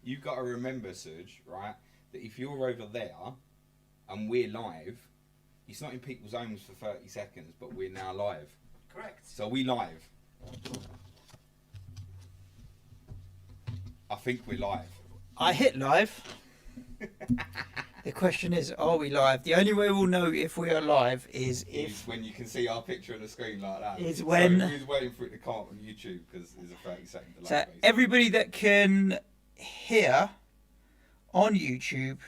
You've got to remember, Suj, right, that if you're over there and we're live, it's not in people's homes for 30 seconds, but we're now live. Correct. So we live. I think we're live. I hit live. The question is, are we live? The only way we'll know if we are live is if... when you can see our picture on the screen like that. Is when... So who's waiting for it to come up on YouTube because there's a 30-second delay. So basically. everybody that can hear on YouTube,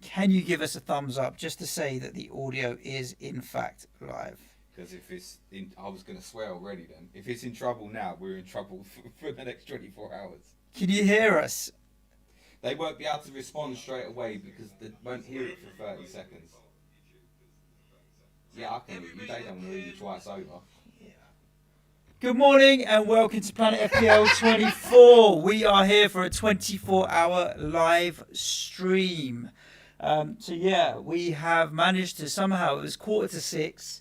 can you give us a thumbs up just to say that the audio is in fact live? Because if it's in... I was going to swear already then. If it's in trouble now, we're in trouble for the next 24 hours. Can you hear us? They won't be able to respond straight away because they won't hear it for 30 seconds. Yeah, I can hear you. They don't hear you twice over. Good morning and welcome to Planet FPL 24. We are here for a 24-hour live stream. We have managed to somehow, it was 5:45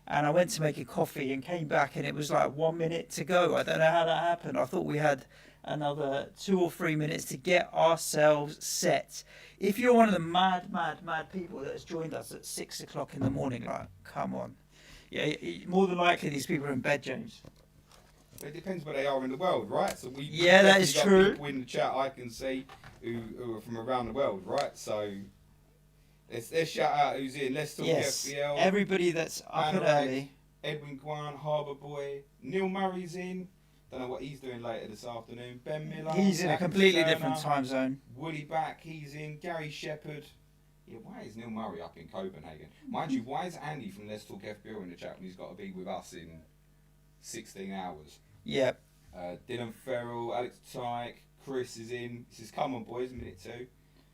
and I went to make a coffee and came back and it was like 1 minute to go. I don't know how that happened. I thought we had another 2 or 3 minutes to get ourselves set. If you're one of the mad people that has joined us at 6 o'clock in the morning, like, come on. Yeah, more than likely these people are in bed, James. It depends where they are in the world, right? So that is true. People in the chat I can see who are from around the world, right? So let's shout out who's in. Let's talk FPL. Everybody that's up and early. Edwin Guan, Harbour Boy, Neil Murray's in. Don't know what he's doing later this afternoon. Ben Miller. He's in a completely different time zone. Woody back, he's in. Gary Shepherd. Yeah, why is Neil Murray up in Copenhagen? Mind you, why is Andy from Let's Talk FPL in the chat when he's got to be with us in 16 hours? Yep. Dylan Farrell, Alex Tyke, Chris is in. He says, come on boys, minute 2.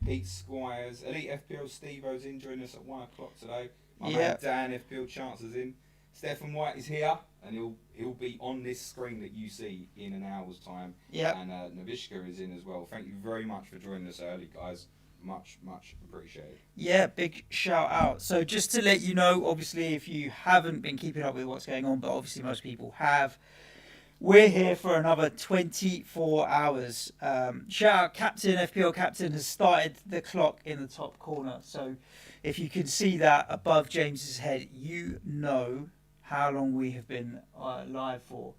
Pete Squires, Elite FPL Steve-O's in, joining us at 1 o'clock today. My man Dan FPL Chances in. Stefan White is here, and he'll be on this screen that you see in an hour's time. Yeah. And Navishka is in as well. Thank you very much for joining us early, guys. Much appreciated. Yeah, big shout out. So just to let you know, obviously, if you haven't been keeping up with what's going on, but obviously most people have, we're here for another 24 hours. Shout out Captain, FPL Captain has started the clock in the top corner. So if you can see that above James's head, you know how long we have been live for.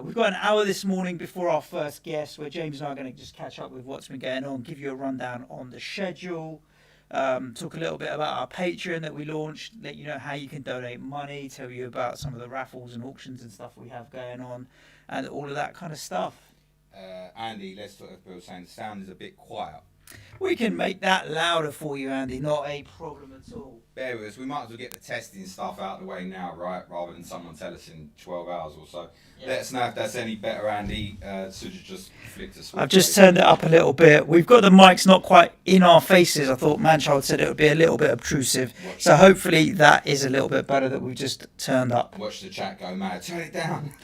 We've got an hour this morning before our first guest where James and I are going to just catch up with what's been going on, give you a rundown on the schedule, talk a little bit about our Patreon that we launched, let you know how you can donate money, tell you about some of the raffles and auctions and stuff we have going on, and all of that kind of stuff. Andy, let's talk FPL saying the sound is a bit quiet. We can make that louder for you, Andy, not a problem at all. Bear with us, we might as well get the testing stuff out of the way now, right? Rather than someone tell us in 12 hours or so. Yeah. Let us know if that's any better, Andy. Suj just flicked a switch. I've just turned it up a little bit. We've got the mics not quite in our faces. I thought Manchild said it would be a little bit obtrusive. So hopefully that is a little bit better that we've just turned up. Watch the chat go mad. Turn it down.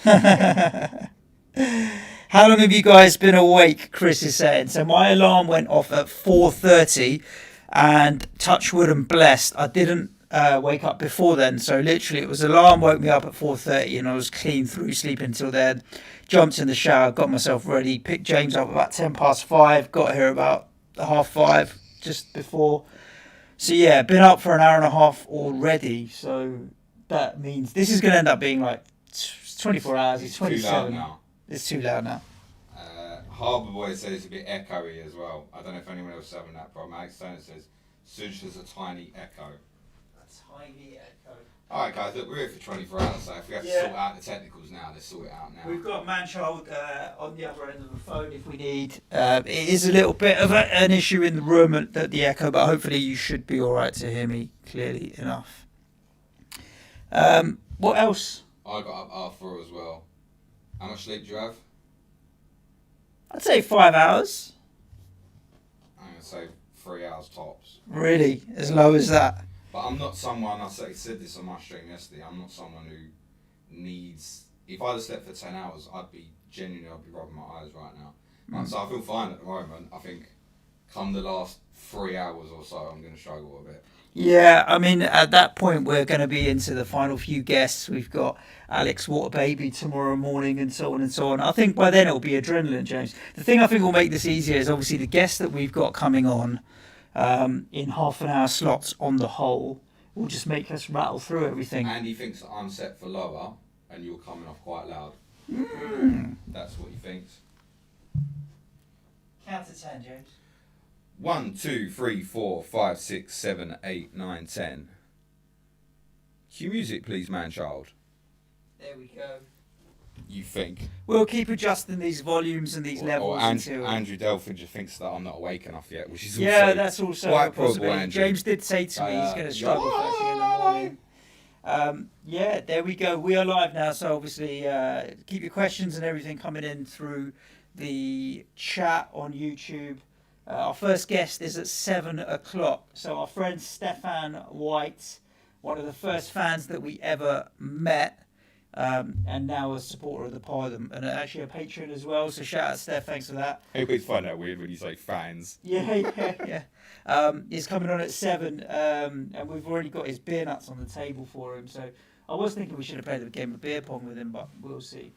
How long have you guys been awake, Chris is saying? So my alarm went off at 4:30 and touch wood and blessed, I didn't wake up before then. So literally it was alarm woke me up at 4:30 and I was clean through sleep until then. Jumped in the shower, got myself ready, picked James up about 5:10, got here about 5:30 just before. So yeah, been up for an hour and a half already. So that means this is going to end up being like 24 hours. It's 27. It's too loud now. Harbour Boy says it's a bit echoey as well. I don't know if anyone else is having that problem. Alex Turner says Suj has a tiny echo. A tiny echo. Alright guys, look, we're here for 24 hours, so if we have to sort out the technicals now, let's sort it out now. We've got Manchild on the other end of the phone if we need. It is a little bit of an issue in the room at the echo, but hopefully you should be alright to hear me clearly enough. What else? I got up R4 as well. How much sleep do you have? I'd say 5 hours. I'm going to say 3 hours tops. Really? As low as that? But I'm not someone, I said this on my stream yesterday, I'm not someone who needs... If I'd have slept for 10 hours, I'd be rubbing my eyes right now. So I feel fine at the moment. I think come the last 3 hours or so, I'm going to struggle a bit. Yeah, I mean, at that point, we're going to be into the final few guests. We've got Alex Waterbaby tomorrow morning and so on and so on. I think by then it'll be adrenaline, James. The thing I think will make this easier is obviously the guests that we've got coming on in half an hour slots on the whole will just make us rattle through everything. Andy thinks that I'm set for lower and you're coming off quite loud. That's what he thinks. Count to 10, James. 1, 2, 3, 4, 5, 6, 7, 8, 9, 10. Cue music, please, man-child. There we go. You think? We'll keep adjusting these volumes and these levels until... Andrew Delfinger thinks that I'm not awake enough yet, which is also that's also quite a possibility. James did say to me he's going to struggle first thing in the morning. Yeah, there we go. We are live now, so obviously keep your questions and everything coming in through the chat on YouTube. Our first guest is at 7 o'clock. So our friend Stefan White, one of the first fans that we ever met, and now a supporter of the pod and actually a patron as well. So shout out Steph, thanks for that. I always find that weird when you say fans. Yeah. He's coming on at 7, and we've already got his beer nuts on the table for him. So I was thinking we should have played a game of beer pong with him, but we'll see.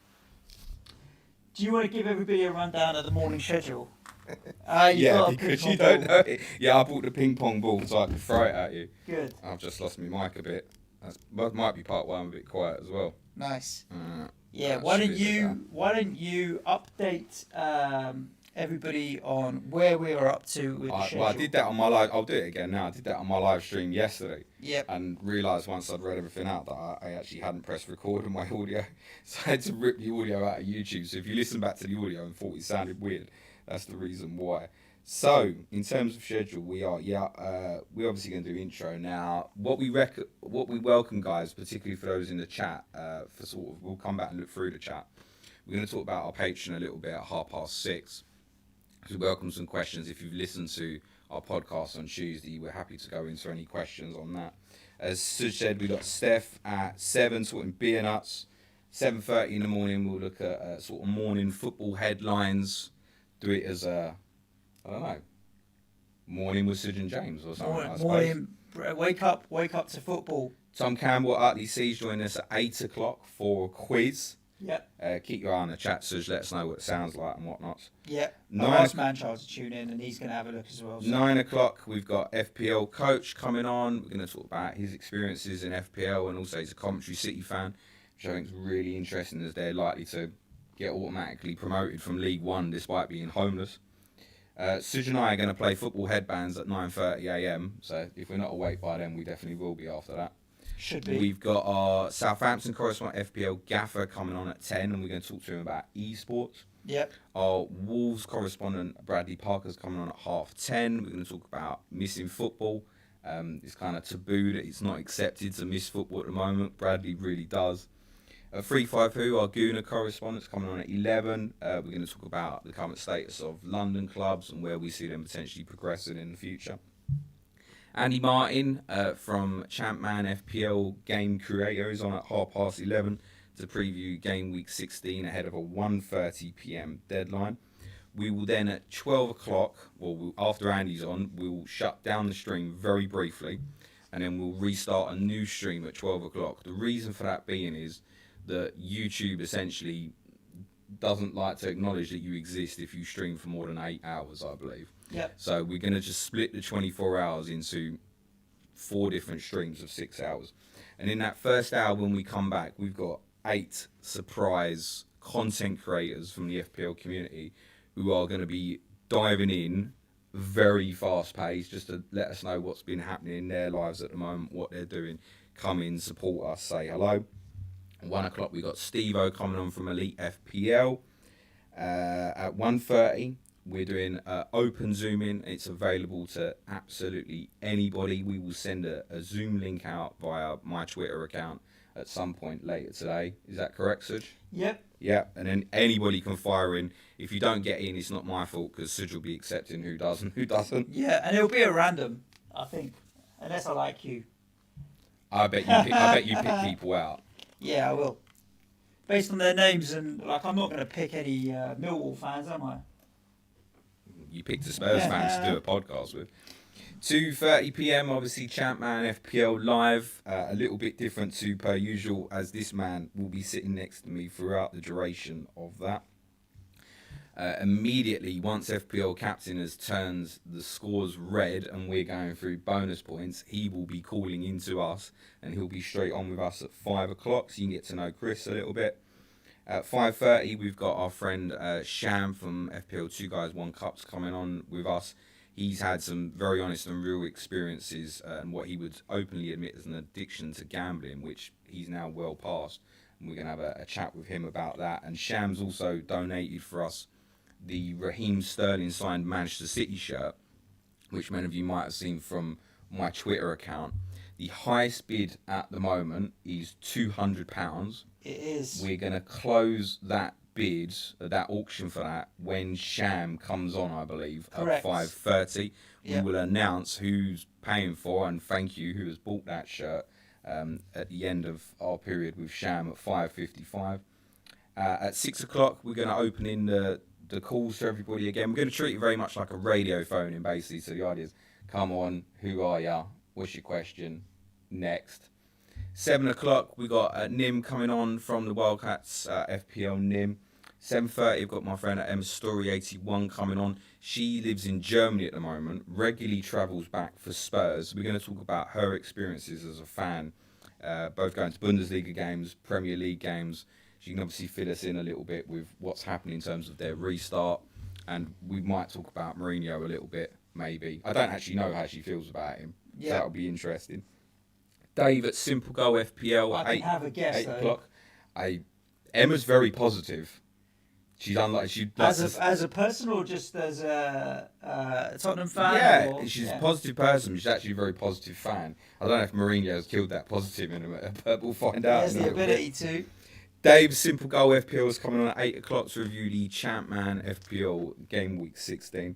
Do you want to give everybody a rundown of the morning schedule? Yeah, because you don't know it. Yeah, I bought the ping pong ball so I could throw it at you. Good. I've just lost my mic a bit. That might be part why I'm a bit quiet as well. Nice. Yeah. Why don't you update everybody on where we are up to with the schedule? Well, I did that on my live. I'll do it again now. I did that on my live stream yesterday. Yep. And realised once I'd read everything out that I actually hadn't pressed record on my audio, so I had to rip the audio out of YouTube. So if you listen back to the audio and thought it sounded weird, that's the reason why. So in terms of schedule, we're obviously going to do intro now. What we welcome, guys, particularly for those in the chat, we'll come back and look through the chat. We're going to talk about our Patreon a little bit at 6:30. We welcome some questions. If you've listened to our podcast on Tuesday, we're happy to go into any questions on that. As Suj said, we've got Steph at 7 sorting beer nuts. 7:30 in the morning, we'll look at sort of morning football headlines. Do it as a, I don't know, morning with Suj James or something. Morning, wake up to football. Tom Campbell, Utley Siege, joining us at 8 o'clock for a quiz. Yep. Keep your eye on the chat, Suj. Let us know what it sounds like and whatnot. Yep. I'll ask Man-child to tune in and he's going to have a look as well. So. 9 o'clock, we've got FPL coach coming on. We're going to talk about his experiences in FPL and also he's a Coventry City fan, which I think is really interesting as they're likely to get automatically promoted from League One despite being homeless. Suj and I are going to play football headbands at 9:30 a.m. So if we're not awake by then, we definitely will be after that. Should be. We've got our Southampton correspondent FPL Gaffer coming on at 10, and we're going to talk to him about esports. Yep. Our Wolves correspondent Bradley Parker's coming on at 10:30. We're going to talk about missing football. It's kind of taboo that it's not accepted to miss football at the moment. Bradley really does. 352, our Gooner correspondent's coming on at 11. We're going to talk about the current status of London clubs and where we see them potentially progressing in the future. Andy Martin from Champman FPL Game Creator is on at 11:30 to preview game week 16 ahead of a 1:30 p.m. deadline. We will then at 12 o'clock, after Andy's on, we'll shut down the stream very briefly and then we'll restart a new stream at 12 o'clock. The reason for that being is that YouTube essentially doesn't like to acknowledge that you exist if you stream for more than 8 hours, I believe. Yep. So we're going to just split the 24 hours into 4 different streams of 6 hours. And in that first hour when we come back, we've got 8 surprise content creators from the FPL community who are going to be diving in very fast paced just to let us know what's been happening in their lives at the moment, what they're doing. Come in, support us, say hello. 1 o'clock, we got Steve-O coming on from Elite FPL. At 1:30, we're doing open Zoom in. It's available to absolutely anybody. We will send a Zoom link out via my Twitter account at some point later today. Is that correct, Suj? Yep. Yeah, and then anybody can fire in. If you don't get in, it's not my fault because Suj will be accepting who does and who doesn't. Yeah, and it'll be a random, I think, unless I like you. I bet you pick people out. Yeah, I will. Based on their names and I'm not going to pick any Millwall fans, am I? You picked a Spurs fan to do a podcast with. 2:30 p.m. obviously Champman FPL live, a little bit different to per usual, as this man will be sitting next to me throughout the duration of that. Immediately, once FPL captain has turned the scores red and we're going through bonus points, he will be calling into us and he'll be straight on with us at 5 o'clock, so you can get to know Chris a little bit. At 5:30, we've got our friend Sham from FPL 2 Guys 1 Cups coming on with us. He's had some very honest and real experiences and what he would openly admit as an addiction to gambling, which he's now well past. And we're going to have a chat with him about that. And Sham's also donated for us the Raheem Sterling signed Manchester City shirt, which many of you might have seen from my Twitter account. The highest bid at the moment is £200. It is. We're going to close that bid, that auction for that, when Sham comes on, I believe, Correct. at 5:30. Yep. We will announce who's paying for, and thank you, who has bought that shirt at the end of our period with Sham at 5:55. At 6 o'clock, we're going to open in the calls to everybody again. We're going to treat it very much like a radio phone in, basically. So the idea is, come on, who are ya? What's your question? Next. 7 o'clock, we got Nim coming on from the Wildcats, FPL Nim. 7:30, we've got my friend Emma Story 81 coming on. She lives in Germany at the moment, regularly travels back for Spurs. We're going to talk about her experiences as a fan, both going to Bundesliga games, Premier League games. She can obviously fill us in a little bit with what's happening in terms of their restart. And we might talk about Mourinho a little bit, maybe. I don't actually know how she feels about him. Yeah. So that'll be interesting. Dave at Simple Goal FPL at 8 o'clock. Emma's very positive. She's unlike as a person or just as a Tottenham fan. Yeah, she's a positive person. She's actually a very positive fan. I don't know if Mourinho's killed that positive in her, but we'll find out. He has the ability to. Dave's Simple Goal FPL is coming on at 8 o'clock to review the Champman FPL game week 16.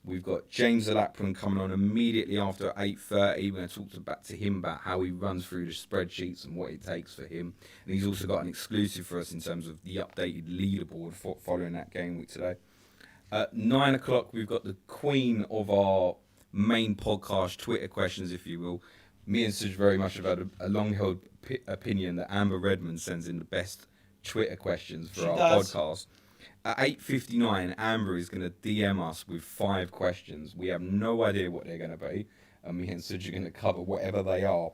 We've got James Alapran coming on immediately after 8:30. We're going to talk to him about how he runs through the spreadsheets and what it takes for him. And he's also got an exclusive for us in terms of the updated leaderboard following that game week today. At 9 o'clock, we've got the queen of our main podcast, Twitter questions, if you will. Me and Suj very much have had a long-held opinion that Amber Redmond sends in the best Twitter questions for our podcast. At 8:59, Amber is going to DM us with 5 questions. We have no idea what they're going to be, and me and Suj are going to cover whatever they are.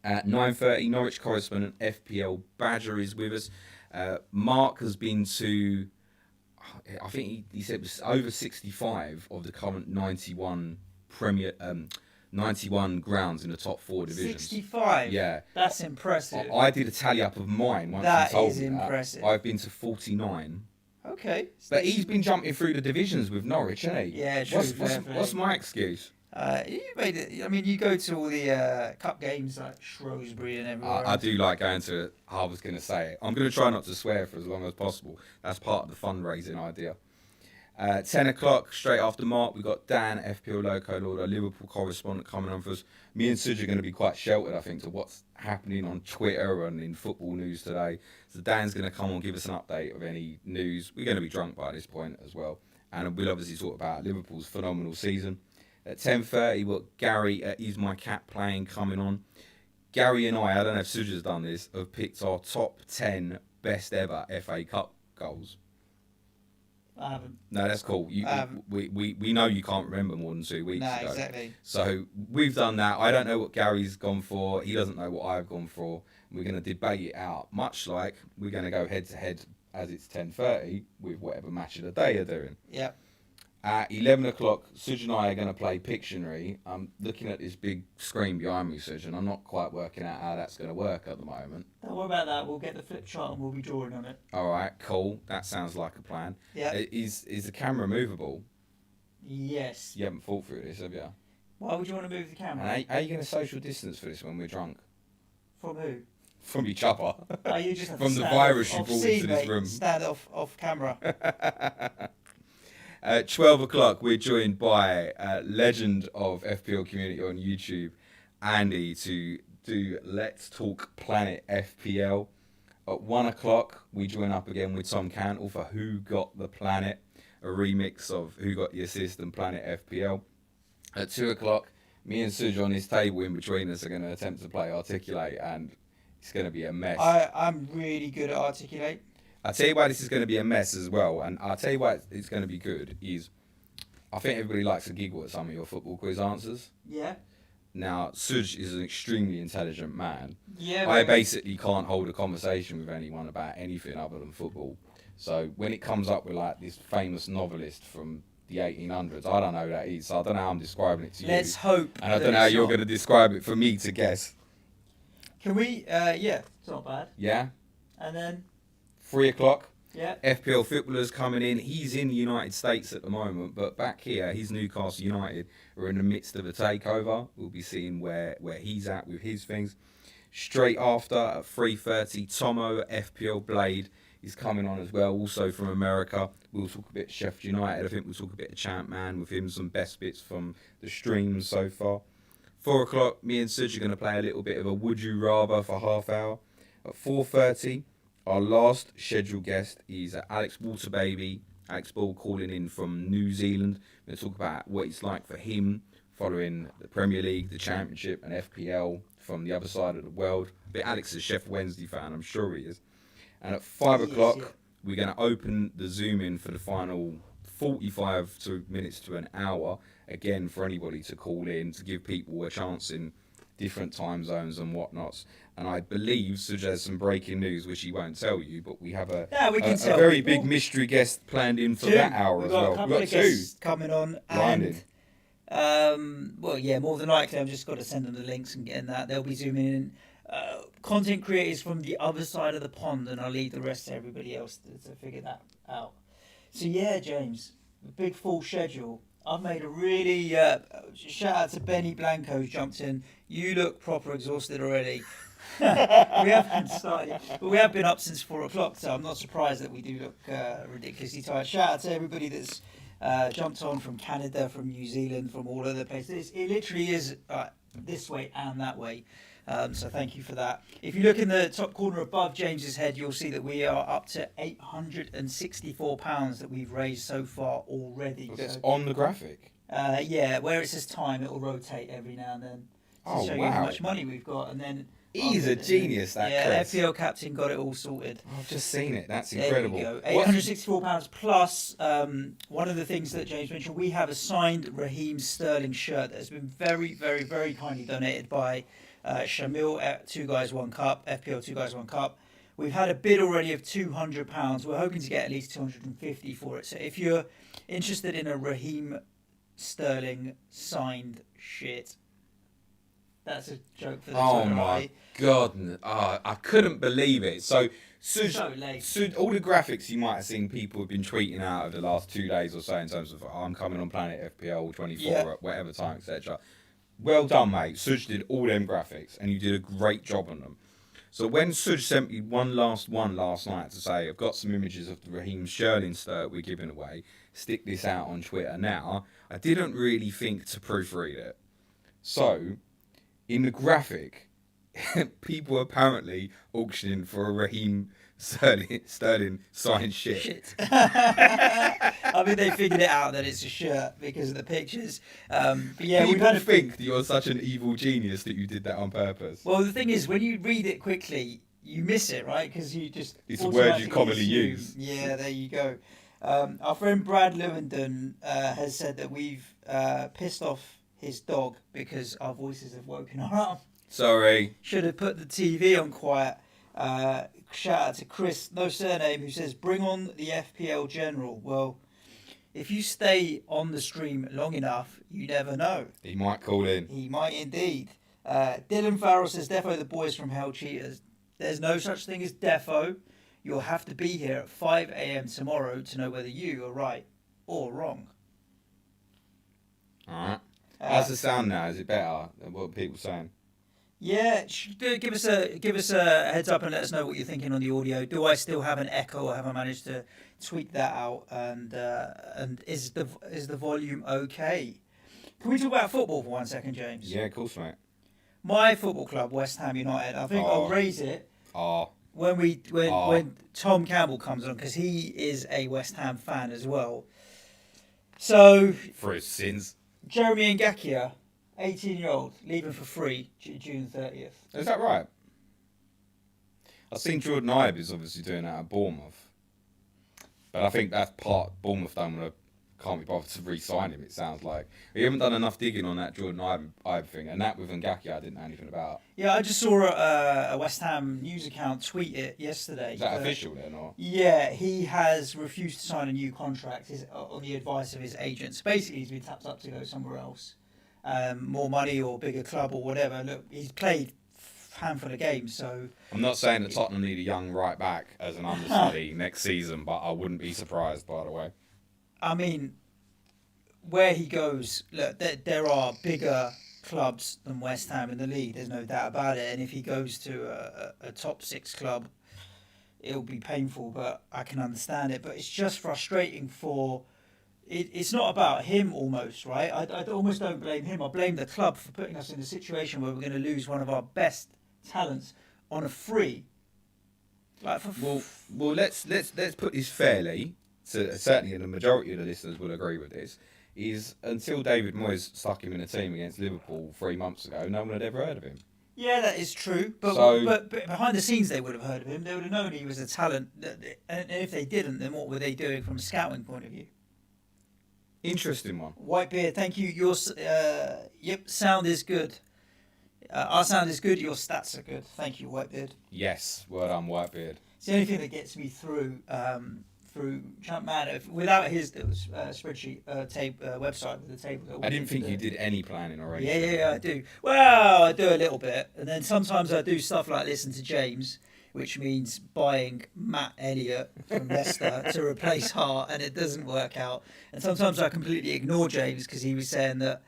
At 9:30, Norwich correspondent FPL Badger is with us. Mark has been to, I think he said it was over 65 of the current 91 91 grounds in the top 4 divisions. 65? Yeah. That's impressive. I did a tally up of mine once that he told is me impressive. that. I've been to 49. Okay. But he's been jumping through the divisions with Norwich, hasn't he? Yeah, true. What's my excuse? You made it. I mean, you go to all the cup games like Shrewsbury and everywhere. I do like going to it. I was going to say it. I'm going to try not to swear for as long as possible. That's part of the fundraising idea. 10 o'clock, straight after Mark, we've got Dan, FPL Loco Lord, our Liverpool correspondent, coming on for us. Me and Suj are going to be quite sheltered, I think, to what's happening on Twitter and in football news today. So Dan's going to come on, give us an update of any news. We're going to be drunk by this point as well. And we'll obviously talk about Liverpool's phenomenal season. At 10:30, we've got Gary Is My Cat playing coming on. Gary and I don't know if Suj has done this, have picked our top 10 best ever FA Cup goals. I haven't. No, that's cool. We know you can't remember more than 2 weeks ago. Exactly. So we've done that. I don't know what Gary's gone for. He doesn't know what I've gone for. We're going to debate it out, much like we're going to go head to head as it's 10:30 with whatever match of the day you're doing. Yep. At 11 o'clock, Suj and I are going to play Pictionary. I'm looking at this big screen behind me, Suj, and I'm not quite working out how that's going to work at the moment. Don't worry about that. We'll get the flip chart and we'll be drawing on it. All right, cool. That sounds like a plan. Yeah. Is the camera movable? Yes. You haven't thought through this, have you? Why would you want to move the camera? And how are you going to social distance for this when we're drunk? From who? From each other. Oh, you just have From to the stand virus off, you brought scene, into this mate. room. Stand off camera. At 12 o'clock, we're joined by legend of FPL community on YouTube, Andy, to do Let's Talk Planet FPL. At 1 o'clock, we join up again with Tom Cantle for Who Got the Planet, a remix of Who Got the Assist and Planet FPL. At 2 o'clock, me and Suj on this table in between us are going to attempt to play Articulate, and it's going to be a mess. I'm really good at Articulate. I'll tell you why this is going to be a mess as well, and I'll tell you why it's going to be good is I think everybody likes to giggle at some of your football quiz answers. Yeah. Now, Suj is an extremely intelligent man. Yeah. I basically can't hold a conversation with anyone about anything other than football. So when it comes up with like this famous novelist from the 1800s, I don't know who that is. So I don't know how I'm describing it to you. Let's hope. And I don't know how you're going to describe it for me to guess. Can we? Yeah, it's not bad. Yeah. And then 3 o'clock. Yeah. FPL footballers coming in. He's in the United States at the moment, but back here, he's Newcastle United. We're in the midst of a takeover. We'll be seeing where he's at with his things. Straight after at 3:30, Tomo FPL Blade is coming on as well, also from America. We'll talk a bit Sheffield United. I think we'll talk a bit of Champ Man with him, some best bits from the streams so far. 4 o'clock, me and Suj are going to play a little bit of a Would You Rather for half hour. At 4:30, our last scheduled guest is Alex Waterbaby. Alex Ball calling in from New Zealand. We're going to talk about what it's like for him following the Premier League, the Championship and FPL from the other side of the world. But Alex is a Chef Wednesday fan, I'm sure he is. And at 5 o'clock, we're going to open the Zoom in for the final 45 minutes to an hour. Again, for anybody to call in, to give people a chance in different time zones and whatnots. And I believe Suj has some breaking news, which he won't tell you, but we have a very big mystery guest planned in for that hour as well. We've got two guests coming on. And, well, yeah, more than likely, I've just got to send them the links and getting that. They'll be zooming in. Content creators from the other side of the pond, and I'll leave the rest to everybody else to figure that out. So, yeah, James, big full schedule. I've made a really shout out to Benny Blanco who's jumped in. You look proper exhausted already. We haven't started, but we have been up since 4 o'clock, so I'm not surprised that we do look ridiculously tired. Shout out to everybody that's jumped on from Canada, from New Zealand, from all other places. It literally is this way and that way. So thank you for that. If you look in the top corner above James's head, you'll see that we are up to £864 that we've raised so far already. Well, that's on the graphic? Yeah, where it says time, it'll rotate every now and then to show you how much money we've got. And then he's a genius, that Chris. FPL captain got it all sorted. I've just seen it. That's incredible. There you go. £864 plus. One of the things that James mentioned, we have a signed Raheem Sterling shirt that has been very, very, very kindly donated by Shamil at 2 Guys 1 Cup, FPL 2 Guys 1 Cup. We've had a bid already of £200. We're hoping to get at least 250 for it. So if you're interested in a Raheem Sterling signed shit, that's a joke for the Oh my god! I couldn't believe it. So Suj, all the graphics you might have seen people have been tweeting out over the last 2 days or so in terms of I'm coming on Planet FPL 24 at whatever time, etc. Well done, mate. Suj did all them graphics, and you did a great job on them. So when Suj sent me one last night to say, I've got some images of the Raheem Sterling shirt we're giving away, stick this out on Twitter now, I didn't really think to proofread it. So, in the graphic, people are apparently auctioning for a Raheem Sterling signed shit. I mean, they figured it out that it's a shirt because of the pictures. But yeah, people think that you're such an evil genius that you did that on purpose. Well, the thing is, when you read it quickly, you miss it, right? Because you just... It's a word you commonly use. Yeah, there you go. Our friend Brad Lewandon has said that we've pissed off his dog because our voices have woken her up. Sorry. Should have put the TV on quiet. Shout out to Chris, no surname, who says, bring on the FPL General. Well, if you stay on the stream long enough, you never know. He might call in. He might indeed. Dylan Farrell says, Defo the boys from Hell Cheaters. There's no such thing as Defo. You'll have to be here at 5 a.m. tomorrow to know whether you are right or wrong. Alright. How's the sound now? Is it better than what people are saying? Yeah, give us a heads up and let us know what you're thinking on the audio. Do I still have an echo, or have I managed to tweak that out? And is the volume okay? Can we talk about football for 1 second, James? Yeah, of course, mate. My football club, West Ham United. I think I'll raise it when Tom Campbell comes on, because he is a West Ham fan as well. So for his sins. Jeremy Ngakia, 18-year-old, leaving for free June 30th. Is that right? I've seen Jordan Ibe is obviously doing that at Bournemouth. But I think that's part Bournemouth can't be bothered to re-sign him, it sounds like. We haven't done enough digging on that Jordan Ibe thing, and that with Ngakia I didn't know anything about. Yeah, I just saw a West Ham news account tweet it yesterday. Is that official then, or? Yeah, he has refused to sign a new contract on the advice of his agents. Basically, he's been tapped up to go somewhere else. More money or bigger club or whatever. Look, he's played a handful of games, so... I'm not saying that Tottenham need a young right back as an understudy next season, but I wouldn't be surprised, by the way. I mean, where he goes, look, there are bigger clubs than West Ham in the league. There's no doubt about it. And if he goes to a top 6 club, it'll be painful. But I can understand it. But it's just frustrating for. It's not about him almost, right? I almost don't blame him. I blame the club for putting us in a situation where we're going to lose one of our best talents on a free. Like well, let's put this fairly. So certainly the majority of the listeners will agree with this, is until David Moyes stuck him in a team against Liverpool 3 months ago, no one had ever heard of him. Yeah, that is true. But behind the scenes they would have heard of him. They would have known he was a talent. And if they didn't, then what were they doing from a scouting point of view? Interesting one. Whitebeard, thank you. Your sound is good. Our sound is good, your stats are good. Thank you, Whitebeard. Yes, well done, Whitebeard. It's the only thing that gets me through Champman. Without his spreadsheet website with the table. I didn't think you did any planning already. Yeah, I do. Well, I do a little bit, and then sometimes I do stuff like listen to James, which means buying Matt Elliott from Leicester to replace Hart, and it doesn't work out. And sometimes I completely ignore James because he was saying that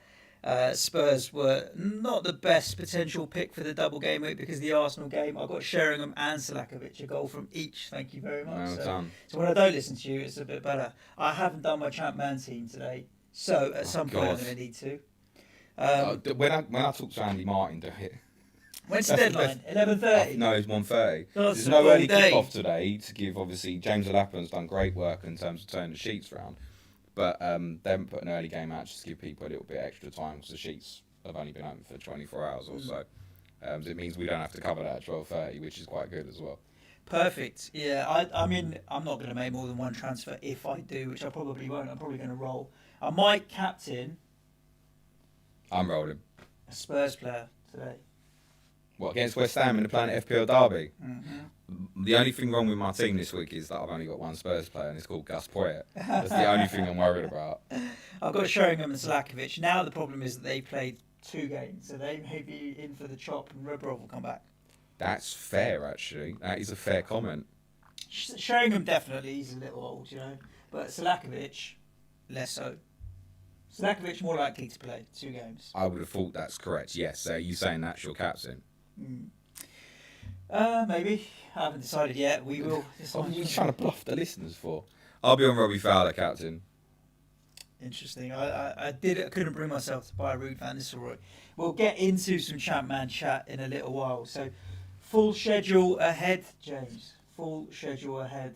Spurs were not the best potential pick for the double game week because the Arsenal game, I got Sheringham and Selakovic a goal from each. Thank you very much. Well done. So when I don't listen to you, it's a bit better. I haven't done my Champman team today, so at some point I'm going to need to. When I talk to Andy Martin, do it. When's the deadline? 11:30? No, it's 1:30. There's no early kick-off today to give, obviously, James Olapun's done great work in terms of turning the sheets round. But they haven't put an early game out just to give people a little bit extra time because the sheets have only been open for 24 hours or so. So it means we don't have to cover that at 12:30, which is quite good as well. Perfect. Yeah, I mean, I'm not going to make more than one transfer if I do, which I probably won't. I'm probably going to roll. I might captain. I'm rolling. A Spurs player today. What, against West Ham in the Planet FPL derby? Mm-hmm. The only thing wrong with my team this week is that I've only got one Spurs player and it's called Gus Poyet. That's the only thing I'm worried about. I've got Sheringham and Selakovic. Now the problem is that they played 2 games, so they may be in for the chop and Rebrov will come back. That's fair, actually. That is a fair comment. Sheringham definitely, he's a little old, you know. But Selakovic, less so. Selakovic more likely to play 2 games. I would have thought that's correct, yes. So you saying that's your captain? Maybe. I haven't decided yet. We will decide. What are you trying to bluff the listeners for? I'll be on Robbie Fowler, captain. Interesting. I couldn't bring myself to buy Ruud van Nistelrooy. We'll get into some Champman chat in a little while. So, full schedule ahead, James. Full schedule ahead.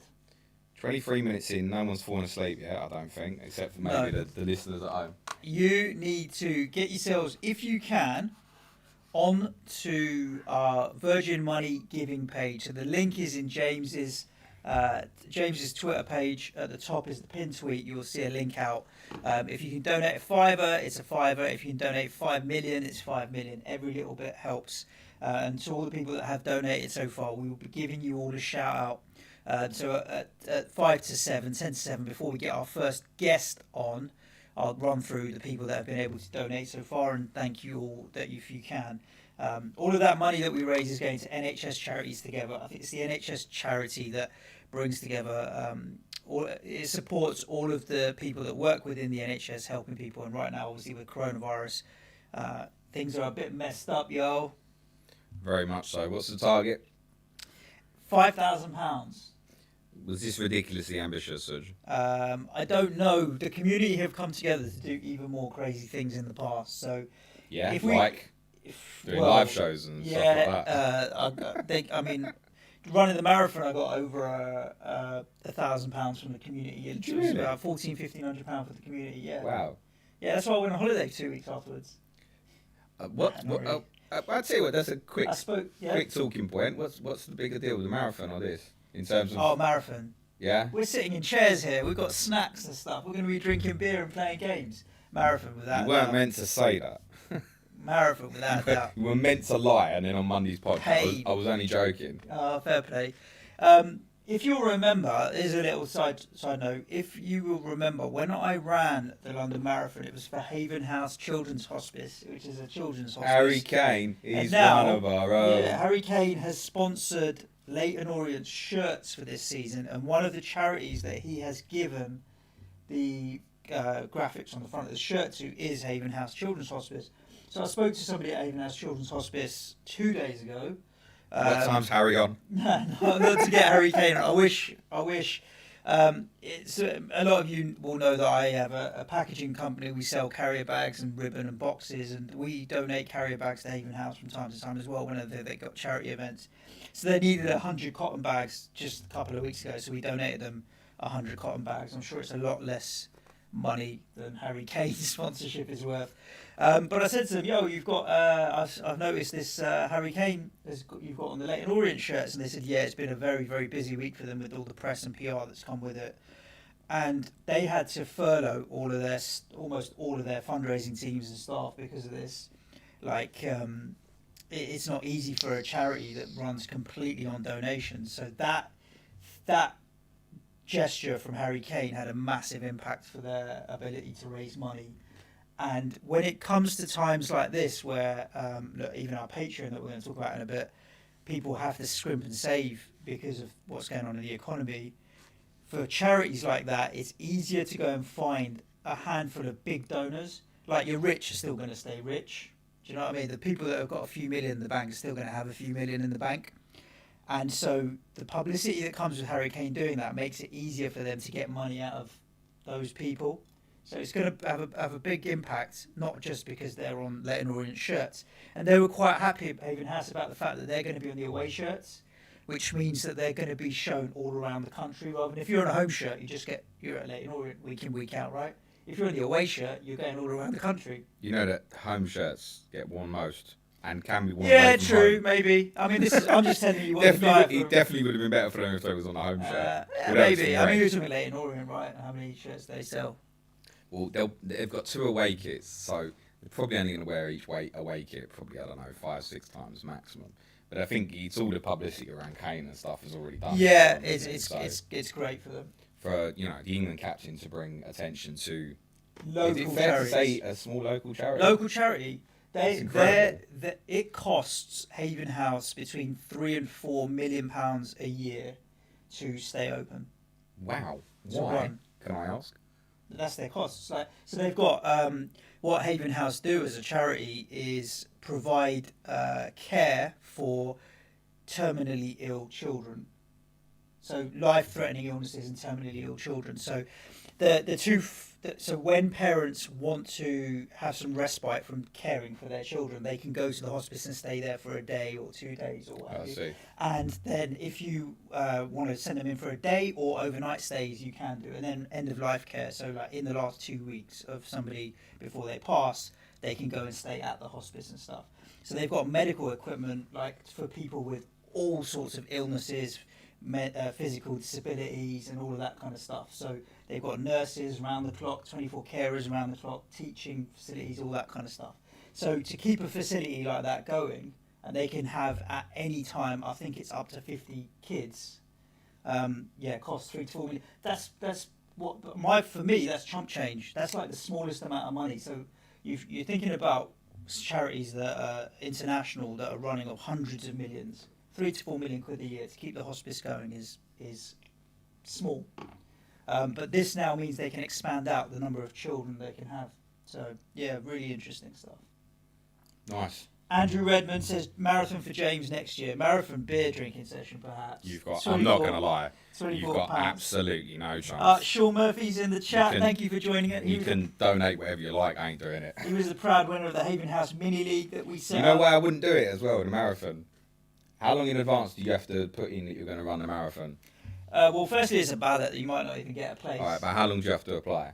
23 minutes in, no one's fallen asleep yet, I don't think, except for maybe the listeners at home. You need to get yourselves, if you can, on to our Virgin Money giving page. So the link is in James's Twitter page. At the top is the pinned tweet. You'll see a link out. If you can donate a $5, it's a $5. If you can donate 5 million, it's 5 million. Every little bit helps. And to all the people that have donated so far, we will be giving you all a shout out. So at 5 to 7, 10 to 7, before we get our first guest on, I'll run through the people that have been able to donate so far and thank you all that if you can. All of that money that we raise is going to NHS Charities Together. I think it's the NHS charity that brings together, it supports all of the people that work within the NHS helping people. And right now, obviously with coronavirus, things are a bit messed up, yo. Very much so. What's the target? £5,000. Was this ridiculously ambitious, Suj? I don't know. The community have come together to do even more crazy things in the past. So yeah, doing live shows and stuff like that. I mean, running the marathon, I got over £1,000 from the community. It was about £1,400-1,500 for the community. Yeah. Wow. Yeah, that's why I went on holiday 2 weeks afterwards. What? Nah, not really. I'll tell you what. That's a quick I spoke. Yeah. quick talking point. What's the bigger deal, the marathon or this? In terms of Oh, marathon. yeah. We're sitting in chairs here. We've got snacks and stuff. We're going to be drinking beer and playing games. Marathon without You a weren't doubt. meant to say that. Marathon without a doubt. You were meant to lie, and then on Monday's podcast, I was only joking. Oh, fair play. If you'll remember, here's a little side note. If you will remember, when I ran the London Marathon, it was for Haven House Children's Hospice, which is a children's hospice. Harry Kane is now, one of our own. Yeah, Harry Kane has sponsored Leighton Orient's shirts for this season, and one of the charities that he has given the graphics on the front of the shirt to is Haven House Children's Hospice. So I spoke to somebody at Haven House Children's Hospice 2 days ago. What time's Harry on? No, not to get Harry Kane. I wish. It's a lot of you will know that I have a packaging company. We sell carrier bags and ribbon and boxes, and we donate carrier bags to Haven House from time to time as well whenever they got charity events. So they needed 100 cotton bags just a couple of weeks ago, so we donated them 100 cotton bags. I'm sure it's a lot less money than Harry Kane's sponsorship is worth. But I said to them, yo, you've got, I've noticed this Harry Kane, you've got on the Leighton Orient shirts. And they said, yeah, it's been a very, very busy week for them with all the press and PR that's come with it. And they had to furlough almost all of their fundraising teams and staff because of this. Like, it's not easy for a charity that runs completely on donations. So that gesture from Harry Kane had a massive impact for their ability to raise money. And when it comes to times like this, where look, even our Patreon that we're going to talk about in a bit, people have to scrimp and save because of what's going on in the economy. For charities like that, it's easier to go and find a handful of big donors. Like, your rich are still going to stay rich. Do you know what I mean? The people that have got a few million in the bank are still going to have a few million in the bank. And so the publicity that comes with Harry Kane doing that makes it easier for them to get money out of those people. So it's going to have a big impact, not just because they're on Leighton Orient shirts. And they were quite happy at Haven House about the fact that they're going to be on the away shirts, which means that they're going to be shown all around the country, rather than if you're on a home shirt, you're at Leighton Orient week in, week out, right? If you're on the away shirt, you're going all around the country. You know that home shirts get worn most and can be worn. Yeah, true, home. Maybe. I mean, I'm just telling you what it definitely would have been better for them if they was on a home shirt. Yeah, maybe. I mean, you're talking about Leighton Orient, right? How many shirts they sell? Well, they've got 2 away kits, so they're probably only going to wear each away kit probably, I don't know, 5-6 times maximum. But I think it's all the publicity around Kane and stuff is already done. Yeah, it's great for them. For the England captain to bring attention to. Local is it fair charities. to say a small local charity? Local charity. It costs Haven House between £3 and £4 million a year to stay open. Wow. To Why? run. Can I ask? That's their costs. So they've got what Haven House do as a charity is provide care for terminally ill children. So life-threatening illnesses and terminally ill children. So so when parents want to have some respite from caring for their children, they can go to the hospice and stay there for a day or 2 days or what have you. And then if you want to send them in for a day or overnight stays, you can do. And then end-of-life care. So like in the last 2 weeks of somebody before they pass, they can go and stay at the hospice and stuff. So they've got medical equipment like for people with all sorts of illnesses, physical disabilities and all of that kind of stuff. So they've got nurses around the clock, 24 carers around the clock, teaching facilities, all that kind of stuff. So to keep a facility like that going, and they can have at any time, I think it's up to 50 kids. It costs 3 to 4 million. That's what for me that's chump change. That's like the smallest amount of money. So you're thinking about charities that are international that are running of hundreds of millions. 3 to 4 million quid a year to keep the hospice going is small. But this now means they can expand out the number of children they can have. So, yeah, really interesting stuff. Nice. Andrew Redmond says marathon for James next year. Marathon beer drinking session, perhaps. I'm not going to lie. You've got pounds. absolutely no chance. Sean Murphy's in the chat. Thank you for joining it. You can donate whatever you like. I ain't doing it. He was the proud winner of the Haven House Mini League that we set You know why I wouldn't do it as well, the marathon? How long in advance do you have to put in that you're going to run the marathon? Well, firstly, it's a ballot that you might not even get a place. All right, but how long do you have to apply?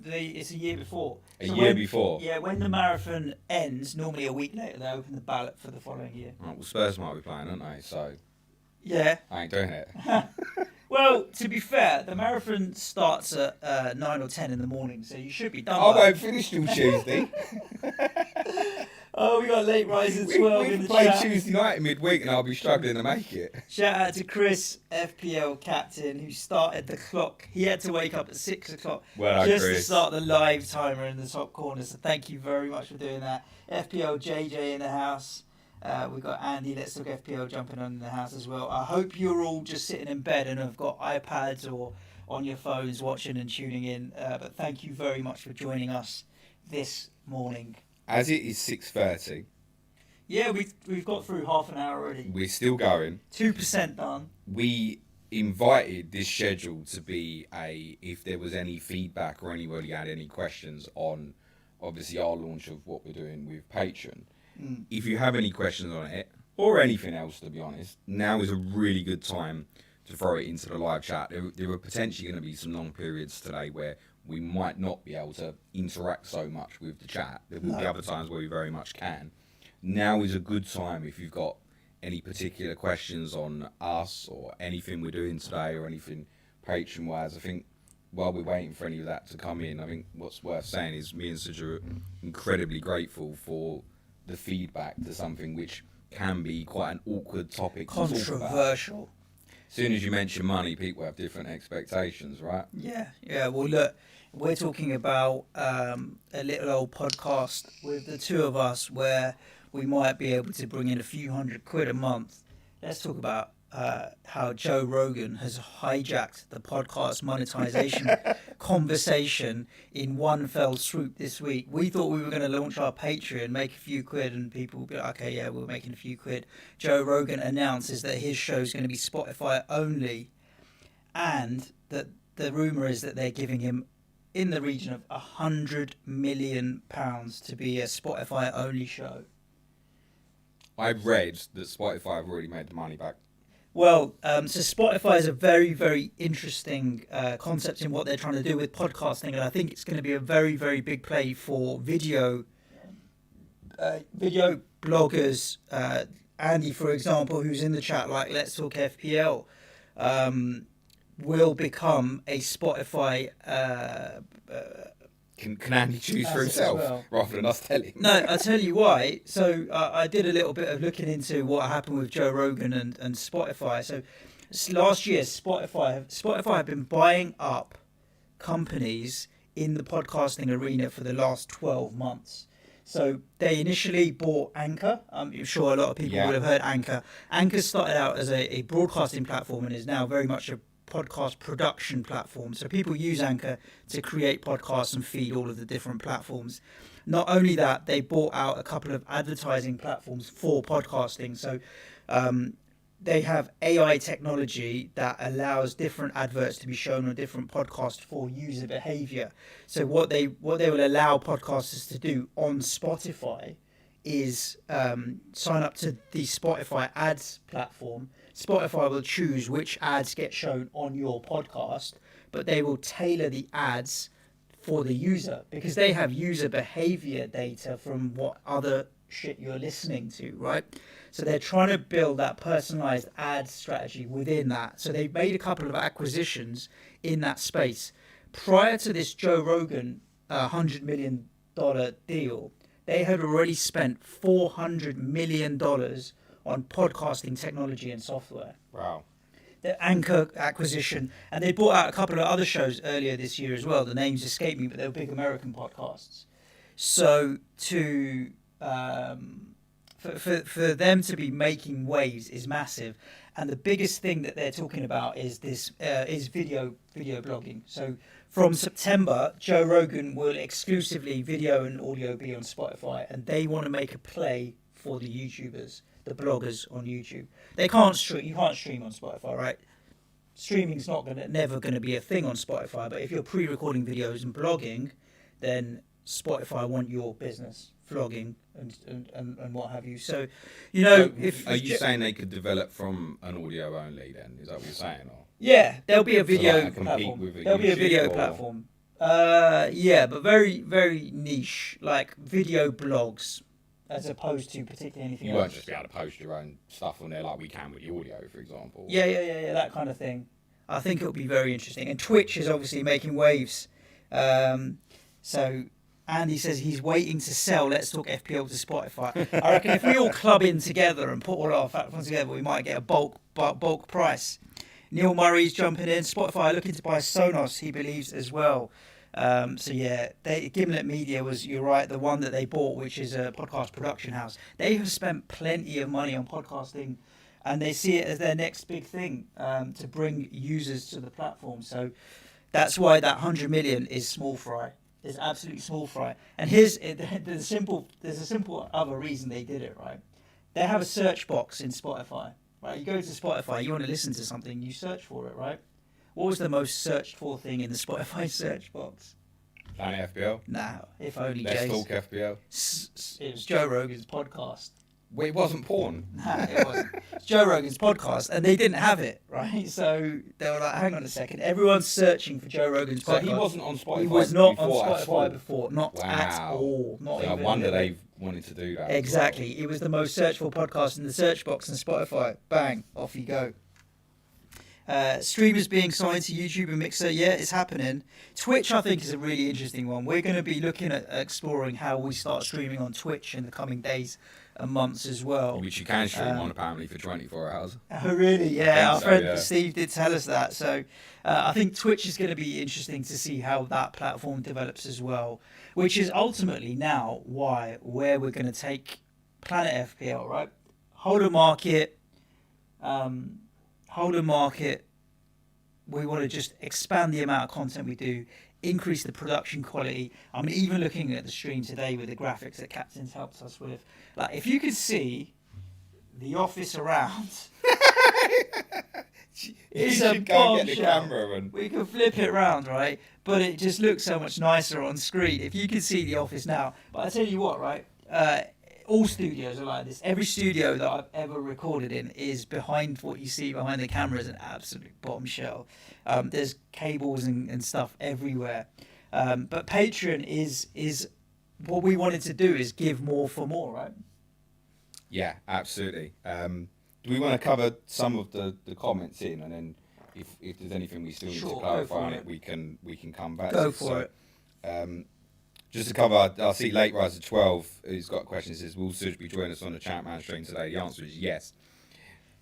It's a year before. Before? Yeah, when the marathon ends, normally a week later, they open the ballot for the following year. Right, well, Spurs might be playing, aren't they? So Yeah. I ain't doing it. Well, to be fair, the marathon starts at 9 or 10 in the morning, so you should be done. I won't finish till Tuesday. Oh, we got late risers 12 in We the play chat. Tuesday night midweek, and I'll be struggling to make it. Shout out to Chris, FPL captain, who started the clock. He had to wake up at 6 o'clock just to start the live timer in the top corner. So thank you very much for doing that. FPL JJ in the house. We've got Andy, Let's Talk FPL jumping on in the house as well. I hope you're all just sitting in bed and have got iPads or on your phones watching and tuning in. But thank you very much for joining us this morning. As it is 6:30. Yeah, we've got through half an hour already. We're still going. 2% done. We invited this schedule to be if there was any feedback or anybody had any questions on, obviously, our launch of what we're doing with Patreon. If you have any questions on it, or anything else, to be honest, now is a really good time to throw it into the live chat. There are potentially going to be some long periods today where we might not be able to interact so much with the chat. There will be other times where we very much can. Now is a good time if you've got any particular questions on us or anything we're doing today or anything Patreon-wise. I think while we're waiting for any of that to come in, I think what's worth saying is me and Suj are incredibly grateful for the feedback to something which can be quite an awkward topic to talk about. Controversial. As soon as you mention money, people have different expectations, right? Yeah. Well, look, we're talking about a little old podcast with the two of us where we might be able to bring in a few £100 a month. Let's talk about how Joe Rogan has hijacked the podcast monetization conversation in one fell swoop this week. We thought we were going to launch our Patreon, make a few quid, and people would be like, okay, yeah, we're making a few quid. Joe Rogan announces that his show is going to be Spotify only, and that the rumour is that they're giving him in the region of £100 million to be a Spotify only show. I've read that Spotify have already made the money back. Well, so Spotify is a very, very interesting concept in what they're trying to do with podcasting, and I think it's going to be a very, very big play for video bloggers. Andy, for example, who's in the chat, like Let's Talk FPL, will become a Spotify. Can Andy choose for himself rather than us telling? No, I'll tell you why. So I did a little bit of looking into what happened with Joe Rogan and Spotify. So last year, Spotify have been buying up companies in the podcasting arena for the last 12 months. So they initially bought Anchor. I'm sure a lot of people would have heard Anchor. Anchor started out as a broadcasting platform and is now very much a podcast production platform. So people use Anchor to create podcasts and feed all of the different platforms. Not only that, they bought out a couple of advertising platforms for podcasting. So they have AI technology that allows different adverts to be shown on different podcasts for user behavior. So what they will allow podcasters to do on Spotify is sign up to the Spotify ads platform. Spotify will choose which ads get shown on your podcast, but they will tailor the ads for the user because they have user behavior data from what other shit you're listening to, right? So they're trying to build that personalized ad strategy within that. So they've made a couple of acquisitions in that space. Prior to this Joe Rogan $100 million deal, they had already spent $400 million on podcasting technology and software. Wow. The Anchor acquisition, and they bought out a couple of other shows earlier this year as well. The names escape me, but they were big American podcasts. So for them to be making waves is massive, and the biggest thing that they're talking about is this is video blogging. So from September, Joe Rogan will exclusively video and audio be on Spotify, and they want to make a play for the YouTubers, the bloggers on YouTube. They can't stream. You can't stream on Spotify, right? Streaming's never gonna be a thing on Spotify. But if you're pre-recording videos and blogging, then Spotify want your business vlogging and what have you. So, you know, are you saying they could develop from an audio only? Then is that what you're saying? Or? Yeah, there'll be a video like platform. With There'll be a video or? platform. Yeah, but very, very niche, like video blogs, as opposed to particularly anything You else. won't just be able to post your own stuff on there like we can with the audio, for example. Yeah, that kind of thing. I think it'll be very interesting. And Twitch is obviously making waves. So Andy says he's waiting to sell Let's Talk FPL to Spotify. I reckon if we all club in together and put all our platforms together, we might get a bulk price. Neil Murray's jumping in. Spotify looking to buy Sonos, he believes, as well. So yeah, Gimlet Media was, you're right, the one that they bought, which is a podcast production house. They have spent plenty of money on podcasting, and they see it as their next big thing, to bring users to the platform. So that's why that 100 million is small fry. It's absolutely small fry. And there's a simple other reason they did it, right? They have a search box in Spotify, right? You go to Spotify, you want to listen to something, you search for it, right? What was the most searched for thing in the Spotify search box? Planet FPL? Nah, if only Let's Jay's. Talk FPL? It was Joe Rogan's podcast. Well, it wasn't porn. Nah, it wasn't. It's Joe Rogan's podcast, and they didn't have it, right? So they were like, hang on a second, everyone's searching for Joe Rogan's podcast. So he wasn't on Spotify. He was not before, on Spotify before, not at all. Not So I even wonder they've wanted to do that. Exactly. It was the most searched for podcast in the search box on Spotify. Bang, off you go. Streamers being signed to YouTube and Mixer, yeah, it's happening. Twitch, I think, is a really interesting one. We're going to be looking at exploring how we start streaming on Twitch in the coming days and months as well. Which you can stream on apparently for 24 hours. Oh, really? Yeah, our so, friend yeah. Steve did tell us that. So I think Twitch is going to be interesting to see how that platform develops as well, which is ultimately now where we're going to take Planet FPL, right? Hold a market. We want to just expand the amount of content we do, increase the production quality. I'm even looking at the stream today with the graphics that Captain's helped us with. Like, if you could see the office around, it's a bombshell. We can flip it around, right? But it just looks so much nicer on screen. If you could see the office now. But I tell you what, right? All studios are like this. Every studio that I've ever recorded in is behind what you see behind the camera is an absolute bombshell. There's cables and stuff everywhere. But Patreon is what we wanted to do is give more for more, right? Yeah, absolutely. Do we want to cover some of the comments in, and then if there's anything we still need to clarify on it, we can come back to it. Go for it. Just to cover, I see Late Riser 12 who's got a question. He says, will Suj be joining us on the Chatman stream today? The answer is yes.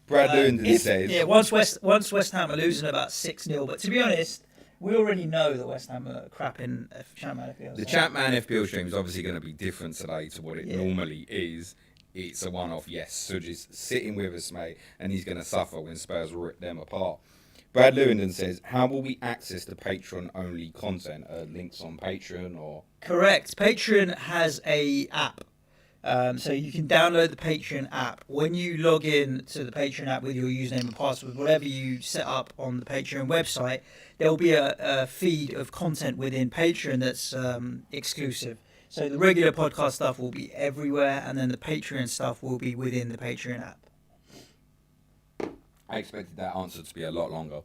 Brad Lewin says... Yeah, once West Ham are losing about 6-0, but to be honest, we already know that West Ham are crap in Chatman FPL. The Chatman FPL stream is obviously going to be different today to what it normally is. It's a one-off, yes. Suj is sitting with us, mate, and he's going to suffer when Spurs rip them apart. Brad Lewin says, how will we access the Patreon-only content? Links on Patreon or... Correct. Patreon has a app. So you can download the Patreon app. When you log in to the Patreon app with your username and password, whatever you set up on the Patreon website, there'll be a feed of content within Patreon that's exclusive. So the regular podcast stuff will be everywhere, and then the Patreon stuff will be within the Patreon app. I expected that answer to be a lot longer.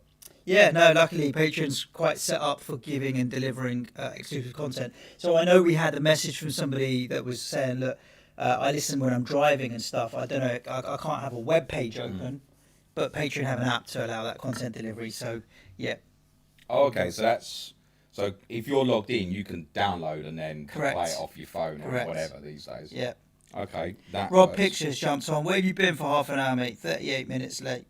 Yeah, no, luckily Patreon's quite set up for giving and delivering exclusive content. So I know we had a message from somebody that was saying, look, I listen when I'm driving and stuff. I don't know, I can't have a web page open, but Patreon have an app to allow that content delivery. So, yeah. Oh, okay, so if you're logged in, you can download and then play it off your phone or whatever these days. Yeah. Okay, that Rob works. Pictures jumps on. Where have you been for half an hour, mate? 38 minutes late.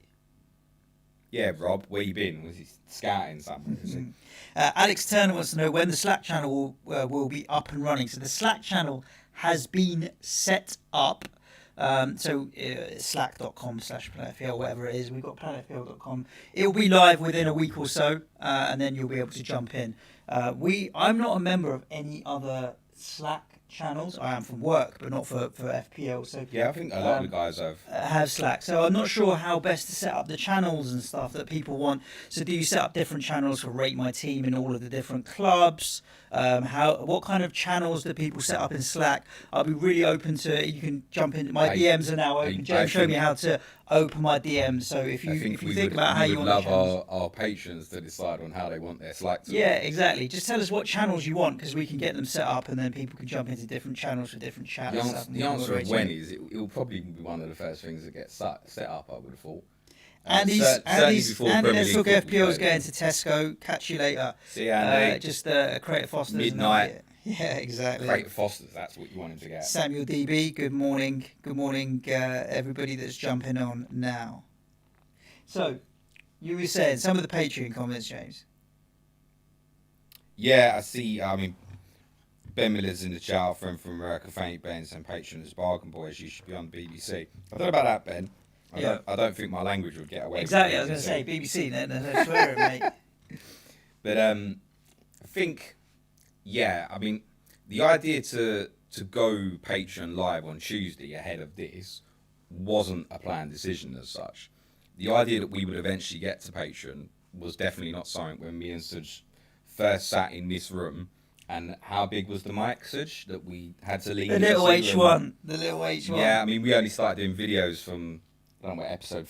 Yeah, Rob, where you been? Was he scouting something? Is he? Alex Turner wants to know when the Slack channel will be up and running. So the Slack channel has been set up. Slack.com/planetfl, whatever it is. We've got planetfl.com. It'll be live within a week or so, and then you'll be able to jump in. I'm not a member of any other Slack channels. I am from work, but not for FPL. So Yeah, I think a lot of the guys have Slack. So I'm not sure how best to set up the channels and stuff that people want. So do you set up different channels for Rate My Team in all of the different clubs? What kind of channels do people set up in Slack? I'll be really open to. You can jump in. My DMs are now open. James showed me how to open my DMs. So if you think about how you want love the channels, our patrons to decide on how they want their Slack to yeah, work. exactly. Just tell us what channels you want, because we can get them set up, and then people can jump into different channels for different chats. The answer of when is it'll probably be one of the first things that gets set up. I would have thought. Andy, let's talk FPL's going to Tesco. Catch you later. See you, Andy. Just Crater Foster's. Midnight. Yeah, exactly. Crater Foster's, that's what you want him to get. Samuel DB, good morning. Good morning, everybody that's jumping on now. So, you were saying some of the Patreon comments, James. Yeah, I see. I mean, Ben Miller's in the chat, friend from America, Faint Ben's and patron as Bargain Boys. You should be on BBC. I don't know about that, Ben. I don't think my language would get away. Exactly, I was going to say BBC. No swearing, mate. But I think, yeah, I mean, the idea to go Patreon live on Tuesday ahead of this wasn't a planned decision as such. The idea that we would eventually get to Patreon was definitely not something when me and Suj first sat in this room. And how big was the mic, Suj, that we had to leave? The little H1. The little H1. Yeah, I mean, we only started doing videos from, I don't know, episode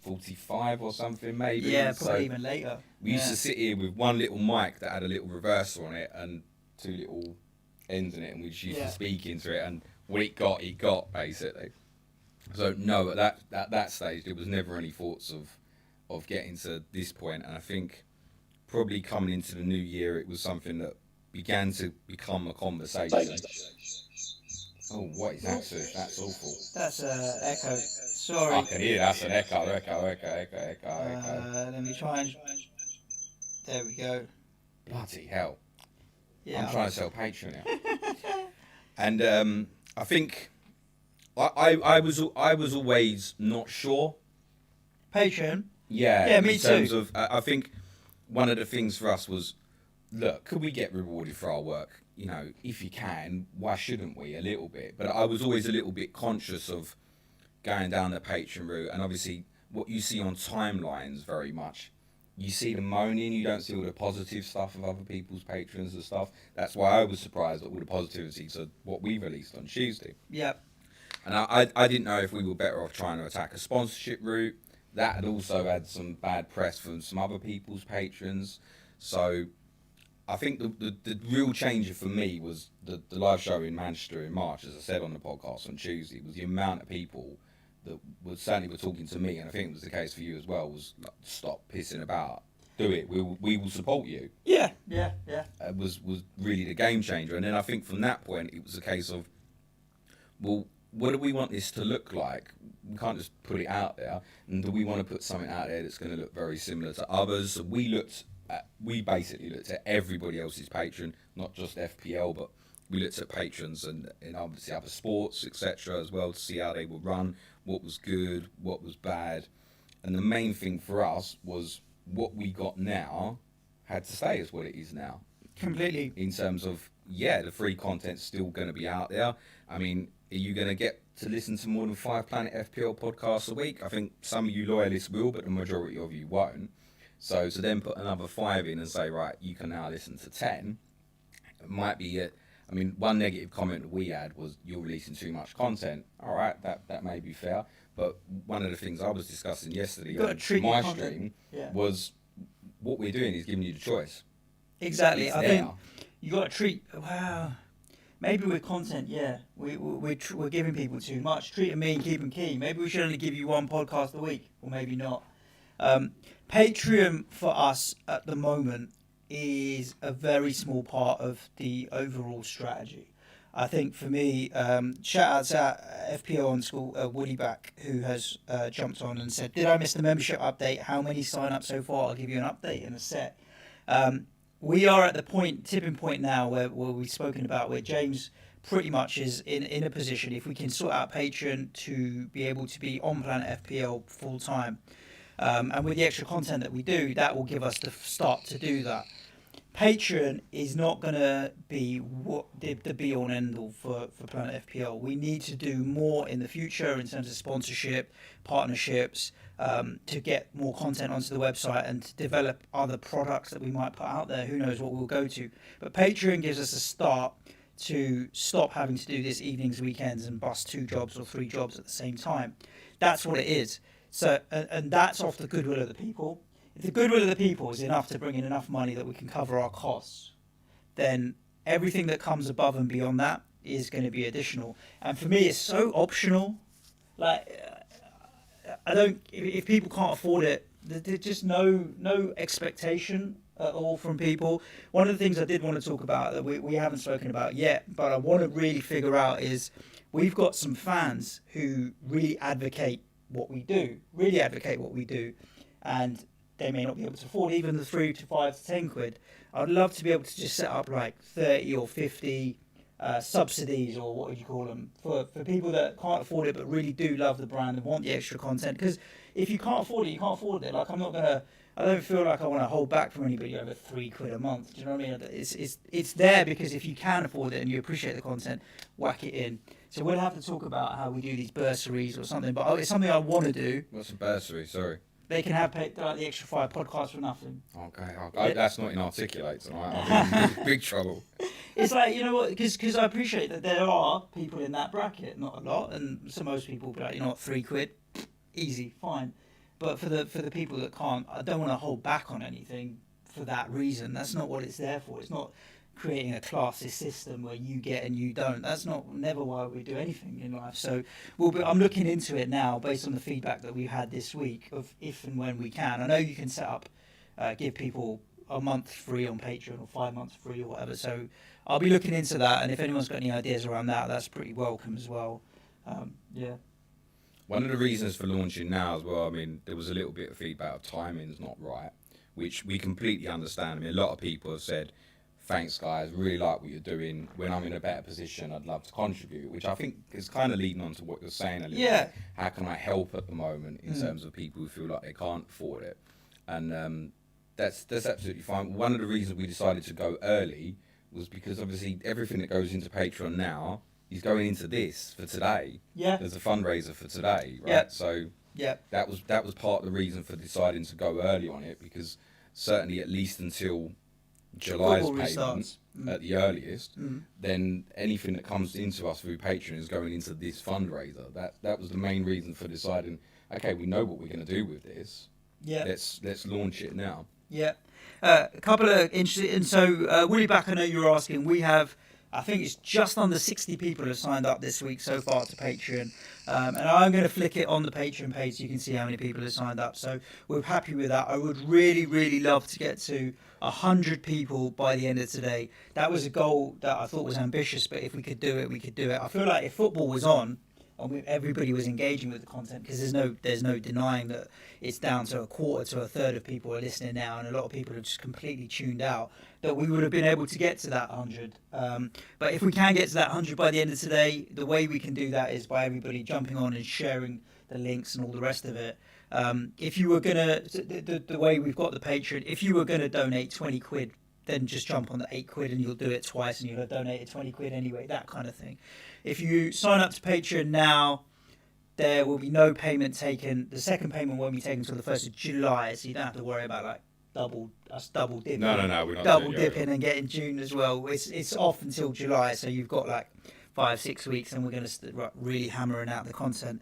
45 or something, maybe. Yeah, probably even later. We used to sit here with one little mic that had a little reverser on it and two little ends in it, and we just used to speak into it, and what it got, basically. So, no, at that stage, there was never any thoughts of getting to this point, and I think probably coming into the new year, it was something that began to become a conversation. Oh, what is that, Suj? That's awful. That's echo. Sorry. I can hear that's an echo. Let me try and... There we go. Bloody hell. Yeah. I'm trying to sell Patreon now. And I think I was always not sure. Patreon? Yeah, me in terms too. of, I think one of the things for us was, look, could we get rewarded for our work? You know, if you can, why shouldn't we? A little bit. But I was always a little bit conscious of going down the Patreon route. And obviously, what you see on timelines very much, you see the moaning, you don't see all the positive stuff of other people's patrons and stuff. That's why I was surprised at all the positivity to what we released on Tuesday. Yep. And I didn't know if we were better off trying to attack a sponsorship route. That had also had some bad press from some other people's patrons. So I think the real changer for me was the live show in Manchester in March, as I said on the podcast on Tuesday, was the amount of people that certainly were talking to me, and I think it was the case for you as well, was like, stop pissing about. Do it. We will support you. Yeah. Was really the game changer. And then I think from that point, it was a case of, well, what do we want this to look like? We can't just put it out there. And do we want to put something out there that's going to look very similar to others? So we basically looked at everybody else's Patreon, not just FPL, but we looked at patrons and obviously other sports, etc. as well, to see how they would run, what was good, what was bad. And the main thing for us was what we got now had to stay as what it is now. Completely. In terms of, the free content's still going to be out there. I mean, are you going to get to listen to more than 5 Planet FPL podcasts a week? I think some of you loyalists will, but the majority of you won't. So to then put another 5 in and say, right, you can now listen to 10, it might be it. I mean, one negative comment that we had was you're releasing too much content. All right, that may be fair. But one of the things I was discussing yesterday on my stream was what we're doing is giving you the choice. Exactly. I think you got to treat... Wow. Maybe with content, we're giving people too much. Treat them mean, keep them keen. Maybe we should only give you one podcast a week, or maybe not. Patreon for us at the moment is a very small part of the overall strategy. I think for me, shout out to FPL Woodyback, who has jumped on and said, did I miss the membership update? How many sign up so far? I'll give you an update in a sec. We are at the tipping point now where we've spoken about, where James pretty much is in a position, if we can sort out Patreon, to be able to be on Planet FPL full time. And with the extra content that we do, that will give us the start to do that. Patreon is not going to be what the be all and end all for Planet FPL. We need to do more in the future in terms of sponsorship, partnerships, to get more content onto the website and to develop other products that we might put out there. Who knows what we'll go to. But Patreon gives us a start to stop having to do this evenings, weekends, and bust 2 jobs or 3 jobs at the same time. That's what it is. So, and that's off the goodwill of the people. If the goodwill of the people is enough to bring in enough money that we can cover our costs, then everything that comes above and beyond that is going to be additional. And for me, it's so optional. Like, I don't. If people can't afford it, there's just no expectation at all from people. One of the things I did want to talk about that we haven't spoken about yet, but I want to really figure out is we've got some fans who really advocate what we do, and they may not be able to afford even the 3 to 5 to 10 quid. I'd love to be able to just set up like 30 or 50 subsidies, or what would you call them, for people that can't afford it but really do love the brand and want the extra content. Because if you can't afford it, you can't afford it. Like, I don't feel like I want to hold back from anybody over 3 quid a month. Do you know what I mean? It's there because if you can afford it and you appreciate the content, whack it in. So we'll have to talk about how we do these bursaries or something. But it's something I want to do. What's a bursary? Sorry. They can have the extra 5 podcasts for nothing. Okay, that's not inarticulate tonight. I'm in big trouble. It's like, you know what, because I appreciate that there are people in that bracket, not a lot, and so most people will be like, you know what, 3 quid, easy, fine. But for the people that can't, I don't want to hold back on anything for that reason. That's not what it's there for. It's not creating a classist system where you get and you don't. That's never why we do anything in life. So I'm looking into it now based on the feedback that we've had this week of if and when we can. I know you can set up, give people a month free on Patreon or 5 months free or whatever. So I'll be looking into that. And if anyone's got any ideas around that, that's pretty welcome as well. Yeah. One of the reasons for launching now as well, I mean, there was a little bit of feedback of timing's not right, which we completely understand. I mean, a lot of people have said, thanks guys, really like what you're doing. When I'm in a better position, I'd love to contribute, which I think is kind of leading on to what you're saying a little bit. How can I help at the moment in terms of people who feel like they can't afford it? And that's absolutely fine. One of the reasons we decided to go early was because obviously everything that goes into Patreon now is going into this for today. Yeah. There's a fundraiser for today, right? Yep. So Yep. that was part of the reason for deciding to go early on it, because certainly at least until July's payment at the earliest, then anything that comes into us through Patreon is going into this fundraiser. That was the main reason for deciding, okay, we know what we're going to do with this. Yeah. Let's launch it now. Yeah. A couple of interesting, and so Willie Back, I know you were asking, we have, I think it's just under 60 people have signed up this week so far to Patreon. And I'm going to flick it on the Patreon page so you can see how many people have signed up. So we're happy with that. I would really, really love to get to 100 people by the end of today. That was a goal that I thought was ambitious, but if we could do it, we could do it. I feel like if football was on, and everybody was engaging with the content, because there's no denying that it's down to a quarter to a third of people are listening now, and a lot of people have just completely tuned out, that we would have been able to get to that 100. But if we can get to that 100 by the end of today, the way we can do that is by everybody jumping on and sharing the links and all the rest of it. If you were gonna, the way we've got the Patreon, if you were gonna donate 20 quid, then just jump on the 8 quid and you'll do it twice and you'll have donated 20 quid anyway, that kind of thing. If you sign up to Patreon now, there will be no payment taken. The second payment won't be taken until the 1st of July, so you don't have to worry about like double dipping. No, we're not double dipping and getting June as well. It's off until July, so you've got like 5-6 weeks, and we're going to really hammering out the content.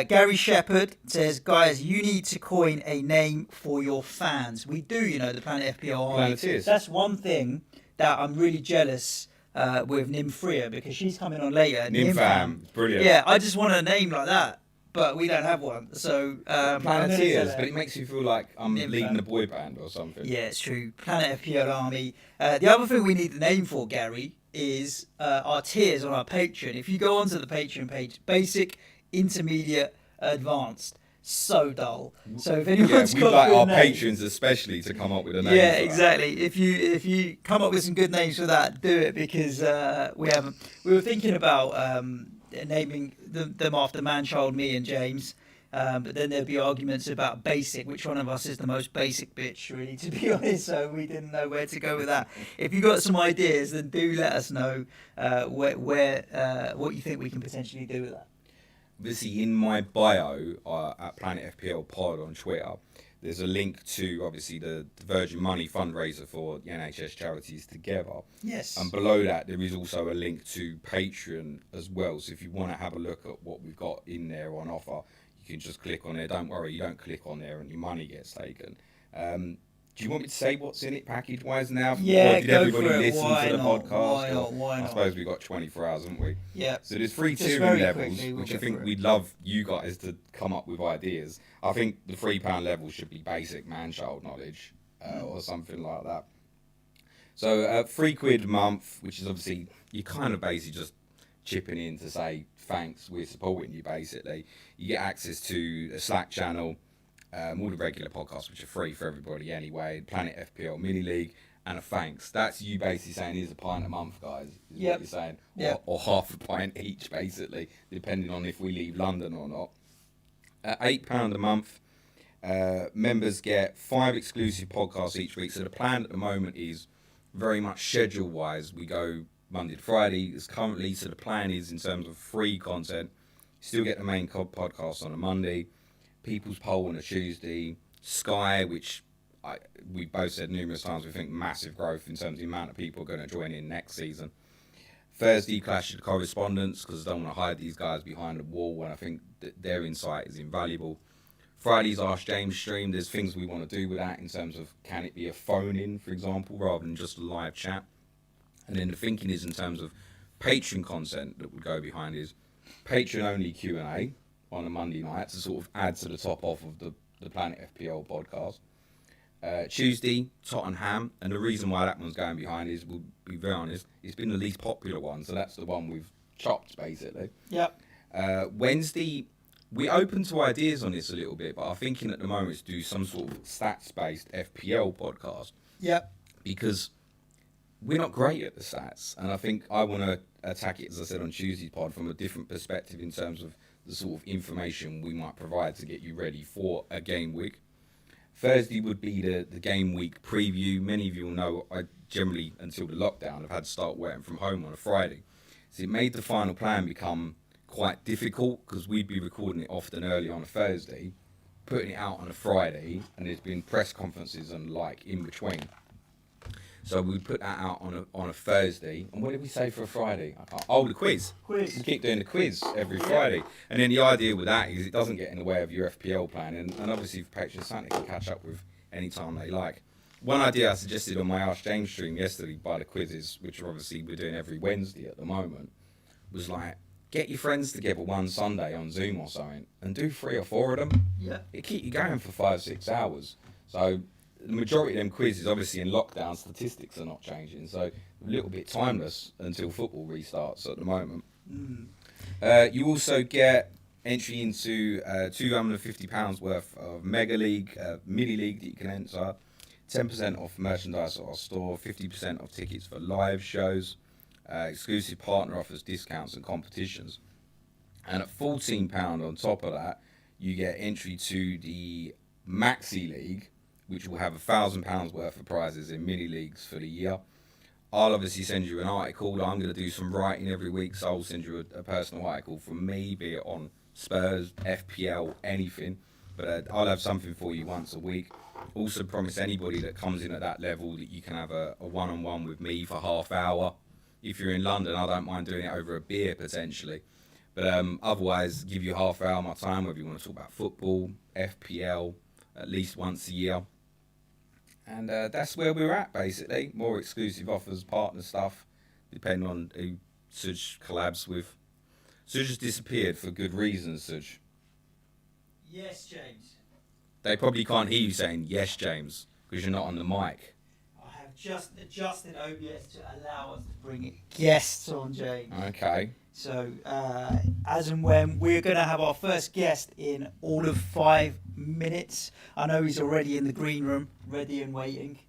Gary Shepherd says, guys, you need to coin a name for your fans. We do, the Planet FPL Army. That's one thing that I'm really jealous with Nymphria, because she's coming on later. Nympham, brilliant. Yeah, I just want a name like that, but we don't have one. So Planeteers, but it makes you feel like I'm leading a boy band or something. Yeah, it's true. Planet FPL Army. The other thing we need the name for, Gary, is our tiers on our Patreon. If you go onto the Patreon page, basic, intermediate, advanced, so dull. So if anyone's we'd got like good our names, patrons especially to come up with a name. yeah, for exactly. If you come up with some good names for that, do it, because we were thinking about naming them after Man Child, Me and James. But then there'd be arguments about basic, which one of us is the most basic bitch, really, to be honest. So we didn't know where to go with that. If you got some ideas, then do let us know what you think we can potentially do with that. Obviously, in my bio at Planet FPL Pod on Twitter, there's a link to, obviously, the Virgin Money fundraiser for the NHS Charities Together. Yes. And below that, there is also a link to Patreon as well. So if you want to have a look at what we've got in there on offer, you can just click on there. Don't worry, you don't click on there and your money gets taken. Do you want me to say what's in it package-wise now? Yeah, or did go everybody for it. listen Why to the not? podcast? Why not? I suppose we've got 24 hours, haven't we? Yeah. So there's three Just tiering very levels, quickly, we'll which I go think for it. we'd love you guys to come up with ideas. I think the £3 level should be basic man-child knowledge or something like that. So £3 a month, which is obviously, you're kind of basically just chipping in to say, thanks, we're supporting you, basically. You get access to a Slack channel, all the regular podcasts, which are free for everybody anyway, Planet FPL Mini League, and a thanks. That's you basically saying, here's a pint a month, guys, is what you're saying. Or half a pint each, basically, depending on if we leave London or not. At £8 a month, members get 5 exclusive podcasts each week. So the plan at the moment is very much schedule-wise. We go Monday to Friday is currently, so the plan is in terms of free content, you still get the main podcast on a Monday, People's Poll on a Tuesday, Sky, which we both said numerous times, we think massive growth in terms of the amount of people going to join in next season. Thursday, Clash of Correspondence, because I don't want to hide these guys behind a wall, and I think that their insight is invaluable. Friday's Ask James stream, there's things we want to do with that in terms of, can it be a phone-in, for example, rather than just a live chat? And then the thinking is in terms of Patreon content that would go behind is Patreon-only Q&A on a Monday night to sort of add to the top off of the Planet FPL podcast. Tuesday, Tottenham, and the reason why that one's going behind is, we'll be very honest, it's been the least popular one, so that's the one we've chopped, basically. Yep. Wednesday, we're open to ideas on this a little bit, but our thinking at the moment is to do some sort of stats-based FPL podcast. Yep. Because we're not great at the stats, and I think I want to attack it, as I said on Tuesday's pod, from a different perspective in terms of the sort of information we might provide to get you ready for a game week. Thursday would be the game week preview. Many of you will know I generally, until the lockdown, have had to start working from home on a Friday. So it made the final plan become quite difficult, because we'd be recording it often early on a Thursday, putting it out on a Friday, and there's been press conferences and like in between. So we put that out on a Thursday. And what did we say for a Friday? The quiz. We keep doing the quiz every Friday. And then the idea with that is it doesn't get in the way of your FPL plan. And obviously, for Patreon, something they can catch up with any time they like. One idea I suggested on my Ask James stream yesterday by the quizzes, which obviously we're doing every Wednesday at the moment, was like, get your friends together one Sunday on Zoom or something and do 3 or 4 of them. Yeah. It keep you going for 5-6 hours. So the majority of them quizzes, obviously in lockdown, statistics are not changing, so a little bit timeless until football restarts at the moment. You also get entry into £250 worth of Mega League, Mini League that you can enter, 10% off merchandise at our store, 50% off tickets for live shows, exclusive partner offers, discounts and competitions. And at £14 on top of that, you get entry to the Maxi League, which will have £1,000 worth of prizes in mini leagues for the year. I'll obviously send you an article. I'm going to do some writing every week, so I'll send you a personal article from me, be it on Spurs, FPL, anything. But I'll have something for you once a week. Also promise anybody that comes in at that level that you can have a one-on-one with me for half hour. If you're in London, I don't mind doing it over a beer potentially. But otherwise, give you half hour of my time, whether you want to talk about football, FPL, at least once a year. And that's where we're at, basically. More exclusive offers, partner stuff, depending on who Suj collabs with. Suj has disappeared for good reasons, Suj. Yes, James. They probably can't hear you saying, yes, James, because you're not on the mic. I have just adjusted OBS to allow us to bring guests on, James. Okay. So, as and when, we're going to have our first guest in all of 5 minutes. I know he's already in the green room, ready and waiting.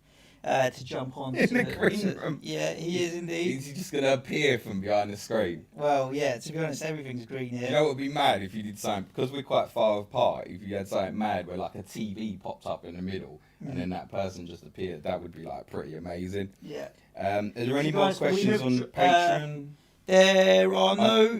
to jump on. In the green room. Yeah, he is indeed. Is he just going to appear from behind the screen? Well, yeah, to be honest, everything's green here. You know what would be mad if you did something, because we're quite far apart, if you had something mad where like a TV popped up in the middle and then that person just appeared, that would be like pretty amazing. Yeah. Are there any more questions on Patreon? There are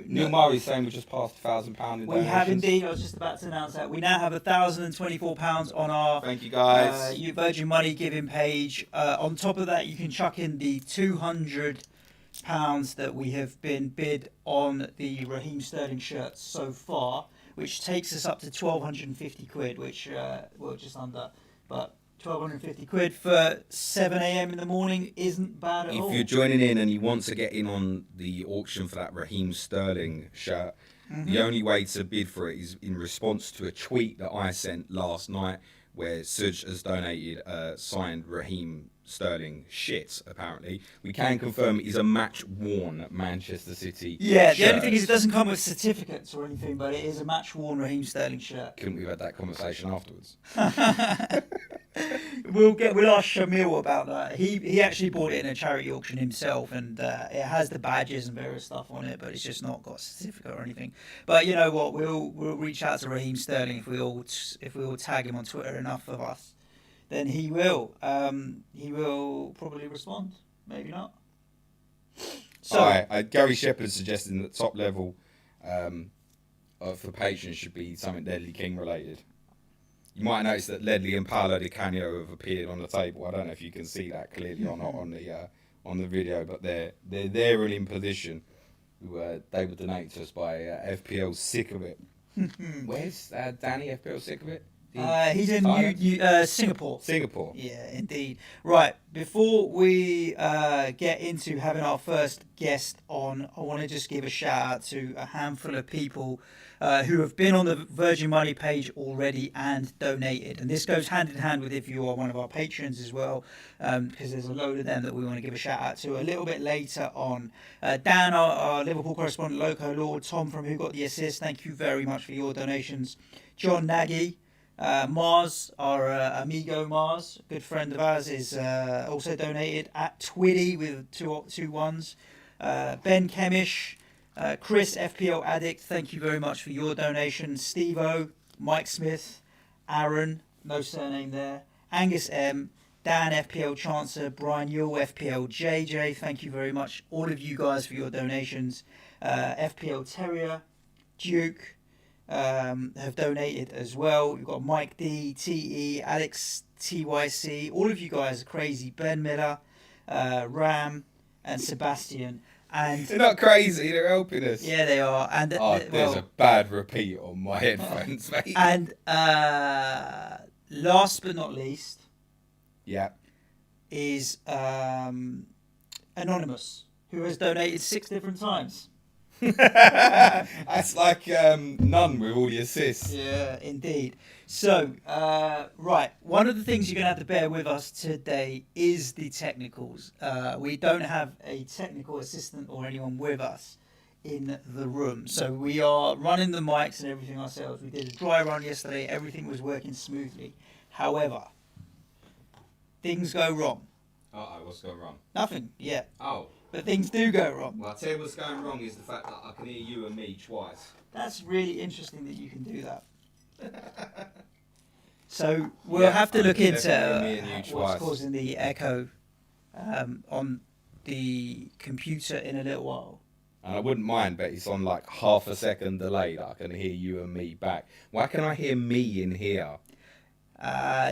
Neil Murray's saying we just passed £1,000 in donations. We have indeed. I was just about to announce that. We now have £1,024 on our Thank you guys. Virgin Money giving page. On top of that, you can chuck in the £200 that we have been bid on the Raheem Sterling shirts so far, which takes us up to £1,250, which well, just under, but 1,250 quid for 7 a.m. in the morning isn't bad at all. If you're joining in and you want to get in on the auction for that Raheem Sterling shirt, the only way to bid for it is in response to a tweet that I sent last night where Suj has donated a signed Raheem Sterling shit, apparently. We can confirm it is a match-worn Manchester City Yeah, shirt. the only thing is it doesn't come with certificates or anything, but it is a match-worn Raheem Sterling shirt. Couldn't we have had that conversation afterwards? We'll ask Shamil about that. He actually bought it in a charity auction himself, and it has the badges and various stuff on it, but it's just not got a certificate or anything. But you know what? We'll reach out to Raheem Sterling if we all tag him on Twitter enough of us, then he will. He will probably respond. Maybe not. So All right, Gary Shepherd suggesting that top level for patrons should be something Ledley King related. You might notice that Ledley and Paolo Di Canio have appeared on the table. I don't know if you can see that clearly or not on the video, but they're there and in position. They were donated to us by FPL Sick of It. Where's Danny FPL Sick of It? he's in Singapore. Singapore. Yeah, indeed. Right, before we get into having our first guest on, I want to just give a shout out to a handful of people who have been on the Virgin Money page already and donated. And this goes hand in hand with if you are one of our patrons as well, because there's a load of them that we want to give a shout out to a little bit later on. Dan, our Liverpool correspondent, Loco Lord, Tom from Who Got the Assist, thank you very much for your donations. John Nagy, Mars, our amigo Mars, a good friend of ours, is also donated at Twiddy with two ones. Ben Kemish, Chris FPL Addict, thank you very much for your donation. Steve-O, Mike Smith, Aaron, no surname there, Angus M, Dan FPL Chancer, Brian Yule FPL JJ, thank you very much all of you guys for your donations. FPL Terrier, Duke, have donated as well. We've got Mike D, TE, Alex TYC, all of you guys are crazy. Ben Miller, Ram, and Sebastian. And they're not crazy, they're helping us. Yeah, they are. And there's a bad repeat on my headphones, mate. And last but not least, is Anonymous, who has donated 6 different times. That's like none with all the assists. Yeah, indeed. So, right, one of the things you're going to have to bear with us today is the technicals. We don't have a technical assistant or anyone with us in the room. So we are running the mics and everything ourselves. We did a dry run yesterday. Everything was working smoothly. However, things go wrong. Uh-oh, what's going wrong? Nothing yet. Oh. But things do go wrong. Well, I'll tell you what's going wrong is the fact that I can hear you and me twice. That's really interesting that you can do that. So we'll have to look into what's causing the echo on the computer in a little while. And I wouldn't mind, but it's on like half a second delay that I can hear you and me back. Why can I hear me in here?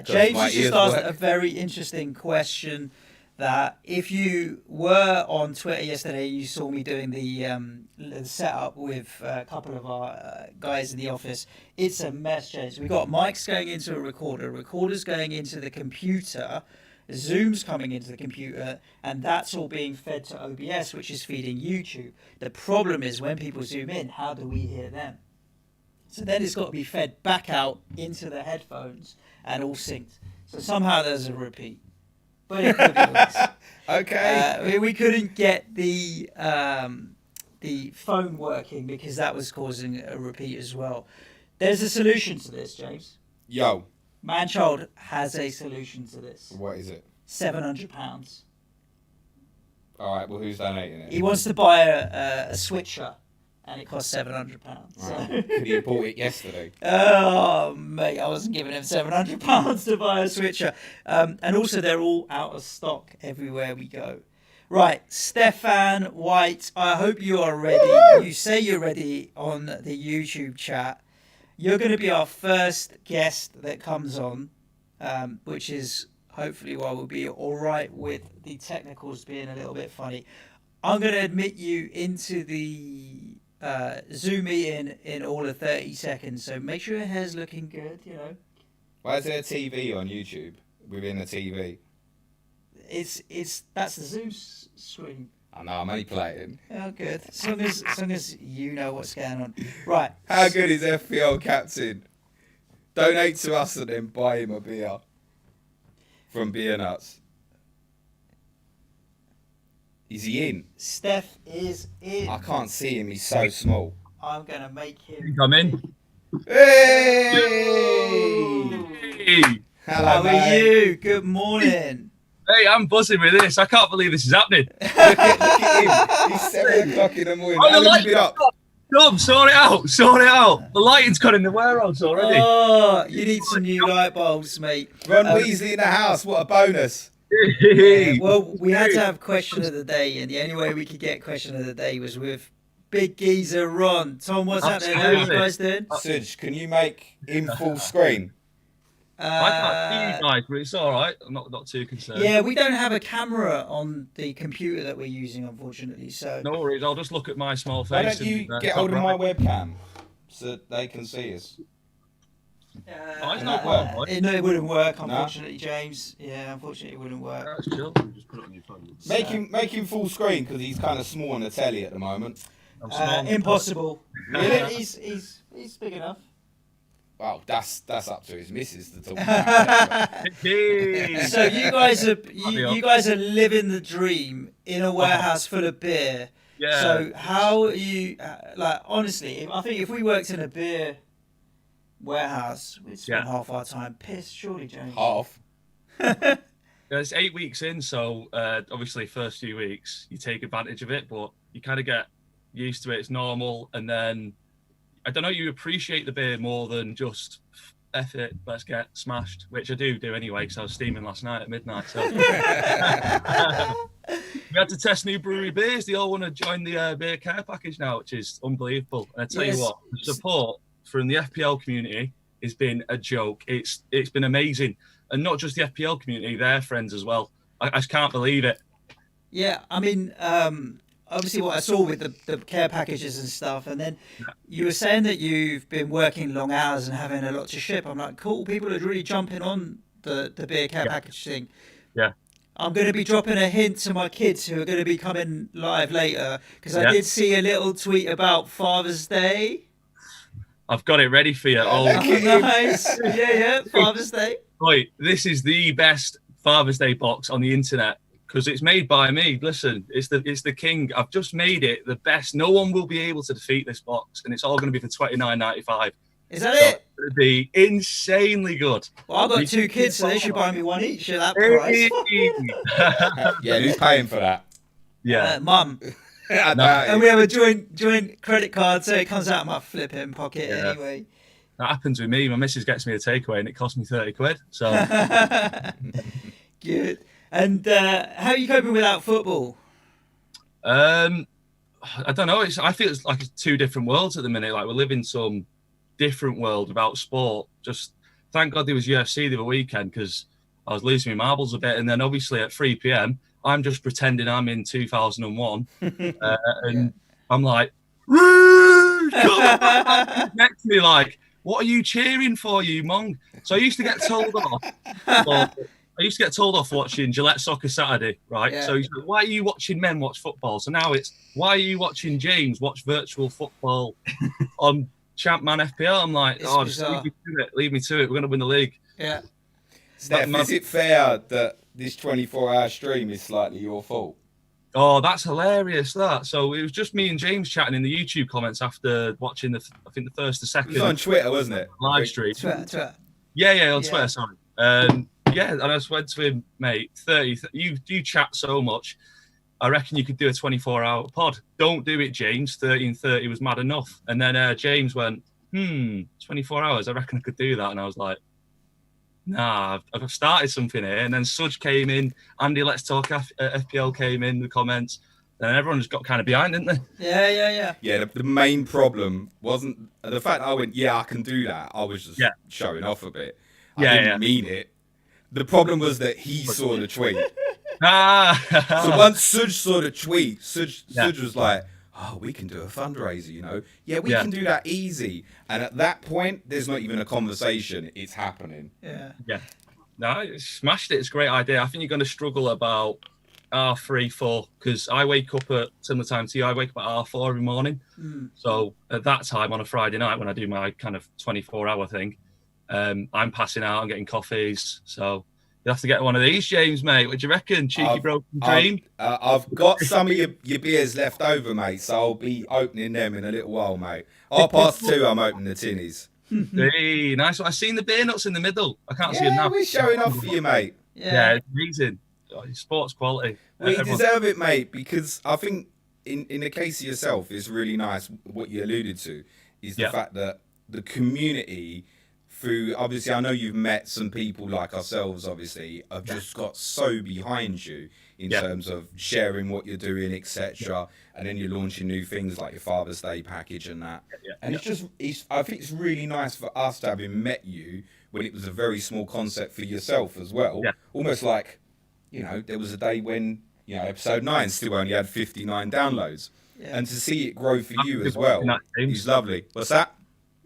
James has just asked a very interesting question. That if you were on Twitter yesterday, you saw me doing the setup with a couple of our guys in the office. It's a mess, James. We've got mics going into a recorder, recorders going into the computer, Zoom's coming into the computer, and that's all being fed to OBS, which is feeding YouTube. The problem is when people zoom in, how do we hear them? So then it's got to be fed back out into the headphones and all synced. So somehow there's a repeat. But it could be worse. Okay. We couldn't get the phone working because that was causing a repeat as well. There's a solution to this, James. Yo. Manchild has a solution to this. What is it? £700. All right, well, who's donating it? He wants to buy a switcher, and it costs £700. So. Right. Could he have bought it yesterday? Oh, mate, I wasn't giving him £700 to buy a switcher. And also, they're all out of stock everywhere we go. Right, Stefan White, I hope you are ready. Woo! You say you're ready on the YouTube chat. You're going to be our first guest that comes on, which is hopefully why we'll be all right with the technicals being a little bit funny. I'm going to admit you into the Zoom meeting in all of 30 seconds, so make sure your hair's looking good, you know. Why is there a TV on YouTube within the TV? That's the Zoom screen. I know, I'm only playing. Oh, good. As long as you know what's going on. Right. How good is FPL captain? Donate to us and then buy him a beer from Beer Nuts. Is he in? Steph is in. I can't see him. He's so small. I'm going to make him. I'm in. Hey! Hey! Hello, How are mate. you? Good morning. Hey, I'm buzzing with this. I can't believe this is happening. Look at him. He's 7 o'clock in the morning. How long have you been up? Tom, sort it out. Sort it out. The lighting's got in the warehouse already. Oh, you need some new light bulbs, mate. Ron Weasley in the house. What a bonus. Yeah, well, we had to have question of the day, and the only way we could get question of the day was with Big Geezer Ron. Tom, what's happening? How are you guys doing? Suj, can you make him full screen? I can't see you guys, but it's all right. I'm not too concerned. Yeah, we don't have a camera on the computer that we're using, unfortunately. So No worries. I'll just look at my small face. Why don't you get hold of my webcam so they can see us? it's not work, right? No, it wouldn't work, unfortunately, James. Yeah, unfortunately, it wouldn't work. That's chill. Just put it on your phone. Make him full screen because he's kind of small on the telly at the moment. I'm small. Impossible. Really? He's big enough. Well, that's up to his missus to talk about. Hey. So you guys are living the dream in a warehouse full of beer. Yeah. So how are you like honestly? I think if we worked in a beer warehouse, we'd spend half our time pissed. Surely, James. Half. It's 8 weeks in, so obviously first few weeks you take advantage of it, but you kind of get used to it. It's normal, and then I don't know. You appreciate the beer more than just F it, let's get smashed, which I do anyway. Because I was steaming last night at midnight. So we had to test new brewery beers. They all want to join the beer care package now, which is unbelievable. And I tell you what, the support from the FPL community has been a joke. It's been amazing, and not just the FPL community, their friends as well. I just can't believe it. Yeah, I mean, obviously what I saw with the care packages and stuff, and then you were saying that you've been working long hours and having a lot to ship. I'm like, cool, people are really jumping on the beer care package thing. Yeah. I'm going to be dropping a hint to my kids who are going to be coming live later, because I did see a little tweet about Father's Day. I've got it ready for you. Oh, nice. Yeah, Father's Day. Right, this is the best Father's Day box on the internet. Because it's made by me. Listen, it's the king. I've just made it the best. No one will be able to defeat this box, and it's all going to be for $29.95. Is that it? It's going to be insanely good. Well, I've got 2 kids, so they should buy me one each at that price. Yeah, who's paying for that? Yeah, Mum. And we have a joint credit card, so it comes out of my flipping pocket anyway. That happens with me. My missus gets me a takeaway, and it costs me £30. So good. And how are you coping without football? I don't know. I feel it's like 2 different worlds at the minute. Like we're living some different world about sport. Just thank God there was UFC the other weekend because I was losing my marbles a bit. And then obviously at 3 p.m, I'm just pretending I'm in 2001, and I'm like, next to me like, what are you cheering for, you mong? So I used to get told off. I used to get told off watching Gillette Soccer Saturday, right? Yeah. So he's like, why are you watching men watch football? So now it's, why are you watching James watch virtual football on Champman FPL? I'm like, just leave me to it. We're going to win the league. Yeah. Steph, is it fair that this 24-hour stream is slightly your fault? Oh, that's hilarious, that. So it was just me and James chatting in the YouTube comments after watching the first or second. It was on Twitter, wasn't it? Live stream. Twitter. Yeah, on Twitter, sorry. Yeah, and I just went to him, mate, 30, you chat so much. I reckon you could do a 24-hour pod. Don't do it, James. 30 and 30 was mad enough. And then James went, 24 hours. I reckon I could do that. And I was like, nah, I've started something here. And then Suj came in. Andy, Let's Talk FPL came in the comments. And everyone just got kind of behind, didn't they? Yeah. Yeah, the main problem wasn't the fact that I went, yeah, I can do that. I was just showing off a bit. I didn't mean it. The problem was that he saw the tweet. So once Suj saw the tweet, Suj was like, oh, we can do a fundraiser, you know? Yeah, we can do that easy. And at that point, there's not even a conversation. It's happening. Yeah. No, smashed it. It's a great idea. I think you're going to struggle about 3, 4, because I wake up at similar time to you. I wake up at 4 every morning. So at that time on a Friday night when I do my kind of 24-hour thing, I'm passing out and getting coffees. So you'll have to get one of these, James, mate. What do you reckon? Cheeky broken dream. I've got some of your beers left over, mate, so I'll be opening them in a little while, mate. 2:30, I'm opening the tinnies. Hey, nice one. I've seen the beer nuts in the middle. I can't see them now. We're showing off for you, mate. Yeah, it's amazing. Sports quality. We deserve it, mate, because I think in the case of yourself, it's really nice what you alluded to, is the fact that the community, through, obviously, I know you've met some people like ourselves, obviously, have just got so behind you in terms of sharing what you're doing, etc. And then you're launching new things like your Father's Day package and that. And I think it's really nice for us to having met you when it was a very small concept for yourself as well. Almost like, you know, there was a day when, you know, episode 9 still only had 59 downloads. And to see it grow for you as well is lovely. What's that?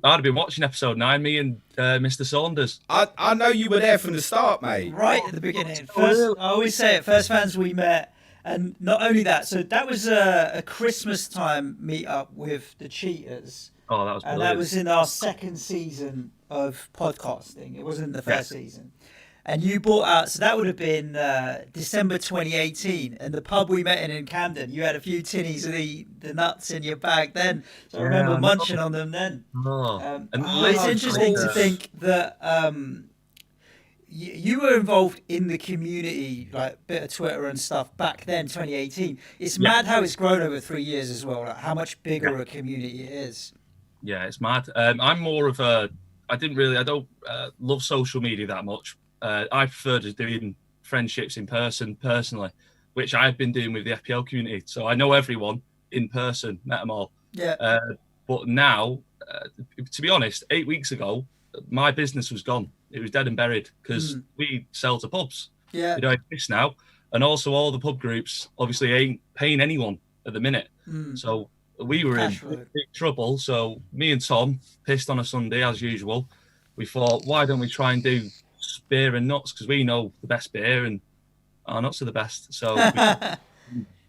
I'd have been watching episode 9, me and Mr. Saunders. I know you were there from the start, mate. Right at the beginning. First, I always say it, first fans we met. And not only that, so that was a Christmas time meet up with the Cheaters. Oh, that was brilliant. And that was in our second season of podcasting. It wasn't the first season. And you bought out, so that would have been December 2018. And the pub we met in Camden, you had a few tinnies of the nuts in your bag then. So I remember munching on them then. It's interesting to think that you were involved in the community, like bit of Twitter and stuff back then, 2018. It's mad how it's grown over 3 years as well, like how much bigger a community it is. Yeah, it's mad. I'm more of I don't love social media that much. I prefer just doing friendships in person, personally, which I've been doing with the FPL community. So I know everyone in person, met them all. Yeah. But now, to be honest, 8 weeks ago, my business was gone. It was dead and buried because we sell to pubs. Yeah. We don't exist now. And also all the pub groups obviously ain't paying anyone at the minute. So we were in big trouble. So me and Tom, pissed on a Sunday as usual, we thought, why don't we try and do beer and nuts, because we know the best beer and our nuts are the best. So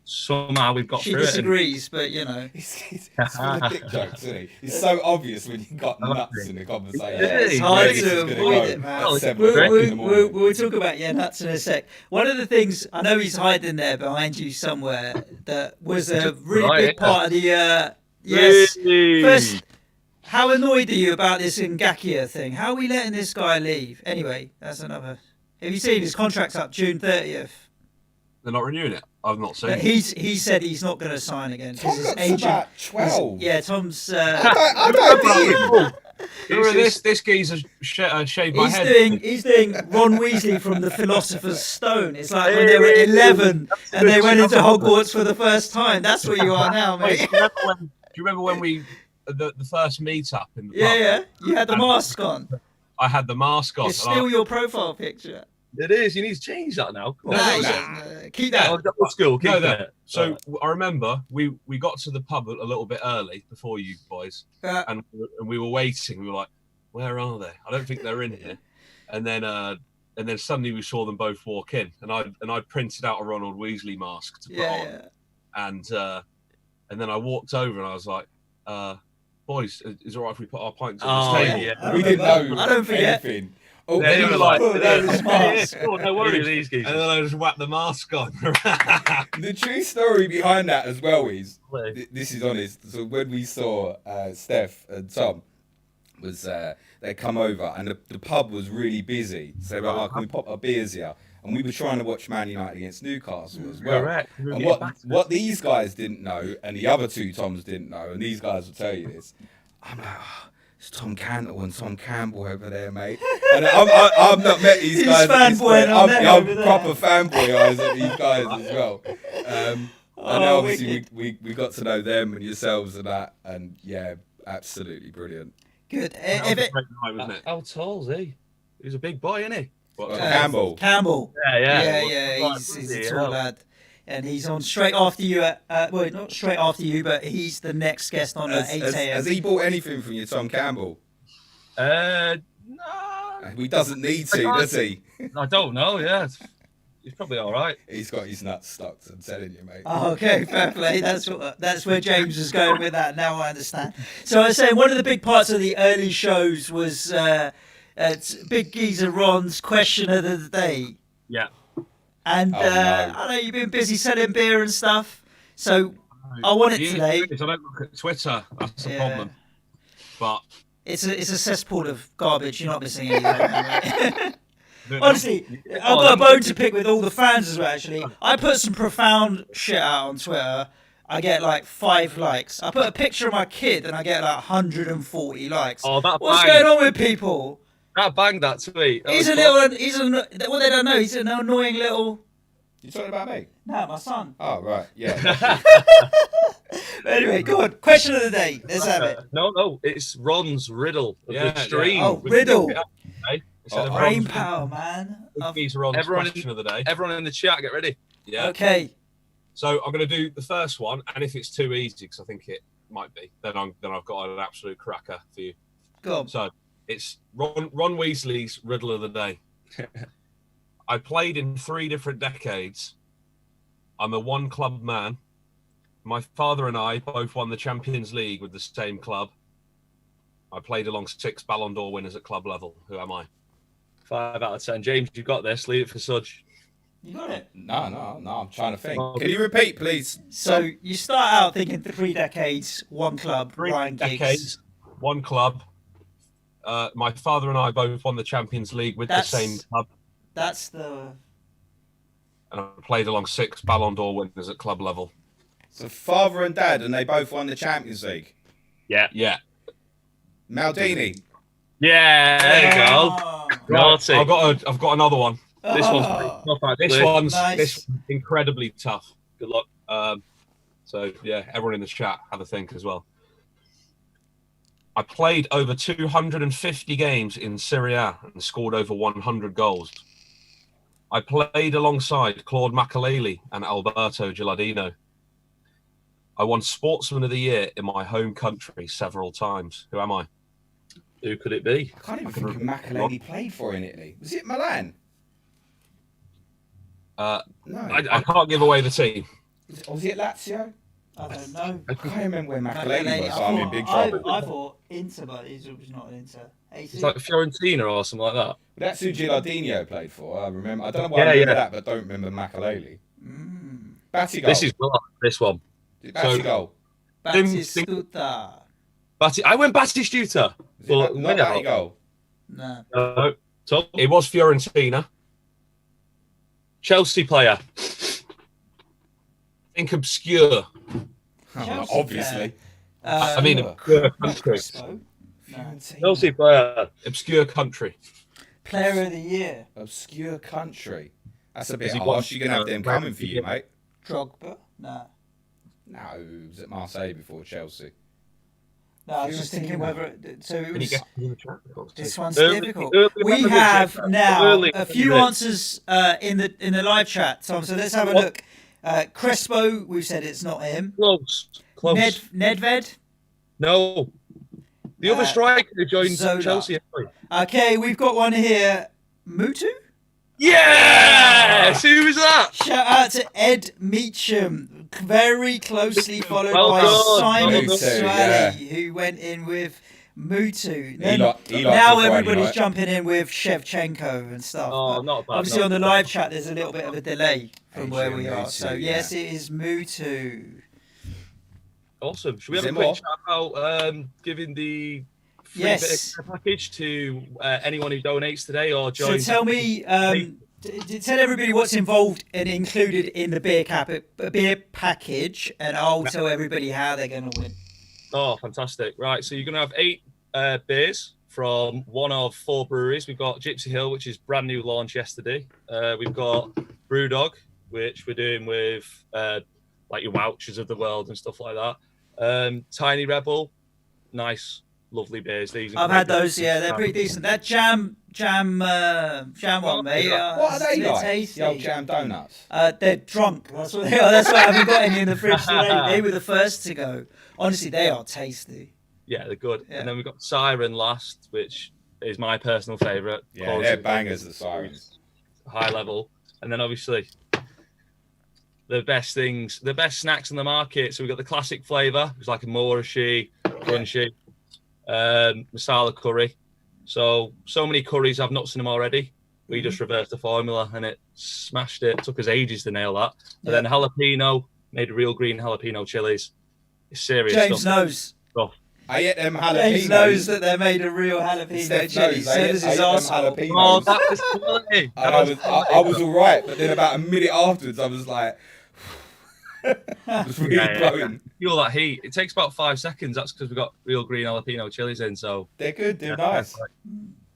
somehow we've got through it. She disagrees, but you know. It's full of dick jokes, isn't it? It's so obvious when you've got nuts in the conversation. It's hard to avoid it, man. We'll talk about your nuts in a sec. One of the things, I know he's hiding there behind you somewhere, that was a really big part of the... yes. First, how annoyed are you about this Ngakia thing? How are we letting this guy leave? Anyway, that's another... Have you seen his contract's up June 30th? They're not renewing it. I've not seen it. He said he's not going to sign again. Tom his looks agent, about 12. Yeah, Tom's... I don't Remember this geezer shaved my head. He's doing Ron Weasley from the Philosopher's Stone. It's like when they were 11 and they went into Hogwarts for the first time. That's where you are now, mate. Do you remember when we the first meet-up in the pub? Yeah. You had the mask on. I had the mask on. It's still your profile picture. It is. You need to change that now. Keep that. Old school. Keep that. So I remember we got to the pub a little bit early before you boys, and we were waiting. We were like, "Where are they? I don't think they're in here." And then suddenly we saw them both walk in, and I printed out a Ronald Weasley mask to put on, and then I walked over and I was like, "Boys, is it all right if we put our pints on this table?" Yeah. We didn't know I don't forget. anything. Oh, they were like, no worries. And then I just whacked the mask on. The true story behind that as well is, this is honest. So when we saw Steph and Tom, was they come over and the pub was really busy. So they were like, oh, can we pop our beers here? And we were trying to watch Man United against Newcastle as well. Correct. And what these guys didn't know, and the other two Toms didn't know, and these guys will tell you this, I'm like, oh, it's Tom Cantwell and Tom Campbell over there, mate. And I've not met these guys. I'm proper fanboy eyes at these guys as well. And obviously we got to know them and yourselves and that, and yeah, absolutely brilliant. Good. That was a great night, wasn't it? How tall's he? He's a big boy, isn't he? Campbell. Yeah. He's a tall lad. And he's on straight after you well, not straight after you, but he's the next guest on at 8 a.m. Has he bought anything from you, Tom Campbell? No. He doesn't need to, does he? I don't know, yeah. He's probably all right. He's got his nuts stuck, I'm telling you, mate. Oh, okay, fair play. That's where James was going with that. Now I understand. So I was saying one of the big parts of the early shows was Big Geezer Ron's question of the day. Yeah. And I know you've been busy selling beer and stuff, so I want it today. I don't look at Twitter. That's the problem. But it's a cesspool of garbage. You're not missing anything. Honestly, I've got a bone to pick with all the fans as well. Actually, I put some profound shit out on Twitter. I get like 5 likes. I put a picture of my kid and I get like 140 likes. Oh, what's going on with people? That banged that tweet. He's what they don't know. He's an annoying little. You talking about me? No, my son. Oh right, yeah. Anyway, go on. Question of the day. Let's have it. No, it's Ron's riddle of the stream. Oh, riddle. Brain Ron's power, man. Everyone question of the day. Everyone in the chat, get ready. Yeah. Okay. So I'm going to do the first one, and if it's too easy, because I think it might be, then I've got an absolute cracker for you. Go on. So it's Ron Weasley's riddle of the day. I played in 3 different decades. I'm a one-club man. My father and I both won the Champions League with the same club. I played along 6 Ballon d'Or winners at club level. Who am I? 5 out of 10. James, you've got this. Leave it for Suj. You got it? No, I'm trying to think. Can you repeat, please? So you start out thinking 3 decades, 1 club, 3 Ryan Giggs. decades, 1 club. My father and I both won the Champions League with the same club. That's the... And I played along 6 Ballon d'Or winners at club level. So father and dad, and they both won the Champions League? Yeah. Yeah. Maldini? Yeah, there you go. Right, I've got another one. This one's pretty tough, actually. This one's incredibly tough. Good luck. So yeah, everyone in the chat have a think as well. I played over 250 games in Serie A and scored over 100 goals. I played alongside Claude Makelele and Alberto Gilardino. I won Sportsman of the Year in my home country several times. Who am I? Who could it be? I can't even think who Makelele played for in Italy. Was it Milan? No. I can't give away the team. Was it Lazio? I don't know. I can't remember where Makelele was, so I'm in big trouble. I thought Inter, but it was not an Inter. It's like Fiorentina or something like that. That's who Gilardino played for. I remember. I don't know why I remember that, but don't remember Makelele. Batigol. This is this one. Batigol. Batistuta. I went Batistuta. Well, not Batigol. No. It was Fiorentina. Chelsea player. Think obscure. Obviously. I mean, obscure country. Chelsea player. Obscure country. Player of the year. Obscure country. That's a bit harsh. You're going to have them coming for you, mate. Drogba? No. No, it was at Marseille before Chelsea. No, I was just thinking whether... So it was... This one's Early, difficult. early We have now a few minutes. answers in the live chat, Tom. So let's have a look. Crespo, we've said it's not him. Close. Nedved? No. The other striker who joined Zola. Chelsea. Okay, we've got one here. Mutu? Yes! Who was that? Shout out to Ed Meacham, very closely followed Well by done. Simon Mutu, Swally, who went in with Mutu. He liked Now the Friday everybody's night. jumping in with Shevchenko and stuff. Oh, but not bad. obviously on the live chat, there's a little bit of a delay from where we Mutu, are. So yes, it is Mutu. Awesome. Should we Is have a it quick more? chat about giving the free Yes. bit of package to anyone who donates today or joins. So tell me, tell everybody what's involved and included in the beer package, and I'll tell everybody how they're going to win. Oh, fantastic! Right, so you're going to have 8 beers from one of 4 breweries. We've got Gypsy Hill, which is brand new launch yesterday. We've got Brewdog, which we're doing with like your Wouchers of the world and stuff like that. Tiny Rebel, nice, lovely beers. These I've had those. Yeah, they're pretty decent. That jam one, mate. What are they like? Tasty. The old jam donuts. They're drunk. That's what they are. That's why I haven't got any in the fridge today. They were the first to go. Honestly, they are tasty. Yeah, they're good. Yeah. And then we've got Siren last, which is my personal favourite. Yeah, they're bangers, the Sirens. High level. And then obviously the best snacks on the market. So we've got the classic flavour, it's like a Moorishi, crunchy, masala curry. So many curries have nuts in them already. We just reversed the formula and it smashed it. It took us ages to nail that. And then jalapeno, made real green jalapeno chilies. It's serious James stuff. knows. I ate them jalapenos. James knows that they're made of real jalapeno chili. So does his arsehole. Oh, that was quality. I was all right, but then about a minute afterwards, I was like, it was really blowing. Feel that heat. It takes about 5 seconds. That's because we've got real green jalapeno chilies in. So they're good. They're nice.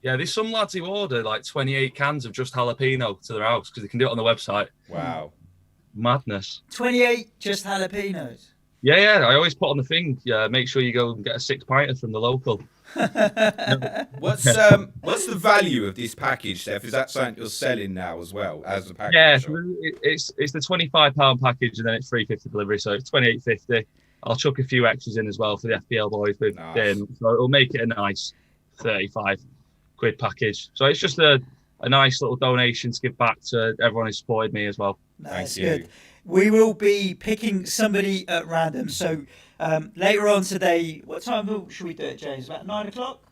Yeah, there's some lads who order like 28 cans of just jalapeno to their house because they can do it on the website. Wow. Madness. 28 just jalapenos. Yeah. I always put on the thing. Yeah, make sure you go and get a 6-pinter from the local. What's the value of this package, Steph? Is that something you're selling now as well as a package? Yeah, it's the £25 package and then it's £3.50 delivery, so it's £28.50. I'll chuck a few extras in as well for the FPL boys with so it'll make it a nice £35 package. So it's just a nice little donation to give back to everyone who supported me as well. That's good. We will be picking somebody at random. So later on today, what time should we do it, James? About 9 o'clock?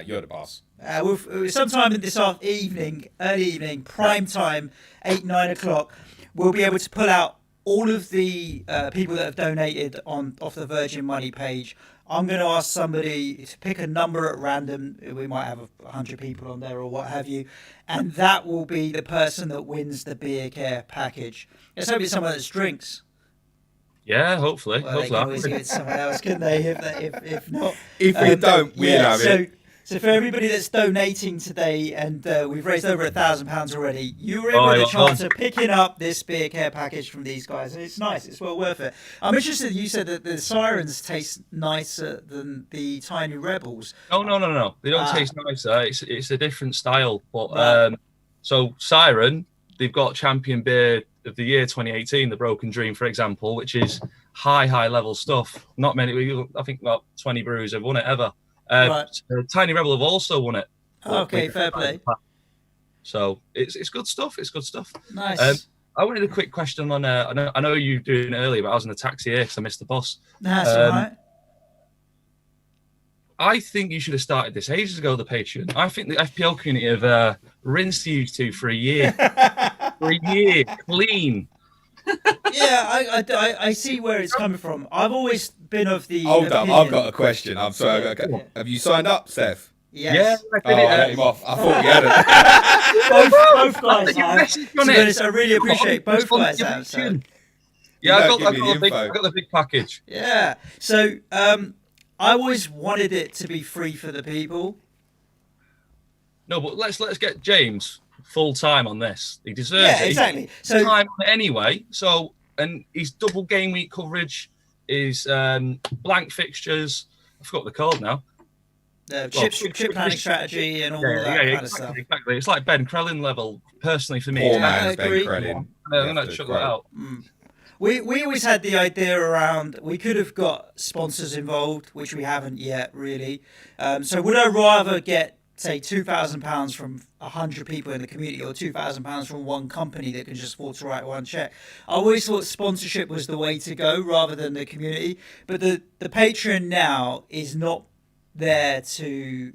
You're the boss. Sometime in this evening, early evening, prime time, 8-9 o'clock, we'll be able to pull out all of the people that have donated off the Virgin Money page. I'm going to ask somebody to pick a number at random. We might have 100 people on there or what have you. And that will be the person that wins the beer care package. Let's hope it's someone that drinks. Yeah, hopefully. Well, they can always give it to someone else, couldn't they? If not. If we don't, we'll have it. So for everybody that's donating today, and we've raised over £1,000 already, you were able to chance of picking up this beer care package from these guys, and it's nice. It's well worth it. I'm interested. You said that the Sirens taste nicer than the Tiny Rebels. No. They don't taste nicer. It's a different style. But so Siren, they've got Champion Beer of the Year 2018, the Broken Dream, for example, which is high level stuff. Not many. I think about 20 brews have won it ever. Tiny Rebel have also won it. Okay, fair play. So it's good stuff. It's good stuff. Nice. I wanted a quick question on. I know you were doing it earlier, but I was in a taxi here because I missed the bus. That's all right. I think you should have started this ages ago, the Patreon. I think the FPL community have rinsed you two for a year. Clean. Yeah, I see where it's coming from. I've always been of the Hold up, opinion... I've got a question. I'm sorry. Have you signed up, Steph? Yes. Yeah, I let him off. I thought you hadn't. both guys have. To be honest, I really appreciate both guys have. So. Yeah, I got the big package. Yeah. So I always wanted it to be free for the people. No, but let's get James full time on this. He deserves it. Yeah, exactly. So time on it anyway. So and his double game week coverage is blank fixtures. I forgot what they're called now. Chip planning strategy and all that kind of stuff. Exactly. It's like Ben Crellin level, personally for me. Poor man's Ben Crellin. I'm going to chuck that out. We always had the idea around we could have got sponsors involved, which we haven't yet really. So would I rather get, say, £2,000 from 100 people in the community or £2,000 from one company that can just afford to write one check? I always thought sponsorship was the way to go rather than the community. But the Patreon now is not there to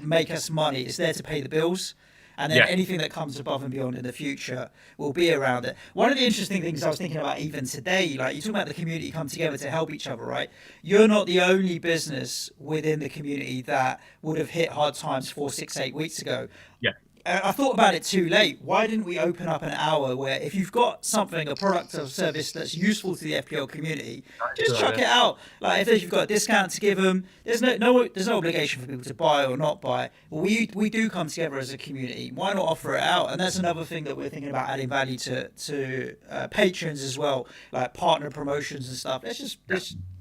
make us money. It's there to pay the bills. And then anything that comes above and beyond in the future will be around it. One of the interesting things I was thinking about even today, like you talk about the community come together to help each other, right? You're not the only business within the community that would have hit hard times 4, 6, 8 weeks ago. Yeah. I thought about it too late. Why didn't we open up an hour where if you've got something, a product or service that's useful to the FPL community, just chuck it out. Like if you've got a discount to give them, there's no obligation for people to buy or not buy. We do come together as a community. Why not offer it out? And that's another thing that we're thinking about adding value to patrons as well, like partner promotions and stuff. Let's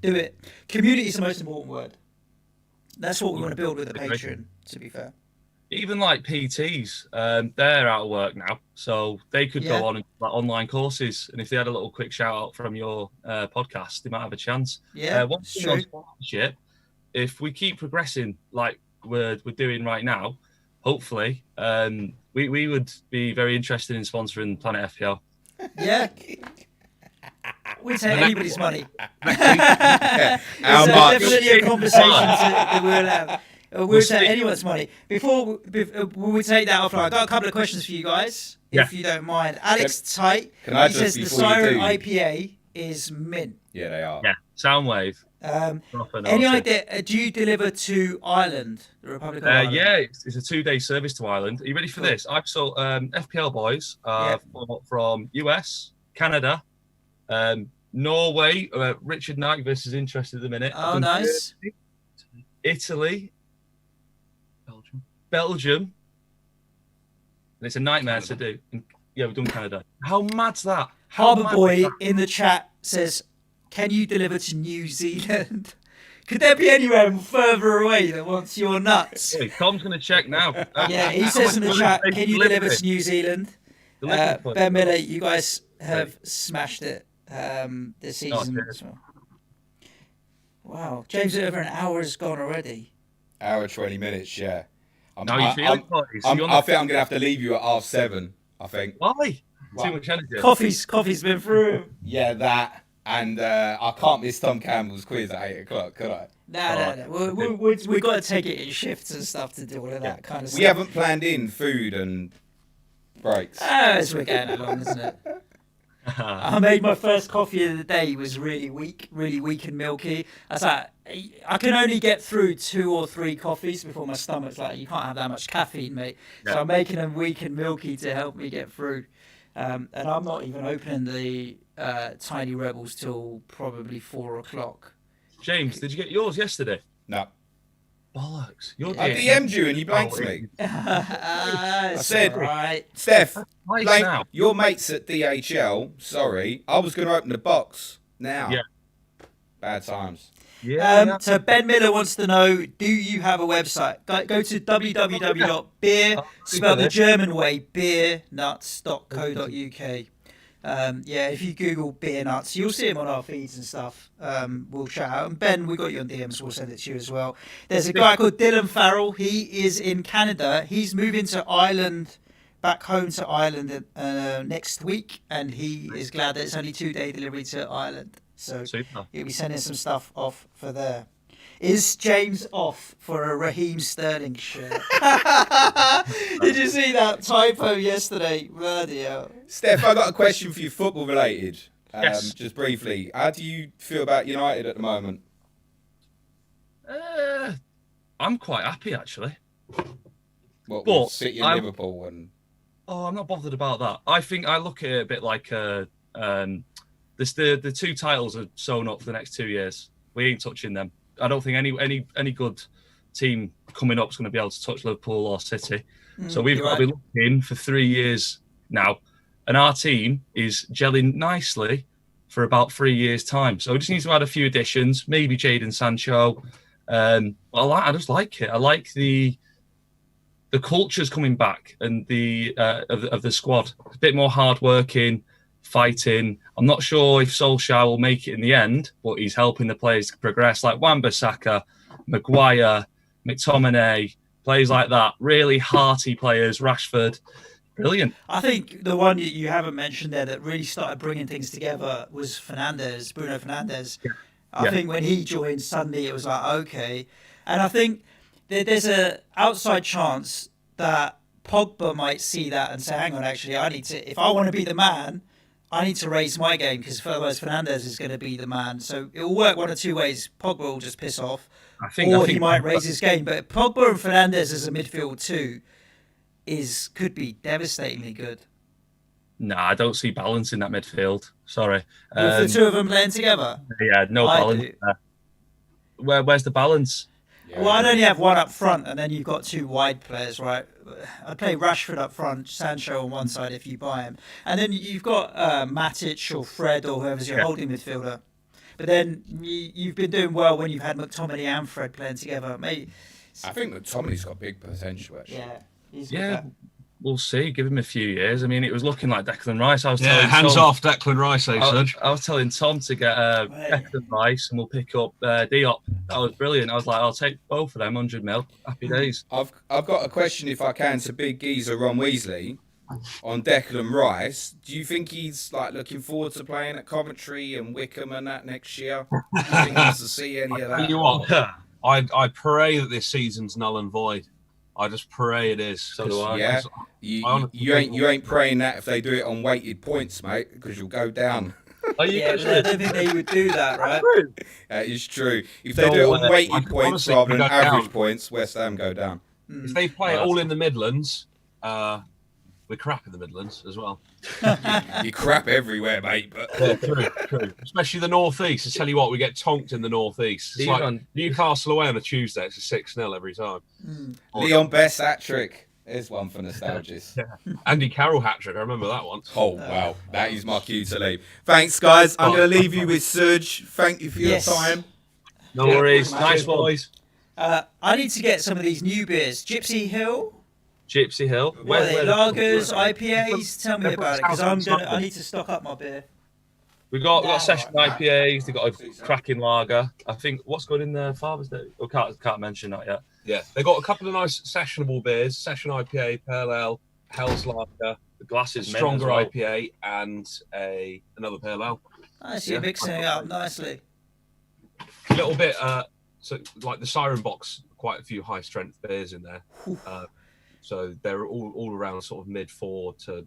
do it. Community is the most important word. That's what we want to build with a patron, to be fair. Even like PTs, they're out of work now, so they could go on and like online courses. And if they had a little quick shout out from your podcast, they might have a chance. Yeah, one thing on sponsorship, if we keep progressing like we're doing right now, hopefully, we would be very interested in sponsoring Planet FPL. Yeah. We take anybody's money. How It's much? definitely a conversation that we'll have. We'll take anyone's money. Before we take that offline, I've got a couple of questions for you guys, if you don't mind. Alex Tight, he says the Siren IPA is mint. Yeah, they are. Yeah, Soundwave. Any idea? Do you deliver to Ireland, the Republic of Ireland? Yeah, it's a 2-day service to Ireland. Are you ready for this? I've sold FPL boys from US, Canada, Norway. Richard Knight versus interested at the minute. Oh, nice. Italy, Belgium. And it's a nightmare to do. Yeah, we've done Canada. How mad's that? Harbour Boy in the chat says, "Can you deliver to New Zealand?" Could there be anywhere further away that wants your nuts? Hey, Tom's going to check now. Yeah, he says in the chat, "Can you deliver to New Zealand?" Ben Miller, you guys have smashed it this season as well. Wow, James, over an hour has gone already. Hour 20 minutes, yeah. I think I'm going to have to leave you at 7:30, I think. Why? Too much energy. Coffee's been through. Yeah, that. And I can't miss Tom Campbell's quiz at 8:00, could I? No. We've got to take it in shifts and stuff to do all of that kind of stuff. We haven't planned in food and breaks. As we're getting along, isn't it? I made my first coffee of the day. It was really weak and milky. I was like, I can only get through 2 or 3 coffees before my stomach's like, you can't have that much caffeine, mate. Yeah. So I'm making them weak and milky to help me get through. And I'm not even opening the Tiny Rebels till probably 4 o'clock. James, did you get yours yesterday? No. Bollocks. I DM'd you and you blanked me. I said, right. Steph, your mates at DHL, sorry, I was going to open the box now. Yeah. Bad times. Yeah. So Ben Miller wants to know, do you have a website? Go to www.beer, spelled the German way, beernuts.co.uk. If you Google Beer Nuts, you'll see them on our feeds and stuff. We'll shout out. And Ben, we got you on DMs, we'll send it to you as well. There's a guy called Dylan Farrell. He is in Canada. He's moving to Ireland, back home to Ireland next week, and he is glad that it's only 2-day delivery to Ireland. So he'll be sending some stuff off for there. Is James off for a Raheem Sterling shirt? Did you see that typo yesterday? Bloody hell. Steph, I got a question for you, football related. Yes. Just briefly, how do you feel about United at the moment? I'm quite happy actually. With City and Liverpool and. Oh, I'm not bothered about that. I think I look at it a bit like the 2 titles are sewn up for the next 2 years. We ain't touching them. I don't think any good team coming up is going to be able to touch Liverpool or City. So we've got to be looking for 3 years now. And our team is gelling nicely for about 3 years' time. So we just need to add a few additions, maybe Jadon Sancho. I just like it. I like the culture's coming back and the of the squad. A bit more hardworking, fighting. I'm not sure if Solskjaer will make it in the end, but he's helping the players to progress, like Wan-Bissaka, Maguire, McTominay, players like that. Really hearty players. Rashford, brilliant. I think the one you haven't mentioned there that really started bringing things together was Bruno Fernandes. Yeah. I think when he joined, suddenly it was like, okay. And I think there's a outside chance that Pogba might see that and say, hang on, actually, if I want to be the man, I need to raise my game, because otherwise Fernandes is going to be the man. So it will work one of two ways. Pogba will just piss off, or he might raise his game. But Pogba and Fernandes as a midfield too could be devastatingly good. No, I don't see balance in that midfield. Sorry. With the two of them playing together? Yeah, no balance there. Where's the balance? Yeah. Well, I'd only have one up front, and then you've got two wide players, right? I'd play Rashford up front, Sancho on one side if you buy him. And then you've got Matic or Fred or whoever's your holding midfielder. But then you've been doing well when you've had McTominay and Fred playing together. Maybe. I think McTominay's got big potential, actually. Yeah. We'll see. Give him a few years. I mean, it was looking like Declan Rice. I was hands off Declan Rice, Suj. I was telling Tom to get Declan Rice and we'll pick up Diop. That was brilliant. I was like, I'll take both of them, 100 mil. Happy days. I've got a question, if I can, to Big Geezer Ron Weasley on Declan Rice. Do you think he's like looking forward to playing at Coventry and Wickham and that next year? Do you think he wants to see any of that? Tell you what, I pray that this season's null and void. I just pray it is. So do I. Yeah. You ain't praying that if they do it on weighted points, mate, because you'll go down. I don't think they would do that, right? That is true. If they do it on weighted points rather than average points, West Ham go down. If they play it all in the Midlands, we're crap in the Midlands as well. You're crap everywhere, mate. But true. Especially the North East. I tell you what, we get tonked in the North East. It's like Newcastle away on a Tuesday. It's a 6-0 every time. Leon Best hat-trick. There's one for nostalgics. Andy Carroll hat-trick. I remember that one. Oh, wow. That is my cue to leave. Thanks, guys. I'm going to leave you with Suj. Thank you for your time. No worries. Nice boys. I need to get some of these new beers. Gypsy Hill. What are they? Lagers, IPAs? Tell me about it, because I need to stock up my beer. We've got session IPAs. They've got a cracking lager. I think what's good in the Father's Day? Oh, can't mention that yet. Yeah, they got a couple of nice sessionable beers: Session IPA, Pale Ale, Hell's Lager, the glasses, stronger well. IPA, and another Pale Ale. I see, mixing it up nicely. A little bit, so like the Siren Box, quite a few high strength beers in there. So they're all around sort of mid 4 to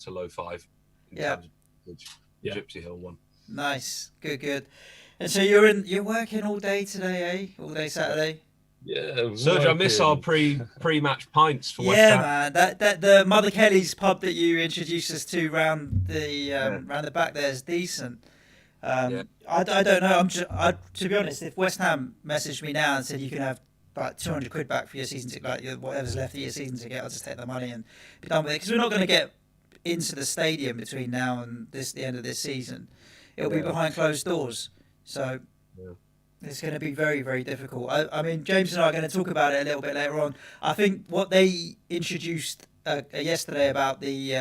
low 5 in terms of the Gypsy Hill one. Nice, good. And so you're working all day today, eh? All day Saturday. Yeah. Suj, I miss our pre-match pints for West Ham. Man, that the Mother Kelly's pub that you introduced us to round the back there is decent. I don't know. To be honest, if West Ham messaged me now and said you can have about 200 quid back for your season ticket, like whatever's left of your season ticket, I'll just take the money and be done with it, because we're not going to get into the stadium between now and the end of this season. It'll be behind closed doors, so it's going to be very, very difficult. I mean, James and I are going to talk about it a little bit later on. I think what they introduced yesterday about the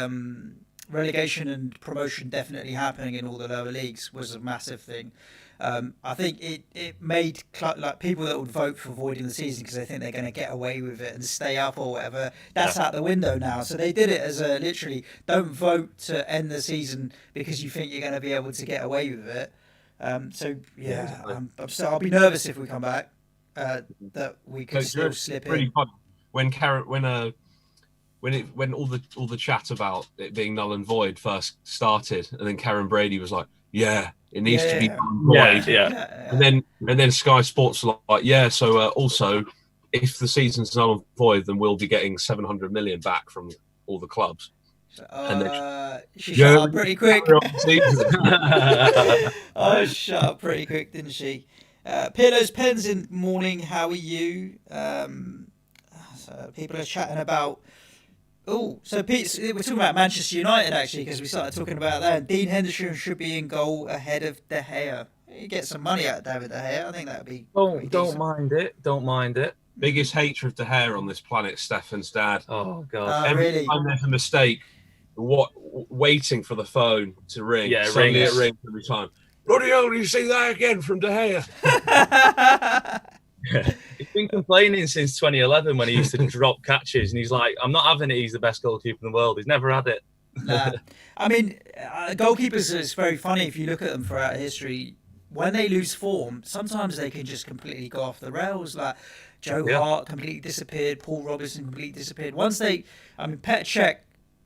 relegation and promotion definitely happening in all the lower leagues was a massive thing. I think it made like people that would vote for voiding the season because they think they're going to get away with it and stay up or whatever. That's out the window now. So they did it as a literally don't vote to end the season because you think you're going to be able to get away with it. I'll be nervous if we come back. That we could still slip in. Funny. When all the chat about it being null and void first started, and then Karen Brady was like, "Yeah, it needs to be null and void." Yeah. And then Sky Sports were like, so also, if the season's null and void, then we'll be getting 700 million back from all the clubs. She shut up pretty quick. Shut up pretty quick, didn't she? Pillows, Pens in morning. How are you? So people are chatting about. So Pete, we're talking about Manchester United actually, because we started talking about that. And Dean Henderson should be in goal ahead of De Gea. You get some money out of David De Gea. I think that would be. Don't mind it. Biggest hater of De Gea on this planet, Stefan's dad. Oh God! Every time there's a mistake, waiting for the phone to ring. Yeah, it rings every time. Bloody hell, you see that again from De Gea? He's been complaining since 2011 when he used to drop catches, and he's like, I'm not having it. He's the best goalkeeper in the world. He's never had it. Nah. I mean, goalkeepers, it's very funny if you look at them throughout history. When they lose form, sometimes they can just completely go off the rails. Like, Joe Hart completely disappeared. Paul Robinson completely disappeared. Petr Cech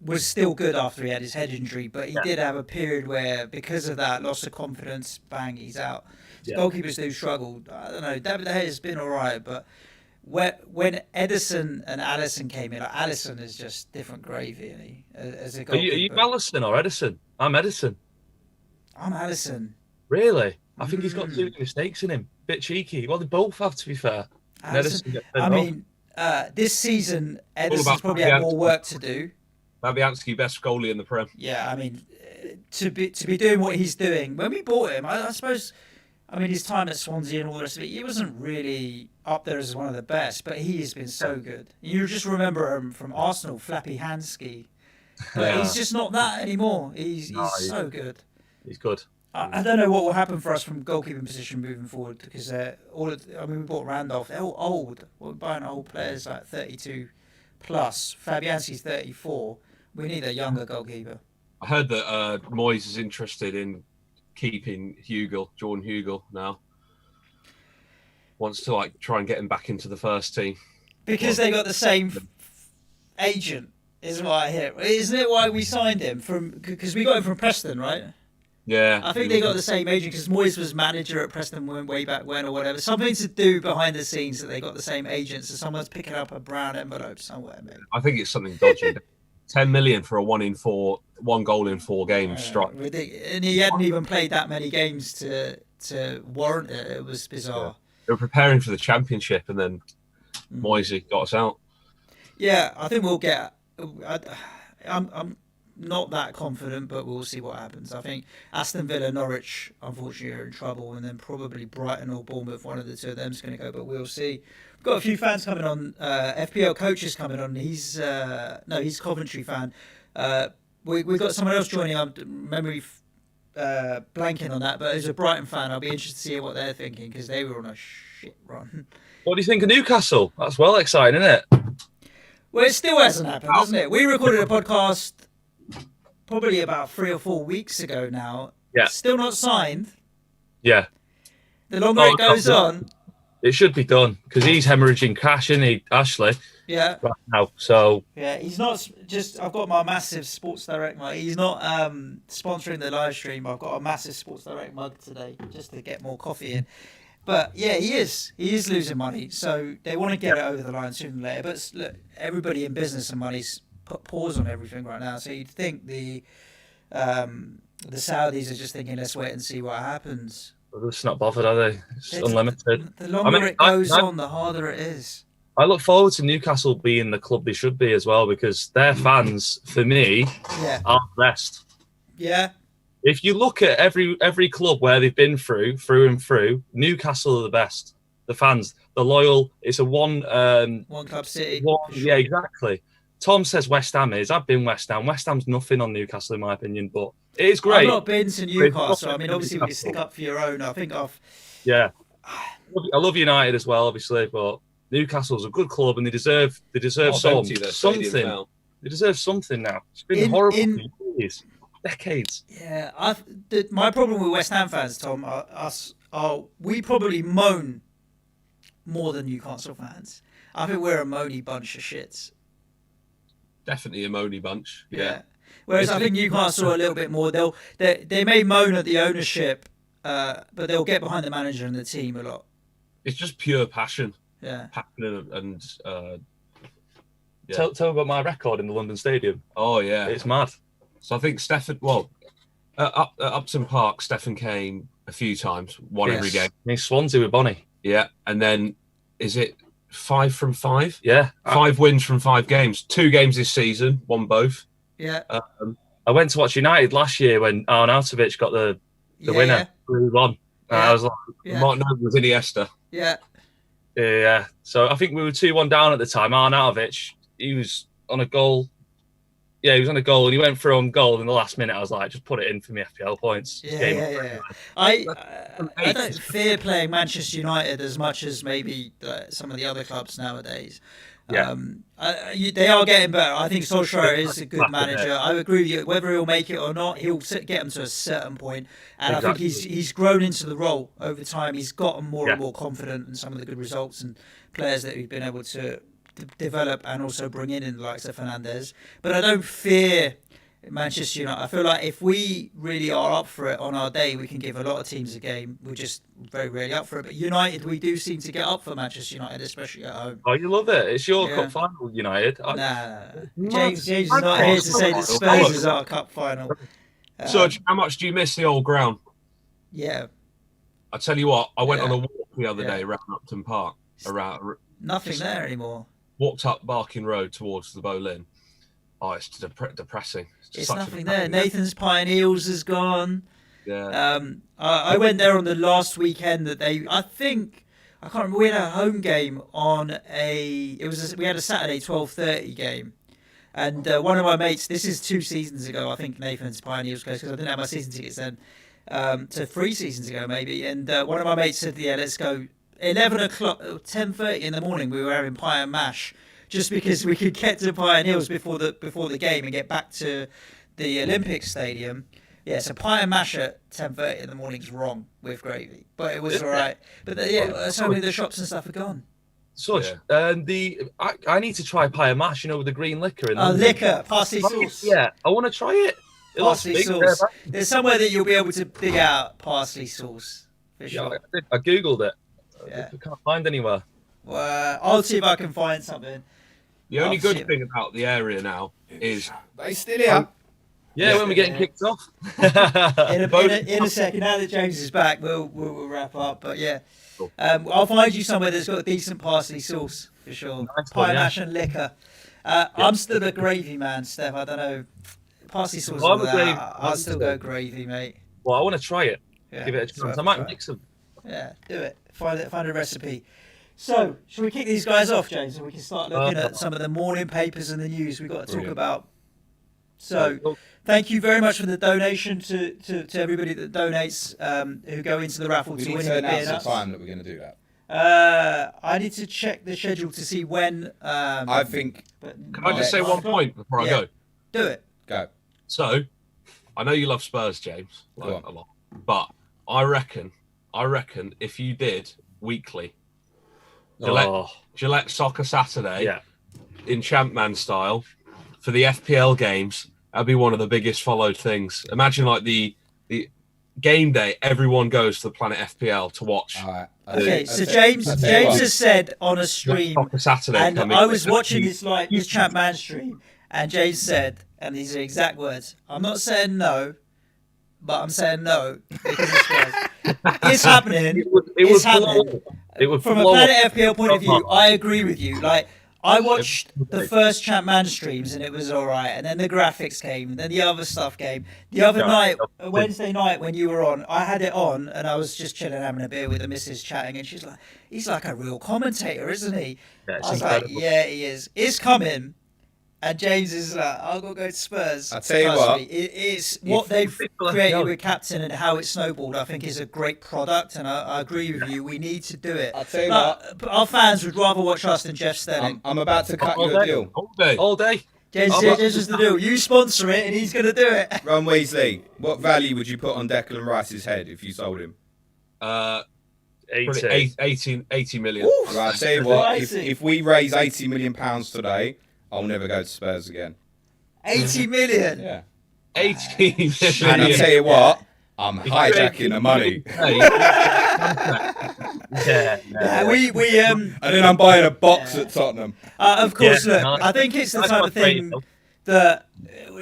was still good after he had his head injury, but he did have a period where, because of that, loss of confidence, bang, he's out. So goalkeepers do struggle. I don't know. David De Gea has been all right, but when Ederson and Alisson came in, like, Alisson is just different gravy as a goalkeeper. Are you Alisson or Ederson? I'm Ederson. I'm Alisson. Really? I think he's got too many mistakes in him. Bit cheeky. Well, they both have, to be fair. This season, Ederson's probably had more work to do. Fabianski, best goalie in the Prem. Yeah, I mean, to be doing what he's doing. When we bought him, I suppose, his time at Swansea and all the rest of it, he wasn't really up there as one of the best, but he has been so good. You just remember him from Arsenal, Flappy Hansky. But he's just not that anymore. He's so good. He's good. I don't know what will happen for us from goalkeeping position moving forward, because we bought Randolph. They're all old. We're buying old players like 32 plus. Fabianski's 34. We need a younger goalkeeper. I heard that Moyes is interested in keeping Jordan Hugill now. Wants to try and get him back into the first team. Because they got the same agent, is what I hear. Isn't it why we signed him? Because we got him from Preston, right? Yeah. I think they got the same agent because Moyes was manager at Preston way back when or whatever. Something to do behind the scenes that they got the same agent, so someone's picking up a brown envelope somewhere, maybe. I think it's something dodgy. 10 million for a 1 goal in 4 games strike. And he hadn't even played that many games to warrant it. It was bizarre. Yeah. They were preparing for the Championship, and then Moisey got us out. Yeah, I think we'll get. I'm not that confident, but we'll see what happens. I think Aston Villa, Norwich, unfortunately, are in trouble, and then probably Brighton or Bournemouth. One of the two of them is going to go, but we'll see. We've got a few fans coming on. FPL coach is coming on. He's Coventry fan. We got someone else joining. Memory blanking on that, but as a Brighton fan, I'll be interested to see what they're thinking because they were on a shit run. What do you think of Newcastle? That's well exciting, isn't it? Well, it still hasn't happened, hasn't it? We recorded a podcast probably about 3 or 4 weeks ago now. Yeah. Still not signed. Yeah. The longer it goes on, it should be done because he's hemorrhaging cash, isn't he, Ashley? Yeah. Right now, so. Yeah, he's not just. I've got my massive Sports Direct mug. He's not sponsoring the live stream. I've got a massive Sports Direct mug today just to get more coffee in. But yeah, he is. He is losing money, so they want to get it over the line sooner or later. But look, everybody in business and money's put pause on everything right now. So you'd think the Saudis are just thinking, let's wait and see what happens. They're just not bothered, are they? It's unlimited. The longer it goes on, the harder it is. I look forward to Newcastle being the club they should be as well because their fans, for me, are the best. Yeah. If you look at every club where they've been through and through, Newcastle are the best. The fans, the loyal. It's a one club city. Yeah, exactly. Tom says West Ham is. I've been West Ham. West Ham's nothing on Newcastle in my opinion, but it is great. I've not been to Newcastle. I mean, obviously we can stick up for your own. I think I've. Yeah, I love United as well, obviously, but Newcastle's a good club and they deserve something. They deserve something now. It's been horrible for years. Decades. Yeah, my problem with West Ham fans, Tom, we probably moan more than Newcastle fans. I think we're a moany bunch of shits. Definitely a moany bunch. Yeah. Whereas I think Newcastle are a little bit more. They may moan at the ownership, but they'll get behind the manager and the team a lot. It's just pure passion. Yeah. Passion and Tell about my record in the London Stadium. Oh yeah, it's mad. So I think Stefan, at Upton Park, Stefan came a few times, every game. In Swansea with Bonnie. Yeah, and then is it 5 from 5? Yeah. 5 wins from 5 games. 2 games this season, won both. Yeah. I went to watch United last year when Arnautovic got the winner, 3-1. I was like, Martin Noble was Iniesta. Yeah. Yeah. So I think we were 2-1 down at the time. Arnautovic, he was on a goal. Yeah, he was on a goal and he went for on goal in the last minute. I was like, just put it in for me FPL points. Yeah. I don't fear playing Manchester United as much as maybe some of the other clubs nowadays. Yeah. They are getting better. I think Solskjaer is a good manager. I agree with you. Whether he'll make it or not, he'll get them to a certain point. And Exactly. I think he's grown into the role over time. He's gotten more Yeah. and more confident in some of the good results and players that we've been able to develop and also bring in the likes of Fernandes. But I don't fear Manchester United. I feel like if we really are up for it on our day, we can give a lot of teams a game. We're just very rarely up for it. But United, we do seem to get up for Manchester United, especially at home. Oh, you love it. It's your Yeah. cup final, United. Nah. James is not here to say that Spurs is our cup final. Suj, how much do you miss the old ground? Yeah. I tell you what, I went Yeah. on a walk the other Yeah. day around Upton Park, Nothing there anymore. walked up Barking Road towards the Boleyn. Oh, it's depressing. It's such a nothing there. depressing- Nathan's Pine Eels is gone. Yeah. I went there on the last weekend that I can't remember. We had a home game on we had a Saturday 12:30 game, and one of my mates. This is 2 seasons ago. I think Nathan's Pine Eels close because I didn't have my season tickets then. So 3 seasons ago maybe, and one of my mates said, "Yeah, let's go." 11 o'clock, 10:30 in the morning. We were having pie and mash. Just because we could get to Pine Hills before the game and get back to the Olympic Stadium. Yeah, so pie and mash at 10:30 in the morning is wrong with gravy, but it was all right. But so many of the shops and stuff are gone. Such. I need to try pie and mash, with the green liquor in there. Liquor, parsley sauce. Yeah, I want to try it. It looks Parsley big. sauce. There's somewhere that you'll be able to dig out parsley sauce. For sure. I googled it. Yeah. I can't find anywhere. Well, I'll see if I can find something. The only Oh, good shit. thing about the area now is They still here. Yeah, when we're getting kicked off. In a second, now that James is back, we'll wrap up. But yeah, I'll find you somewhere that's got a decent parsley sauce for sure. Nice Pie one, yeah. mash and liquor. I'm still a gravy man, Steph. I don't know. Parsley sauce. I'm all a that. gravy- I'll still go gravy, mate. Well, I want to try it. Yeah, Give it a it's chance. worth I a might try. mix them. Yeah, do it. Find a recipe. So, should we kick these guys off, James, and we can start looking at some of the morning papers and the news we've got to talk Brilliant. about. So, thank you very much for the donation to everybody that donates who go into the raffle We to need win to the announce beer the nuts. time that we're going to do that. I need to check the schedule to see when. I think But Can I just say one point before I go? Do it. go. So, I know you love Spurs, James, Go on. a lot, but I reckon if you did weekly Gillette Soccer Saturday Yeah. in Champman style for the FPL games, that'd be one of the biggest followed things. Imagine like the game day, everyone goes to the Planet FPL to watch. All right. Okay, so James I'll tell you what. has said on a Gillette stream, Soccer Saturday and coming. I was watching this Champman stream, and James said, and these are exact words: "I'm not saying no, but I'm saying no because it's Spurs." It's happening. It It's was happening. It would From a blow up. Planet FPL point of view, I agree with you. Like, I watched the first Champman streams and it was all right, and then the graphics came, and then the other stuff came. The other night, Wednesday night when you were on, I had it on, and I was just chilling, having a beer with the missus, chatting, and she's like, "He's like a real commentator, isn't he?" Yeah, it's I was like, incredible. "Yeah, he is. It's coming." And James is like, "I'll go to Spurs." I'll tell you Trust what, me, it's what they've created with Captain and how it snowballed. I think is a great product, and I agree with you. We need to do it. I'll tell you But our fans would rather watch us than Jeff Stelling. I'm about to cut All you a day. deal. All day. All day. James is the deal. You sponsor it, and he's going to do it. Ron Weasley, what value would you put on Declan Rice's head if you sold him? 80. 80 million. Right, I'll tell you what, Pricey. if we raise £80 million today, I'll never go to Spurs again. 80 million. Yeah. 80 million. And I'll tell you what, I'm hijacking the money. Yeah, we And then I'm buying a box at Tottenham. of course. Yeah, Look, nice. I think it's the Nice type one, of thing Fredo. that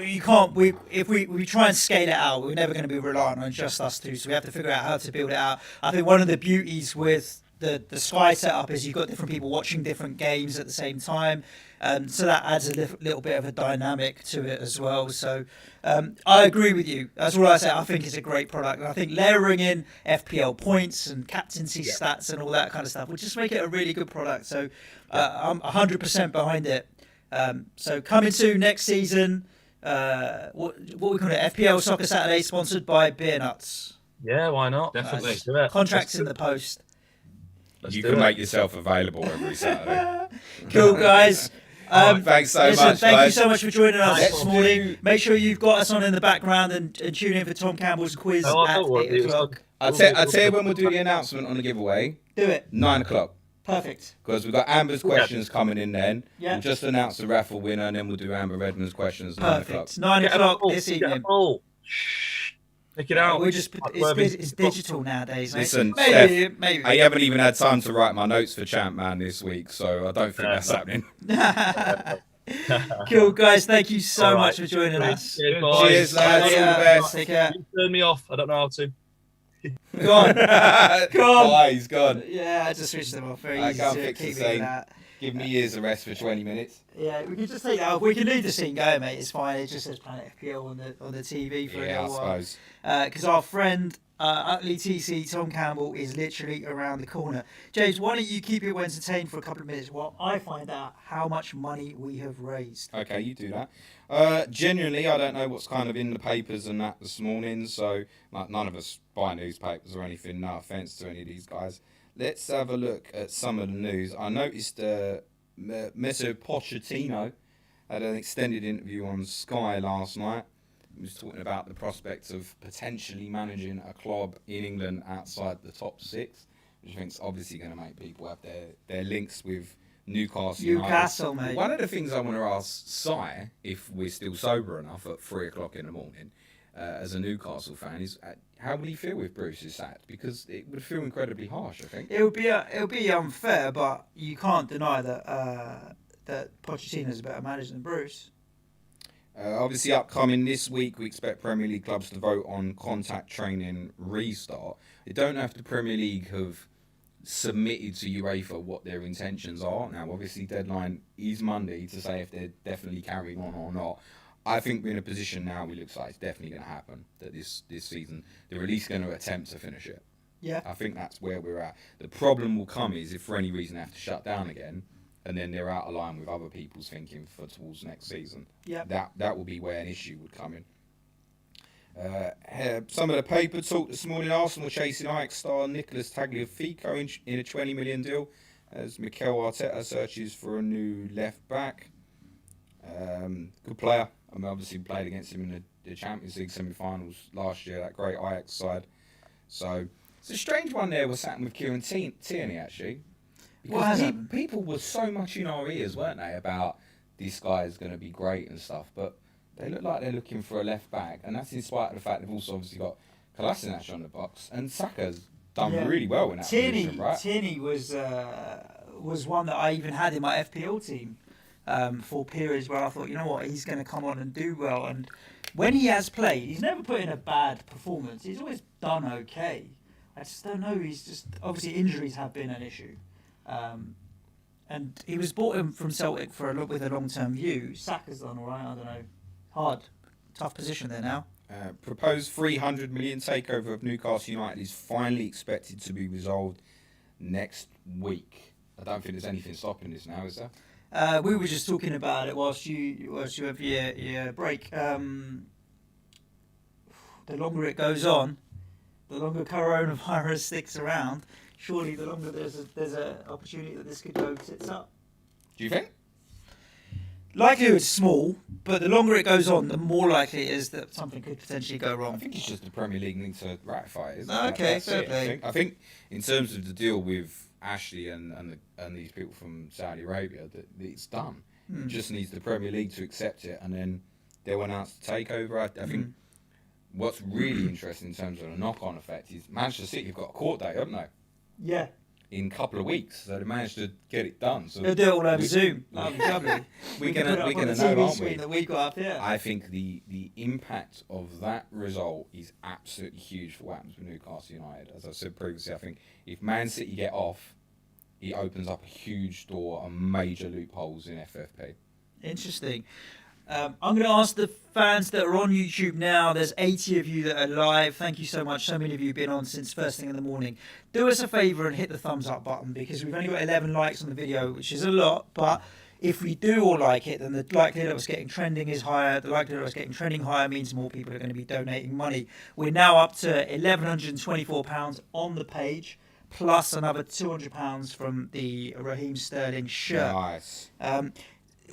you can't. If we try and scale it out, we're never going to be reliant on just us two. So we have to figure out how to build it out. I think one of the beauties with the Sky setup is you've got different people watching different games at the same time. So that adds a little bit of a dynamic to it as well. So I agree with you. That's all I say. I think it's a great product. And I think layering in FPL points and captaincy stats and all that kind of stuff will just make it a really good product. So I'm 100% behind it. So coming soon next season, what we call it, FPL Soccer Saturday, sponsored by Beer Nuts. Yeah, why not? Definitely. Let's do it. Contracts in the post. You can make yourself available every Saturday. Cool, guys. Thanks so much, thank guys. you so much for joining us Let's this morning. Make sure you've got us on in the background and tune in for Tom Campbell's quiz at 8 o'clock. I'll tell you when we'll do the announcement on the giveaway. Do it. 9 o'clock. Perfect. Because we've got Amber's questions coming in then. Yeah. We'll just announce the raffle winner and then we'll do Amber Redmond's questions at 9 o'clock. 9 o'clock this evening. Check it out. We're just, it's digital nowadays. Listen, maybe. I haven't even had time to write my notes for Champ Man this week, so I don't think that's happening. Cool, guys. Thank you so much for joining us. Cheers, lads. All the best. Take care. You turned me off. I don't know how to. Gone. Oh, he's gone. Yeah, I just switched them off. Very I easy can't to fix the keep scene. that. Give me years of rest for 20 minutes. Yeah, we can just take that off. We can leave the scene going, mate. It's fine. It just says Planet FPL on the TV for a Yeah, I little while. suppose. Because our friend Utley TC, Tom Campbell, is literally around the corner. James, why don't you keep it entertained for a couple of minutes while I find out how much money we have raised? Okay, you do that. Genuinely, I don't know what's kind of in the papers and that this morning, so like, none of us buy newspapers or anything. No offence to any of these guys. Let's have a look at some of the news. I noticed Messer Pochettino had an extended interview on Sky last night. He was talking about the prospects of potentially managing a club in England outside the top 6, which I think is obviously going to make people have their links with Newcastle Newcastle, United. mate. One of the things I want to ask Si, if we're still sober enough at 3 o'clock in the morning, as a Newcastle fan, is how would he feel with Bruce's sacked? Because it would feel incredibly harsh, I think. It would be unfair, but you can't deny that that Pochettino's a better manager than Bruce. Obviously, upcoming this week, we expect Premier League clubs to vote on contact training restart. I don't know if the Premier League have submitted to UEFA what their intentions are. Now, obviously, deadline is Monday to say if they're definitely carrying on or not. I think we're in a position now where it looks like it's definitely going to happen, that this season they're at least going to attempt to finish it. Yeah. I think that's where we're at. The problem will come is if for any reason they have to shut down again, and then they're out of line with other people's thinking for towards next season. Yeah. That will be where an issue would come in. Some of the paper talk this morning. Arsenal chasing Ajax star Nicolas Tagliafico in a 20 million deal as Mikel Arteta searches for a new left back. Good player. I mean, obviously played against him in the Champions League semi-finals last year. That great Ajax side. So it's a strange one there. What's happened with Kieran Tierney actually. Because people were so much in our ears, weren't they, about this guy is going to be great and stuff. But they look like they're looking for a left back, and that's in spite of the fact they've also obviously got Kolasinac on the box, and Saka's done really well in that position, right? Tierney was one that I even had in my FPL team for periods where I thought, you know what, he's going to come on and do well. And when he has played, he's never put in a bad performance. He's always done okay. I just don't know. He's just obviously injuries have been an issue. And he was brought in from Celtic with a long-term view. Saka's done all right. I don't know. Tough position there now. Proposed 300 million takeover of Newcastle United is finally expected to be resolved next week. I don't think there's anything stopping this now, is there? We were just talking about it whilst you have your break. The longer it goes on, the longer coronavirus sticks around. Surely, the longer there's an opportunity that this could go tits up. Do you think? Likelihood's small, but the longer it goes on, the more likely it is that something could potentially go wrong. I think it's just the Premier League need to ratify it. Okay, fair play. I think in terms of the deal with Ashley and these people from Saudi Arabia, that it's done. It just needs the Premier League to accept it, and then they'll announce the takeover. I think what's really interesting in terms of the knock-on effect is Manchester City have got a court date, haven't they? Yeah. In a couple of weeks, so they managed to get it done. So they'll do it all over Zoom. We're gonna know, aren't we? That we've got up here. I think the impact of that result is absolutely huge for what happens with Newcastle United. As I said previously, I think if Man City get off, it opens up a huge door on major loopholes in FFP. Interesting. I'm going to ask the fans that are on YouTube now. There's 80 of you that are live. Thank you so much. So many of you have been on since first thing in the morning. Do us a favour and hit the thumbs up button, because we've only got 11 likes on the video, which is a lot. But if we do all like it, then the likelihood of us getting trending is higher. The likelihood of us getting trending higher means more people are going to be donating money. We're now up to £1,124 on the page. plus another £200 from the Raheem Sterling shirt. Nice.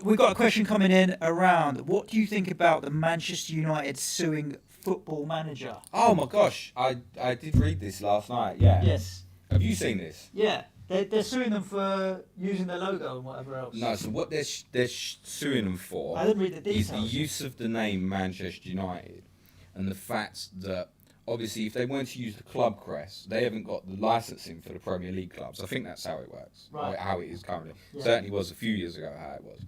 We've got a question coming in around, what do you think about the Manchester United suing Football Manager? Oh my gosh, I did read this last night. Yeah. Yes. Have you seen this? Yeah. They're suing them for using their logo and whatever else. No. So what they're suing them for I didn't read the is details. the use of the name Manchester United, and the fact that obviously if they weren't to use the club crest, they haven't got the licensing for the Premier League clubs. I think that's how it works. Right. Or how it is currently. Yeah. Certainly was a few years ago how it was.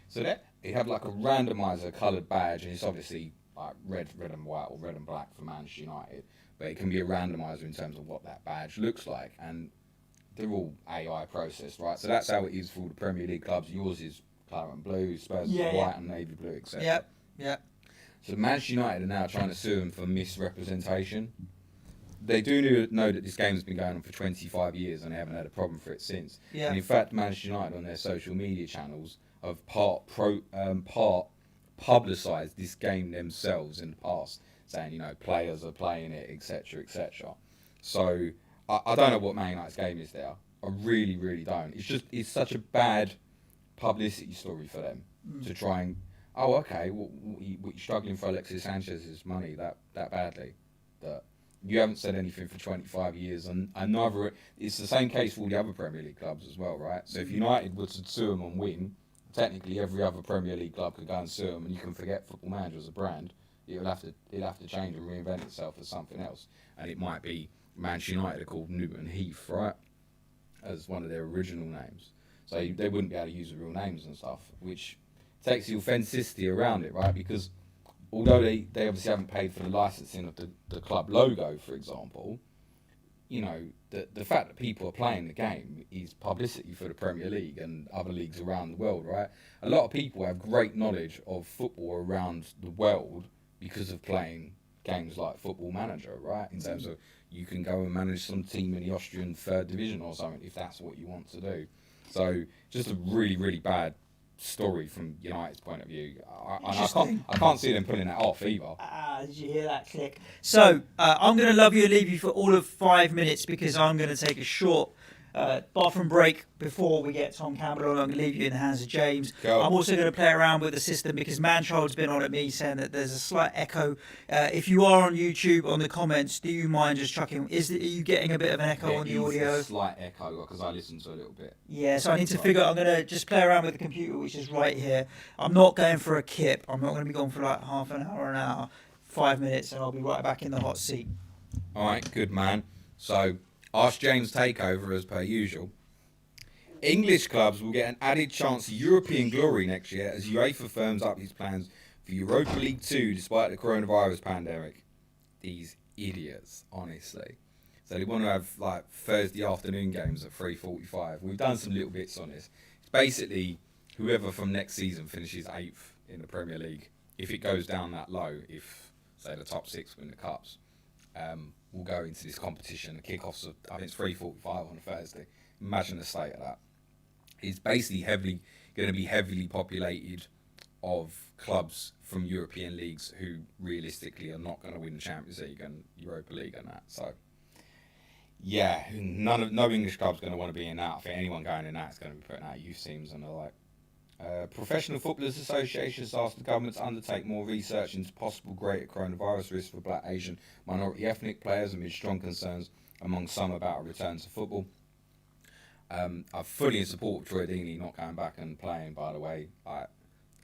So that it had like a randomizer coloured badge, and it's obviously like red and white or red and black for Manchester United, but it can be a randomizer in terms of what that badge looks like, and they're all AI processed, right? So that's how it is for all the Premier League clubs. Yours is claret and blue, Spurs is white and navy blue, etc. Yep. So Manchester United are now trying to sue them for misrepresentation. They do know that this game's been going on for 25 years and they haven't had a problem for it since. Yeah. And in fact, Manchester United on their social media channels have part publicised this game themselves in the past, saying, you know, players are playing it, etc., etc. So I don't know what Man United's game is there. I really, really don't. It's such a bad publicity story for them to try and, oh, okay, you're struggling for Alexis Sanchez's money that badly, that you haven't said anything for 25 years, and neither. It's the same case for all the other Premier League clubs as well, right? So if United were to sue them and win, technically every other Premier League club could go and sue them, and you can forget Football Manager as a brand. It'll have to change and reinvent itself as something else, and it might be Manchester United are called Newton Heath, right, as one of their original names. So they wouldn't be able to use the real names and stuff, which takes the authenticity around it, right? Because although they obviously haven't paid for the licensing of the club logo, for example, you know, the fact that people are playing the game is publicity for the Premier League and other leagues around the world, right? A lot of people have great knowledge of football around the world because of playing games like Football Manager, right? In terms of you can go and manage some team in the Austrian third division or something if that's what you want to do. So just a really, really bad story from United's point of view. I can't see them pulling that off either. Did you hear that click? So I'm going to love you and leave you for all of 5 minutes because I'm going to take a short bathroom break before we get Tom Campbell on. I'm going to leave you in the hands of James. Go. I'm also going to play around with the system because Manchild's been on at me saying that there's a slight echo. If you are on YouTube, on the comments, do you mind just chucking? Are you getting a bit of an echo on the audio? A slight echo because I listened to a little bit. Yeah, so I need to figure. I'm going to just play around with the computer, which is right here. I'm not going for a kip. I'm not going to be gone for like half an hour, 5 minutes, and I'll be right back in the hot seat. All right, good man. So, Ask James takeover as per usual. English clubs will get an added chance of European glory next year as UEFA firms up its plans for Europa League 2 despite the coronavirus pandemic. These idiots, honestly. So they want to have like Thursday afternoon games at 3:45. We've done some little bits on this. It's basically whoever from next season finishes 8th in the Premier League, if it goes down that low, if say the top 6 win the cups, will go into this competition. The kickoffs of, I think it's 3:45 on a Thursday. Imagine the state of that. It's basically going to be heavily populated of clubs from European leagues who realistically are not going to win the Champions League and Europa League and that. So, yeah, no English club's going to want to be in that. I think anyone going in that is going to be putting out youth teams and the like. Professional Footballers Association has asked the government to undertake more research into possible greater coronavirus risks for black, Asian, minority ethnic players amid strong concerns among some about a return to football. I'm fully in support of Troy Deeney not going back and playing, by the way.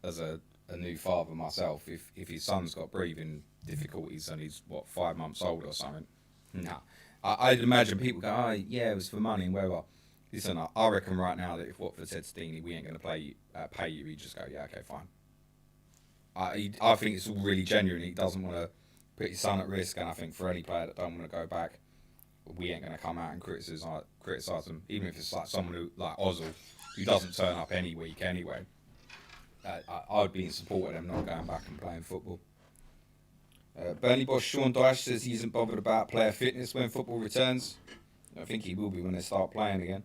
As a new father myself, if his son's got breathing difficulties and he's, 5 months old or something, nah. I'd imagine people go, oh, yeah, it was for money and whatever. Listen, I reckon right now that if Watford said to Deeney, we ain't going to pay you, he'd just go, yeah, okay, fine. I think it's all really genuine. He doesn't want to put his son at risk, and I think for any player that don't want to go back, we ain't going to come out and criticise them, even if it's like someone who, like Ozil, who doesn't turn up any week anyway. I would be in support of them not going back and playing football. Burnley boss Sean Dyche says he isn't bothered about player fitness when football returns. I think he will be when they start playing again.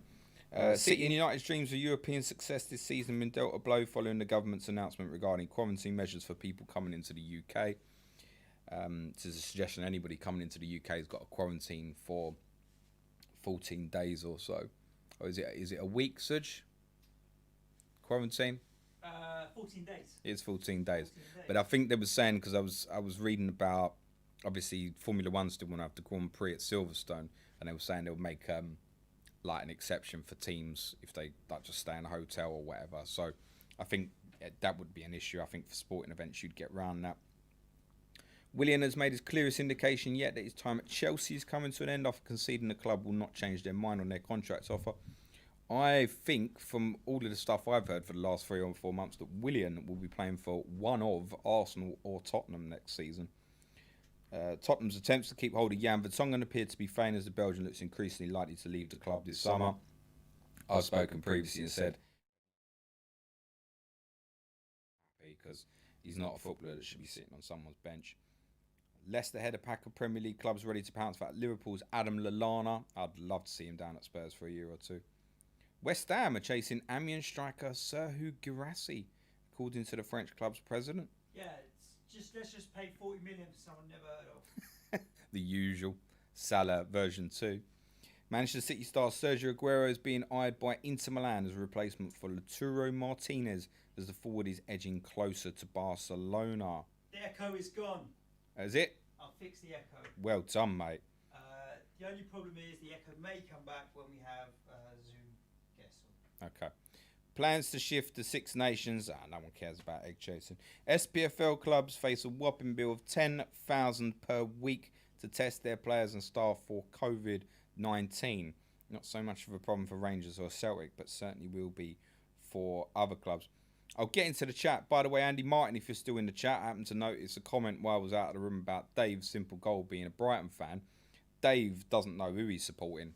City and United's dreams of European success this season have been dealt a blow following the government's announcement regarding quarantine measures for people coming into the UK. This is a suggestion anybody coming into the UK has got to quarantine for 14 days or so. Or is it a week, Suj? Quarantine? 14 days. It's 14 days. But I think they were saying, because I was reading about, obviously Formula One still want to have the Grand Prix at Silverstone, and they were saying they'll make like an exception for teams if they like just stay in a hotel or whatever. So I think that would be an issue. I think for sporting events you'd get around that. Willian has made his clearest indication yet that his time at Chelsea is coming to an end after conceding the club will not change their mind on their contract offer. I think from all of the stuff I've heard for the last 3 or 4 months that Willian will be playing for one of Arsenal or Tottenham next season. Tottenham's attempts to keep hold of Jan Vertonghen appear to be feigned as the Belgian looks increasingly likely to leave the club this summer. I've spoken previously and said because he's not a footballer that should be sitting on someone's bench. Leicester head a pack of Premier League clubs ready to pounce for Liverpool's Adam Lallana. I'd love to see him down at Spurs for a year or two. West Ham are chasing Amiens striker Serhou Guirassy, according to the French club's president. Yeah, let's just pay 40 million for someone never heard of. The usual Salah version 2. Manchester City star Sergio Aguero is being eyed by Inter Milan as a replacement for Lautaro Martinez as the forward is edging closer to Barcelona. The echo is gone. Is it? I'll fix the echo. Well done, mate. The only problem is the echo may come back when we have Zoom guests on. Okay. Plans to shift to Six Nations. No one cares about egg chasing. SPFL clubs face a whopping bill of $10,000 per week to test their players and staff for COVID-19. Not so much of a problem for Rangers or Celtic, but certainly will be for other clubs. I'll get into the chat. By the way, Andy Martin, if you're still in the chat, I happened to notice a comment while I was out of the room about Dave's simple goal being a Brighton fan. Dave doesn't know who he's supporting.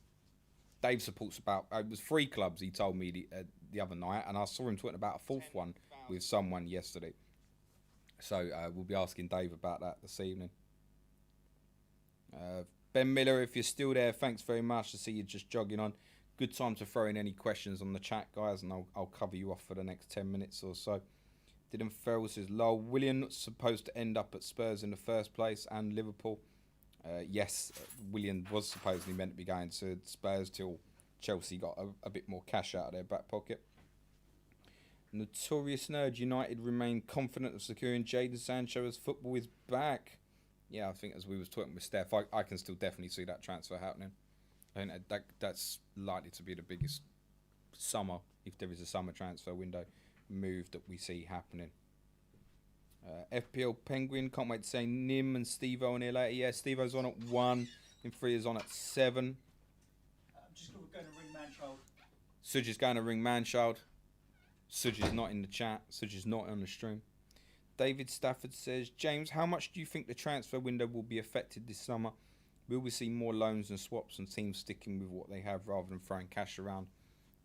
Dave supports about, it was 3 clubs he told me the other night, and I saw him talking about a 4th one with someone yesterday. So we'll be asking Dave about that this evening. Ben Miller, if you're still there, thanks very much. To see you just jogging on. Good time to throw in any questions on the chat, guys, and I'll cover you off for the next 10 minutes or so. Dylan Farrell says, lol, Willian supposed to end up at Spurs in the first place and Liverpool. Yes, Willian was supposedly meant to be going to Spurs till Chelsea got a bit more cash out of their back pocket. Notorious Nerd, United remain confident of securing Jadon Sancho as football is back. Yeah, I think as we was talking with Steph, I can still definitely see that transfer happening. I think that's likely to be the biggest summer, if there is a summer transfer window move that we see happening. FPL Penguin, can't wait to say Nim and Steve-O on here later. Yeah, Steve-O's on at 1, and 3 is on at 7. I'm just going to ring Manchild. Suj is going to ring Manchild. Suj is not in the chat. Suj is not on the stream. David Stafford says, James, how much do you think the transfer window will be affected this summer? Will we see more loans and swaps and teams sticking with what they have rather than throwing cash around?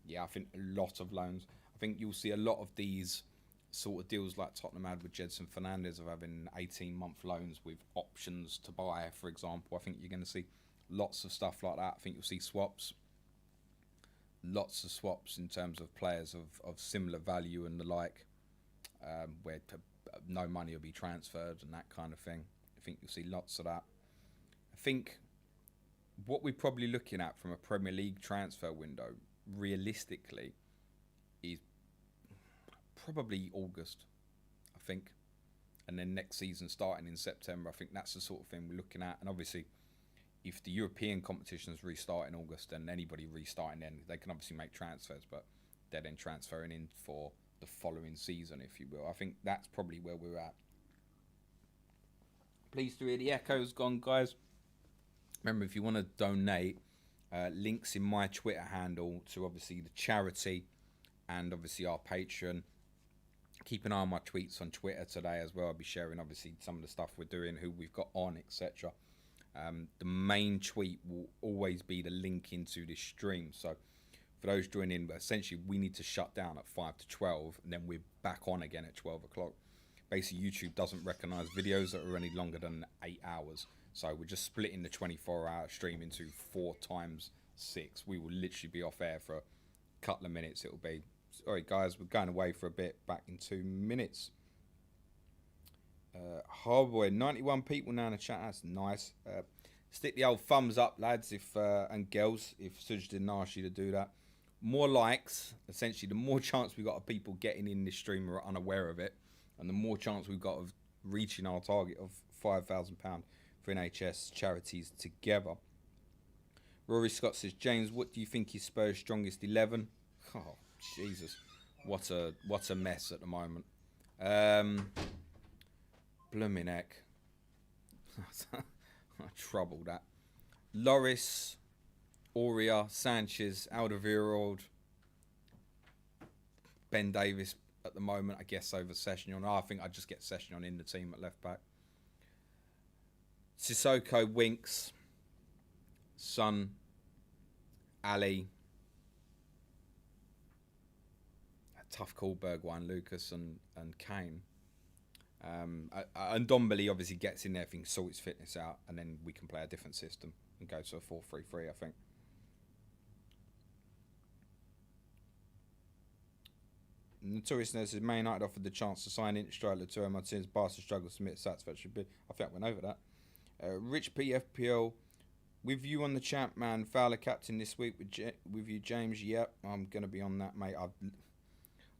Yeah, I think a lot of loans. I think you'll see a lot of these sort of deals like Tottenham had with Jedson Fernandez of having 18-month loans with options to buy, for example. I think you're going to see lots of stuff like that. I think you'll see swaps. Lots of swaps in terms of players of similar value and the like, where no money will be transferred and that kind of thing. I think you'll see lots of that. I think what we're probably looking at from a Premier League transfer window, realistically, is probably August, I think. And then next season starting in September. I think that's the sort of thing we're looking at. And obviously, if the European competitions restart in August, then anybody restarting then, they can obviously make transfers, but they're then transferring in for the following season, if you will. I think that's probably where we're at. Pleased to hear the echo's gone, guys. Remember, if you want to donate, links in my Twitter handle to obviously the charity and obviously our Patreon. Keep an eye on my tweets on Twitter today as well. I'll be sharing obviously some of the stuff we're doing, who we've got on, etc. The main tweet will always be the link into this stream. So for those joining, essentially we need to shut down at 5 to 12 and then we're back on again at 12 o'clock. Basically, YouTube doesn't recognise videos that are any longer than 8 hours. So we're just splitting the 24-hour stream into 4 times 6. We will literally be off air for a couple of minutes. It'll be, sorry guys, we're going away for a bit, back in 2 minutes. Harboy, 91 people now in the chat, that's nice. Stick the old thumbs up, lads, if and girls, if Suj didn't ask you to do that. More likes, essentially, the more chance we've got of people getting in this stream who are unaware of it, and the more chance we've got of reaching our target of £5,000 for NHS charities together. Rory Scott says, James, what do you think is Spurs' strongest 11? Oh, Jesus. What a mess at the moment. Blooming heck. Trouble that. Loris, Aurea, Sanchez, Alderweireld, Ben Davis at the moment, I guess, over Sessignon. I think I'd just get Sessignon in the team at left back. Sissoko, Winks, Son, Ali. A tough call, Bergwijn, Lucas and Kane. And Ndombele obviously gets in there, things sort his fitness out, and then we can play a different system and go to a 4-3-3, I think. Notorious Nurse says, Man United offered the chance to sign in Striker to Martinez. Barca struggled to submit a satisfactory bid. I think I went over that. Rich PFPL, with you on the champ, man. Fowler captain this week with you, James. Yep, I'm going to be on that, mate. I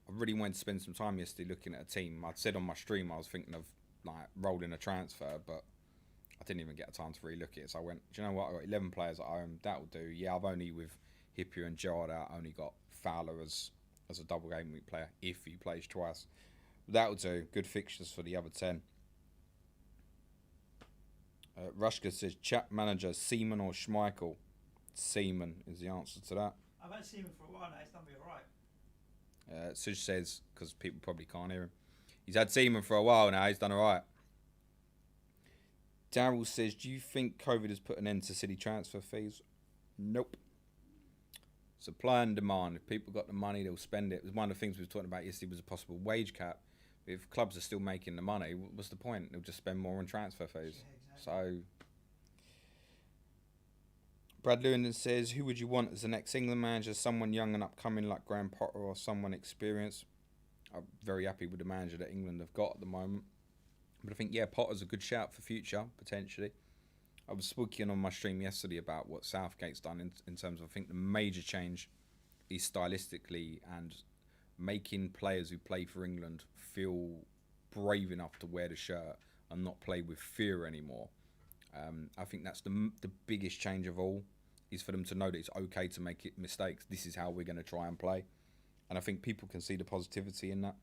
really wanted to spend some time yesterday looking at a team. I'd said on my stream I was thinking of like rolling a transfer, but I didn't even get a time to really look at it. So I went, do you know what? I got 11 players at home. That'll do. Yeah, I've only, with Hippier and Gerrard out, only got Fowler as a double game week player if he plays twice. That'll do. Good fixtures for the other 10. Rushka says, chat manager, Seaman or Schmeichel? Seaman is the answer to that. I've had Seaman for a while now. It's done me all right. Suj says, because people probably can't hear him, he's had Seaman for a while now, he's done alright. Daryl says, do you think COVID has put an end to city transfer fees? Nope. Supply and demand. If people got the money, they'll spend it. One of the things we were talking about yesterday was a possible wage cap. If clubs are still making the money, what's the point? They'll just spend more on transfer fees. Yeah, exactly. So, Brad Lewin says, who would you want as the next England manager? Someone young and upcoming like Graham Potter or someone experienced? I'm very happy with the manager that England have got at the moment. But I think, yeah, Potter's a good shout for future, potentially. I was speaking on my stream yesterday about what Southgate's done in terms of, I think the major change is stylistically and making players who play for England feel brave enough to wear the shirt and not play with fear anymore. I think that's the biggest change of all, is for them to know that it's okay to make mistakes. This is how we're going to try and play. And I think people can see the positivity in that.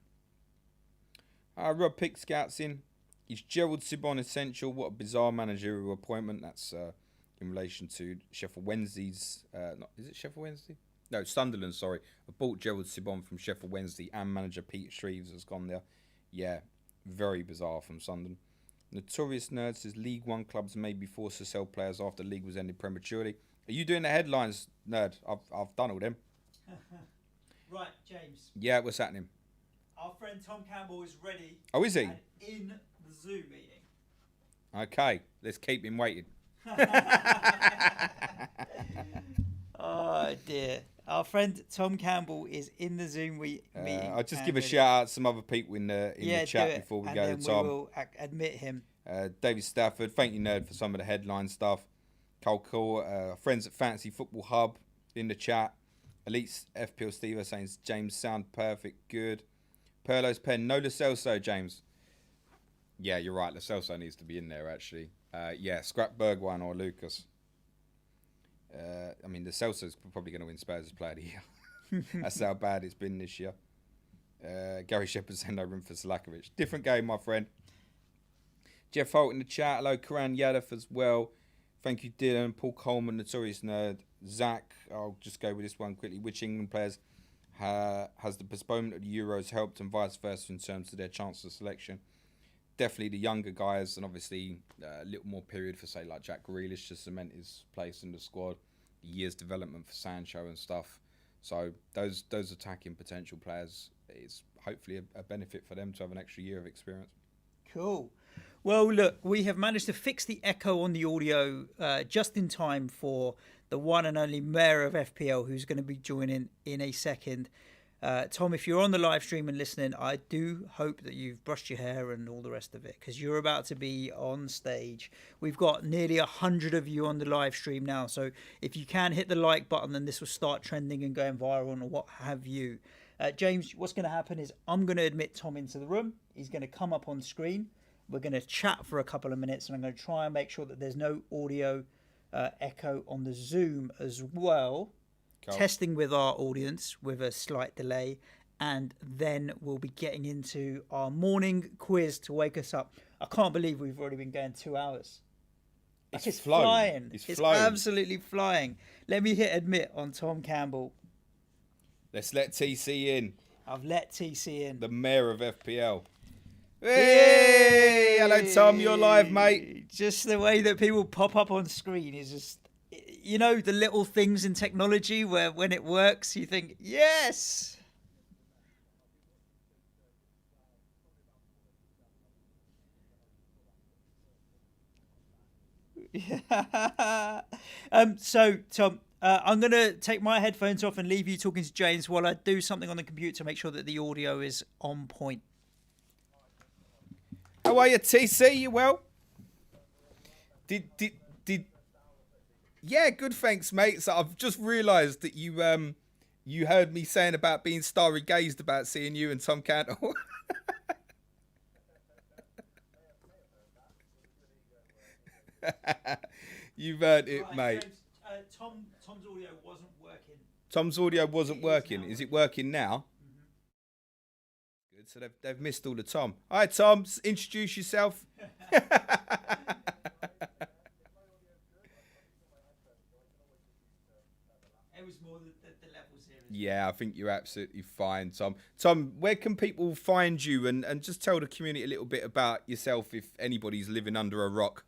Rob Pick scouts in. Is Gerald Sibon essential? What a bizarre managerial appointment. That's in relation to Sheffield Wednesday's... is it Sheffield Wednesday? No, Sunderland, sorry. I bought Gerald Sibon from Sheffield Wednesday and manager Peter Shreves has gone there. Yeah, very bizarre from Sunderland. Notorious Nerd says League One clubs may be forced to sell players after the league was ended prematurely. Are you doing the headlines, Nerd? I've done all them. Right, James. Yeah, what's happening? Our friend Tom Campbell is ready. Oh, is he? And in the Zoom meeting. Okay, let's keep him waiting. Oh dear. Our friend Tom Campbell is in the Zoom meeting. I'll just give a shout out to some other people in the chat before we go to Tom. We will admit him. David Stafford, thank you, Nerd, for some of the headline stuff. Cole, friends at Fantasy Football Hub in the chat. Elite FPL Steve saying James sound perfect, good. Perlo's pen, no Lo Celso, James. Yeah, you're right. Lo Celso needs to be in there, actually. Yeah, scrap Bergwijn or Lucas. I mean, Lo Celso's probably going to win Spurs' Player of the Year. That's how bad it's been this year. Gary Shepherd saying no room for Slakovic. Different game, my friend. Jeff Holt in the chat. Hello, Karan Yadav as well. Thank you, Dylan. Paul Coleman, Notorious Nerd. Zach, I'll just go with this one quickly. Which England players has the postponement of the Euros helped, and vice versa in terms of their chance of selection? Definitely the younger guys, and obviously a little more period for, say, like Jack Grealish to cement his place in the squad. A year's development for Sancho and stuff. So those attacking potential players, it's hopefully a benefit for them to have an extra year of experience. Cool. Well, look, we have managed to fix the echo on the audio just in time for the one and only Mayor of FPL, who's going to be joining in a second. Tom, if you're on the live stream and listening, I do hope that you've brushed your hair and all the rest of it, because you're about to be on stage. We've got nearly 100 of you on the live stream now, so if you can hit the like button, then this will start trending and going viral and what have you. James, what's going to happen is I'm going to admit Tom into the room. He's going to come up on screen. We're going to chat for a couple of minutes, and I'm going to try and make sure that there's no audio echo on the Zoom as well. Cool. Testing with our audience with a slight delay, and then we'll be getting into our morning quiz to wake us up. I can't believe we've already been going 2 hours. It's flying. It's absolutely flying. Let me hit admit on Tom Campbell. Let's let TC in. I've let TC in. The mayor of FPL. Hey! Hello, Tom. You're live, mate. Just the way that people pop up on screen is just, you know, the little things in technology where when it works, you think, yes. So, Tom, I'm going to take my headphones off and leave you talking to James while I do something on the computer to make sure that the audio is on point. How are you, TC? You well? Did Yeah, good, thanks, mate. So I've just realised that you heard me saying about being starry gazed about seeing you and Tom Cantle. You've heard it, right, mate. James, Tom's audio wasn't working. Tom's audio wasn't working. Is it working now? Mm-hmm. Good. So they've missed all the Tom. All right, Tom, introduce yourself. It was more the levels here. Yeah, I think you're absolutely fine, Tom. Tom, where can people find you, and just tell the community a little bit about yourself if anybody's living under a rock?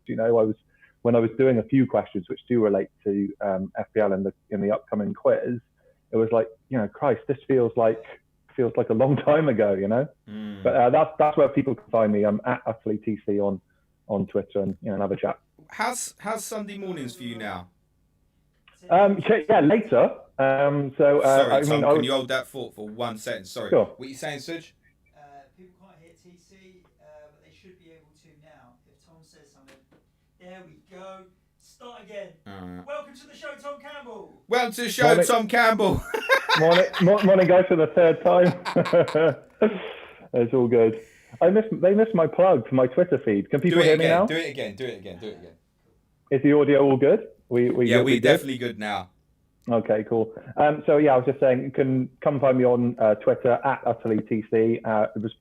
You know, when I was doing a few questions which do relate to FPL in the upcoming quiz, it was like, you know, Christ, this feels like a long time ago, you know. But that's where people can find me. I'm at UtterlyTC on Twitter, and you know, have a chat. How's Sunday mornings for you now? Yeah, later. Sorry, Tom, can you hold that thought for 1 second? Sorry. Sure. What are you saying, Suj? People can't hear TC, but they should be able to now. If Tom says something, there we go. Start again. Welcome to the show, Tom Campbell. Welcome to the show, morning. Tom Campbell. morning, guys, for the third time. It's all good. They missed my plug for my Twitter feed. Can people hear me now? Do it again. Is the audio all good? We're definitely good now. Okay, cool. So yeah, I was just saying, you can come find me on Twitter at UtterlyTC. It was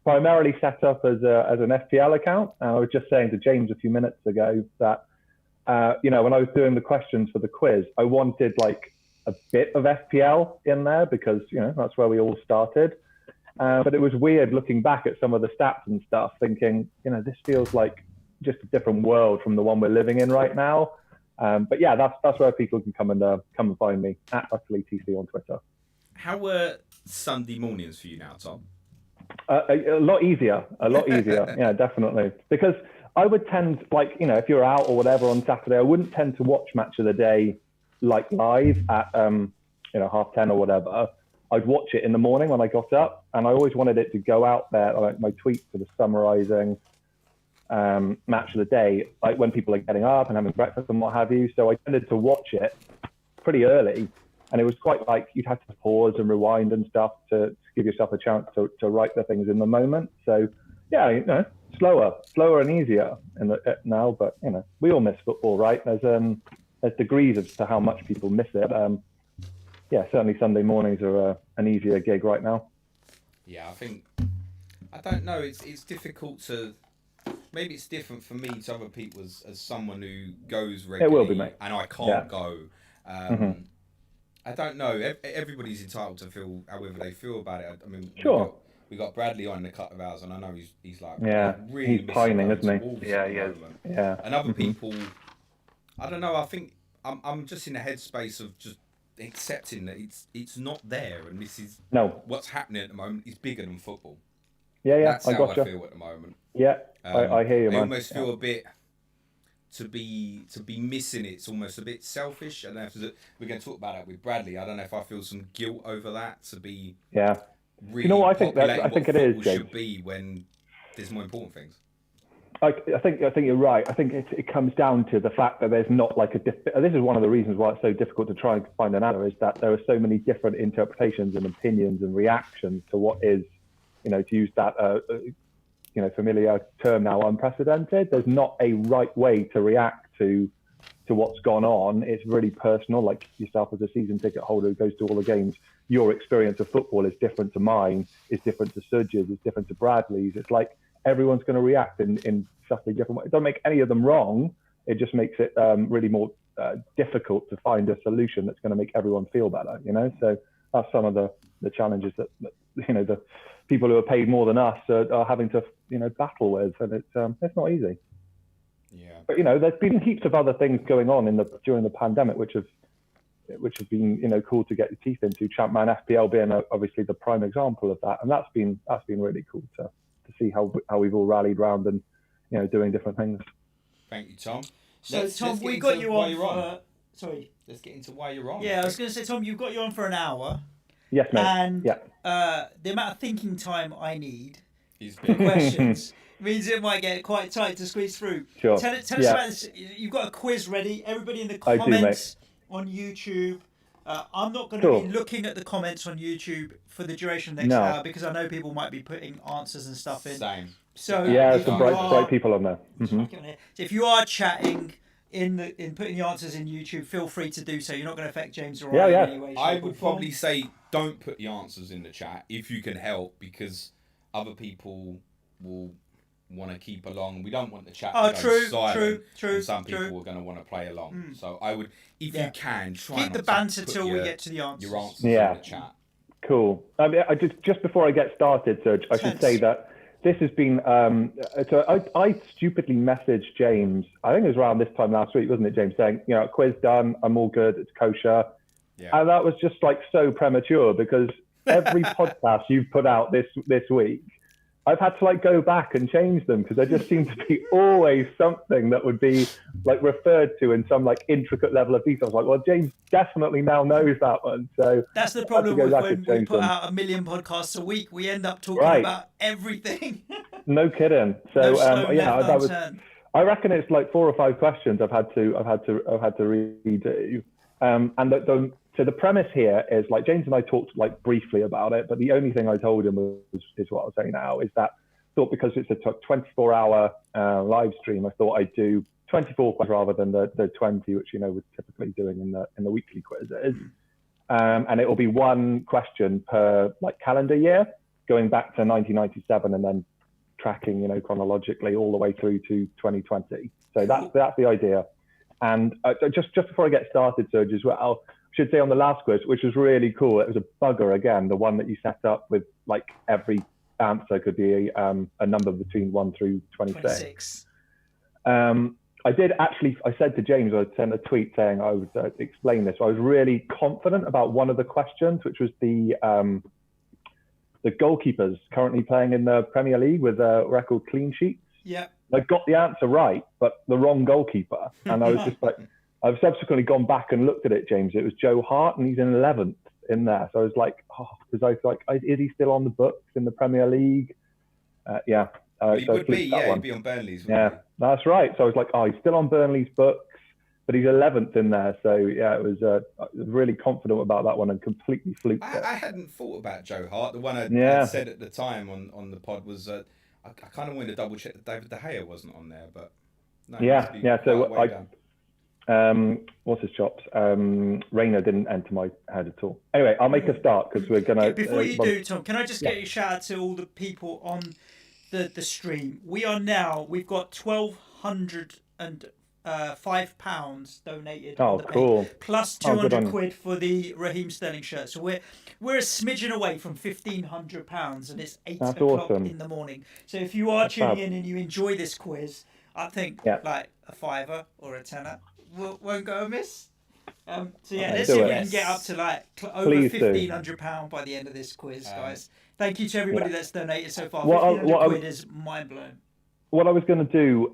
primarily set up as an FPL account. I was just saying to James a few minutes ago that you know, when I was doing the questions for the quiz, I wanted like a bit of FPL in there because, you know, that's where we all started. But it was weird looking back at some of the stats and stuff, thinking, you know, this feels like just a different world from the one we're living in right now. But yeah, that's where people can come and find me at UtterlyTC on Twitter. How were Sunday mornings for you now, Tom? A lot easier. Yeah, definitely. Because I would tend, like, you know, if you're out or whatever on Saturday, I wouldn't tend to watch Match of the Day like live at 10:30 or whatever. I'd watch it in the morning when I got up, and I always wanted it to go out there, like my tweets sort of summarising Match of the Day, like when people are getting up and having breakfast and what have you. So I tended to watch it pretty early, and it was quite like you'd have to pause and rewind and stuff to give yourself a chance to write the things in the moment. So yeah, you know, slower and easier now, but you know, we all miss football, right? There's degrees as to how much people miss it. Yeah, certainly Sunday mornings are an easier gig right now. Yeah, I don't know. It's difficult to. Maybe it's different for me to other people as someone who goes regularly. It will be, mate. And I can't go. I don't know. Everybody's entitled to feel however they feel about it. I mean, Sure. We got Bradley on in a couple of hours, and I know he's like he's pining, isn't he? Wolves Yeah, at he the is. moment. Yeah. And other people, I don't know. I think I'm just in a headspace of just accepting that it's not there, and this is what's happening at the moment is bigger than football. Yeah, That's how gotcha. I feel at the moment. Yeah, I hear you, man. I almost feel a bit to be missing it. It's almost a bit selfish. I don't know if we're going to talk about that with Bradley. I don't know if I feel some guilt over that to be really you know what I think it is, James. Should be when there's more important things. I think you're right. I think it comes down to the fact that there's not like this is one of the reasons why it's so difficult to try and find an answer, is that there are so many different interpretations and opinions and reactions to what is, to use that familiar term now, unprecedented. There's not a right way to react to what's gone on. It's really personal. Like yourself as a season ticket holder who goes to all the games, your experience of football is different to mine, is different to Suj's, is different to Bradley's. It's like everyone's going to react in subtly different ways. It doesn't make any of them wrong. It just makes it really more difficult to find a solution that's going to make everyone feel better. So that's some of the challenges that the people who are paid more than us are having to battle with, and it's not easy. Yeah. But there's been heaps of other things going on during the pandemic, which have been cool to get your teeth into. Champman FPL being obviously the prime example of that, and that's been really cool to see how we've all rallied round and doing different things. Thank you, Tom. So Tom, we got you on. Sorry. Let's get into why you're on. Yeah, I was going to say, Tom, you've got you on for an hour. Yes, mate. And the amount of thinking time I need for questions means it might get quite tight to squeeze through. Sure. Tell us about this. You've got a quiz ready. Everybody in the comments on YouTube. I'm not going to be looking at the comments on YouTube for the duration of the next hour, because I know people might be putting answers and stuff in. Same. So there's some bright people on there. So if you are chatting in putting the answers in YouTube, feel free to do so. You're not going to affect James or I in any way. I would probably say don't put the answers in the chat if you can help, because other people will want to keep along. We don't want the chat to go silent. True. And some people are going to want to play along. So I would, if you can, try keep the banter till we get to the answers. Your answers in the chat. Cool. I mean, just before I get started, Serge, I should say that this has been. So I stupidly messaged James. I think it was around this time last week, wasn't it, James? Saying, quiz done. I'm all good. It's kosher. Yeah. And that was just like so premature, because every podcast you've put out this week, I've had to like go back and change them, because there just seemed to be always something that would be like referred to in some like intricate level of detail. I was like, well, James definitely now knows that one. So that's the problem with when we put out 1 million podcasts a week. We end up talking about everything. No kidding. So that was. I reckon it's like 4 or 5 questions I've had to redo. So the premise here is, like, James and I talked like briefly about it, but the only thing I told him is what I'll say now, is that I thought, because it's a 24-hour live stream, I thought I'd do 24 questions rather than the 20, which we're typically doing in the weekly quizzes. And it will be 1 question per like calendar year, going back to 1997 and then tracking chronologically all the way through to 2020. So that's the idea. And just before I get started, Serge, as well, should say on the last quiz, which was really cool, it was a bugger again, the one that you set up with like every answer could be a number between 1 through 26. I said to James, I sent a tweet saying I would explain this. I was really confident about one of the questions, which was the goalkeepers currently playing in the Premier League with record clean sheets. Yeah. I got the answer right, but the wrong goalkeeper. And I was just like, I've subsequently gone back and looked at it, James. It was Joe Hart, and he's in 11th in there. So I was like, because I was like, is he still on the books in the Premier League? He would be, he'd be on Burnley's. That's right. So I was like, he's still on Burnley's books, but he's 11th in there. So it was I was really confident about that one and completely fluked it. I hadn't thought about Joe Hart. The one I said at the time on the pod was I kind of wanted to double check that David De Gea wasn't on there, but no. So what's his chops? Reina didn't enter my head at all. Anyway, I'll make a start, because we're gonna. Before you do, Tom, can I just get a shout out to all the people on the stream? We've got 1,200 and £5 donated. Oh, on the cool. page, plus Oh, good on you. £200 for the Raheem Sterling shirt. So we're a smidgen away from £1,500, and it's 8 That's o'clock awesome. in the morning. So if you are That's tuning fab. in and you enjoy this quiz, I think Yeah. like a £5 or a £10 won't go amiss. So yeah, Okay, let's do see if it. we can get up to like over Please do. £1,500 by the end of this quiz, guys. Thank you to everybody that's donated so far. What I- £1,500 is mind blowing. What I was going to do,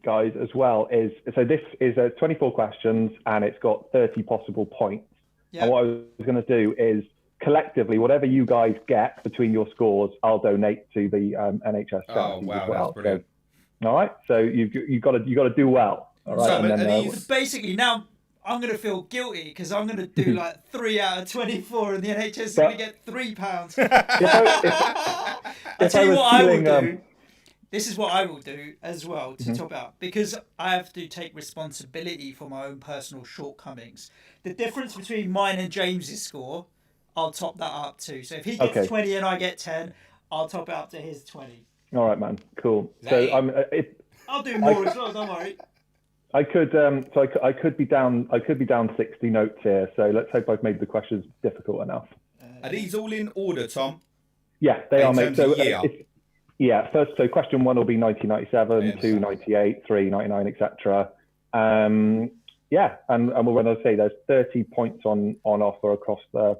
guys, as well is, so this is 24 questions and it's got 30 possible points. Yep. And what I was going to do is collectively, whatever you guys get between your scores, I'll donate to the NHS charities as well. That's brilliant. So, all right, so you've got to do well. All right, So, and then, these- Basically, now I'm going to feel guilty because I'm going to do like 3 out of 24 and the NHS is going to get £3. I'll tell you what I will do. This is what I will do as well to top out, because I have to take responsibility for my own personal shortcomings. The difference between mine and James's score, I'll top that up too. So if he gets 20 and I get 10, I'll top it up to his 20. all right, man, cool. Hey. So I'll do more as well, don't worry. I could I could be down 60 notes here. So let's hope I've made the questions difficult enough. Are these all in order, Tom? Yeah, they are, mate. terms of So year? first, so question 1 will be 1997, 2, 98, 3, 99, etc. Yeah, and when I say there's 30 points on offer across the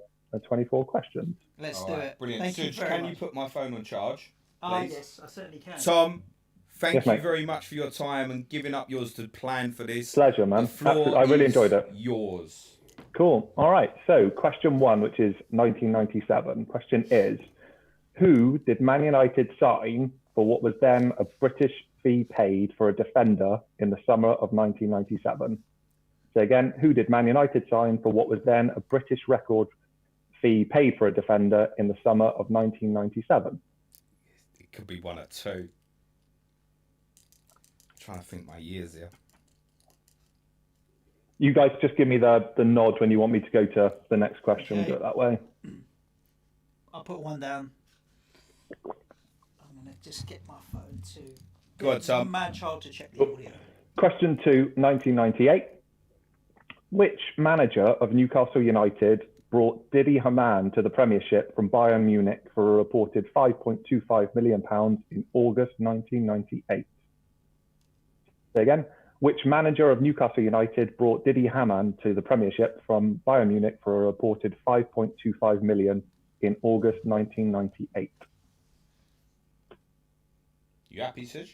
24 questions. Let's All do right, it. Brilliant. Thank you Suj, very can much. you put my phone on charge? Ah, please? yes, I certainly can. Tom, thank Yes, you mate. very much for your time and giving up yours to plan for this. Pleasure, man. The floor I really is enjoyed it. Yours. Cool. All right. So question 1, which is 1997. Question is, who did Man United sign for what was then a British fee paid for a defender in the summer of 1997? So again, who did Man United sign for what was then a British record fee paid for a defender in the summer of 1997? It could be 1 or 2. I'm trying to think my years here. You guys just give me the nod when you want me to go to the next question. Okay. Do it that way. I'll put one down. I'm going to just get my phone to... Go on, Tom. Man child to check the audio. Question 2, 1998. Which manager of Newcastle United brought Didi Hamann to the Premiership from Bayern Munich for a reported £5.25 million in August 1998? So again, which manager of Newcastle United brought Didi Hamann to the Premiership from Bayern Munich for a reported £5.25 million in August 1998? You happy, Suj?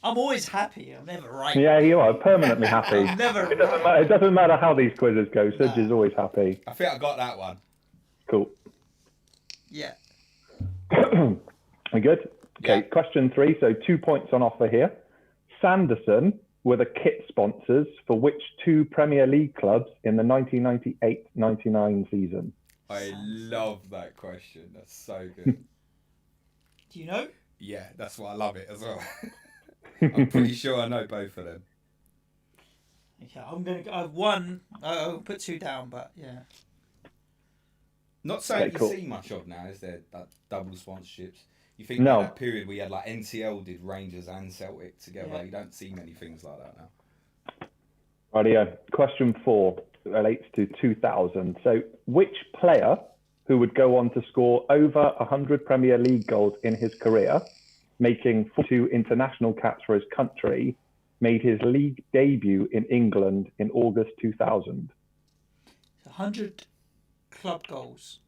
I'm always happy. I'm never right. Yeah, you are permanently happy. I'm never It doesn't right. matter, it doesn't matter how these quizzes go. Suj is always happy. I think I got that one. Cool. Yeah. We good? Okay, Yeah. question 3. So 2 points on offer here. Sanderson were the kit sponsors for which 2 Premier League clubs in the 1998-99 season? I love that question. That's so good. Do you know? Yeah, that's why I love it as well. I'm pretty sure I know both of them. Okay, I'm going to go... I've one... I'll put 2 down, but yeah. Not something Okay, cool. you see much of now, is there? That double sponsorships. You think No. about that period we had like NTL did Rangers and Celtic together. Yeah. You don't see many things like that now. Rightio. Question 4 relates to 2000. So which player who would go on to score over 100 Premier League goals in his career, making 42 international caps for his country, made his league debut in England in August 2000? 100 club goals.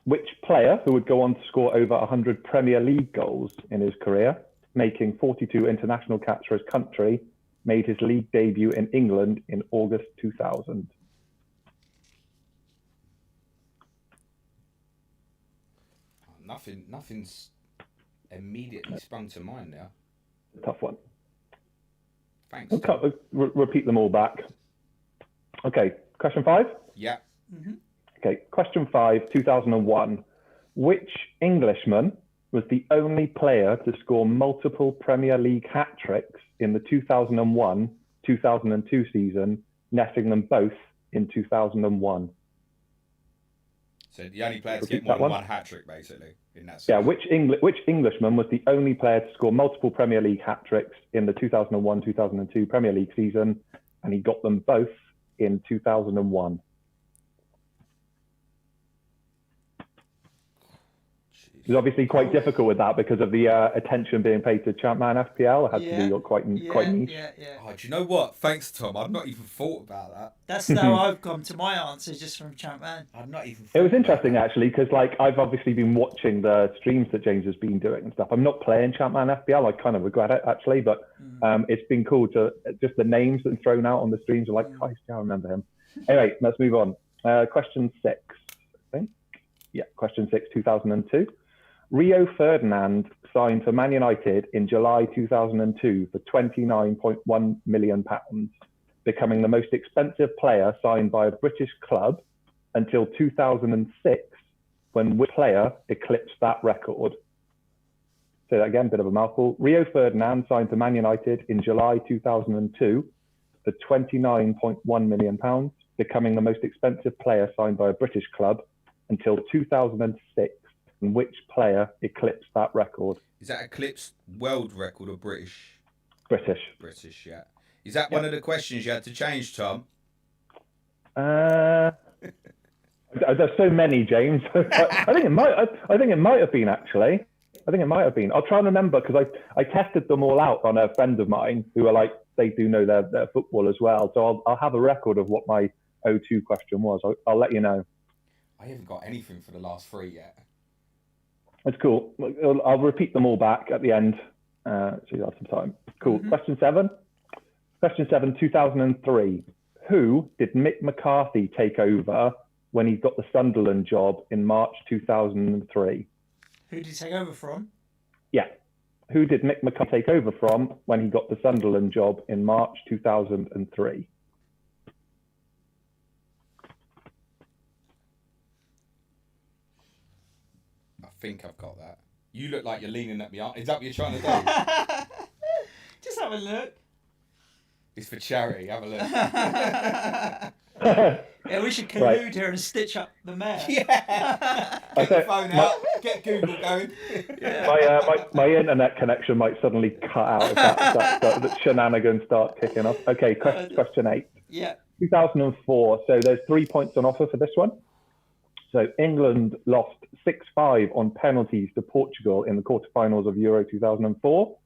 Which player who would go on to score over 100 Premier League goals in his career, making 42 international caps for his country, made his league debut in England in August 2000? Nothing's immediately sprung to mind now. Tough one. Thanks. Okay, repeat them all back. Okay, question 5? Yeah. Okay, question 5, 2001. Which Englishman was the only player to score multiple Premier League hat-tricks in the 2001-2002 season, netting them both in 2001? So the only player to Repeat get more that than one. one hat-trick, basically, in that Yeah, scenario. which Englishman was the only player to score multiple Premier League hat-tricks in the 2001-2002 Premier League season, and he got them both in 2001? It's obviously quite difficult with that because of the attention being paid to Champman FPL. It had to be quite niche. Yeah. Oh, do you know what? Thanks, Tom. I've not even thought about that. That's how I've come to my answer, just from Champman. I've not even. It was interesting actually because I've obviously been watching the streams that James has been doing and stuff. I'm not playing Champman FPL. I kind of regret it actually, but it's been cool to just the names that are thrown out on the streams are like, Christ, I remember him. Anyway, let's move on. Question 6, I think. Yeah, question 6, 2002. Rio Ferdinand signed for Man United in July 2002 for £29.1 million, becoming the most expensive player signed by a British club until 2006, when which player eclipsed that record? Say that again, bit of a mouthful. Rio Ferdinand signed for Man United in July 2002 for £29.1 million, becoming the most expensive player signed by a British club until 2006. And which player eclipsed that record? Is that eclipsed world record or British? British. British, yeah. Is that one of the questions you had to change, Tom? There's so many, James. I think it might have been actually. I think it might have been. I'll try and remember because I tested them all out on a friend of mine who are like they do know their football as well. So I'll have a record of what my 02 question was. I'll let you know. I haven't got anything for the last 3 yet. That's cool. I'll repeat them all back at the end, so you have some time. Cool. Question 7. Question 7, 2003. Who did Mick McCarthy take over when he got the Sunderland job in March 2003? Who did he take over from? Yeah. Who did Mick McCarthy take over from when he got the Sunderland job in March 2003? I think I've got that. You look like you're leaning at me. Is that what you're trying to do? Just have a look. It's for charity. Have a look. Yeah, we should collude here and stitch up the mayor. Yeah. Get your phone out. Get Google going. My internet connection might suddenly cut out if that shenanigans start kicking off. Okay, question 8. Yeah. 2004. So there's 3 points on offer for this one. So England lost 6-5 on penalties to Portugal in the quarterfinals of Euro 2004.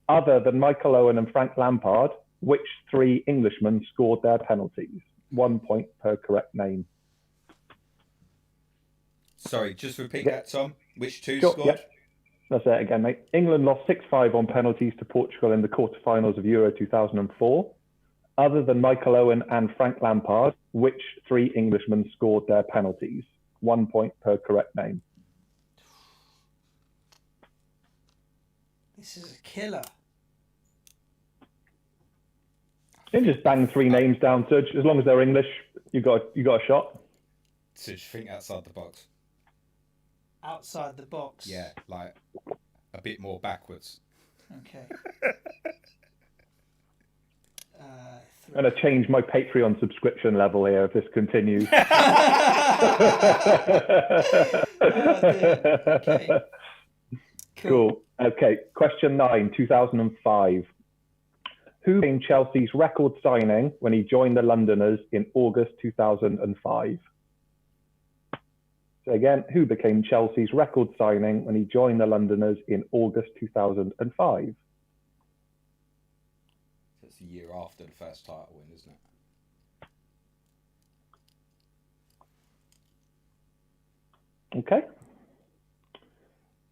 Other than Michael Owen and Frank Lampard, which 3 Englishmen scored their penalties? 1 point per correct name. Sorry, just repeat that, Tom. Which 2 scored? Yep. That's it again, mate. England lost 6-5 on penalties to Portugal in the quarterfinals of Euro 2004. Other than Michael Owen and Frank Lampard, which 3 Englishmen scored their penalties? 1 point per correct name. This is a killer. You can just bang 3 names down, Suj. As long as they're English, you got a shot. Suj, think outside the box. Outside the box? Yeah, like a bit more backwards. Okay. I'm going to change my Patreon subscription level here if this continues. Okay. Cool. Okay, question 9, 2005. Who became Chelsea's record signing when he joined the Londoners in August 2005? So again, who became Chelsea's record signing when he joined the Londoners in August 2005? That's a year after the first title win, isn't it? Okay.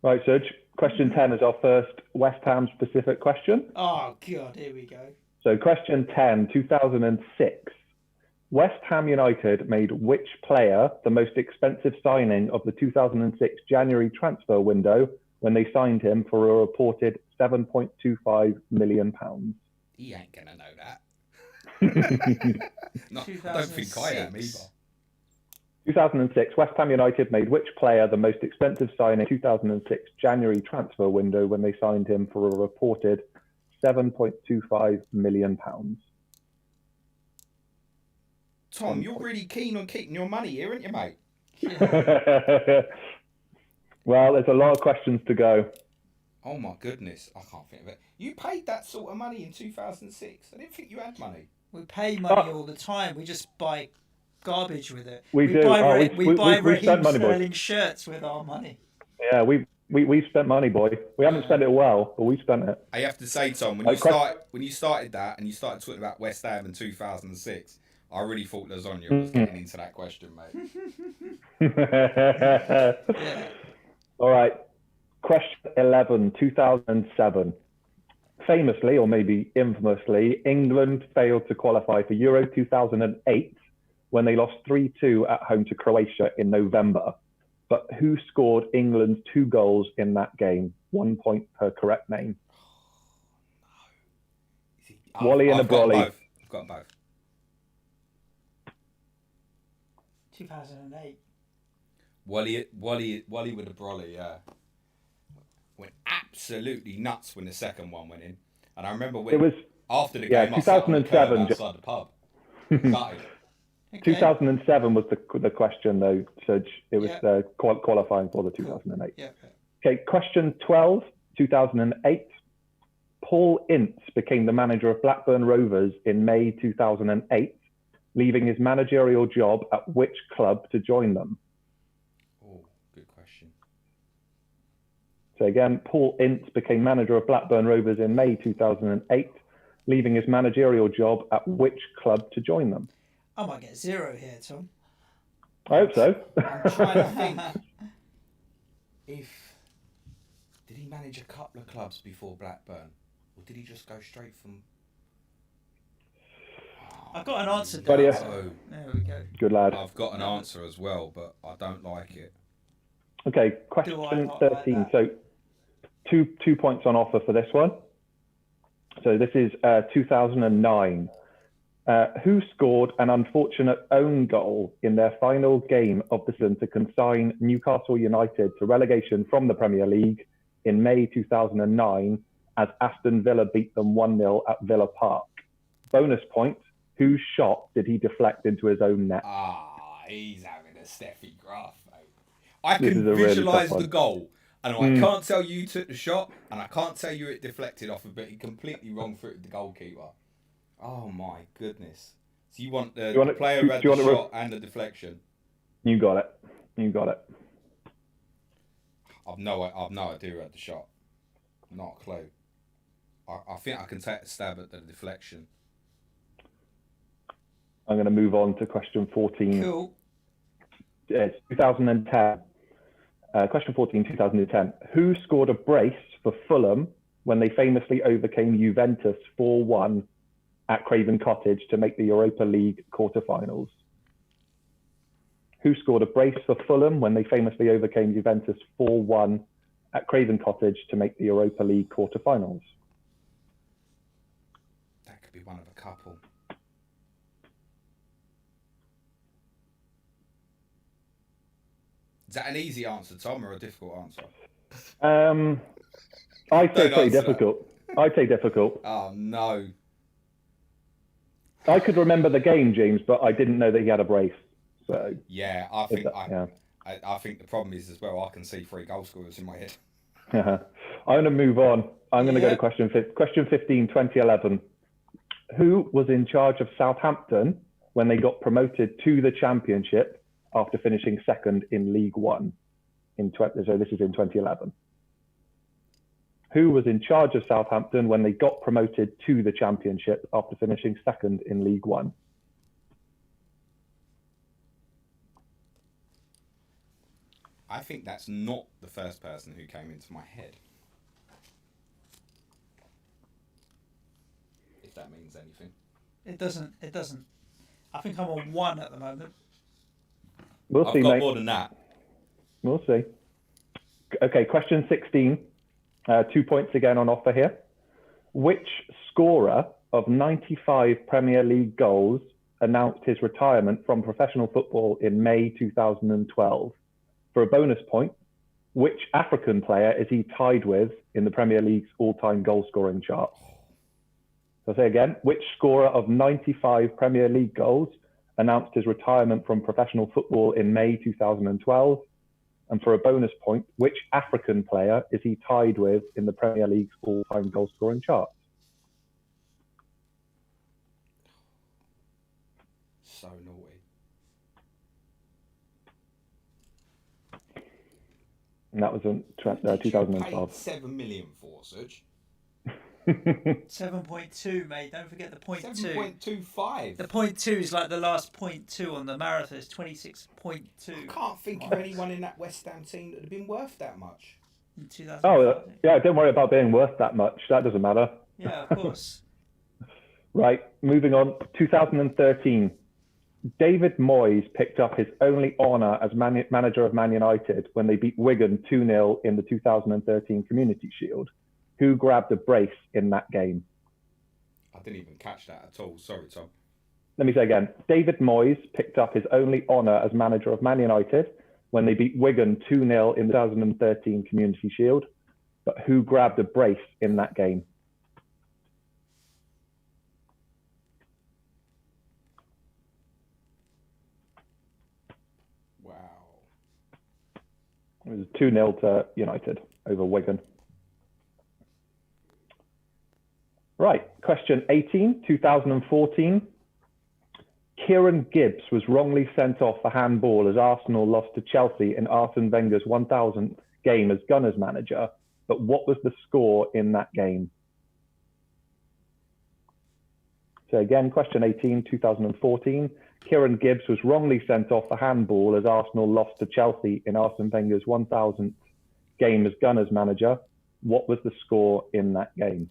Right, Suj. Question 10 is our first West Ham specific question. Oh, God, here we go. So question 10, 2006. West Ham United made which player the most expensive signing of the 2006 January transfer window when they signed him for a reported £7.25 million? He ain't going to know that. No, I don't think I am either. 2006, West Ham United made which player the most expensive signing in 2006 January transfer window when they signed him for a reported £7.25 million? Tom, you're really keen on keeping your money here, aren't you, mate? Well, there's a lot of questions to go. Oh my goodness, I can't think of it. You paid that sort of money in 2006. I didn't think you had money. We pay money all the time. We just buy garbage with it. We do. We buy we've spent Raheem money, boy. Sterling shirts with our money. Yeah, we've spent money, boy. We haven't spent it well, but we've spent it. I have to say, Tom, when you started that and you started talking about West Ham in 2006, I really thought Lasagna was getting into that question, mate. Yeah. All right. Question 11, 2007. Famously, or maybe infamously, England failed to qualify for Euro 2008 when they lost 3-2 at home to Croatia in November. But who scored England's 2 goals in that game? 1 point per correct name. Wally and a Brolly. I've got both. 2008. Wally with a Brolly, yeah. Went absolutely nuts when the second one went in. And I remember when after the game, 2007, outside the pub. Gutted. Okay. 2007 was the question, though, Suj. It was qualifying for the 2008. Yeah. Okay, question 12, 2008. Paul Ince became the manager of Blackburn Rovers in May 2008, leaving his managerial job at which club to join them? Oh, good question. So again, Paul Ince became manager of Blackburn Rovers in May 2008, leaving his managerial job at which club to join them? I might get 0 here, Tom. I hope so. I'm trying to think did he manage a couple of clubs before Blackburn, or did he just go straight from? I've got an answer. Buddy, there we go. Good lad. I've got an answer as well, but I don't like it. Okay, question 13. Like so 2 points on offer for this one. So this is 2009. Who scored an unfortunate own goal in their final game of the season to consign Newcastle United to relegation from the Premier League in May 2009 as Aston Villa beat them 1-0 at Villa Park? Bonus point, whose shot did he deflect into his own net? He's having a Steffi Graf, mate. I This can is a really visualise tough one. the goal, and I can't tell you took the shot, and I can't tell you it deflected off of, but he completely wrong-footed the goalkeeper. Oh my goodness! So you want the player who had the shot and the deflection? You got it. You got it. I've no idea who had the shot. Not a clue. I think I can take a stab at the deflection. I'm going to move on to question 14. Cool. It's 2010. Question 14, 2010. Who scored a brace for Fulham when they famously overcame Juventus 4-1 at Craven Cottage to make the Europa League quarterfinals? Who scored a brace for Fulham when they famously overcame Juventus 4-1 at Craven Cottage to make the Europa League quarterfinals? That could be one of a couple. Is that an easy answer, Tom, or a difficult answer? I'd say pretty difficult. I'd say difficult. Oh, no. I could remember the game, James, but I didn't know that he had a brace. So yeah, I think the problem is as well, I can see 3 goal scorers in my head. I'm going to move on. I'm going to go to question 15, 2011. Who was in charge of Southampton when they got promoted to the Championship after finishing second in League One? So this is in 2011. Who was in charge of Southampton when they got promoted to the Championship after finishing second in League One? I think that's not the first person who came into my head. If that means anything. It doesn't. I think I'm on 1 at the moment. We'll I've see, got mate. more than that. We'll see. Okay, question 16. 2 points again on offer here. Which scorer of 95 Premier League goals announced his retirement from professional football in May 2012? For a bonus point, which African player is he tied with in the Premier League's all-time goal-scoring chart? So I'll say again, which scorer of 95 Premier League goals announced his retirement from professional football in May 2012? And for a bonus point, which African player is he tied with in the Premier League's all-time goal-scoring charts? So naughty. And that was in 2012. 7 million for Suj. 7.2, mate. Don't forget the point 7.25. The point 2 is like the last point 2 on the marathon. It's 26.2. I can't think of anyone in that West Ham team that had been worth that much. In 2005. Oh, yeah, don't worry about being worth that much. That doesn't matter. Yeah, of course. Right, moving on. 2013. David Moyes picked up his only honour as manager of Man United when they beat Wigan 2-0 in the 2013 Community Shield. Who grabbed a brace in that game? I didn't even catch that at all. Sorry, Tom. Let me say again. David Moyes picked up his only honour as manager of Man United when they beat Wigan 2-0 in the 2013 Community Shield. But who grabbed a brace in that game? Wow. It was 2-0 to United over Wigan. Right, question 18, 2014. Kieran Gibbs was wrongly sent off for handball as Arsenal lost to Chelsea in Arsene Wenger's 1000th game as Gunners manager. But what was the score in that game? So again, question 18, 2014. Kieran Gibbs was wrongly sent off for handball as Arsenal lost to Chelsea in Arsene Wenger's 1000th game as Gunners manager. What was the score in that game?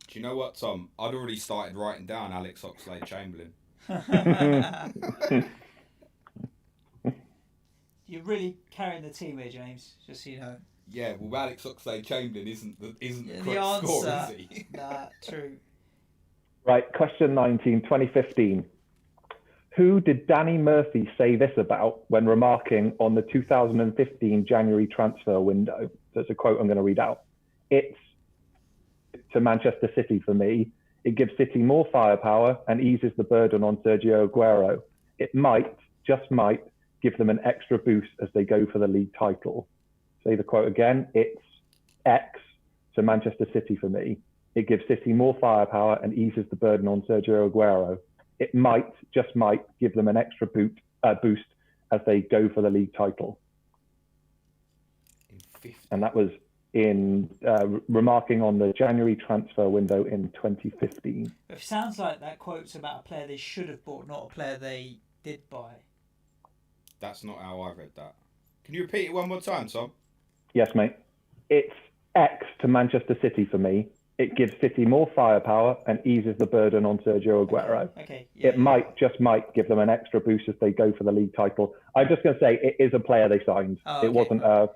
Do you know what, Tom? I'd already started writing down Alex Oxlade-Chamberlain. You're really carrying the team here, James, just so you know. Yeah, well, Alex Oxlade-Chamberlain isn't the correct answer. score, is he? Nah, true. Right, question 19, 2015. Who did Danny Murphy say this about when remarking on the 2015 January transfer window? So it's a quote I'm going to read out. It's to Manchester City for me. It gives City more firepower and eases the burden on Sergio Aguero. It might, just might, give them an extra boost as they go for the league title. Say the quote again. It's X to Manchester City for me. It gives City more firepower and eases the burden on Sergio Aguero. It might, just might, give them an extra boost as they go for the league title. And that was in remarking on the January transfer window in 2015. It sounds like that quote's about a player they should have bought, not a player they did buy. That's not how I read that. Can you repeat it one more time, Tom? Yes, mate. It's X to Manchester City for me. It gives City more firepower and eases the burden on Sergio Aguero. Okay. Yeah, it might, just might, give them an extra boost as they go for the league title. I'm just going to say it is a player they signed. Oh, okay.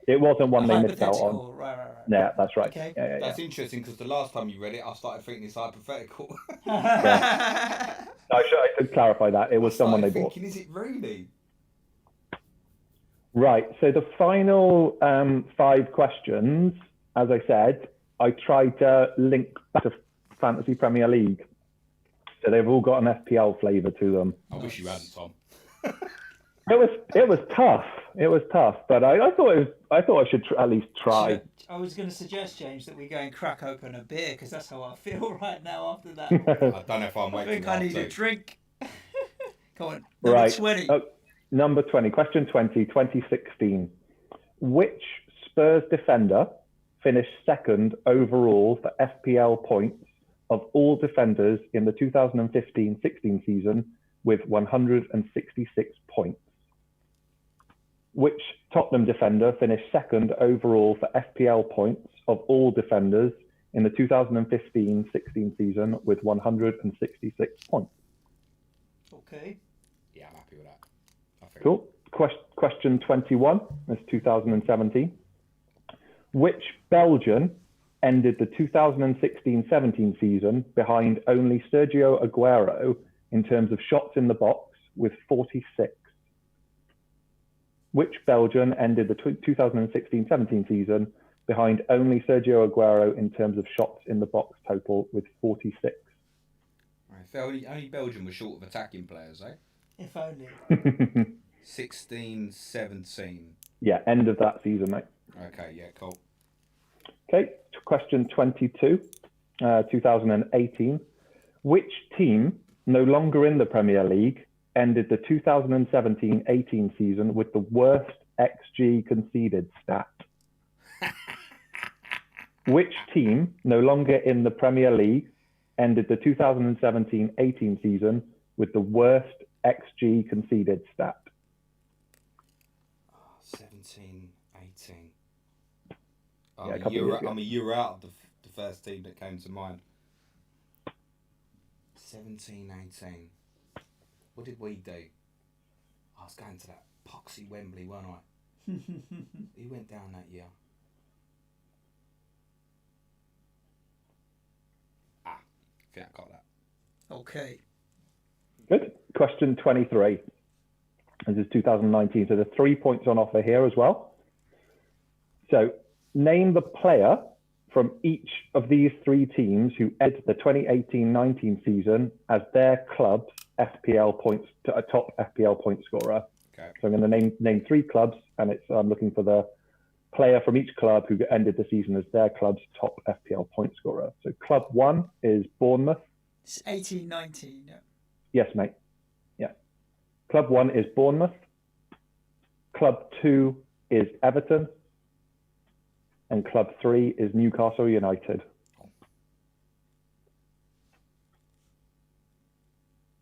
It wasn't one they missed out on. Right. Yeah, that's right. Okay. Yeah. That's interesting because the last time you read it, I started thinking it's hypothetical. I should clarify that. It was someone they bought. Is it Rooney? Right. So the final 5 questions, as I said, I tried to link back to Fantasy Premier League. So they've all got an FPL flavour to them. I wish you hadn't, Tom. It was tough. It was tough, but I thought I should at least try. I was going to suggest, James, that we go and crack open a beer because that's how I feel right now after that. I don't know if I'm I waking think up I need to. a drink. Come on, number Right. 20. Number 20, question 20, 2016. Which Spurs defender finished second overall for FPL points of all defenders in the 2015-16 season with 166 points? Which Tottenham defender finished second overall for FPL points of all defenders in the 2015-16 season with 166 points? Okay. Yeah, I'm happy with that. Cool. Question 21, that's 2017. Which Belgian ended the 2016-17 season behind only Sergio Aguero in terms of shots in the box with 46? Which Belgian ended the 2016-17 season behind only Sergio Aguero in terms of shots in the box total with 46? Right, so only Belgium was short of attacking players, eh? If only. 16-17. Yeah, end of that season, mate. Okay, yeah, cool. Okay, question 22, 2018. Which team, no longer in the Premier League, ended the 2017-18 season with the worst XG conceded stat? Which team, no longer in the Premier League, ended the 2017-18 season with the worst XG conceded stat? 17-18. Yeah, a couple of years ago. I'm a year out of the first team that came to mind. 17-18. What did we do? I was going to that poxy Wembley, weren't I? He went down that year. I think I got that. Okay. Good. Question 23. This is 2019, so there's 3 points on offer here as well. So name the player from each of these three teams who entered the 2018-19 season as their club's FPL points, a top FPL point scorer. Okay. So I'm going to name three clubs, and I'm looking for the player from each club who ended the season as their club's top FPL point scorer. So club 1 is Bournemouth. It's 18-19. Yeah. Yes, mate. Yeah. Club 1 is Bournemouth. Club 2 is Everton. And club 3 is Newcastle United.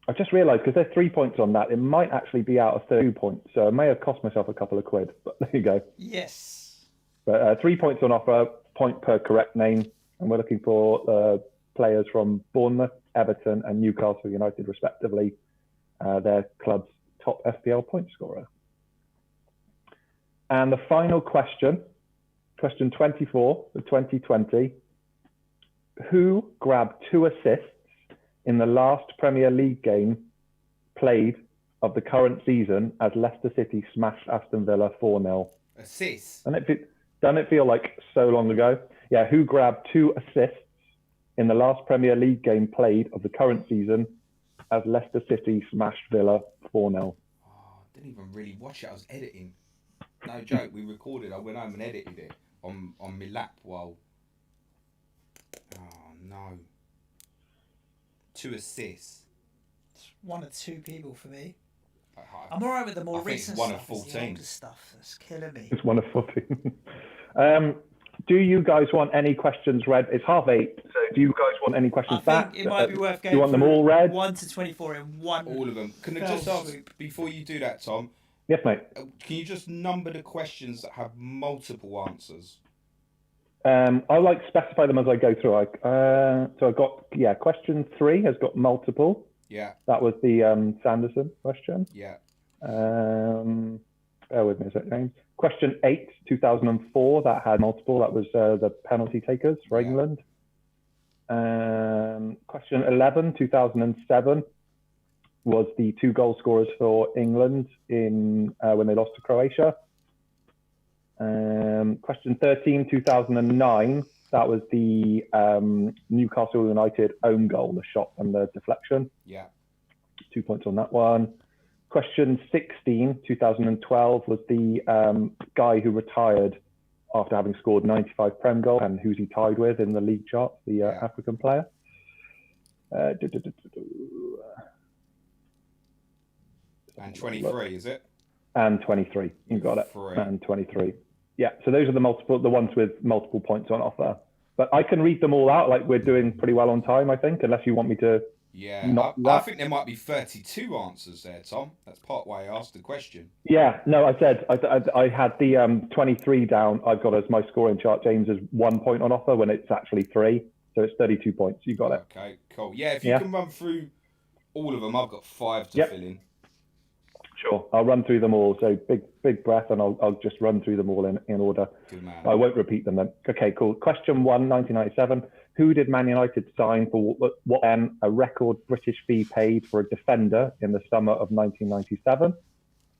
I just realised, because there's 3 points on that, it might actually be out of 32 points. So I may have cost myself a couple of quid, but there you go. Yes. But 3 points on offer, point per correct name. And we're looking for players from Bournemouth, Everton and Newcastle United, respectively. Their club's top FPL point scorer. And the final question, question 24 for 2020. Who grabbed 2 assists in the last Premier League game played of the current season as Leicester City smashed Aston Villa 4-0? Assists? Doesn't it feel like so long ago? Yeah, who grabbed 2 assists in the last Premier League game played of the current season as Leicester City smashed Villa 4-0? Oh, I didn't even really watch it. I was editing. No joke, we recorded. I went home and edited it on my lap while... Oh, no. 2 assists. It's 1 or 2 people for me. I I'm all right with the more think recent it's 1 stuff. of 14. It's the older stuff that's killing me. It's 1 of 14. Do you guys want any questions read? It's 8:30, so do you guys want any questions back? I think it might be worth going do you want them all read? 1 to 24 in one. All of them. Can I just ask, before you do that, Tom? Yes, mate. Can you just number the questions that have multiple answers? I'll specify them as I go through. So I've got, question 3 has got multiple. Yeah. That was the Sanderson question. Yeah. Bear with me a sec, James. Question 8, 2004, that had multiple. That was the penalty takers for England. Question 11, 2007, was the 2 goal scorers for England in when they lost to Croatia. Question 13, 2009, that was the Newcastle United own goal, the shot and the deflection. Yeah. 2 points on that one. Question 16, 2012, was the guy who retired after having scored 95 Prem goals, and who's he tied with in the league chart, the African player. And 23, is it? And 23, you got it. 3. And 23. Yeah, so those are the ones with multiple points on offer. But I can read them all out, like we're doing pretty well on time, I think, unless you want me to. Yeah, I think there might be 32 answers there, Tom. That's part why I asked the question. Yeah, no, I said I had the 23 down. I've got as my scoring chart, James, as 1 point on offer when it's actually 3. So it's 32 points. You got it. Okay, cool. Yeah, if you can run through all of them, I've got 5 to fill in. Sure, I'll run through them all. So big breath, and I'll just run through them all in order. Good man. I won't repeat them then. Okay, cool. Question 1, 1997. Who did Man United sign for what then a record British fee paid for a defender in the summer of 1997?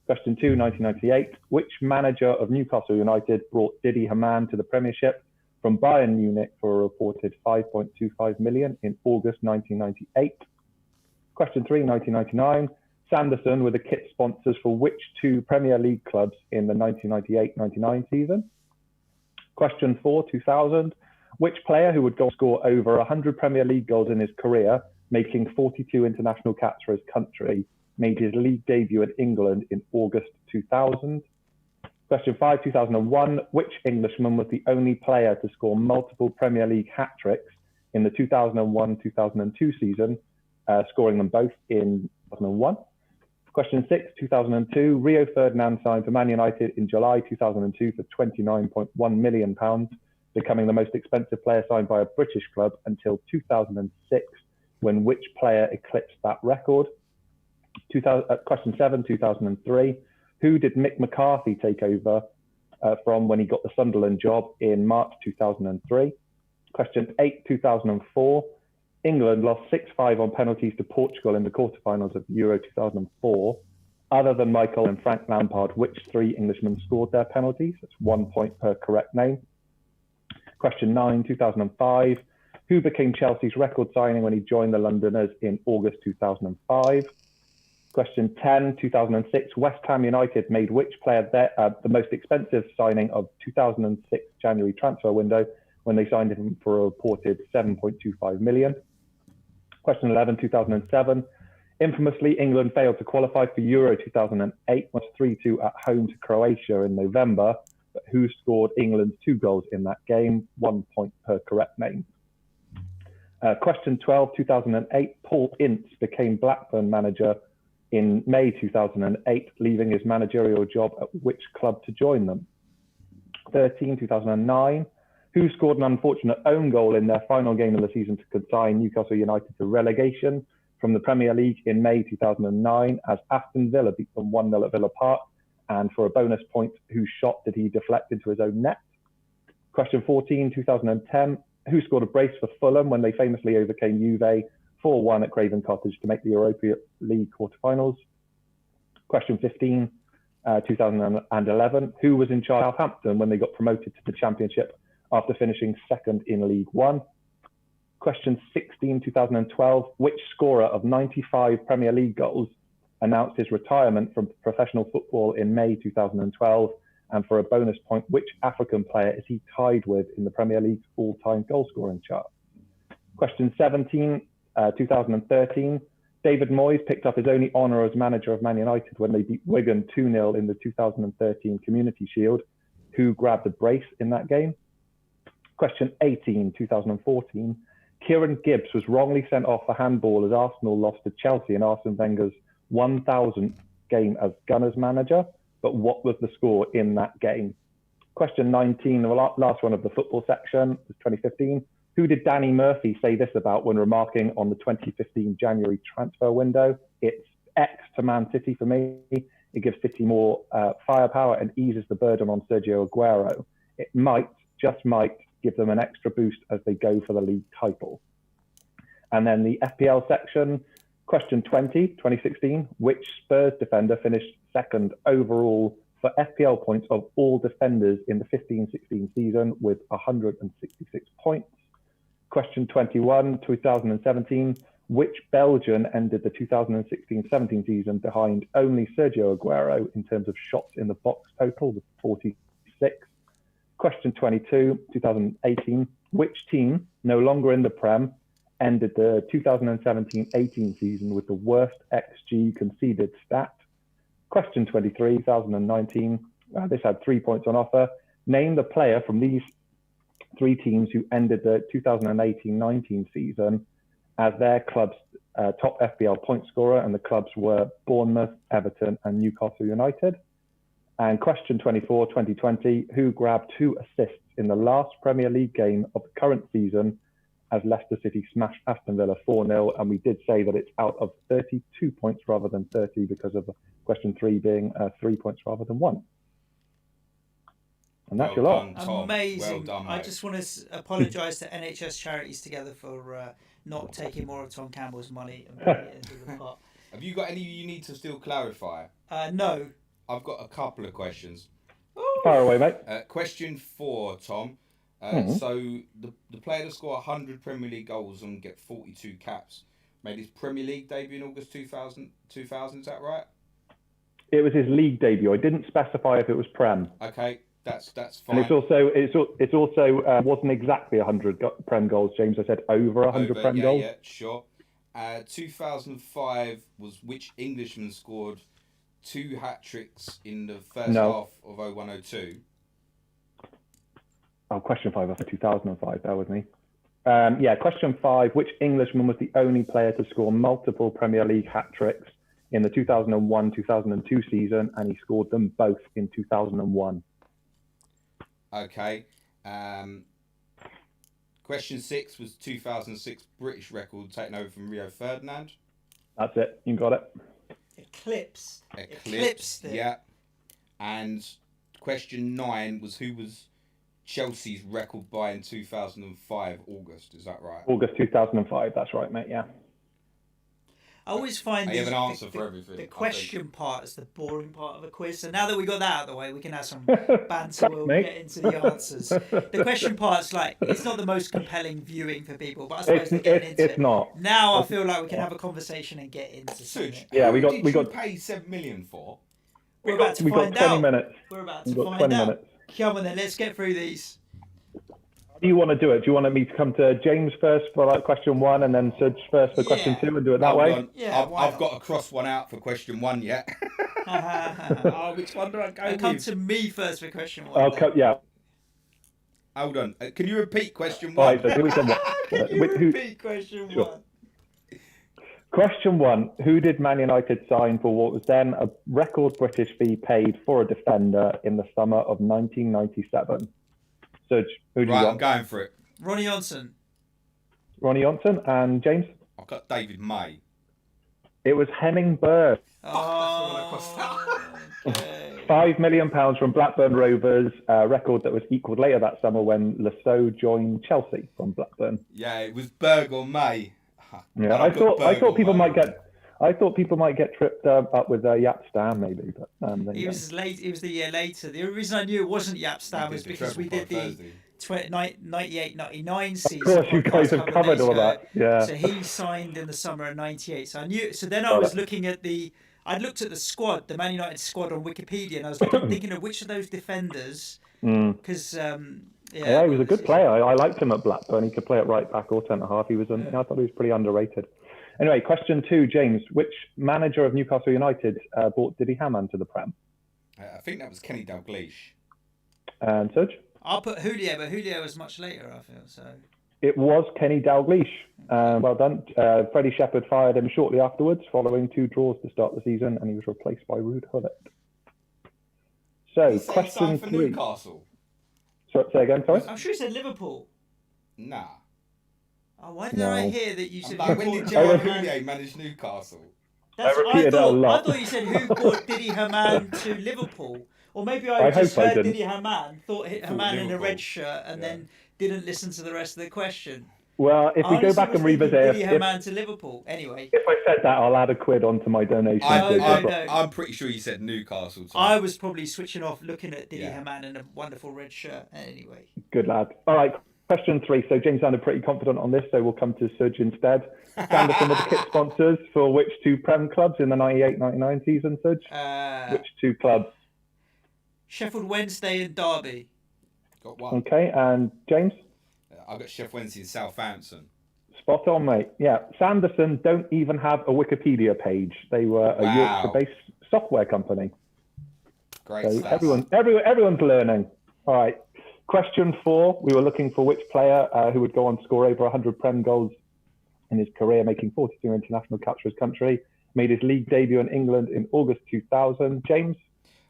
Question 2, 1998. Which manager of Newcastle United brought Didi Hamann to the Premiership from Bayern Munich for a reported 5.25 million in August 1998? Question 3, 1999. Sanderson were the kit sponsors for which 2 Premier League clubs in the 1998-99 season? Question 4, 2000. Which player who would score over 100 Premier League goals in his career, making 42 international caps for his country, made his league debut at England in August 2000? Question 5, 2001. Which Englishman was the only player to score multiple Premier League hat-tricks in the 2001-2002 season, scoring them both in 2001? Question 6, 2002. Rio Ferdinand signed for Man United in July 2002 for £29.1 million, becoming the most expensive player signed by a British club until 2006, when which player eclipsed that record? Question 7, 2003. Who did Mick McCarthy take over from when he got the Sunderland job in March 2003? Question 8, 2004. England lost 6-5 on penalties to Portugal in the quarterfinals of Euro 2004. Other than Michael and Frank Lampard, which 3 Englishmen scored their penalties? That's 1 point per correct name. Question 9, 2005. Who became Chelsea's record signing when he joined the Londoners in August 2005? Question 10, 2006. West Ham United made which player the most expensive signing of 2006 January transfer window when they signed him for a reported $7.25 million? Question 11, 2007. Infamously, England failed to qualify for Euro 2008, was 3-2 at home to Croatia in November, but who scored England's 2 goals in that game? 1 point per correct name. Question 12, 2008. Paul Ince became Blackburn manager in May 2008, leaving his managerial job at which club to join them? 13, 2009. Who scored an unfortunate own goal in their final game of the season to consign Newcastle United to relegation from the Premier League in May 2009 as Aston Villa beat them 1-0 at Villa Park? And for a bonus point, whose shot did he deflect into his own net? Question 14, 2010. Who scored a brace for Fulham when they famously overcame Juve 4-1 at Craven Cottage to make the Europa League quarterfinals? Question 15, 2011. Who was in charge of Southampton when they got promoted to the Championship after finishing second in League One? Question 16, 2012. Which scorer of 95 Premier League goals announced his retirement from professional football in May 2012? And for a bonus point, which African player is he tied with in the Premier League's all-time goal-scoring chart? Question 17, 2013. David Moyes picked up his only honour as manager of Man United when they beat Wigan 2-0 in the 2013 Community Shield. Who grabbed the brace in that game? Question 18, 2014. Kieran Gibbs was wrongly sent off for handball as Arsenal lost to Chelsea in Arsene Wenger's 1,000th game as Gunners manager. But what was the score in that game? Question 19, the last one of the football section, was 2015. Who did Danny Murphy say this about when remarking on the 2015 January transfer window? It's X to Man City for me. It gives City more firepower and eases the burden on Sergio Aguero. It might, just might, give them an extra boost as they go for the league title. And then the FPL section, question 20, 2016. Which Spurs defender finished second overall for FPL points of all defenders in the 15-16 season with 166 points? Question 21, 2017. Which Belgian ended the 2016-17 season behind only Sergio Aguero in terms of shots in the box total with 46? Question 22, 2018. Which team, no longer in the Prem, ended the 2017-18 season with the worst XG conceded stat? Question 23, 2019. This had 3 points on offer. Name the player from these 3 teams who ended the 2018-19 season as their club's top FPL point scorer, and the clubs were Bournemouth, Everton, and Newcastle United. And question 24, 2020. Who grabbed 2 assists in the last Premier League game of the current season as Leicester City smashed Aston Villa 4-0, and we did say that it's out of 32 points rather than 30 because of question 3 being 3 points rather than 1. And that's your lot. Amazing. Well done, I just want to apologise to NHS Charities Together for not taking more of Tom Campbell's money and putting it into the pot. Have you got any you need to still clarify? No. I've got a couple of questions. Fire away, mate. Question 4, Tom. So the player to score 100 Premier League goals and get 42 caps, Made his Premier League debut in August 2000, is that right? It was his league debut. I didn't specify if it was Prem. Okay, that's fine. And it's also wasn't exactly 100 Prem goals, James. I said over 100 Prem goals. Yeah, sure. 2005 was which Englishman scored 2 hat-tricks in the first half of 01-02? Oh, question 5 of 2005. Bear with me. Question 5. Which Englishman was the only player to score multiple Premier League hat-tricks in the 2001-2002 season, and he scored them both in 2001? Okay. Question 6 was 2006 British record taken over from Rio Ferdinand. That's it. You got it. Eclipsed. Yeah. And question 9 was who was Chelsea's record buy in 2005 August. Is that right? August 2005. That's right, mate. Yeah. I always find have an answer for everything. The question part is the boring part of a quiz. So now that we got that out of the way, we can have some banter. We'll get into the answers. The question part's like, it's not the most compelling viewing for people, but I suppose they're getting into it. It's not. Now I feel like we can have a conversation and get into Suj, yeah, we got pay $7 million for. We're about to find out. We got 20 minutes. We're about to find out. Come on then, let's get through these. How do you want to do it? Do you want me to come to James first for like question 1 and then Suj first for question 2 and do it that way? Yeah, I've got to cross one out for question 1 yet. Which one do I go with? Come to me first for question 1. Yeah. Hold on. Can you repeat question 1? Right, so here we go. Can you repeat question 1? Question 1. Who did Man United sign for what was then a record British fee paid for a defender in the summer of 1997? Suj, who do you want? I'm going for it. Ronnie Johnson. Ronnie Johnson. And James? I've got David May. It was Henning Berg. Okay. £5 million from Blackburn Rovers, a record that was equalled later that summer when Lasso joined Chelsea from Blackburn. Yeah, it was Berg or May. Yeah, I thought people might get tripped up with Jaap Stam maybe, but It was late. It was the year later. The only reason I knew it wasn't Jaap Stam was because we did the 98-99 season. Of course, you guys have covered all that. Yeah. So he signed in the summer of '98. So I knew. So then I was looking at I'd looked at the squad, the Man United squad on Wikipedia, and I was thinking of which of those defenders, because. Yeah, he was a good player. I liked him at Blackburn. He could play at right back or centre half. I thought he was pretty underrated. Anyway, question 2, James. Which manager of Newcastle United brought Didi Hamann to the Prem? I think that was Kenny Dalglish. And Suj? I'll put Julio, but Julio was much later, I feel. So it was Kenny Dalglish. Well done. Freddie Shepherd fired him shortly afterwards, following 2 draws to start the season, and he was replaced by Ruud Gullit. So, question 3. Newcastle. Say again, sorry? I'm sure he said Liverpool. Nah. Oh, why did I hear that you said when did Gerard Houllier manage Newcastle? I thought you said who brought Didi Hamann to Liverpool. Or maybe I just heard Didi Hamann, thought Hamann in a red shirt, and then didn't listen to the rest of the question. Well, if we go back and revisit Didi Hamann to Liverpool. Anyway. If I said that, I'll add a quid onto my donation. I'm pretty sure you said Newcastle. I was probably switching off looking at Didi Hamann in a wonderful red shirt. Anyway. Good lad. All right, question 3. So James sounded pretty confident on this, so we'll come to Suj instead. Sanderson were the kit sponsors for which 2 Prem clubs in the 98-99 season, Suj? Which 2 clubs? Sheffield Wednesday and Derby. Got one. Okay, and James? I've got Sheffield Wednesday and Southampton. Spot on, mate. Yeah, Sanderson don't even have a Wikipedia page. They were a Yorkshire-based software company. Great. So everyone's learning. All right. Question 4. We were looking for which player who would go on to score over 100 Prem goals in his career, making 42 international caps for his country. Made his league debut in England in August 2000. James?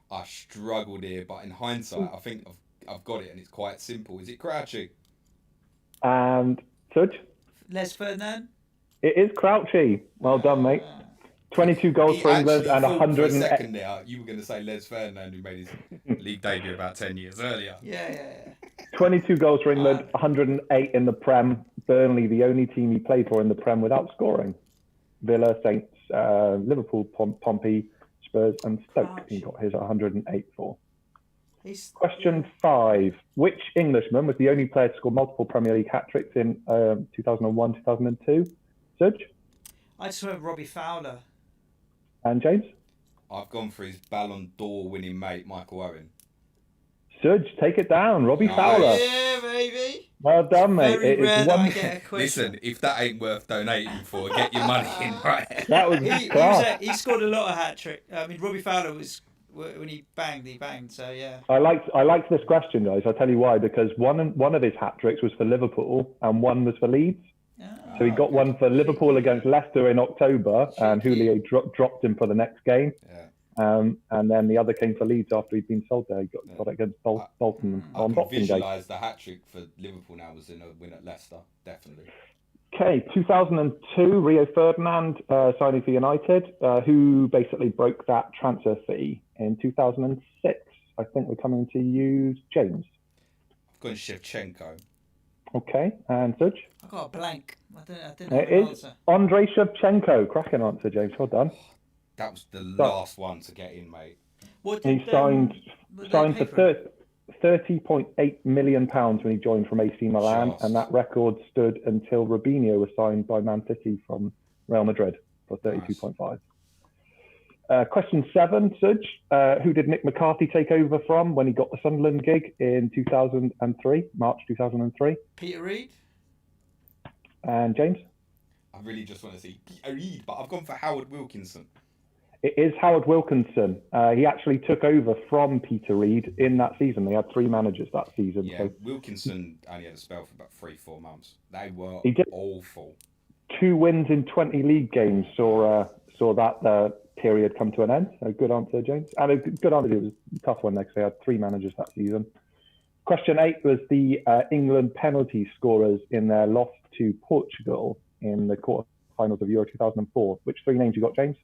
I struggled here, but in hindsight, I think I've got it, and it's quite simple. Is it Crouchy? And Suj? Les Ferdinand? It is Crouchy. Well done, mate. 22 goals for England and 100. For a second there, you were going to say Les Ferdinand, who made his league debut about 10 years earlier. Yeah. 22 goals for England, 108 in the Prem. Burnley, the only team he played for in the Prem without scoring. Villa, Saints, Liverpool, Pompey, Spurs and Stoke. He got his 108 for. Question 5. Which Englishman was the only player to score multiple Premier League hat-tricks in 2001-2002? Suj? I just went Robbie Fowler. And James? I've gone for his Ballon d'Or winning mate, Michael Owen. Suj, take it down. Robbie Nice. Fowler. Yeah, baby. Well done, mate. Very It is rare that I one. get a question. Listen, if that ain't worth donating for, get your money in, right? That was He scored a lot of hat trick. I mean, Robbie Fowler was when he banged. So yeah. I liked this question, guys. I'll tell you why. Because one of his hat tricks was for Liverpool, and one was for Leeds. So he got one for Liverpool against Leicester in October, and Houllier dropped him for the next game. Yeah. And then the other came for Leeds after he'd been sold there. He got it against Bolton on I can Boxing Day. visualise the hat trick for Liverpool now was in a win at Leicester, definitely. Okay, 2002, Rio Ferdinand signing for United, who basically broke that transfer fee in 2006. I think we're coming to you, James. I've gone Shevchenko. Okay, and Suj? I got a blank. I didn't have It an is answer. Andrei Shevchenko. Cracking answer, James. Well done. That was the last one to get in, mate. What He did, signed what did for they pay him? £30.8 million when he joined from AC Milan, Just. and that record stood until Robinho was signed by Man City from Real Madrid for 32.5. Question 7, Suj. Who did Nick McCarthy take over from when he got the Sunderland gig in 2003, March 2003? Peter Reid. And James? I really just want to see Peter Reid, but I've gone for Howard Wilkinson. It is Howard Wilkinson. He actually took over from Peter Reid in that season. They had 3 managers that season. Yeah, So Wilkinson only had a spell for about 3-4 months. They were He did. awful. 2 wins in 20 league games saw that period come to an end. So good answer, James. And a good answer. It was a tough one because they had 3 managers that season. Question 8 was the England penalty scorers in their loss to Portugal in the quarterfinals of Euro 2004. Which 3 names you got, James?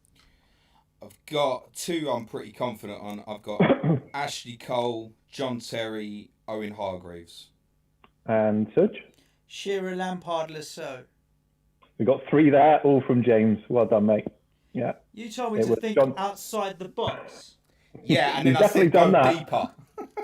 I've got 2 I'm pretty confident on. I've got Ashley Cole, John Terry, Owen Hargreaves. And Suj? Shearer, Lampard, Lasso. We got 3 there, all from James. Well done, mate. Yeah. You told me It to was think John- outside the box. Yeah, and then You've I definitely said go done that. deeper.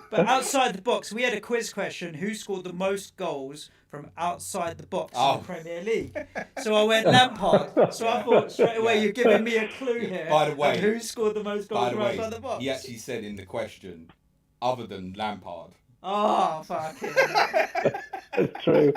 But outside the box, we had a quiz question. Who scored the most goals from outside the box in the Premier League? So I went Lampard. So I thought straight away you're giving me a clue here. By the way- of who scored the most goals By the from way, outside the box? he actually said in the question, other than Lampard. Oh, fucking hell. That's true.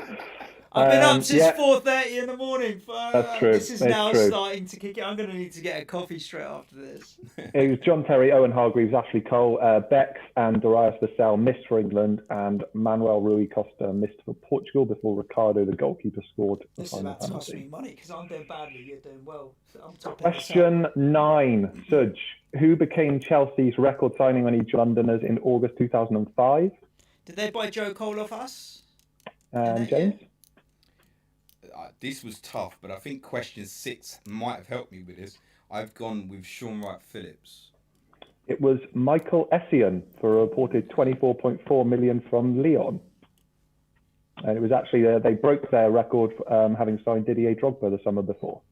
I've been up since yeah. 4:30 in the morning. That's true. This is That's now true. starting to kick it. I'm going to need to get a coffee straight after this. It was John Terry, Owen Hargreaves, Ashley Cole, Bex and Darius Vassell missed for England, and Manuel Rui Costa missed for Portugal before Ricardo, the goalkeeper, scored the This is final about to cost me penalty. money because I'm doing badly. You're doing well. So I'm topping Question 9, Suj. Who became Chelsea's record signing when he joined Londoners in August 2005? Did they buy Joe Cole off us? And that James? This was tough, but I think question 6 might have helped me with this. I've gone with Sean Wright Phillips. It was Michael Essien for a reported 24.4 million from Lyon. And it was actually, they broke their record having signed Didier Drogba the summer before.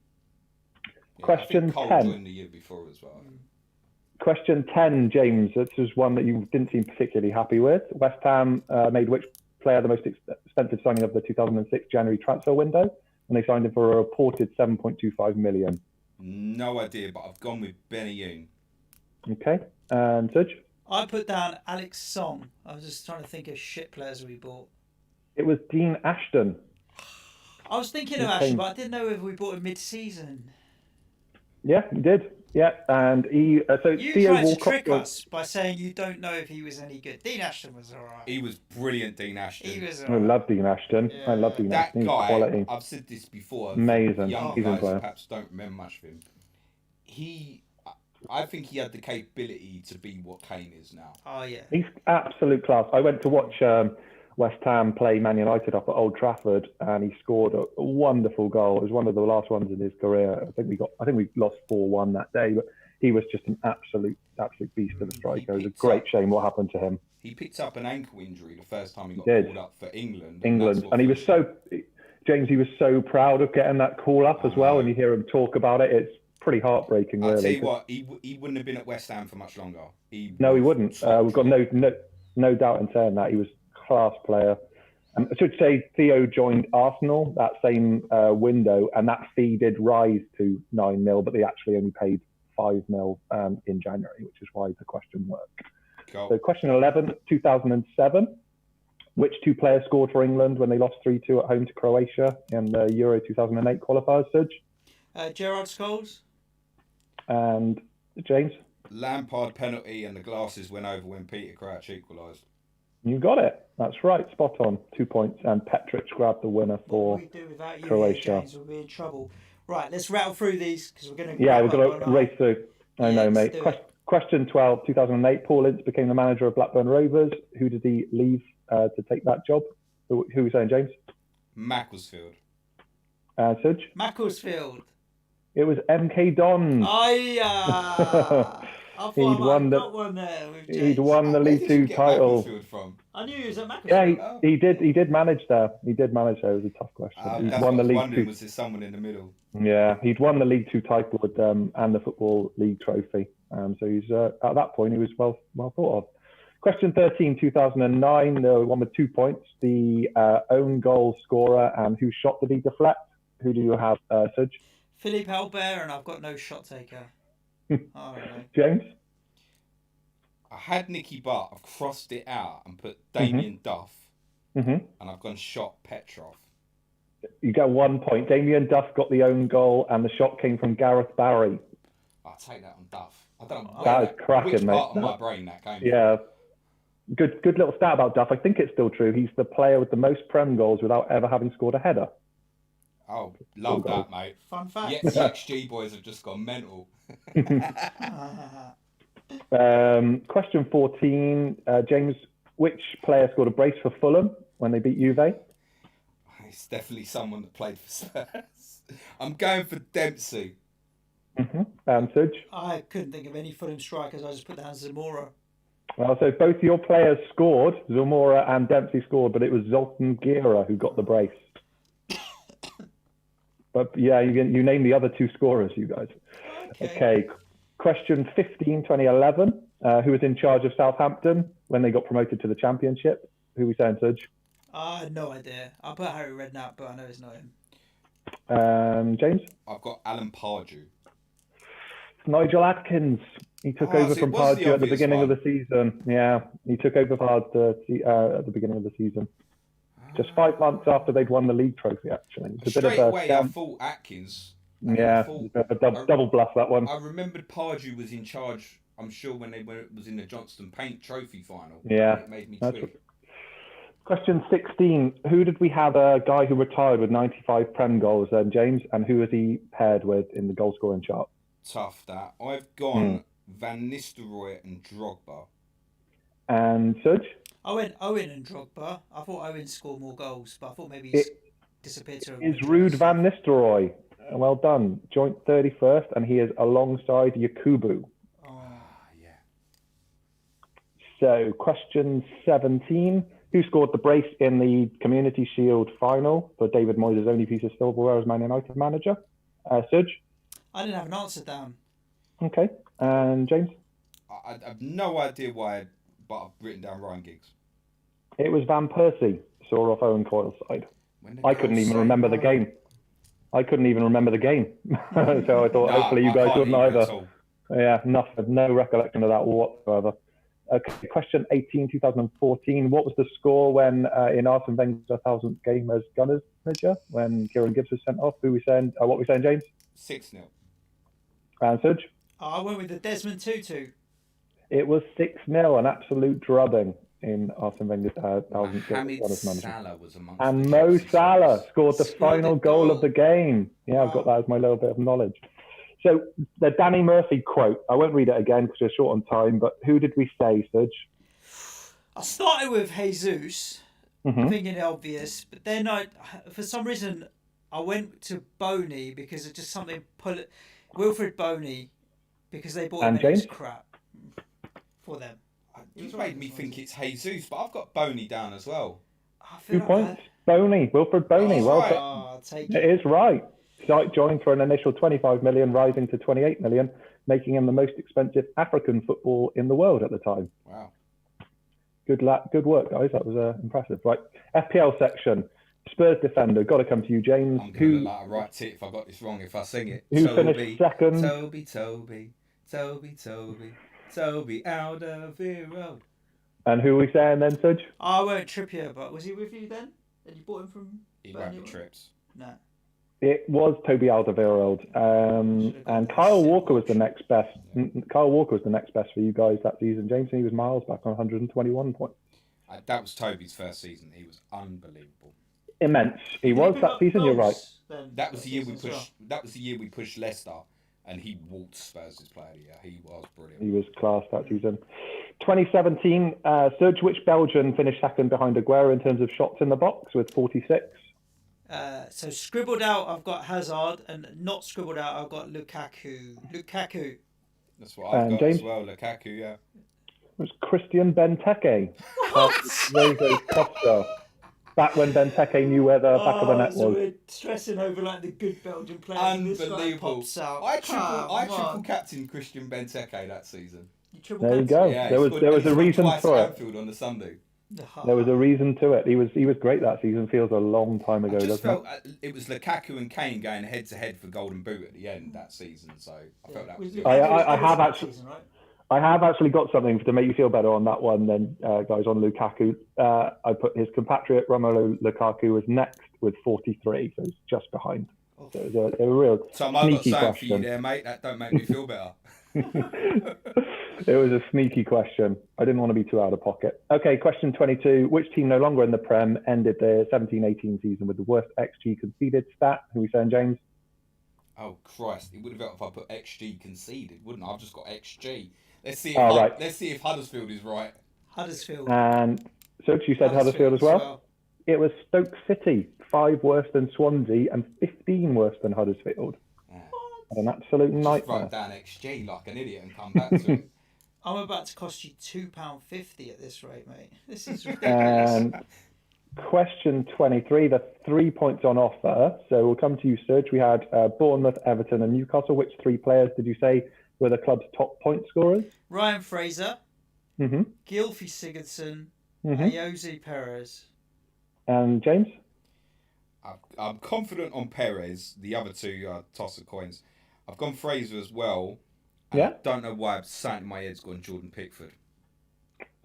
Yeah, Question I think Cole 10. joined the year before as well. Question 10, James. This is one that you didn't seem particularly happy with. West Ham made which player the most expensive signing of the 2006 January transfer window? And they signed him for a reported 7.25 million. No idea, but I've gone with Benny Yoon. Okay. And Suj? I put down Alex Song. I was just trying to think of shit players we bought. It was Dean Ashton. I was thinking of Ashton, but I didn't know if we bought him mid-season. Yeah, he did. Yeah, and he... so You Theo tried to Walcott trick was- us by saying you don't know if he was any good. Dean Ashton was all right. He was brilliant, Dean Ashton. He was I all right. love Dean Ashton. Yeah. I love Dean That Ashton. He's guy, quality. I've said this before. Amazing. Young He's a guys player. perhaps don't remember much of him. I think he had the capability to be what Kane is now. Oh, yeah. He's absolute class. I went to watch West Ham play Man United up at Old Trafford, and he scored a wonderful goal. It was one of the last ones in his career. I think we lost 4-1 that day, but he was just an absolute beast of a striker. It was a great shame what happened to him. He picked up an ankle injury the first time he got Did. called up for England. And he was James, he was so proud of getting that call up as well. And you hear him talk about it, it's pretty heartbreaking, really. I'll tell you what, he wouldn't have been at West Ham for much longer. No, he wouldn't. We've got no doubt in saying that. He was a class player. I should say Theo joined Arsenal that same window, and that fee did rise to 9 mil, but they actually only paid 5 mil in January, which is why the question worked. Cool. So question 11, 2007. Which two players scored for England when they lost 3-2 at home to Croatia in the Euro 2008 qualifiers, Suj? Gerard Scholes. And James? Lampard penalty and the glasses went over when Peter Crouch equalised. You got it. That's right. Spot on. 2 points. And Petric grabbed the winner for What do we do without you Croatia. here, James? We'll be in trouble. Right, let's rattle through these because we're going to. Yeah, we're going to race through. I know, mate. Question 12, 2008. Paul Ince became the manager of Blackburn Rovers. Who did he leave to take that job? Who are we saying, James? Macclesfield. Suj? Macclesfield. It was MK Dons. He'd won the League Two title. I knew he was at Macclesfield. Yeah, he did manage there. He did manage there. It was a tough question. That's won what the I was League wondering, Two. was there someone in the middle? Yeah, he'd won the League Two title with and the Football League trophy. So he's at that point he was well thought of. Question 13, 2009. The one with 2 points. The own goal scorer and who shot did he deflect? Who do you have, Suj? Philippe Albert, and I've got no shot taker. Oh, no. James? I had Nicky Butt. I've crossed it out and put Damien Duff. And I've gone shot Petrov. You get 1 point. Damien Duff got the own goal, and the shot came from Gareth Barry. I'll take that on Duff. I don't know that is cracking, which mate. part of my brain that came Yeah. Good little stat about Duff. I think it's still true. He's the player with the most Prem goals without ever having scored a header. Oh, love that, mate. Fun fact. Yeah, the XG boys have just gone mental. Question 14, James. Which player scored a brace for Fulham when they beat Juve? It's definitely someone that played for Spurs. I'm going for Dempsey. Suj? I couldn't think of any Fulham strikers. I just put down Zamora. Well, so both your players scored. Zamora and Dempsey scored, but it was Zoltan Gira who got the brace. But yeah, you name the other two scorers, you guys. Okay. Question 15, 2011. Who was in charge of Southampton when they got promoted to the Championship? Who are we saying, Suj? No idea. I put Harry Redknapp, but I know it's not him. James? I've got Alan Pardew. Nigel Atkins. He took over from Pardew at the beginning of the season. Yeah, he took over Pardew at the beginning of the season. Just 5 months after they'd won the league trophy, actually. It's a Straight bit of away, I thought Atkins. Yeah, a double bluff, that one. I remembered Pardew was in charge, I'm sure, when it was in the Johnston Paint Trophy final. Yeah. It made me twig. Question 16. Who did we have a guy who retired with 95 Prem goals then, James? And who was he paired with in the goal scoring chart? Tough, that. I've gone Van Nistelrooy and Drogba. And Suj? I went Owen and Drogba. I thought Owen scored more goals, but I thought maybe he's disappeared to... Is Ruud van Nistelrooy. Well done. Joint 31st, and he is alongside Yakubu. Yeah. So, question 17. Who scored the brace in the Community Shield final for David Moyes' only piece of silverware as Man United manager? Suj? I didn't have an answer down. Okay. And James? I have no idea why, but I've written down Ryan Giggs. It was Van Persie, saw off Owen Coyle's side. I couldn't even remember the game. So I thought hopefully you guys wouldn't either. Yeah, nothing. No recollection of that whatsoever. Okay, question 18, 2014. What was the score when in Arsene Wenger's 1,000th game as Gunners manager when Kieran Gibbs was sent off? What were we saying, James? 6-0. And Suj? I went with the Desmond Tutu. It was 6-0, an absolute drubbing in Arsene Wenger's 1,000th Mohamed Gunners manager. Salah was amongst And the Mo Chelsea Salah players. scored the final goal of the game. Yeah, I've got that as my little bit of knowledge. So the Danny Murphy quote, I won't read it again because we're short on time, but who did we say, Suj? I started with Jesus, thinking the obvious, but then for some reason, I went to Boney because it's just something, Wilfred Boney, because they bought him and James? it was crap for them. You've made me think it's Jesus, but I've got Boney down as well. 2 points. Boney, Wilfred Boney. Well, right. I'll take it is right. Site joined for an initial 25 million, rising to 28 million, making him the most expensive African football in the world at the time. Wow. Good work, guys. That was impressive. Right, FPL section. Spurs defender. Got to come to you, James. I'm going to look like a right tit if I got this wrong, if I sing it. Who finished second? Toby Alderweireld. And who are we saying then, Suj? I won't Trippier, but was he with you then? Did you bought him from? He won't be trips. No. It was Toby Alderweireld. And Kyle Walker was the next best. Kyle Walker was the next best for you guys that season, James. And he was miles back on 121 points. That was Toby's first season. He was unbelievable. Immense. He was that season. You're right. That was the year we pushed. That was the year we pushed Leicester, and he walked Spurs' player of the year. He was brilliant. He was class that season. 2017, Suj, which Belgian finished second behind Aguero in terms of shots in the box with 46? So scribbled out, I've got Hazard, and not scribbled out, I've got Lukaku. That's what I've got James? as well. Lukaku, yeah. It was Christian Benteke. What? Jose Costa. Back when Benteke knew where the back of the net so was. we're stressing over like the good Belgian players. Unbelievable. This guy pops out. I triple captain Christian Benteke that season. There you go. Yeah, there was a reason for it. Anfield on the Sunday. There was a reason to it. He was great that season. Feels a long time ago, doesn't it? It was Lukaku and Kane going head to head for Golden Boot at the end that season. So I felt that was it. I have actually got something to make you feel better on that one then, guys, on Lukaku. I put his compatriot Romelu Lukaku was next with 43, so he's just behind. So it was a real Tom, I've got sneaky something for you question. there, mate. That don't make me feel better. It was a sneaky question. I didn't want to be too out of pocket. Okay, question 22. Which team no longer in the Prem ended their 17-18 season with the worst XG conceded stat? Who are we saying, James? Oh, Christ. It would have helped if I put XG conceded, wouldn't I? I've just got XG. Let's see if Huddersfield is right. Huddersfield. And so you said Huddersfield as well? It was Stoke City, 5 worse than Swansea and 15 worse than Huddersfield. An absolute nightmare. Just write down XG like an idiot and come back to it. I'm about to cost you £2.50 at this rate, mate. This is ridiculous. And question 23, the 3 points on offer. So we'll come to you, Serge. We had Bournemouth, Everton and Newcastle. Which 3 players did you say were the club's top point scorers? Ryan Fraser, Mm-hmm. Gylfi Sigurdsson, Mm-hmm. Jose Perez. And James? I'm confident on Perez. The other 2 are toss of coins. I've gone Fraser as well. And Yeah. I don't know why something in my head's gone Jordan Pickford.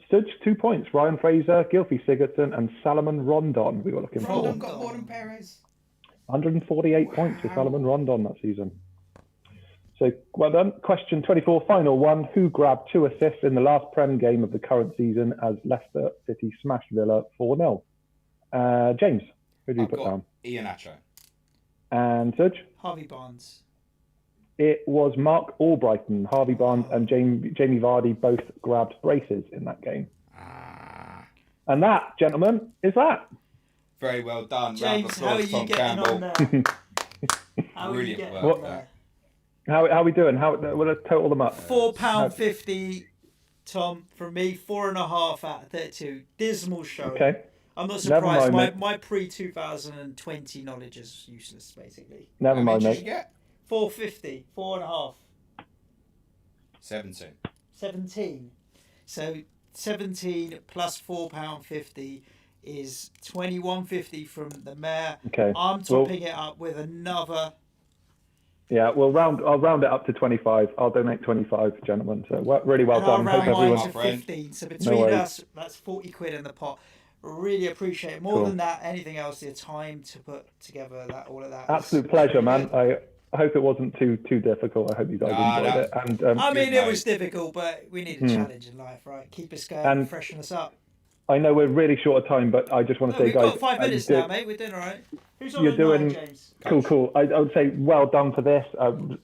Serge, 2 points. Ryan Fraser, Gylfi Sigurdsson and Salomon Rondon we were looking for. Rondon got more than Perez. 148 points for Salomon Rondon that season. So, well done. Question 24, final one. Who grabbed 2 assists in the last Prem game of the current season as Leicester City smashed Villa 4-0? James, who did you put down? Iheanacho. And Serge? Harvey Barnes. It was Mark Albrighton, Harvey Barnes and Jamie Vardy both grabbed braces in that game. And that, gentlemen, is that. Very well done. James, how are you getting on there? How are you getting on there? How are we doing? We'll total them up. £4.50, Tom, from me. 4.5 out of 32. Dismal show. Okay. I'm not surprised. Never mind, my pre-2020 knowledge is useless, basically. Never mind, How mate. did you get? 4.50, 4.5. 17. 17. So 17 plus £4.50 is £21.50 from the mayor. Okay. I'm topping it up with another. Yeah, I'll round it up to 25. I'll donate 25, gentlemen. So really well And done. I'll Hope round mine everyone. to 15. So between us, that's 40 quid in the pot. Really appreciate it. More than that, anything else, your time to put together all of that. Absolute pleasure, man. I hope it wasn't too difficult. I hope you guys enjoyed it. And I mean, it was difficult, but we need a challenge in life, right? Keep us going and freshen us up. I know we're really short of time, but I just want to say, we've guys, got 5 minutes now, mate. We're doing all right. Who's on you're the doing line, James? cool. I would say well done for this.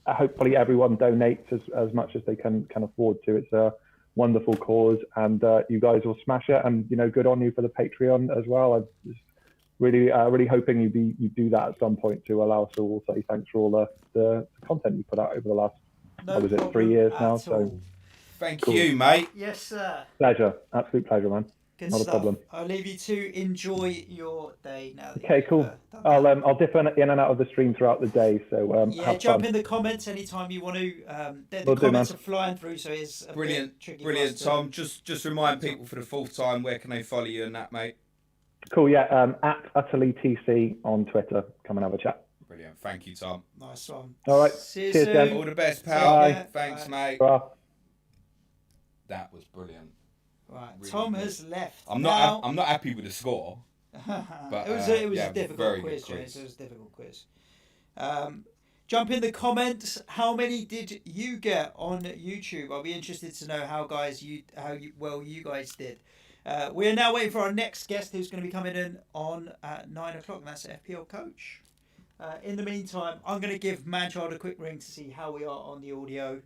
Hopefully everyone donates as much as they can afford to. It's a wonderful cause, and you guys will smash it. And good on you for the Patreon as well. I'm just really hoping you do that at some point to allow us to all say thanks for all the content you put out over the last 3 years now. So thank you, mate. Yes, sir. Pleasure, absolute pleasure, man. Good Not stuff. a problem. I'll leave you to enjoy your day now. Okay, cool. I'll dip in and out of the stream throughout the day. So yeah, have jump fun. in the comments anytime you want to. The Will do, comments man. are flying through, so it's a Brilliant, bit tricky. brilliant, for us Tom. Just remind people for the fourth time, where can they follow you and that, mate? Cool, yeah. At UtterlyTC on Twitter. Come and have a chat. Brilliant. Thank you, Tom. Nice one. All right. See you Cheers, soon. Jen. All the best, pal. Bye. Thanks, mate. Bye. That was brilliant. Right, Really Tom good. has left. I'm not happy with the score. But, it was yeah, a difficult very quiz, good quiz. James. It was a difficult quiz. Jump in the comments. How many did you get on YouTube? I'll be interested to know how well you guys did. We are now waiting for our next guest, who's going to be coming in on at 9 o'clock, and that's FPL coach. In the meantime, I'm going to give Manchild a quick ring to see how we are on the audio,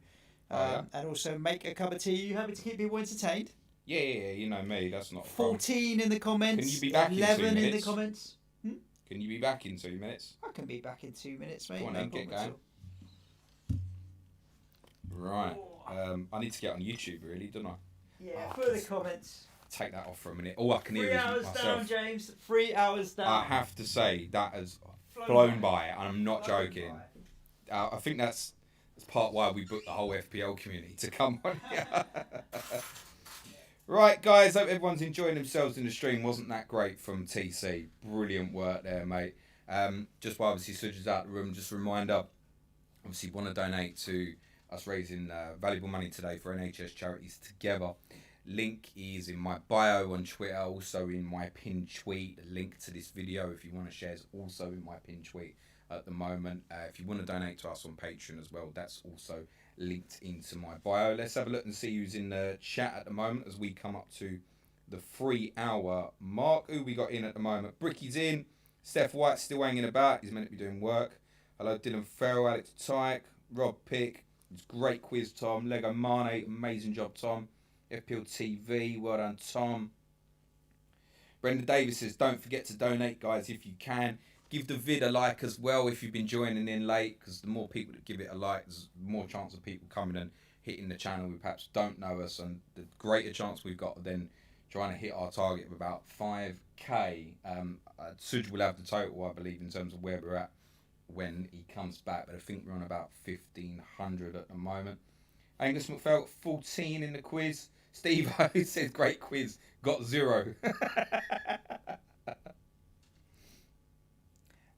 and also make a cup of tea. You happy to keep people entertained? Yeah, you know me. That's not a problem. 14 in the comments. Can you be back in 2 11 in the minutes? comments. Can you be back in 2 minutes? I can be back in 2 minutes, mate. Go on No then, get problem at going. Right. I need to get on YouTube, really, don't I? Yeah, for the comments. Take that off for a minute. All I can hear 3 is hours myself. down, James. 3 hours down. I have to say that has flown by, and I'm not joking. I think that's part why we booked the whole FPL community to come on here. Right, guys, hope everyone's enjoying themselves in the stream. Wasn't that great from TC? Brilliant work there, mate. Just while obviously Suj is out of the room, just a reminder, obviously want to donate to us raising valuable money today for NHS charities together. Link is in my bio on Twitter, also in my pinned tweet. The link to this video, if you want to share, is also in my pinned tweet at the moment. If you want to donate to us on Patreon as well, that's also linked into my bio. Let's have a look and see who's in the chat at the moment as we come up to the 3 hour mark. Who we got in at the moment? Bricky's in. Steph White's still hanging about. He's meant to be doing work. Hello, Dylan Farrell, Alex Tyke, Rob Pick. It's great quiz, Tom. Lego Mane, amazing job, Tom. FPL TV, well done, Tom. Brenda Davis says, don't forget to donate, guys, if you can. Give the vid a like as well if you've been joining in late, because the more people that give it a like, there's more chance of people coming and hitting the channel who perhaps don't know us, and the greater chance we've got of then trying to hit our target of about 5k. Suj will have the total, I believe, in terms of where we're at when he comes back, but I think we're on about 1,500 at the moment. Angus McPhail, 14 in the quiz. Steve says, great quiz, got 0.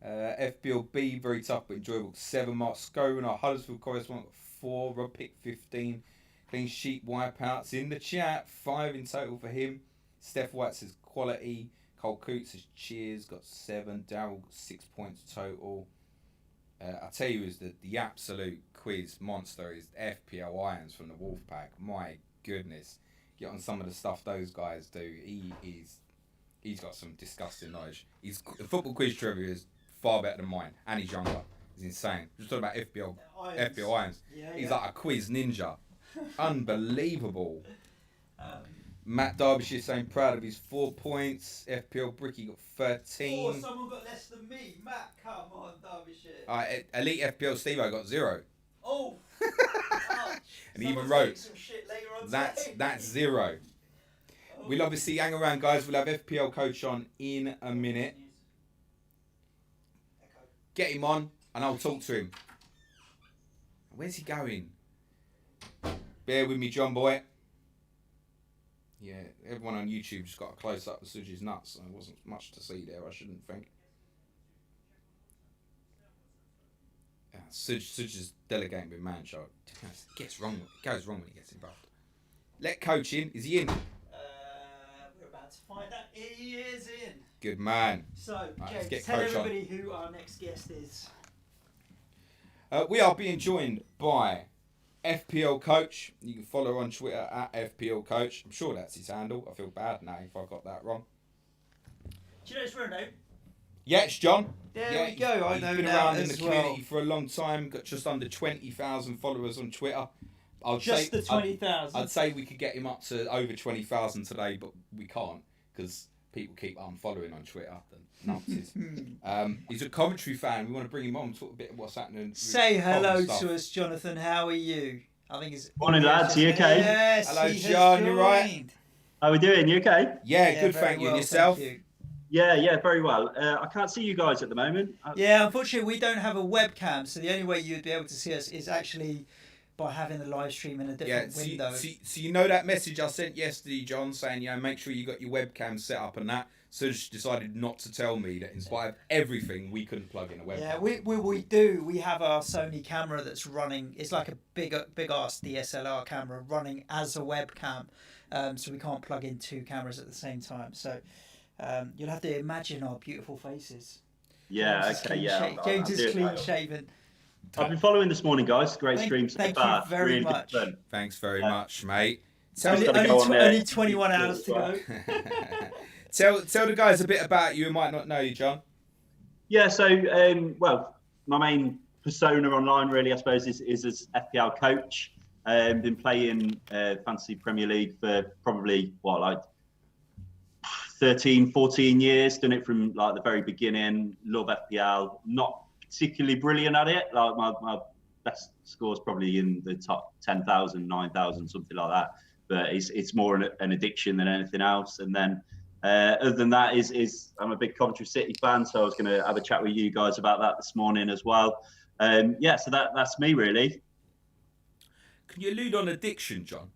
FBLB, very tough but enjoyable, 7. Mark Scowen, our Huddersfield correspondent, 4. Rob Pick, 15. Clean sheet wipeouts in the chat, 5 in total for him. Steph White says quality. Cole Coots says cheers, got 7. Darryl got 6 points total. I tell you, is the absolute quiz monster is FPL Irons from the Wolfpack. My goodness, get on some of the stuff those guys do. He's got some disgusting knowledge. The football quiz trivia is far better than mine, and he's younger. He's insane. Just talking about FPL Irons. Yeah, he's like a quiz ninja. Unbelievable. Matt Derbyshire saying proud of his 4 points. FPL Bricky got 13. Oh, someone got less than me. Matt, come on, Derbyshire. Elite FPL Steve, I got 0. Oh. And he even wrote, that's 0. Oh. We'll obviously hang around, guys. We'll have FPL coach on in a minute. Get him on and I'll talk to him. Where's he going? Bear with me, John boy. Yeah, everyone on YouTube just got a close up of Suj's nuts. So there wasn't much to see there, I shouldn't think. Suj is delegating with Manchild. Goes wrong when he gets involved. Let coach in. Is he in? We're about to find out. He is in. Good man. So, right, James, tell everybody who our next guest is. We are being joined by FPL Coach. You can follow her on Twitter at FPL Coach. I'm sure that's his handle. I feel bad now if I got that wrong. Do you know his real name? Yeah, it's John. There we go. He's been around in the community for a long time. Got just under 20,000 followers on Twitter. Just the 20,000. I'd say we could get him up to over 20,000 today, but we can't because people keep unfollowing on Twitter. The numpties. He's a commentary fan. We want to bring him on, talk a bit of what's happening. Say hello to us, Jonathan. How are you? I think it's morning, lads. Are you okay? Yes. Hello, John. You right? How are we doing? You okay? Yeah, good, thank you. And yourself? Thank you. Yeah, very well. I can't see you guys at the moment. Yeah, unfortunately, we don't have a webcam, so the only way you'd be able to see us is actually by having the live stream in a different window. So you know that message I sent yesterday, John, saying, make sure you got your webcam set up and that. Suj decided not to tell me that in spite of everything, we couldn't plug in a webcam. Yeah, we do. We have our Sony camera that's running. It's like a big ass DSLR camera running as a webcam, so we can't plug in two cameras at the same time. So you'll have to imagine our beautiful faces. Yeah, James is clean shaven. I've been following this morning, guys. Great stream so far. Thank you very really much. fun. Thanks very much, mate. Only 21 hours to go. Tell the guys a bit about you who might not know you, John. Yeah, so my main persona online really, I suppose, is as FPL coach. Been playing Fantasy Premier League for probably 13, 14 years. Done it from like the very beginning. Love FPL. Not particularly brilliant at it. Like my best score is probably in the top 10,000, 9,000, something like that. But it's more an addiction than anything else. And then other than that is I'm a big Coventry City fan, so I was going to have a chat with you guys about that this morning as well. So that's me really. Can you allude on addiction, John?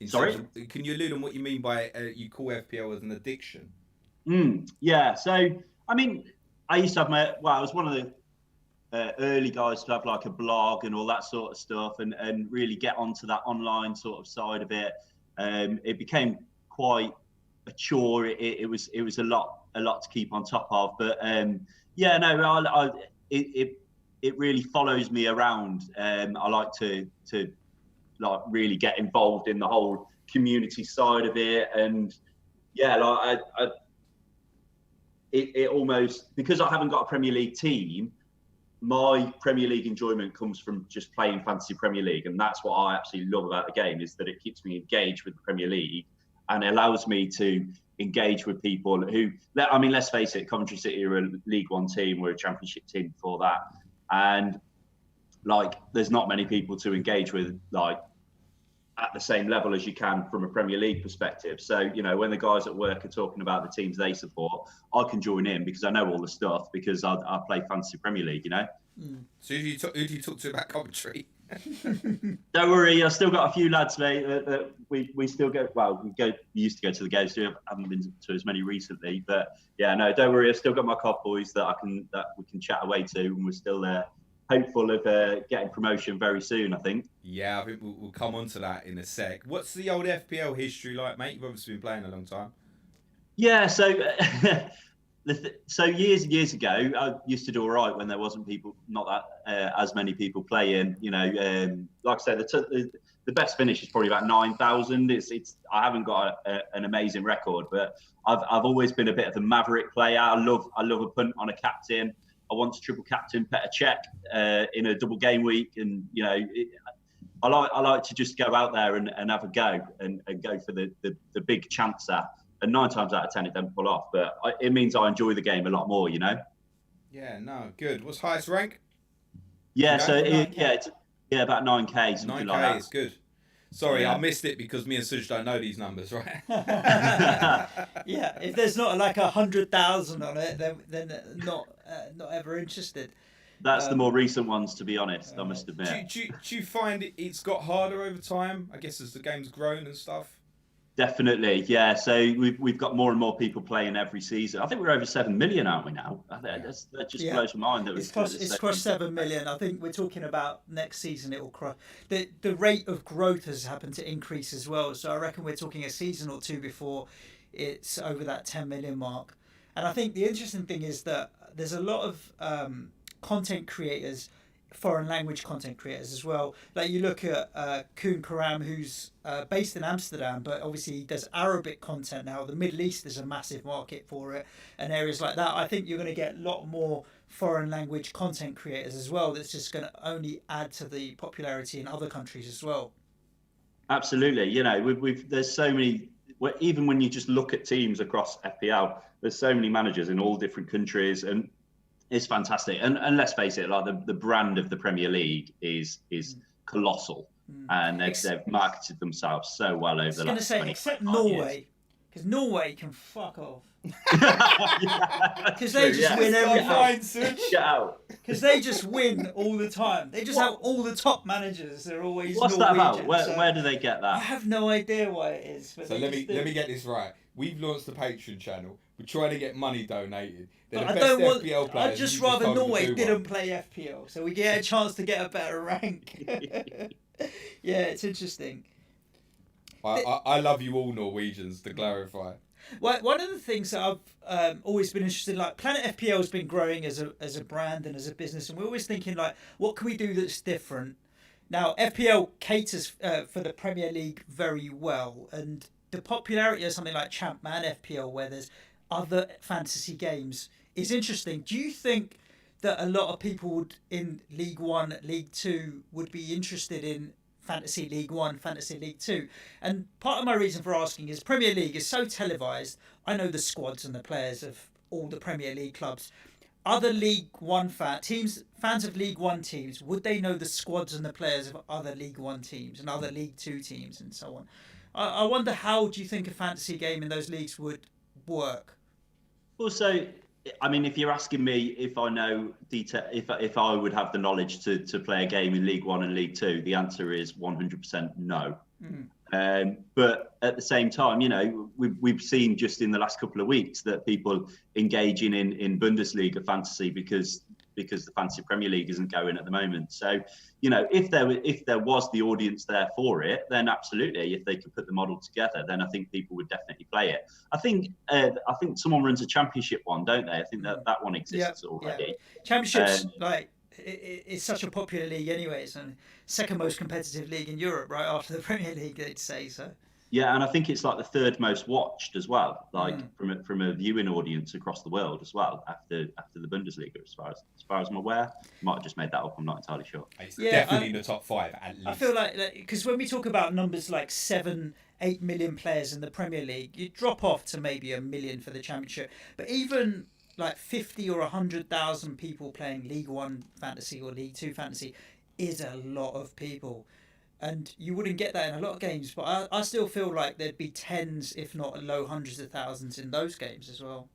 Sorry? Can you allude on what you mean by you call FPL as an addiction? Yeah, so I mean, I used to have I was one of the early guys to have like a blog and all that sort of stuff, and really get onto that online sort of side of it. It became quite a chore. It was a lot to keep on top of. But it really follows me around. I like to like really get involved in the whole community side of it, and it almost, because I haven't got a Premier League team, my Premier League enjoyment comes from just playing Fantasy Premier League, and that's what I absolutely love about the game, is that it keeps me engaged with the Premier League and allows me to engage with people who, I mean, let's face it, Coventry City are a League One team, we're a Championship team before that, and like there's not many people to engage with like at the same level as you can from a Premier League perspective. So, when the guys at work are talking about the teams they support, I can join in because I know all the stuff, because I play Fantasy Premier League, So who do you talk to about Coventry? Don't worry, I've still got a few lads, mate, that we still go. Well, we used to go to the games. I haven't been to as many recently, but yeah, no, don't worry. I've still got my COD boys that we can chat away to, and we're still there. Hopeful of getting promotion very soon, I think. Yeah, I think we'll come on to that in a sec. What's the old FPL history like, mate? You've obviously been playing a long time. Yeah, so so years and years ago, I used to do all right when there wasn't not that as many people playing. Like I said, the best finish is probably about 9,000. I haven't got an amazing record, but I've always been a bit of a maverick player. I love a punt on a captain. I want to triple captain Petr Cech in a double game week, and I like to just go out there and have a go and go for the big chancer. And 9 times out of 10 it don't pull off, but it means I enjoy the game a lot more, Yeah, no, good. What's highest rank? Yeah, so it's about 9k, something 9k like that. is good. Sorry, I missed it because me and Suj don't know these numbers, right? Yeah, if there's not like 100,000 on it, then not ever interested. That's the more recent ones, to be honest. I must admit. Do you find it's got harder over time? I guess as the game's grown and stuff. Definitely, yeah. So we've got more and more people playing every season. I think we're over 7 million, aren't we now? That just blows my mind. It's crossed 7 million. I think we're talking about next season. It will cross. The rate of growth has happened to increase as well. So I reckon we're talking a season or two before it's over that 10 million mark. And I think the interesting thing is that there's a lot of content creators, foreign language content creators as well. Like you look at Koen Karam, who's based in Amsterdam, but obviously he does Arabic content now. The Middle East is a massive market for it, and areas like that. I think you're going to get a lot more foreign language content creators as well. That's just going to only add to the popularity in other countries as well. Absolutely. There's so many. Even when you just look at teams across FPL, there's so many managers in all different countries, and it's fantastic. And let's face it, like the brand of the Premier League is colossal. and they've marketed themselves so well over the last 20 except 25 Norway, because Norway can fuck off. Because True, they just win everything. Get out. Because they just win all the time. They just have all the top managers. They're always What's Norwegian. that about? Where do they get I that? have no idea why it is. But So let me get this right. We've launched the Patreon channel. We're trying to get money donated. They're the best FPL players. I'd just rather Norway didn't play FPL, so we get a chance to get a better rank. Yeah, it's interesting. I love you all Norwegians, to clarify. Well, one of the things that I've always been interested in, like Planet FPL has been growing as a brand and as a business, and we're always thinking like, what can we do that's different? Now, FPL caters for the Premier League very well, and the popularity of something like Champman FPL, where there's other fantasy games, is interesting. Do you think that a lot of people in League One, League Two would be interested in Fantasy League One, Fantasy League Two? And part of my reason for asking is Premier League is so televised. I know the squads and the players of all the Premier League clubs. Other League One fans of League One teams, would they know the squads and the players of other League One teams and other League Two teams and so on? I wonder, how do you think a fantasy game in those leagues would work? Also, I mean, if you're asking me if I know detail, if I would have the knowledge to play a game in League One and League Two, the answer is 100% no. But at the same time, you know, we've seen just in the last couple of weeks that people engaging in Bundesliga fantasy because the Fantasy Premier League isn't going at the moment. So, you know, if there was the audience there for it, then absolutely, if they could put the model together, then I think people would definitely play it. I think someone runs a championship one, don't they? I think that one exists already. Yeah. Championships, it's such a popular league anyways, and second most competitive league in Europe, right after the Premier League, they'd say so. Yeah, and I think it's like the third most watched as well, like from a viewing audience across the world as well, after the Bundesliga, as far as I'm aware. Might have just made that up, I'm not entirely sure. It's definitely in the top 5 at least. I feel like, because when we talk about numbers like 7-8 million players in the Premier League, you drop off to maybe 1 million for the Championship. But even like 50 or 100,000 people playing League One fantasy or League Two fantasy is a lot of people. And you wouldn't get that in a lot of games, but I still feel like there'd be tens, if not low hundreds of thousands in those games as well.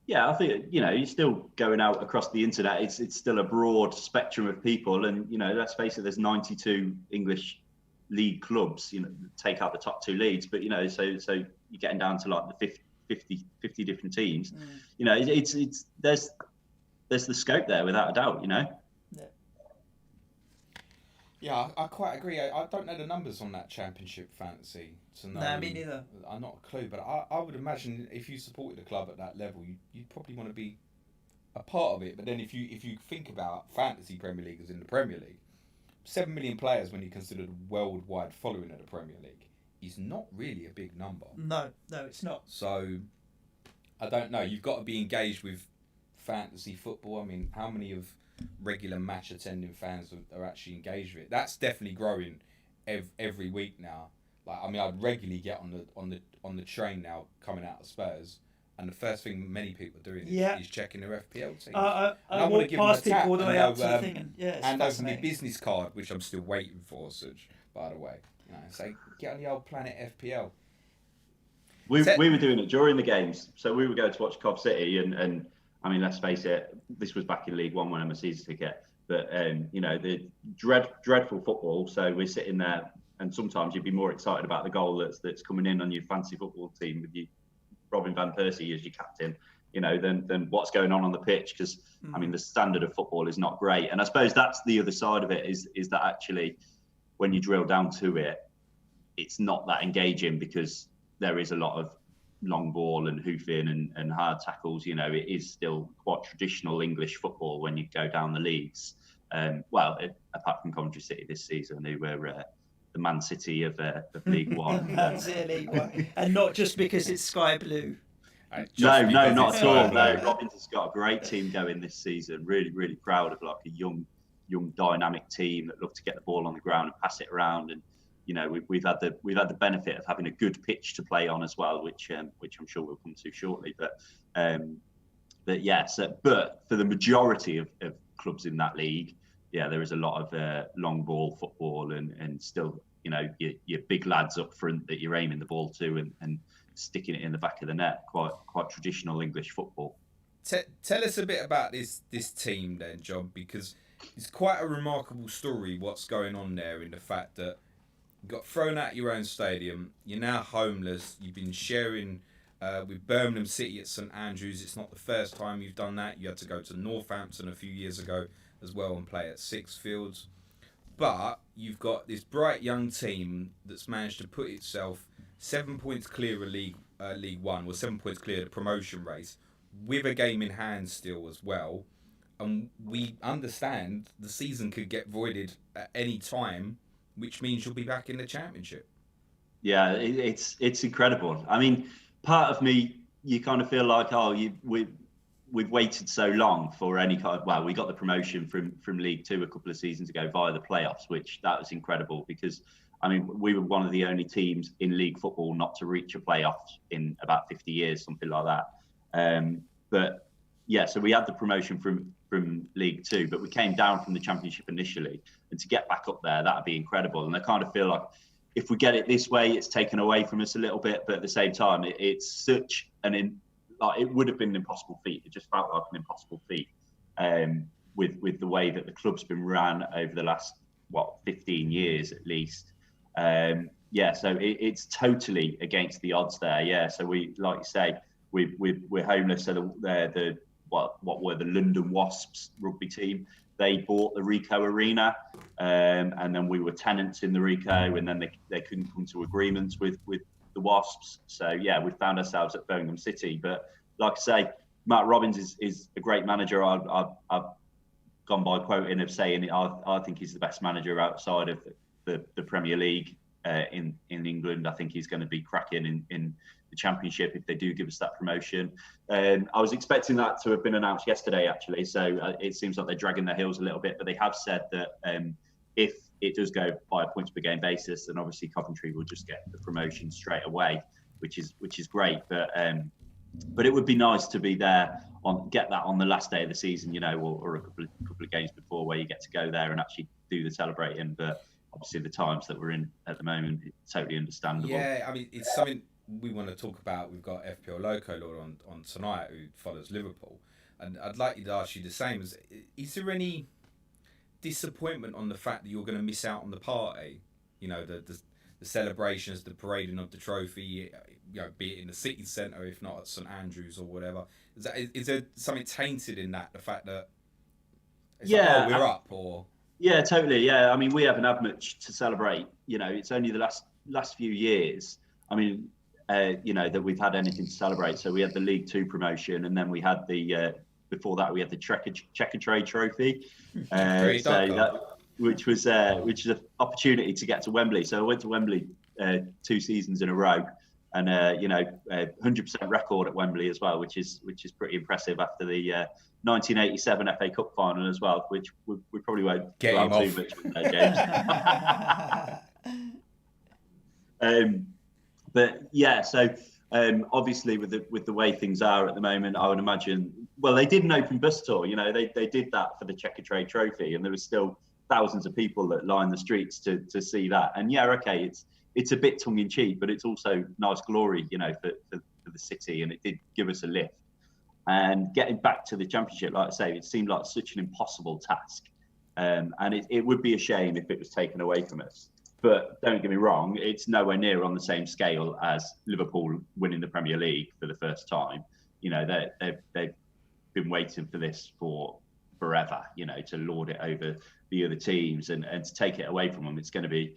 Yeah, I think, you know, you're still going out across the internet. It's still a broad spectrum of people. And, you know, let's face it, there's 92 English league clubs, you know, take out the top 2 leagues. But, you know, so you're getting down to like the 50 different teams. You know, there's the scope there without a doubt, you know. Yeah, I quite agree. I don't know the numbers on that Championship fantasy. So no, me neither. I'm not a clue, but I would imagine if you supported a club at that level, you'd probably want to be a part of it. But then if you think about fantasy Premier League as in the Premier League, 7 million players when you consider the worldwide following of the Premier League is not really a big number. No, it's not. So I don't know. You've got to be engaged with fantasy football. I mean, how many of regular match attending fans are actually engaged with it? That's definitely growing every week now. Like, I mean, I'd regularly get on the train now coming out of Spurs, and the first thing many people are doing is checking their FPL teams. I walk past people all the way up to the thing, and and over my business card, which I'm still waiting for, Suj, by the way. You know, say get on the old Planet FPL. We were doing it during the games, so we were going to watch Cov City, and I mean, let's face it, this was back in League One when I'm a season ticket. But, you know, the dreadful football. So we're sitting there, and sometimes you'd be more excited about the goal that's coming in on your fantasy football team with you, Robin van Persie as your captain, you know, than what's going on the pitch. Because, I mean, the standard of football is not great. And I suppose that's the other side of it is that actually, when you drill down to it, it's not that engaging because there is a lot of long ball and hoofing and hard tackles. You know, it is still quite traditional English football when you go down the leagues. Apart from Coventry City this season, who were the Man City of League One. Man City League One, and not just because it's sky blue. No, not at all. No, Robin's got a great team going this season. Really, really proud of like a young, dynamic team that love to get the ball on the ground and pass it around. And you know, we've had the benefit of having a good pitch to play on as well, which I'm sure we'll come to shortly. But for the majority of clubs in that league, there is a lot of long ball football and still, your big lads up front that you're aiming the ball to and sticking it in the back of the net. Quite traditional English football. Tell us a bit about this team then, John, because it's quite a remarkable story what's going on there, in the fact that you got thrown out your own stadium, you're now homeless, you've been sharing with Birmingham City at St Andrews. It's not the first time you've done that. You had to go to Northampton a few years ago as well and play at Sixfields. But you've got this bright young team that's managed to put itself 7 points clear of League One, or 7 points clear of the promotion race, with a game in hand still as well. And we understand the season could get voided at any time, which means you'll be back in the Championship. Yeah, it's incredible. I mean, part of me, you kind of feel like, we've waited so long for any kind of, well, we got the promotion from League Two a couple of seasons ago via the playoffs, which that was incredible because, I mean, we were one of the only teams in league football not to reach a playoffs in about 50 years, something like that. But yeah, so we had the promotion from League Two, but we came down from the Championship initially, and to get back up there, that'd be incredible. And I kind of feel like if we get it this way, it's taken away from us a little bit, but at the same time, it's such it would have been an impossible feat. It just felt like an impossible feat with the way that the club's been run over the last 15 years at least. So it's totally against the odds there. Yeah, so we, like you say, we're homeless. So what were the London Wasps rugby team? They bought the Ricoh Arena, and then we were tenants in the Ricoh, and then they couldn't come to agreements with the Wasps. So yeah, we found ourselves at Birmingham City. But like I say, Matt Robbins is a great manager. I've gone by quoting of saying I think he's the best manager outside of the Premier League in England. I think he's going to be cracking in the Championship if they do give us that promotion. I was expecting that to have been announced yesterday, actually. So it seems like they're dragging their heels a little bit, but they have said that if it does go by a points per game basis, then obviously Coventry will just get the promotion straight away, which is great. But it would be nice to be there get that on the last day of the season, or a couple of games before, where you get to go there and actually do the celebrating. But obviously the times that we're in at the moment, it's totally understandable. Yeah, I mean, it's something we want to talk about. We've got FPL Loco Lord on tonight, who follows Liverpool, and I'd like to ask you the same. Is there any disappointment on the fact that you're going to miss out on the party? The celebrations, the parading of the trophy, be it in the city centre, if not at St Andrews or whatever. Is there something tainted in that? The fact that we're up, or yeah, totally. Yeah, I mean, we haven't had much to celebrate. It's only the last few years. I mean, that we've had anything to celebrate. So we had the League Two promotion, and then we had before that we had the Checkatrade Trophy. Which was an opportunity to get to Wembley. So I went to Wembley 2 seasons in a row, and 100% record at Wembley as well, which is pretty impressive after the 1987 FA Cup final as well, which we probably won't get him too much with that, James. But yeah, so obviously with the way things are at the moment, I would imagine. Well, they did an open bus tour. They did that for the Checkatrade Trophy, and there was still thousands of people that lined the streets to see that. And yeah, okay, it's a bit tongue in cheek, but it's also nice glory, for the city, and it did give us a lift. And getting back to the Championship, like I say, it seemed like such an impossible task, and it would be a shame if it was taken away from us. But don't get me wrong, it's nowhere near on the same scale as Liverpool winning the Premier League for the first time. They've been waiting for this for forever, to lord it over the other teams, and to take it away from them, it's going to be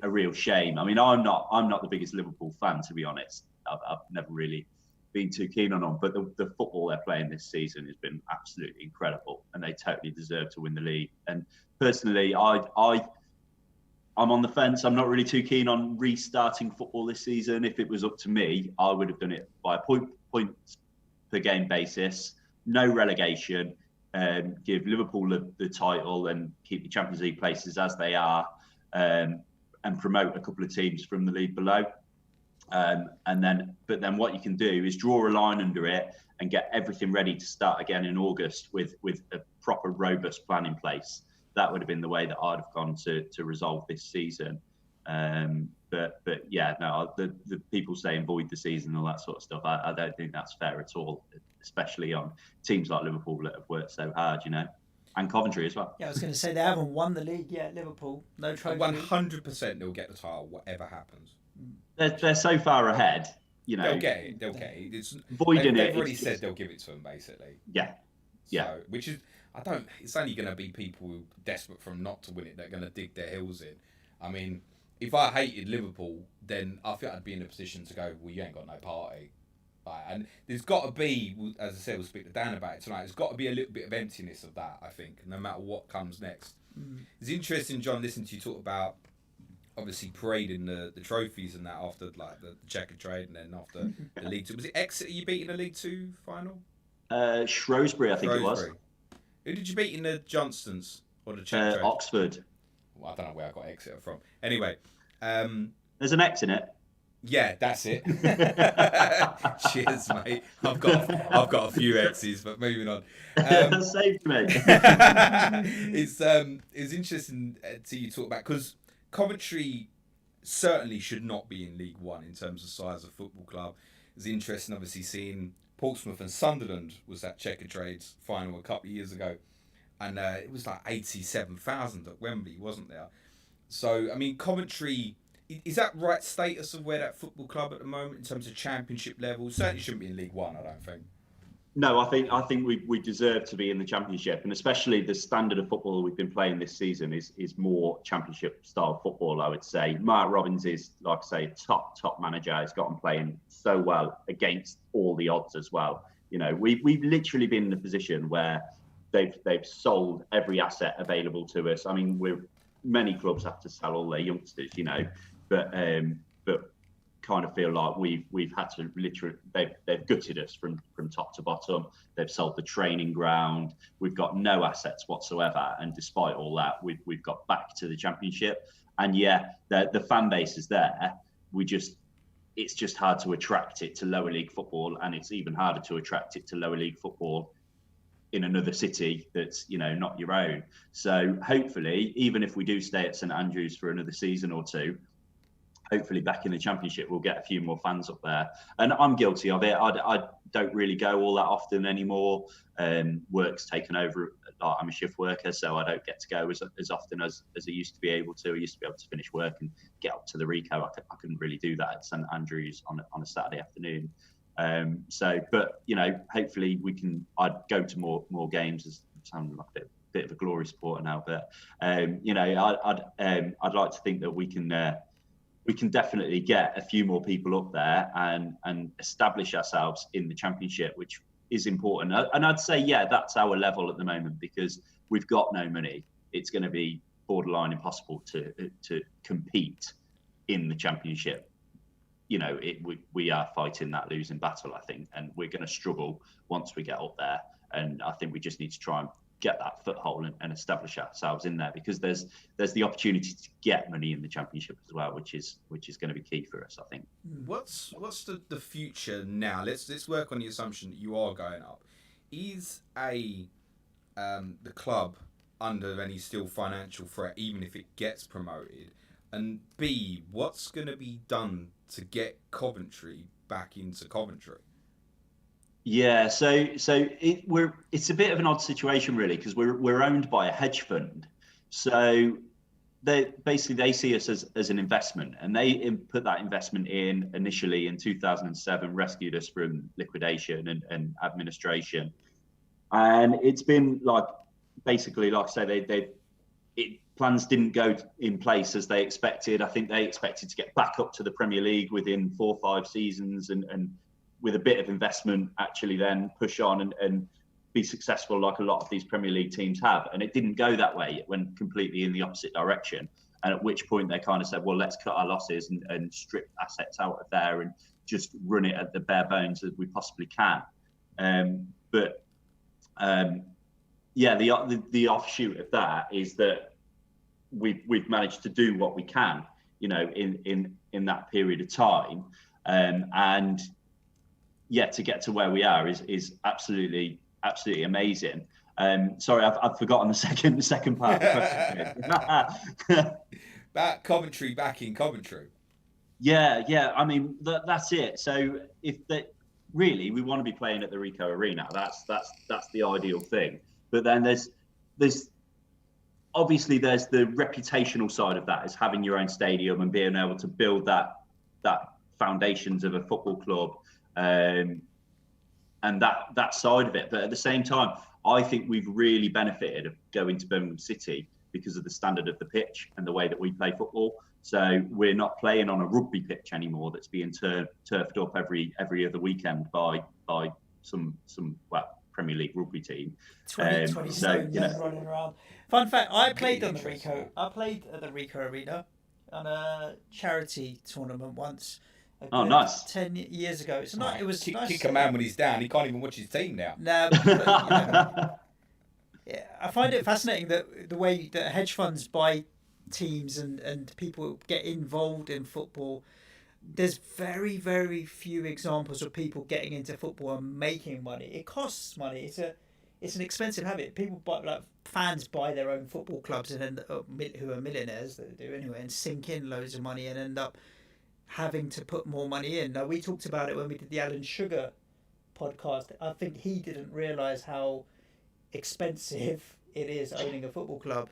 a real shame. I mean, I'm not the biggest Liverpool fan, to be honest. I've never really been too keen on them, but the football they're playing this season has been absolutely incredible, and they totally deserve to win the league. And personally, I'm on the fence. I'm not really too keen on restarting football this season. If it was up to me, I would have done it by a points per game basis, no relegation, give Liverpool the title and keep the Champions League places as they are, and promote a couple of teams from the league below. But then what you can do is draw a line under it and get everything ready to start again in August with a proper robust plan in place. that would have been the way that I'd have gone to resolve this season. But yeah, no, the people saying void the season and all that sort of stuff, I don't think that's fair at all, especially on teams like Liverpool that have worked so hard, you know, and Coventry as well. Yeah, I was going to say they haven't won the league yet, Liverpool. No trophy. 100% they'll get the title, whatever happens. They're so far ahead, you know. They'll get it. It's voiding they've it. already said they'll give it to them, basically. Yeah. So, which is, it's only going to be people who are desperate from not to win it that are going to dig their heels in. I mean, if I hated Liverpool, then I think I'd be in a position to go, well, you ain't got no party. And there's got to be, as I said, we'll speak to Dan about it tonight, there's got to be a little bit of emptiness of that, I think, no matter what comes next. It's interesting, John, listening to you talk about, obviously, parading the trophies and that after like the checker trade and then after the League 2. Was it Exeter you beat in the League 2 final? Shrewsbury, I think it was. Who did you beat in the Johnstons or the checker trade? Oxford. Well, I don't know where I got Exeter from. Anyway. There's an X in it. Yeah, that's it. Cheers, mate. I've got a few X's, but moving on. Saved me. It's interesting to you talk about, because Coventry certainly should not be in League One in terms of size of football club. It's interesting, obviously, seeing Portsmouth and Sunderland was that checker trades final a couple of years ago, and it was like 87,000 at Wembley, wasn't there? So, I mean, Coventry, is that right status of where that football club at the moment in terms of championship level? Certainly shouldn't be in League One, I don't think. No, I think we deserve to be in the Championship, and especially the standard of football we've been playing this season is more Championship style football, I would say. Mark Robbins is, like I say, top manager. He's got them playing so well against all the odds as well. You know, we've literally been in a position where they've sold every asset available to us. I mean, many clubs have to sell all their youngsters, you know, but kind of feel like we've had to literally they've gutted us from top to bottom. They've sold the training ground. We've got no assets whatsoever, and despite all that, we've got back to the Championship. And yeah, the fan base is there. It's just hard to attract it to lower league football, and it's even harder to attract it to lower league football in another city that's, you know, not your own. So hopefully, even if we do stay at St Andrews for another season or two, hopefully back in the Championship we'll get a few more fans up there. And I'm guilty of it. I don't really go all that often anymore. Work's taken over. I'm a shift worker, so I don't get to go as often as I used to be able to. I used to be able to finish work and get up to the Rico. I couldn't really do that at St Andrews on a Saturday afternoon. But you know, hopefully I'd go to more games. As sounding like a bit of a glory supporter now, but you know, I'd like to think that we can definitely get a few more people up there and establish ourselves in the Championship, which is important. And I'd say, yeah, that's our level at the moment, because we've got no money. It's going to be borderline impossible to compete in the Championship. You know, we are fighting that losing battle, I think, and we're going to struggle once we get up there. And I think we just need to try and get that foothold and establish ourselves in there, because there's the opportunity to get money in the Championship as well, which is going to be key for us, I think. What's the future now? Let's work on the assumption that you are going up. Is the club under any still financial threat, even if it gets promoted? And B, what's going to be done to get Coventry back into Coventry? Yeah, so it's a bit of an odd situation, really, because we're owned by a hedge fund. So they see us as an investment, and they put that investment in initially in 2007, rescued us from liquidation and administration. And it's been basically, like I say, plans didn't go in place as they expected. I think they expected to get back up to the Premier League within 4 or 5 seasons and with a bit of investment actually then push on and be successful like a lot of these Premier League teams have. And it didn't go that way. It went completely in the opposite direction. And at which point they kind of said, well, let's cut our losses and strip assets out of there and just run it at the bare bones that we possibly can. The offshoot of that is that we've managed to do what we can, you know, in that period of time. To get to where we are is absolutely amazing. Sorry, I've forgotten the second part of the question. About Coventry back in Coventry. Yeah. I mean, that's it. So really, we want to be playing at the Ricoh Arena. That's the ideal thing. But then there's obviously there's the reputational side of that, is having your own stadium and being able to build that foundations of a football club, and that side of it. But at the same time, I think we've really benefited of going to Birmingham City because of the standard of the pitch and the way that we play football. So we're not playing on a rugby pitch anymore that's being turfed up every other weekend by some Premier League rugby team. 20 stone running around. Fun fact: I played on the Ricoh. I played at the Ricoh Arena on a charity tournament once. Oh, nice! 10 years ago. It's not. It was nice. Kick a man when he's down. He can't even watch his team now. No. Yeah, I find it fascinating that the way that hedge funds buy teams and people get involved in football. There's very, very few examples of people getting into football and making money. It costs money. It's an expensive habit. People buy, fans buy their own football clubs and end up, who are millionaires that do anyway, and sink in loads of money and end up having to put more money in. Now, we talked about it when we did the Alan Sugar podcast. I think he didn't realise how expensive it is owning a football club.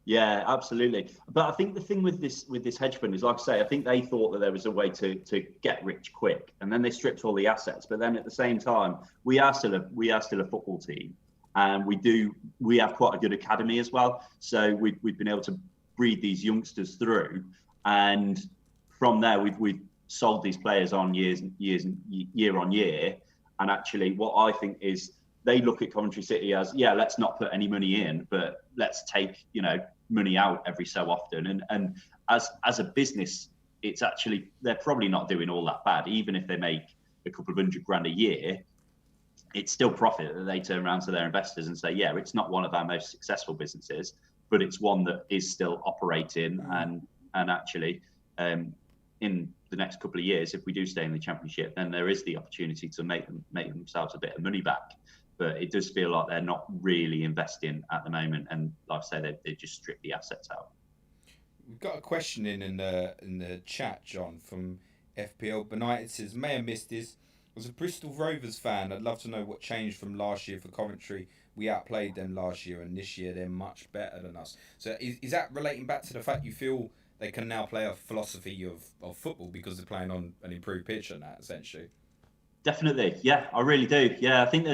Yeah, absolutely. But I think the thing with this hedge fund is, like I say, I think they thought that there was a way to get rich quick, and then they stripped all the assets. But then at the same time, we are still a football team, and we have quite a good academy as well. So we've been able to breed these youngsters through, and from there we've sold these players on year on year. And actually, what I think is, they look at Coventry City as, let's not put any money in, but let's take, money out every so often. And as a business, it's actually, they're probably not doing all that bad. Even if they make a couple of $100,000 a year, it's still profit that they turn around to their investors and say, it's not one of our most successful businesses, but it's one that is still operating. And actually, in the next couple of years, if we do stay in the Championship, then there is the opportunity to make themselves a bit of money back. But it does feel like they're not really investing at the moment, and like I say, they just strip the assets out. We've got a question in the chat, John, from FPL Benighted. Says, may have missed this. As a Bristol Rovers fan, I'd love to know what changed from last year for Coventry. We outplayed them last year, and this year they're much better than us. So is that relating back to the fact you feel they can now play a philosophy of football because they're playing on an improved pitch and that, essentially? Definitely, yeah, I really do. Yeah, I think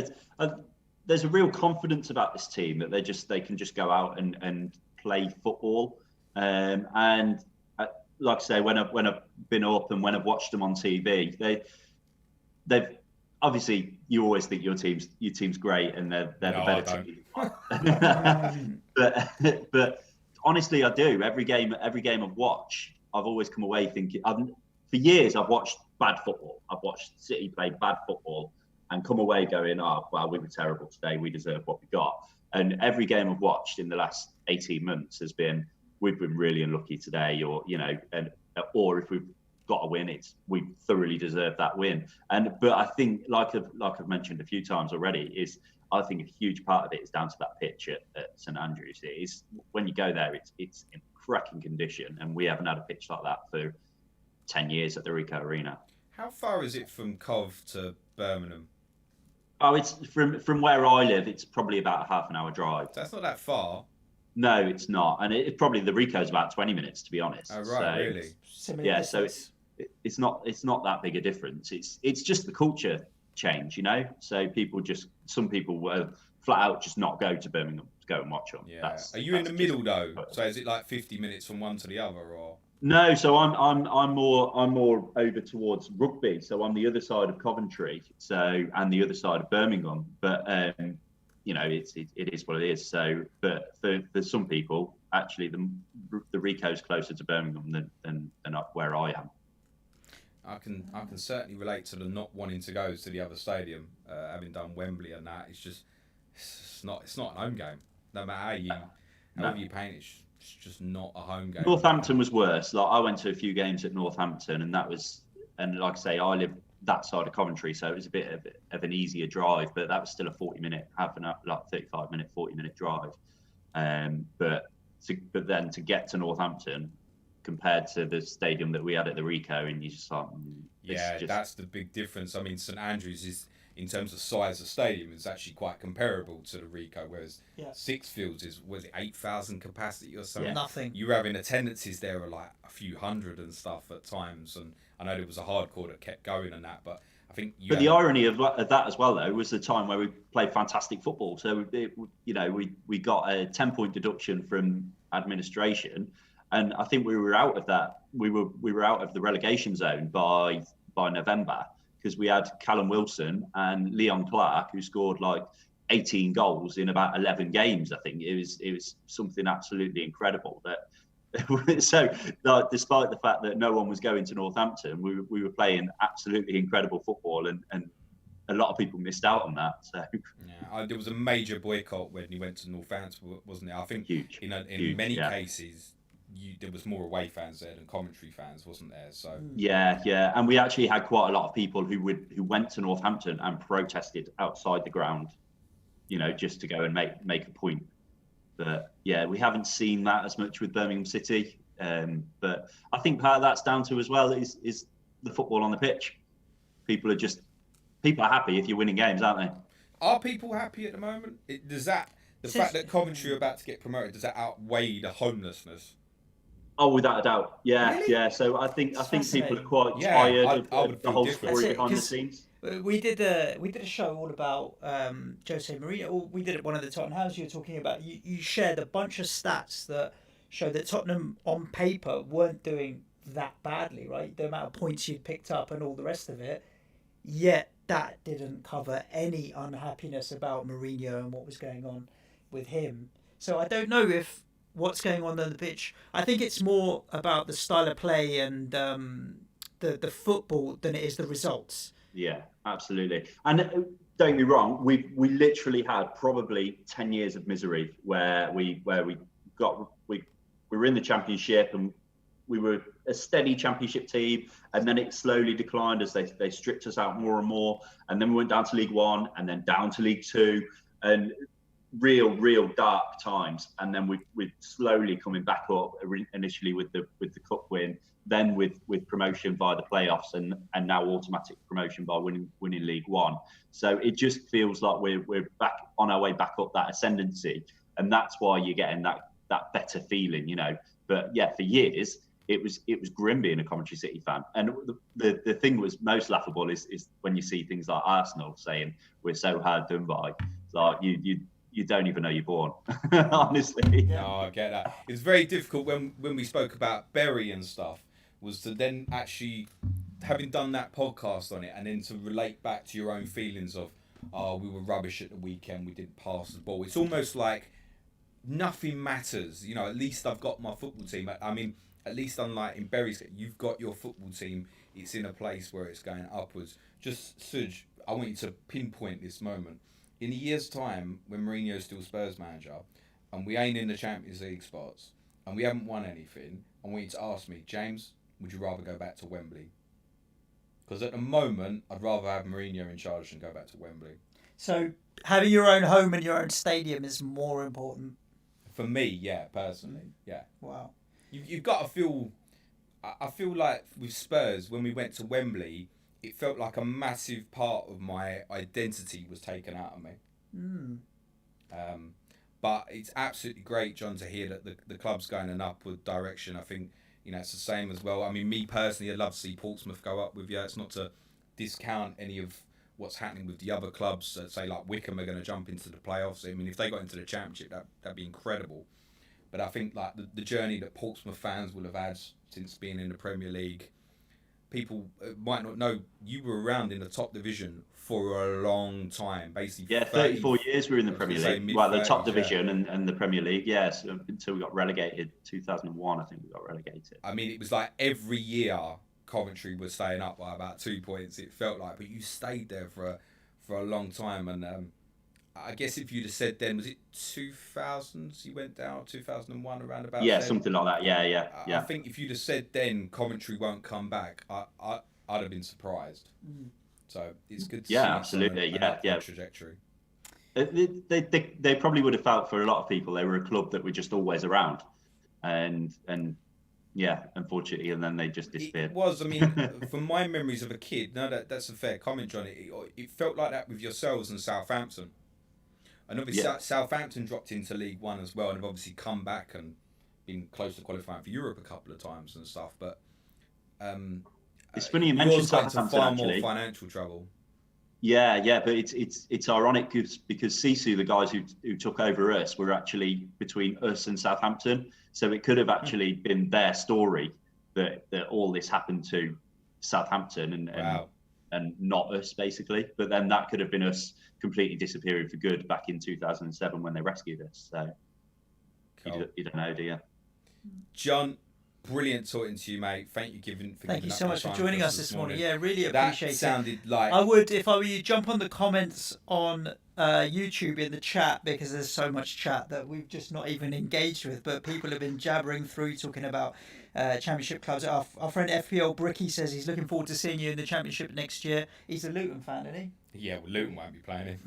there's a real confidence about this team that they can just go out and play football. And like I say, when I've been up and when I've watched them on TV, they've obviously, you always think your team's great and they're the better team. but honestly, I do. Every game I've watched, I've always come away thinking. For years, I've watched bad football. I've watched City play bad football and come away going, oh, well, we were terrible today. We deserve what we got. And every game I've watched in the last 18 months has been, we've been really unlucky today, or or if we've got a win, we thoroughly deserve that win. But I think, like I've mentioned a few times already, I think a huge part of it is down to that pitch at St Andrews. It is, when you go there, it's in cracking condition, and we haven't had a pitch like that for 10 years at the Ricoh Arena. How far is it from Cov to Birmingham? Oh, it's from where I live. It's probably about a half an hour drive. That's not that far. No, it's not, and it probably, the Ricoh's about 20 minutes, to be honest. Oh right, so, really? Similar distance. So it's not that big a difference. It's just the culture change, So some people will flat out just not go to Birmingham to go and watch them. Yeah. Are you in the middle though? So is it like 50 minutes from one to the other, or? No, so I'm more over towards Rugby. So I'm the other side of Coventry. And the other side of Birmingham. But it is what it is. So, but for some people, actually, the Ricoh's closer to Birmingham than up where I am. I can certainly relate to the not wanting to go to the other stadium, having done Wembley and that. It's not an home game. No matter however you paint it, it's just not a home game. Northampton was worse. Like, I went to a few games at Northampton, and like I say, I live that side of Coventry, so it was a bit of an easier drive, but that was still a 40-minute, half an hour, like 35-minute, 40-minute drive. But then to get to Northampton compared to the stadium that we had at the Rico, and you just like, that's the big difference. I mean, St Andrews is, in terms of size of stadium, is actually quite comparable to the Rico, whereas Sixfields is, was it 8,000 capacity or something? Nothing. You're having attendances there are like a few hundred and stuff at times, and I know there was a hardcore that kept going and that, but I think. But the irony of that as well, though, was the time where we played fantastic football. So we got a 10-point deduction from administration, and I think we were out of that. We were out of the relegation zone by November, because we had Callum Wilson and Leon Clark, who scored like 18 goals in about 11 games. I think it was something absolutely incredible. So despite the fact that no one was going to Northampton, we were playing absolutely incredible football, and a lot of people missed out on that. So there was a major boycott when he went to Northampton, wasn't it? I think huge. In many cases, there was more away fans there than Coventry fans, wasn't there? So yeah, and we actually had quite a lot of people who went to Northampton and protested outside the ground, just to go and make a point. But yeah, we haven't seen that as much with Birmingham City. But I think part of that's down to as well is the football on the pitch. People are happy if you're winning games, aren't they? Are people happy at the moment? The fact that Coventry are about to get promoted, does that outweigh the homelessness? Oh, without a doubt, yeah, Really? yeah. So I think people are quite tired of the whole story behind the scenes. We did a show all about Jose Mourinho. We did it one of the Tottenham House. You were talking about. You shared a bunch of stats that show that Tottenham on paper weren't doing that badly, right? The amount of points you'd picked up and all the rest of it. Yet that didn't cover any unhappiness about Mourinho and what was going on with him. So I don't know if what's going on the pitch. I think it's more about the style of play and the football than it is the results. Yeah, absolutely. And don't get me wrong, we literally had probably 10 years of misery where we were in the Championship and we were a steady Championship team, and then it slowly declined as they stripped us out more and more, and then we went down to League One and then down to League Two, and real dark times. And then we're slowly coming back up, initially with the cup win, then with promotion via the playoffs, and now automatic promotion by winning League One. So it just feels like we're back on our way back up that ascendancy, and that's why you're getting that better feeling, But yeah, for years it was grim being a Coventry City fan. And the thing was most laughable is when you see things like Arsenal saying we're so hard done by. It's like you don't even know you're born, honestly. No, I get that. It's very difficult when we spoke about Bury and stuff, was to then actually, having done that podcast on it, and then to relate back to your own feelings of, we were rubbish at the weekend, we didn't pass the ball. It's almost like nothing matters. At least I've got my football team. I mean, at least unlike in Bury's, you've got your football team. It's in a place where it's going upwards. Just, Suj, I want you to pinpoint this moment. In a year's time, when Mourinho's still Spurs manager, and we ain't in the Champions League spots, and we haven't won anything, I want you to ask me, James, would you rather go back to Wembley? Because at the moment, I'd rather have Mourinho in charge than go back to Wembley. So having your own home and your own stadium is more important? For me, yeah, personally, yeah. Wow. You've got to feel... I feel like with Spurs, when we went to Wembley, it felt like a massive part of my identity was taken out of me. But it's absolutely great, John, to hear that the club's going in an upward direction. I think, it's the same as well. I mean, me personally, I'd love to see Portsmouth go up with you. It's not to discount any of what's happening with the other clubs. Say like Wickham are going to jump into the playoffs. I mean, if they got into the Championship, that'd be incredible. But I think like the journey that Portsmouth fans will have had since being in the Premier League, people might not know you were around in the top division for a long time, basically. Yeah, 34 years we were in the Premier League. Well, the top division and the Premier League, yes, until we got relegated. 2001, I think we got relegated. I mean, it was like every year Coventry was staying up by about 2 points, it felt like, but you stayed there for a long time. And I guess if you'd have said then, was it 2000s you went down, 2001 around about? Yeah, then? something like that. Yeah. I think if you'd have said then Coventry won't come back, I'd have been surprised. So it's good to see absolutely. an upward trajectory. They probably would have felt, for a lot of people, they were a club that were just always around, and yeah, unfortunately, and then they just disappeared. It was, I mean, from my memories of a kid, that's a fair comment, John. It felt like that with yourselves and Southampton. And obviously, Southampton dropped into League One as well, and have obviously come back and been close to qualifying for Europe a couple of times and stuff. But it's funny you mentioned Southampton. Far more financial trouble. Yeah, but it's ironic because Sisu, the guys who took over us, were actually between us and Southampton. So it could have actually been their story that all this happened to Southampton and not us, basically. But then that could have been us completely disappearing for good back in 2007 when they rescued us. So cool. You don't know, do you? John, brilliant talking to you, mate. Thank you so much for joining us this morning. Yeah, really appreciate it. That sounded like... I would, if I were you, jump on the comments on YouTube in the chat, because there's so much chat that we've just not even engaged with, but people have been jabbering through talking about championship clubs. Our friend FPL Bricky says he's looking forward to seeing you in the championship next year. He's a Luton fan, isn't he? Yeah, well, Luton won't be playing him.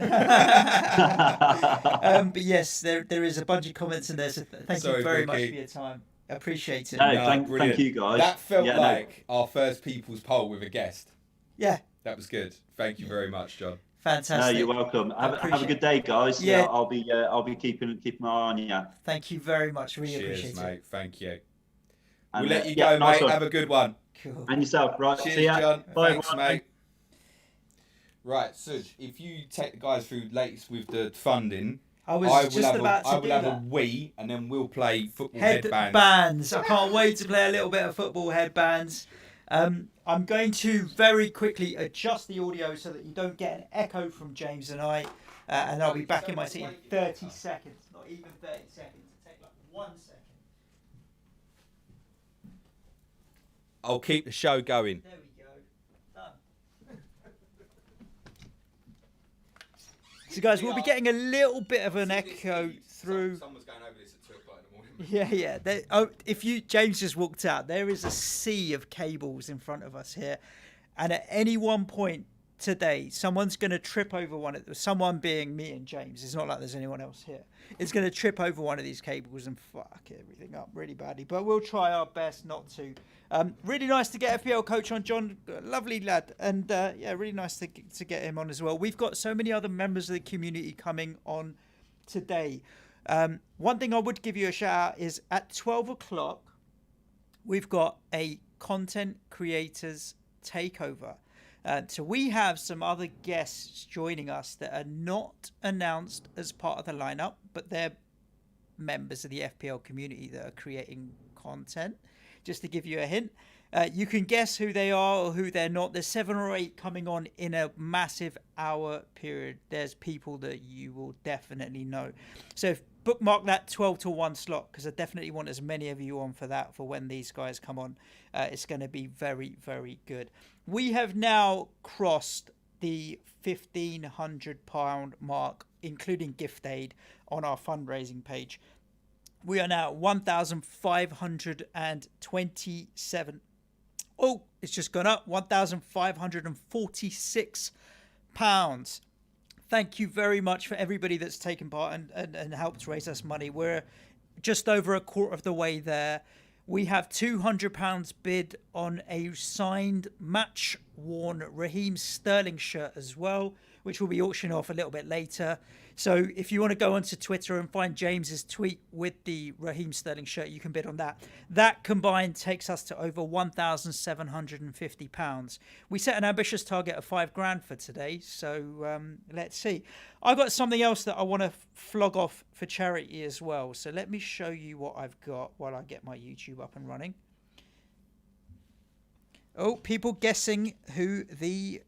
But yes, there is a bunch of comments in there, so thank you very much for your time. Appreciate it. No, thank you, guys. That felt like our first people's poll with a guest. Yeah. That was good. Thank you very much, John. Fantastic. No, you're welcome. Have a good day, guys. Yeah, I'll be keeping my eye on you. Thank you very much. Really appreciate it. Cheers, mate. Thank you. And, we'll let you go, nice mate. one. Have a good one. Cool. And yourself, right? Cheers, see ya. John. Bye, Thanks, everyone. mate. Right, Suj, if you take the guys through latest with the funding, I will have a wee, and then we'll play football headbands. I can't wait to play a little bit of football headbands. I'm going to very quickly adjust the audio so that you don't get an echo from James and I, and I'll be back in my seat in 30 seconds. Not even 30 seconds. It'll take like 1 second. I'll keep the show going. There we go. Done. So guys, we'll be getting a little bit of an echo through. Someone's going over this at 2 o'clock in the morning. Yeah. If James just walked out, there is a sea of cables in front of us here, and at any one point today, someone's going to trip over one of them. Someone being me and James. It's not like there's anyone else here. It's going to trip over one of these cables and fuck everything up really badly. But we'll try our best not to. Really nice to get FPL coach on, John. Lovely lad. And really nice to get him on as well. We've got so many other members of the community coming on today. One thing I would give you a shout out is at 12 o'clock, we've got a content creators takeover. So we have some other guests joining us that are not announced as part of the lineup, but they're members of the FPL community that are creating content. Just to give you a hint, you can guess who they are or who they're not. There's 7 or 8 coming on in a massive hour period. There's people that you will definitely know. So bookmark that 12 to 1 slot, because I definitely want as many of you on for that for when these guys come on. It's going to be very, very good. We have now crossed the £1,500 mark, including gift aid, on our fundraising page. We are now at 1,527. Oh, it's just gone up. £1,546. Thank you very much for everybody that's taken part and helped raise us money. We're just over a quarter of the way there. We have £200 bid on a signed match-worn Raheem Sterling shirt as well, which will be auctioned off a little bit later. So if you want to go onto Twitter and find James's tweet with the Raheem Sterling shirt, you can bid on that. That combined takes us to over £1,750. We set an ambitious target of £5,000 for today. So let's see. I've got something else that I want to flog off for charity as well. So let me show you what I've got while I get my YouTube up and running. Oh, people guessing who the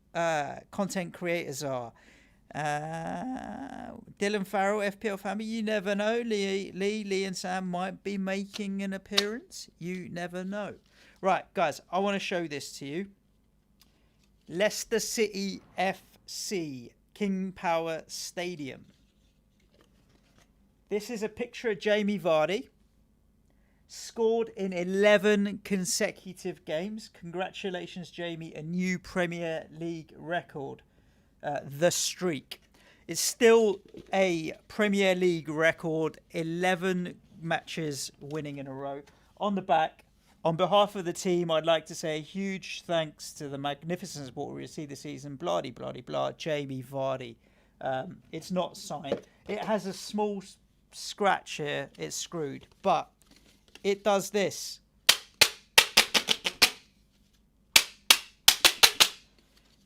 content creators are. Dylan Farrell, FPL family, you never know. Lee and Sam might be making an appearance. You never know. Right, guys, I want to show this to you. Leicester City FC, King Power Stadium. This is a picture of Jamie Vardy. scored in 11 consecutive games. Congratulations, Jamie, a new Premier League record. The streak. It's still a Premier League record, 11 matches winning in a row. On the back, on behalf of the team, I'd like to say a huge thanks to the magnificent support we received this season. Blah, blah, blah, Jamie Vardy. It's not signed. It has a small scratch here. It's screwed. But it does this.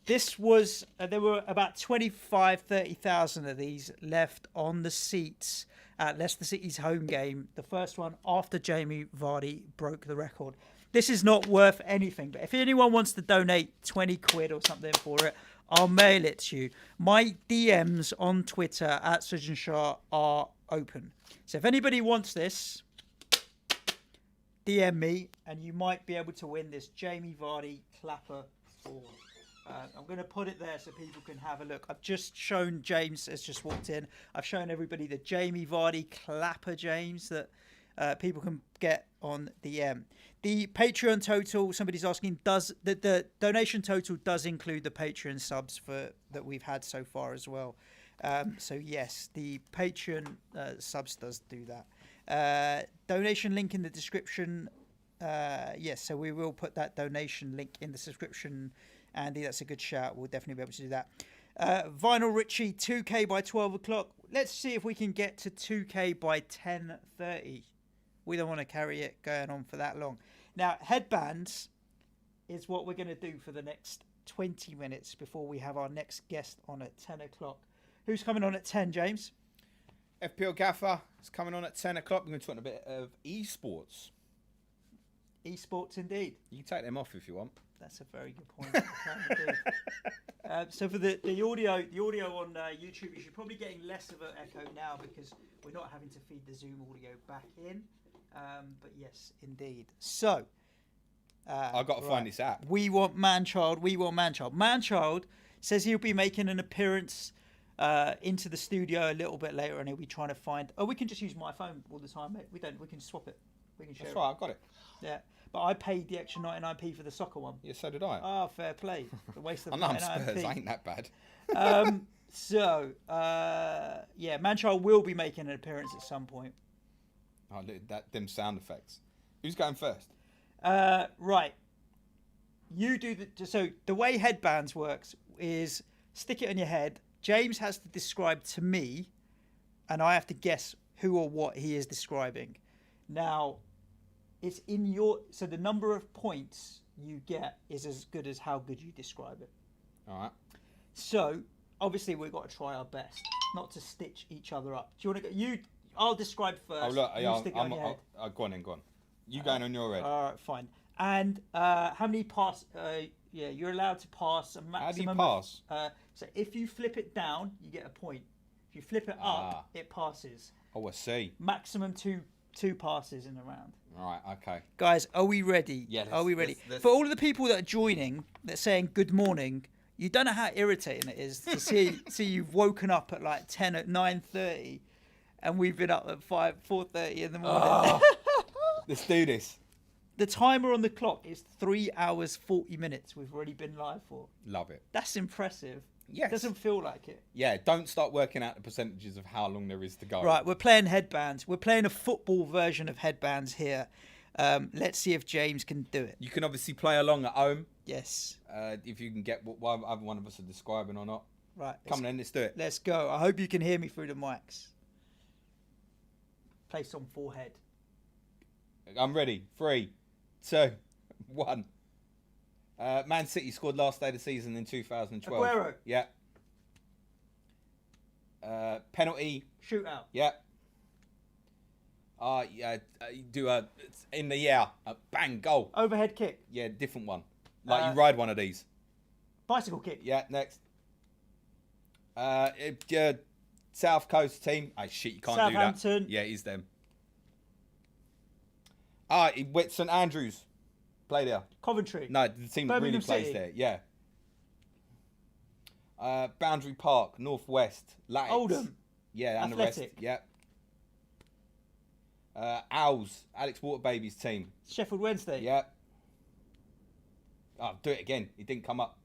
This was, there were about 30,000 of these left on the seats at Leicester City's home game. The first one after Jamie Vardy broke the record. This is not worth anything, but if anyone wants to donate 20 quid or something for it, I'll mail it to you. My DMs on Twitter at Suj and Shah are open. So if anybody wants this, DM me and you might be able to win this Jamie Vardy clapper for. I'm going to put it there so people can have a look. I've just shown James has just walked in. I've shown everybody the Jamie Vardy clapper James that people can get on DM. The Patreon total, somebody's asking, does the donation total does include the Patreon subs that we've had so far as well. So yes, the Patreon subs does do that. Donation link in the description. Yes, so we will put that donation link in the description. Andy, that's a good shout. We'll definitely be able to do that. Vinyl Richie, 2K by 12 o'clock. Let's see if we can get to 2K by 10:30. We don't want to carry it going on for that long. Now, headbands is what we're going to do for the next 20 minutes before we have our next guest on at 10 o'clock. Who's coming on at 10, James? FPL Gaffer is coming on at 10 o'clock. We're going to talk a bit of esports. Esports, indeed. You can take them off if you want. That's a very good point. So for the audio on YouTube, you should probably getting less of an echo now because we're not having to feed the Zoom audio back in. But yes, indeed. So I've got to find this app. We want Manchild. Manchild says he'll be making an appearance into the studio a little bit later, and he'll be trying to find. Oh, we can just use my phone all the time, mate. We can swap it. We can share. That's right. I've got it. Yeah. But I paid the extra 99p for the soccer one. Yeah, so did I. Oh, fair play. The waste of 99p. I'm Spurs. I ain't that bad. Yeah, Manchild will be making an appearance at some point. Oh, look, them sound effects. Who's going first? Right. You do so the way headbands works is stick it on your head. James has to describe to me, and I have to guess who or what he is describing. Now, it's in so the number of points you get is as good as how good you describe it. All right. So obviously we've got to try our best not to stitch each other up. Do you want to go? I'll describe first. Oh look, stick it on your head. Go on. You going on your head? All right, fine. And how many pass? Yeah, you're allowed to pass a maximum. How do you pass? So if you flip it down, you get a point. If you flip it up, it passes. Oh, I see. Maximum two passes in a round. Right, okay. Guys, are we ready? Yeah. Are we ready? For all of the people that are joining, that are saying good morning, you don't know how irritating it is to see you've woken up at like 10 at 9:30, and we've been up at 4:30 in the morning. Oh, let's do this. The timer on the clock is 3 hours 40 minutes. We've already been live for. Love it. That's impressive. Yes. It doesn't feel like it. Yeah, don't start working out the percentages of how long there is to go. Right, we're playing headbands. We're playing a football version of headbands here. Let's see if James can do it. You can obviously play along at home. Yes. If you can get what either one of us are describing or not. Right. Come on then, let's do it. Let's go. I hope you can hear me through the mics. Place on forehead. I'm ready. 3, 2, 1. Man City scored last day of the season in 2012. Aguero. Yeah. Penalty. Shootout. Yeah. Do a in the air. Bang, goal. Overhead kick. Yeah, different one. Like you ride one of these. Bicycle kick. Yeah, next. South Coast team. Oh shit, you can't do that. Southampton. Yeah, it is them. With St Andrews. Play there. Coventry. No, the team that really Birmingham plays City. there. Yeah. Boundary Park, Northwest, Latics. Oldham. Yeah, and Athletic. the rest. Yeah. Owls, Alex Waterbaby's team. Sheffield Wednesday. Yeah. Oh, do it again. It didn't come up.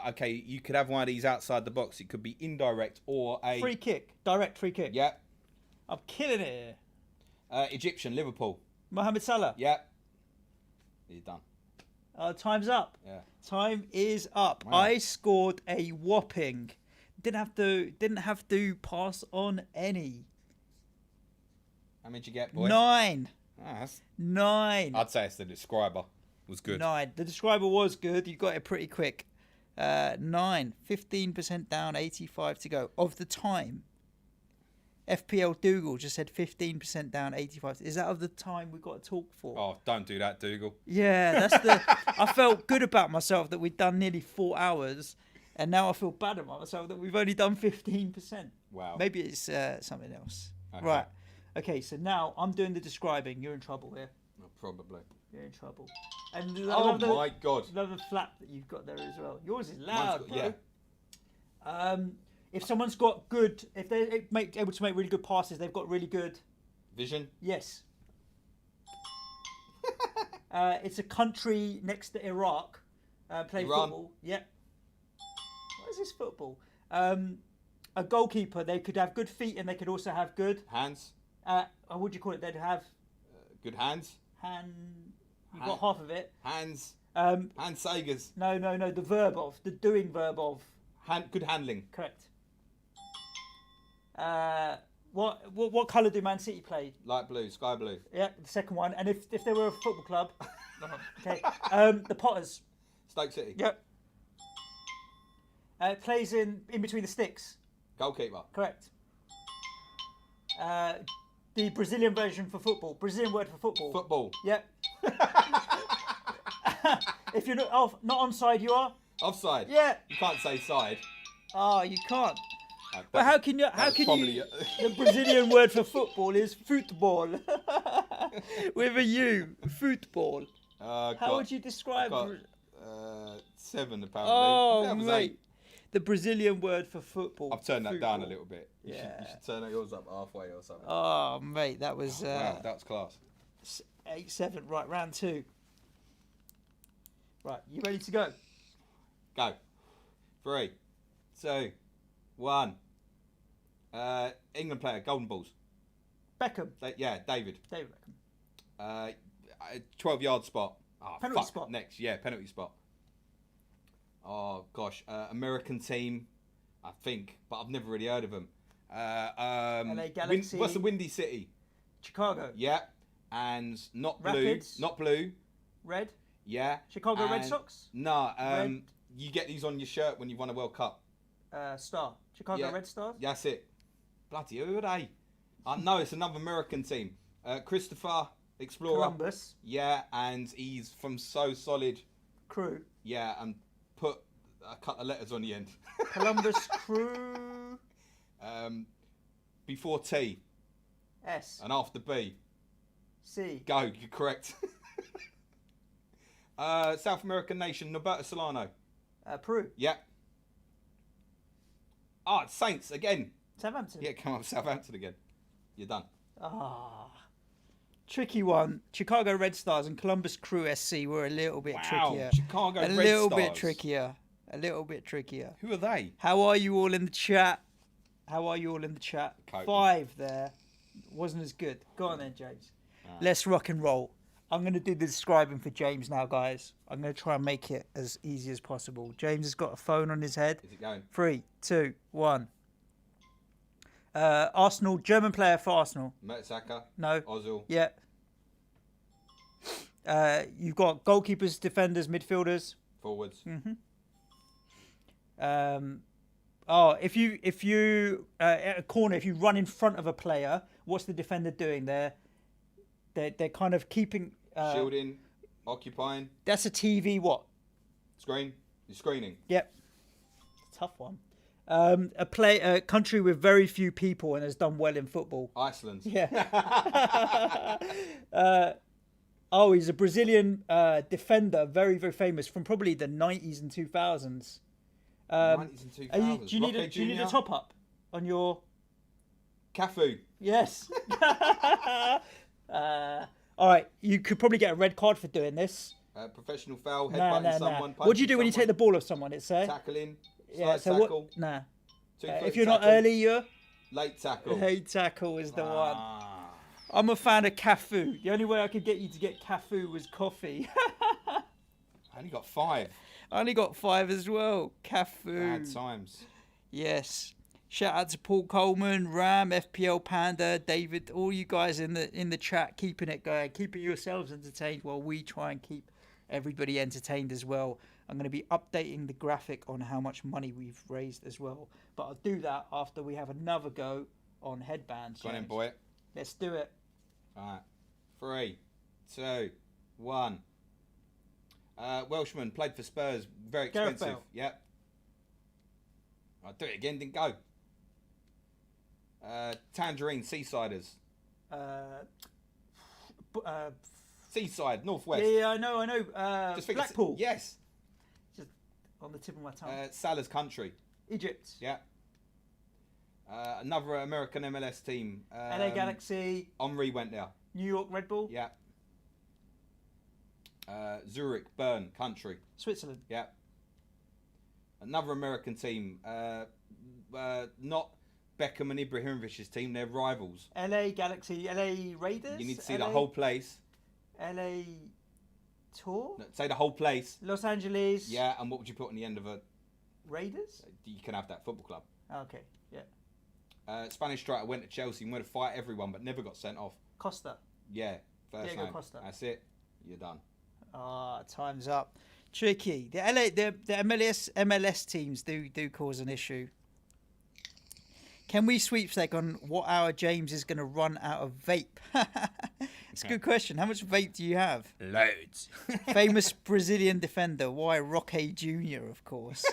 Okay, you could have one of these outside the box. It could be indirect or a... Free kick. Direct free kick. Yeah. I'm killing it here. Egyptian, Liverpool. Mohamed Salah. Yeah. You're done. Time's up. Yeah. Time is up. Wow. I scored a whopping. Didn't have to pass on any. How many did you get, boy? 9. That's... 9. I'd say it's the describer. Was good. 9. The describer was good. You got it pretty quick. 9. 15% down, 85 to go. Of the time, FPL Dougal just said 15% down, 85. Is that of the time we got to talk for? Oh, don't do that, Dougal. Yeah, that's the... I felt good about myself that we'd done nearly 4 hours, and now I feel bad about myself that we've only done 15%. Wow. Maybe it's something else. Okay. Right. Okay, so now I'm doing the describing. You're in trouble here. Oh, probably. You're in trouble. And Oh my God. Love the flap that you've got there as well. Yours is loud, Mine's got- bro. If someone's got good, if they're able to make really good passes, they've got really good. Vision. Yes. It's a country next to Iraq. Play Iran. football. Yep. What is this football? A goalkeeper. They could have good feet and they could also have good. Hands. What do you call it? They'd have Good hands. hand. You got half of it. Hands. Um, Hand Sagers. No. The verb of the doing verb of. Good handling. Correct. What colour do Man City play? Light blue. Sky blue. Yeah, the second one. And if they were a football club, okay. The Potters. Stoke City. Yep. It plays in between the sticks. Goalkeeper. Correct. The Brazilian version for football. Brazilian word for football. Football. Yep. If you're not onside, you are. Offside. Yeah. You can't say side. Oh, you can't. That But how was- can you? How was can probably- you? The Brazilian word for football is football, with a U. Football. How would you describe? got, 7 apparently. Oh, that was mate. 8. The Brazilian word for football. I've turned that down a football. little bit. You Yeah. should turn yours up halfway or something. Oh, mate, that was Wow, that was class. 8-7. Right, round 2. Right, you ready to go? Go. 3, 2, 1. England player, golden balls. Beckham. David. David Beckham. 12-yard spot. Oh, Penalty fuck. spot. Next, penalty spot. Oh gosh, American team, I think, but I've never really heard of them. LA Galaxy. What's the Windy City? Chicago. Yeah, and not blue. Rapids. Not blue. Red. Yeah. Chicago Red and- Sox. No. Red. You get these on your shirt when you won a World Cup. Star. Chicago Yeah. Red Stars. That's it. Bloody who are they? No, it's another American team. Christopher Explorer. Columbus. Yeah, and he's from So Solid. Crew. Yeah, and put a couple of letters on the end. Columbus Crew. Before T S. and after B. C. Go, you're correct. South American nation, Norberto Solano. Peru. Yeah. Ah, it's Saints again. Southampton. Yeah, come on, Southampton again. You're done. Ah. Tricky one. Chicago Red Stars and Columbus Crew SC were a little bit trickier. Chicago a Red little Stars. bit trickier. A little bit trickier. Who are they? How are you all in the chat? How are you all in the chat? Coping. 5 there. Wasn't as good. Go on then, James. Let's rock and roll. I'm going to do the describing for James now, guys. I'm going to try and make it as easy as possible. James has got a phone on his head. Is it going? 3, 2, 1. Arsenal, German player for Arsenal. Mertesacker. No. Ozil. Yeah. You've got goalkeepers, defenders, midfielders. Forwards. If you at a corner, if you run in front of a player, what's the defender doing? They're kind of keeping. Shielding. Occupying. That's a TV. What? Screen. You're screening. Yep. Tough one. A country with very few people and has done well in football. Iceland. Yeah. He's a Brazilian defender, very, very famous from probably the 90s and 2000s. 90s and 2000s. Do you need a top up on your? Cafu. Yes. All right, you could probably get a red card for doing this. Professional foul, Nah, headbutting someone. What do you do when you take the ball off someone? It's tackling. Yeah. So tackle. what? Nah. Two-foot If you're tackle, not early, you're late tackle. late tackle is the one. Ah. I'm a fan of Cafu. The only way I could get you to get Cafu was coffee. I only got 5. I only got 5 as well. Cafu. Bad times. Yes. Shout out to Paul Coleman, Ram, FPL Panda, David, all you guys in the chat, keeping it going, keeping yourselves entertained while we try and keep everybody entertained as well. I'm going to be updating the graphic on how much money we've raised as well. But I'll do that after we have another go on headbands. Go on in, boy. Let's do it. All right. 3, 2, 1. Welshman, played for Spurs. Very expensive. Yep. I'll do it again, didn't go. Tangerine, Seasiders. Seaside, Northwest. Yeah, I know. Just think Blackpool. Yes. Just on the tip of my tongue. Salah's country. Egypt. Yeah. Another American MLS team. LA Galaxy. Henry went there. New York Red Bull. Yeah. Zurich, Bern, country. Switzerland. Yeah. Another American team. Not Beckham and Ibrahimovic's team. They're rivals. LA Galaxy. LA Raiders. You need to see the whole place. LA Tour. No, say the whole place. Los Angeles. Yeah, and what would you put on the end of a... Raiders? You can have that football club. Okay, yeah. Spanish striker went to Chelsea and went to fight everyone but never got sent off. Costa. Yeah, first Diego name. Costa. That's it. You're done. Time's up. Tricky. The MLS teams do cause an issue. Can we sweepstake on what hour James is going to run out of vape? It's a good question. How much vape do you have? Loads. Famous Brazilian defender. Why Roque Jr., of course.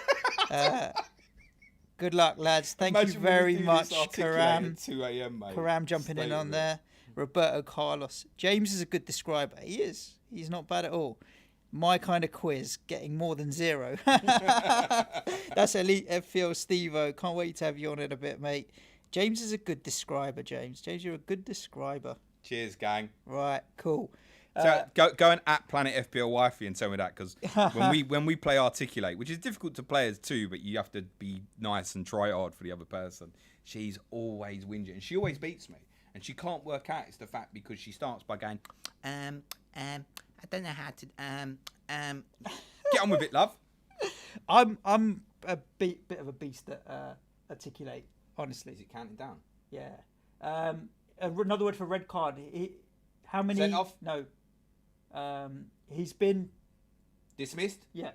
Good luck, lads. Thank you very much, Karam. 2 a.m., mate. Karam jumping in on there. Roberto Carlos. James is a good describer. He is. He's not bad at all. My kind of quiz, getting more than 0. That's Elite FPL Steve-O. Can't wait to have you on in a bit, mate. James is a good describer, James. James, you're a good describer. Cheers, gang. Right, cool. So go and at Planet FPL Wifey and tell me that, because when we play Articulate, which is difficult to players too, but you have to be nice and try hard for the other person. She's always whinging, and she always beats me, and she can't work out it's the fact because she starts by going, I don't know how to get on with it, love. I'm a bit of a beast at Articulate, honestly. Is it counting down? Yeah. Another word for red card. How many? Sent off? No. He's been dismissed. Yeah.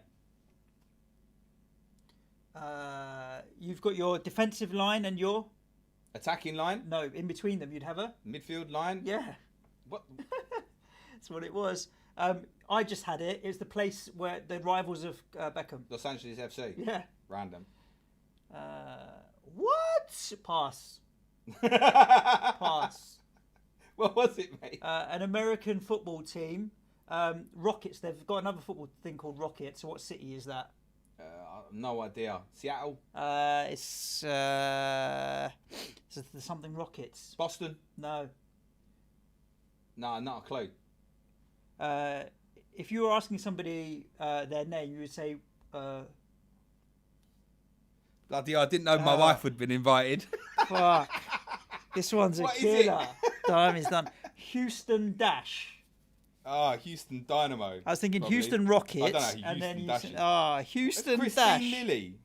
You've got your defensive line and your attacking line. No, in between them you'd have a midfield line. Yeah. What? That's what it was. I just had it. It's the place where the rivals of Beckham. Los Angeles FC. Yeah. Random. What? Pass. Pass. What was it, mate? An American football team. Rockets. They've got another football thing called Rockets. So what city is that? No idea. Seattle. It's something Rockets. Boston. No. No, not a clue. If you were asking somebody their name, you would say. Bloody, I didn't know my wife had been invited. Fuck. This one's a killer. Time is done. Houston Dash. Houston Dynamo. I was thinking probably. Houston Rockets. I don't know who and Houston then Dash Houston Christine Dash. Lilly.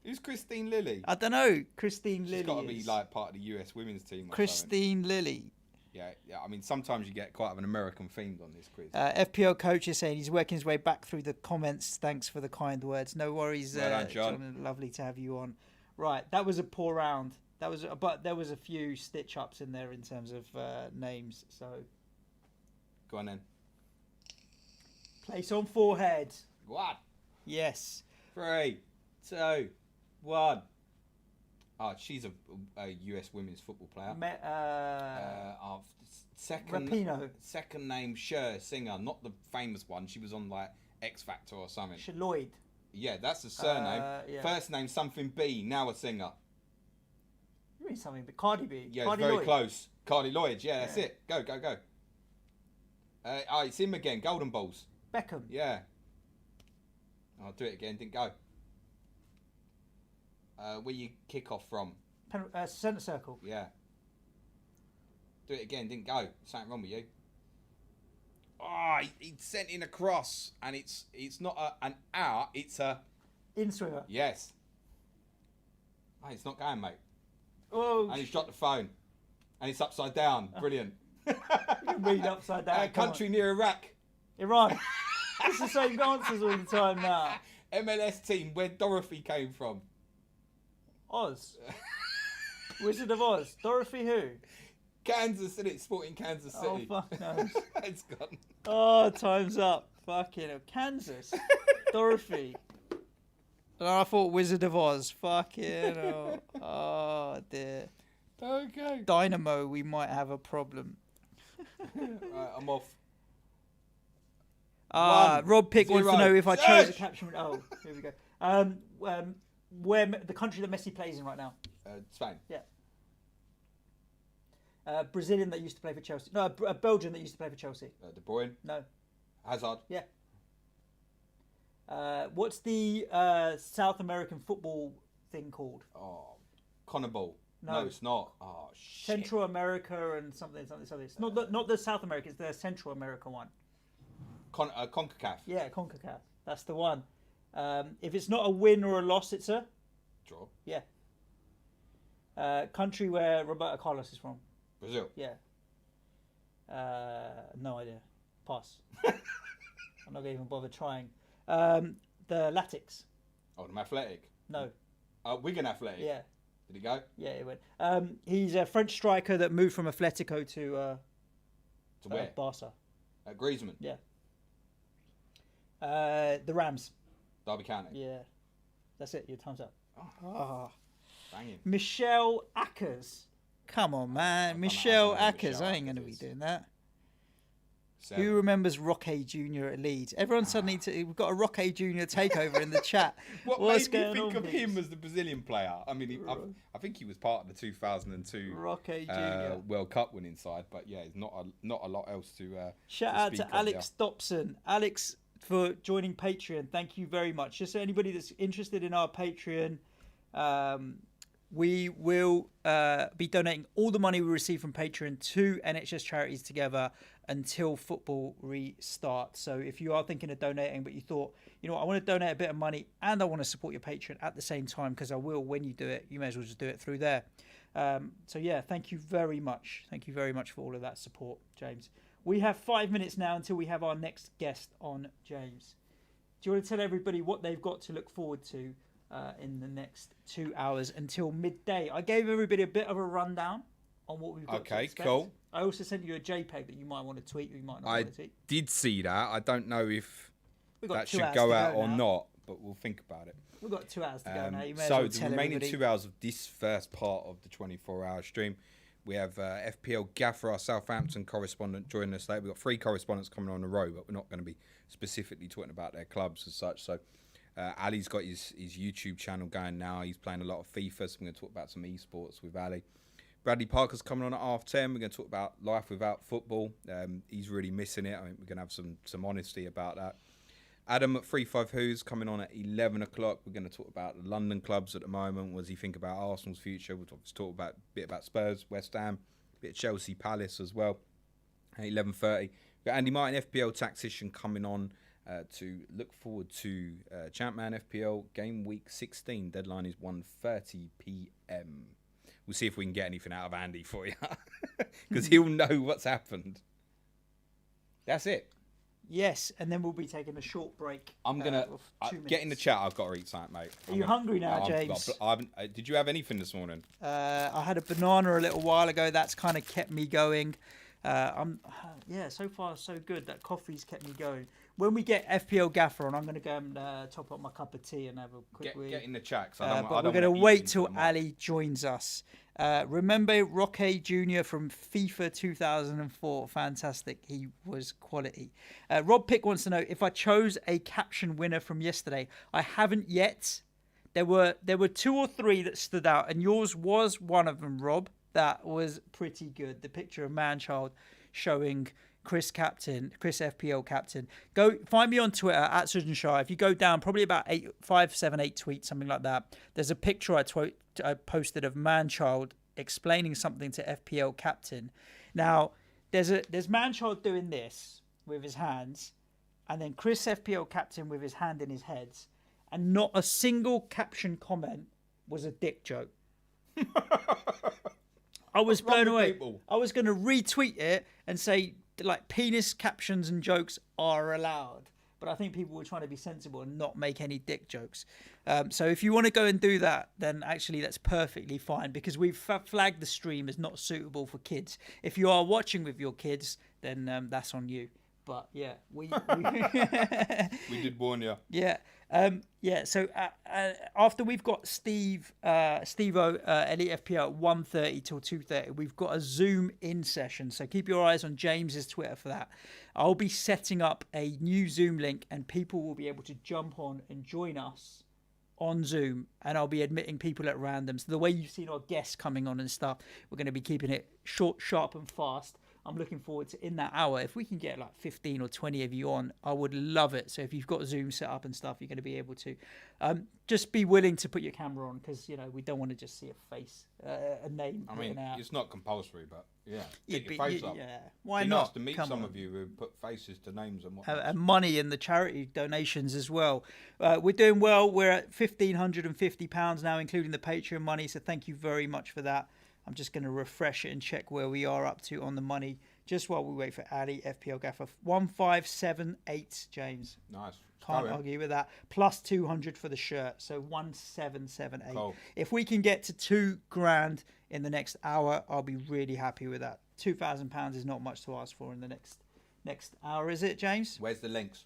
Who's Christine Lilly? I don't know. Christine Lilly. She's got to be like part of the US women's team. Or Christine Lilly. Yeah. I mean, sometimes you get quite an American themed on this quiz. FPL coach is saying he's working his way back through the comments. Thanks for the kind words. No worries, well done, John. Lovely to have you on. Right, that was a poor round. But there was a few stitch ups in there in terms of names. So, go on then. Place on forehead. What? Yes. 3, 2, 1. She's a US women's football player. Second name, singer, not the famous one. She was on like X Factor or something. Lloyd. Yeah, that's the surname. Yeah. First name, something B, now a singer. You be something, but Cardi B. Yeah, Cardi it's very Lloyd. close. Cardi Lloyd. Yeah, that's it. Go. It's him again. Golden balls. Beckham. Yeah. I'll do it again. Didn't go. Where you kick off from? Centre circle. Yeah. Do it again. Didn't go. Something wrong with you. Oh, he sent in a cross, and it's not an out. It's a in-swinger. yes. Oh, it's not going, mate. Oh. And he's dropped the phone, and it's upside down. Brilliant. You can read upside down. Country near Iraq. Iran. It's the same answers all the time now. MLS team where Dorothy came from. Oz. Wizard of Oz. Dorothy who? Kansas City, Sporting Kansas City. Oh, fuck knows. It's gone. Oh, time's up. Fucking hell. Kansas. Dorothy. And I thought Wizard of Oz. Fucking hell. Oh, dear. Okay. Dynamo, we might have a problem. Right, I'm off. Rob Pick wants to 0. know if I chose a caption. Oh, here we go. Where the country that Messi plays in right now? Spain. Yeah. Brazilian that used to play for Chelsea. No, Belgian that used to play for Chelsea. De Bruyne. No. Hazard. Yeah. What's the South American football thing called? Oh, Conaball. No. No, it's not. Oh, shit. Central America and something. It's not the South America. It's the Central America one. CONCACAF. Yeah, CONCACAF. That's the one. If it's not a win or a loss, it's a Draw. yeah. Country where Roberto Carlos is from. Brazil. Yeah. No idea. Pass. I'm not going to even bother trying. The Latics. Oh, the Athletic. No. Wigan Athletic. Yeah. Did he go? Yeah, he went. He's a French striker that moved from Atletico to where? Barca. Griezmann. Yeah. The Rams. Derby County. Yeah. That's it. Your time's up. Oh. Banging. Michelle Ackers. Come on, man. Michelle Ackers. I ain't going to be doing that. 7. Who remembers Roque Jr. at Leeds? Everyone suddenly... we've got a Roque Jr. takeover in the chat. What's made me think of him as the Brazilian player? I mean, I think he was part of the 2002 Roque Jr. World Cup winning side, but yeah, there's not a lot else to Shout to out speak to of Alex Dobson. Alex, for joining Patreon. Thank you very much. Just so anybody that's interested in our Patreon, we will be donating all the money we receive from Patreon to NHS charities together until football restarts. So if you are thinking of donating, but you thought, you know what, I want to donate a bit of money and I want to support your Patreon at the same time, because I will when you do it, you may as well just do it through there. So yeah, thank you very much. Thank you very much for all of that support, James. We have 5 minutes now until we have our next guest on, James. Do you want to tell everybody what they've got to look forward to in the next 2 hours until midday? I gave everybody a bit of a rundown on what we've got to expect. Cool. I also sent you a JPEG that you might want to tweet or you might not want to tweet. Did see that. I don't know if that should 2 hours go out now. or not, but we'll think about it. We've got 2 hours to go now. You may as So well the tell remaining everybody. 2 hours of this first part of the 24-hour stream, we have FPL Gaffer, our Southampton correspondent, joining us today. We've got 3 correspondents coming on a row, but we're not going to be specifically talking about their clubs as such. So Ali's got his YouTube channel going now. He's playing a lot of FIFA, so we're going to talk about some esports with Ali. Bradley Parker's coming on at 10:30. We're going to talk about life without football. He's really missing it. I mean, we're going to have some honesty about that. Adam at 35 Who's coming on at 11 o'clock. We're going to talk about the London clubs at the moment. What does he think about Arsenal's future? We'll talk about a bit about Spurs, West Ham, a bit of Chelsea, Palace as well. At 11:30, we've got Andy Martin, FPL tactician, coming on to look forward to Champman FPL game week 16. Deadline is 1:30 p.m. We'll see if we can get anything out of Andy for you, because he'll know what's happened. That's it. Yes, and then we'll be taking a short break. I'm gonna get in the chat. I've got to eat something, mate. Are you hungry now, James? Did you have anything this morning? I had a banana a little while ago. That's kind of kept me going. So far so good. That coffee's kept me going. When we get FPL Gaffer on, I'm going to go and top up my cup of tea and have a quick get in the chat. But we're going to wait till Ali joins us. Remember Roque Jr. from FIFA 2004. Fantastic. He was quality. Rob Pick wants to know if I chose a caption winner from yesterday. I haven't yet, there were 2 or 3 that stood out, and yours was one of them, Rob. That was pretty good. The picture of Manchild showing Chris FPL captain. Go find me on Twitter at Suj and Shah. If you go down, probably about 5, 7, 8 tweets, something like that. There's a picture I posted of Manchild explaining something to FPL captain. Now there's Manchild doing this with his hands, and then Chris FPL captain with his hand in his head, and not a single caption comment was a dick joke. I was blown away. People? I was going to retweet it and say, like, penis captions and jokes are allowed. But I think people were trying to be sensible and not make any dick jokes. So if you want to go and do that, then actually that's perfectly fine, because we've flagged the stream as not suitable for kids. If you are watching with your kids, then that's on you. But yeah, we did warn you. Yeah. So after we've got Steve-O, Elite FPL at 1:30 till 2:30, we've got a Zoom in session. So keep your eyes on James's Twitter for that. I'll be setting up a new Zoom link, and people will be able to jump on and join us on Zoom, and I'll be admitting people at random. So the way you've seen our guests coming on and stuff, we're going to be keeping it short, sharp, and fast. I'm looking forward to, in that hour, if we can get like 15 or 20 of you on, I would love it. So if you've got Zoom set up and stuff, you're going to be able to just be willing to put your camera on, because, you know, we don't want to just see a face, a name. I mean, it's not compulsory, but yeah, get your face up. Yeah, why It'd be not? Nice to meet some of you who put faces to names and whatnot. And money in the charity donations as well. We're doing well. We're at £1,550 now, including the Patreon money. So thank you very much for that. I'm just going to refresh it and check where we are up to on the money, just while we wait for Ali, FPL Gaffer. 1578, James. Nice. Can't argue with that. Plus 200 for the shirt, so 1778. Cool. If we can get to £2,000 in the next hour, I'll be really happy with that. £2,000 is not much to ask for in the next hour, is it, James? Where's the links?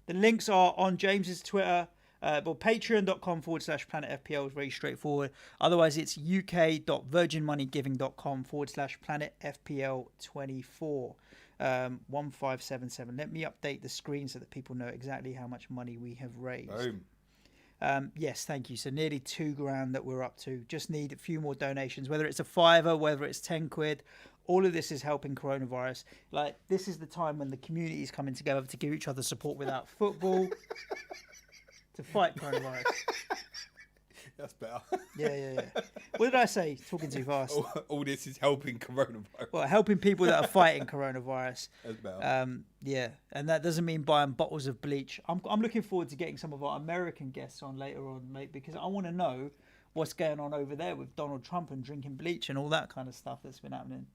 The links are on James's Twitter. Patreon.com/Planet FPL is very straightforward. Otherwise, it's uk.virginmoneygiving.com/Planet FPL 24 1577. Let me update the screen so that people know exactly how much money we have raised. Boom. Yes, thank you. So nearly £2,000 that we're up to. Just need a few more donations, whether it's a £5, whether it's 10 quid. All of this is helping coronavirus. Like, this is the time when the community is coming together to give each other support without football. To fight coronavirus. That's better. Yeah. What did I say? Talking too fast. All this is helping coronavirus. Well, helping people that are fighting coronavirus. That's better. Yeah, and that doesn't mean buying bottles of bleach. I'm looking forward to getting some of our American guests on later on, mate, because I want to know what's going on over there with Donald Trump and drinking bleach and all that kind of stuff that's been happening.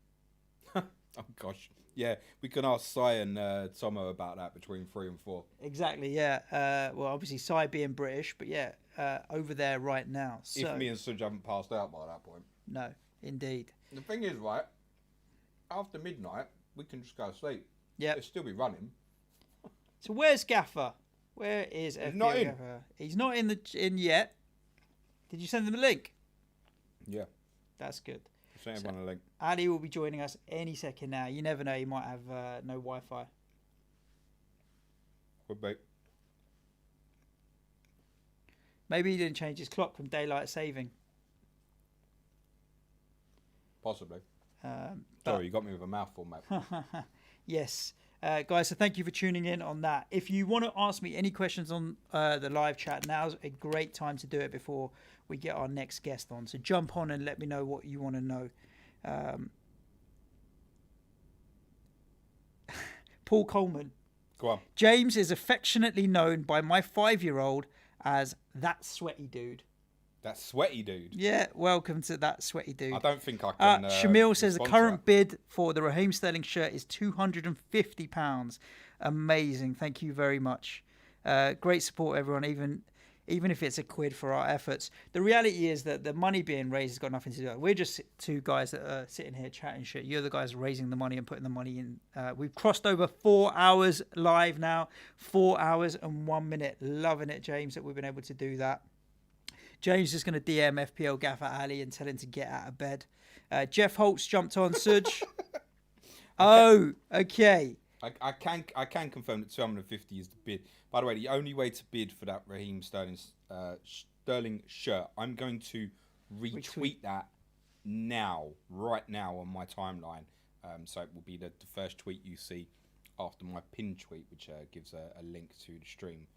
Oh gosh, yeah, we can ask Cy and Tomo about that between 3 and 4. Exactly, yeah. Well, obviously Cy being British, but yeah, over there right now. So, if me and Suj haven't passed out by that point. No, indeed. The thing is, right, after midnight we can just go to sleep. Yeah, it'll still be running. So where's Gaffer? Where is FPL not in. Gaffer? He's not in yet. Did you send him a link? Yeah, that's good. Send everyone a link. Ali will be joining us any second now. You never know, he might have no Wi-Fi. Could be. Maybe he didn't change his clock from daylight saving. Possibly. Sorry, you got me with a mouthful, mate. Yes. Guys, so thank you for tuning in on that. If you want to ask me any questions on the live chat, now's a great time to do it before we get our next guest on. So jump on and let me know what you want to know. Paul Coleman. Go on. James is affectionately known by my 5-year-old as that sweaty dude. That sweaty dude. Yeah, welcome to that sweaty dude. I don't think I can. Shamil says the current bid for the Raheem Sterling shirt is £250. Amazing. Thank you very much. Great support, everyone, even if it's a quid for our efforts. The reality is that the money being raised has got nothing to do with it. We're just two guys that are sitting here chatting shit. You're the guys raising the money and putting the money in. We've crossed over 4 hours live now. 4 hours and 1 minute. Loving it, James, that we've been able to do that. James is going to DM FPL Gaffer Ali and tell him to get out of bed. Jeff Holtz jumped on Suj. Oh, okay. I can confirm that 250 is the bid. By the way, the only way to bid for that Raheem Sterling Sterling shirt. I'm going to retweet that now, right now on my timeline. So it will be the first tweet you see after my pinned tweet, which gives a link to the stream.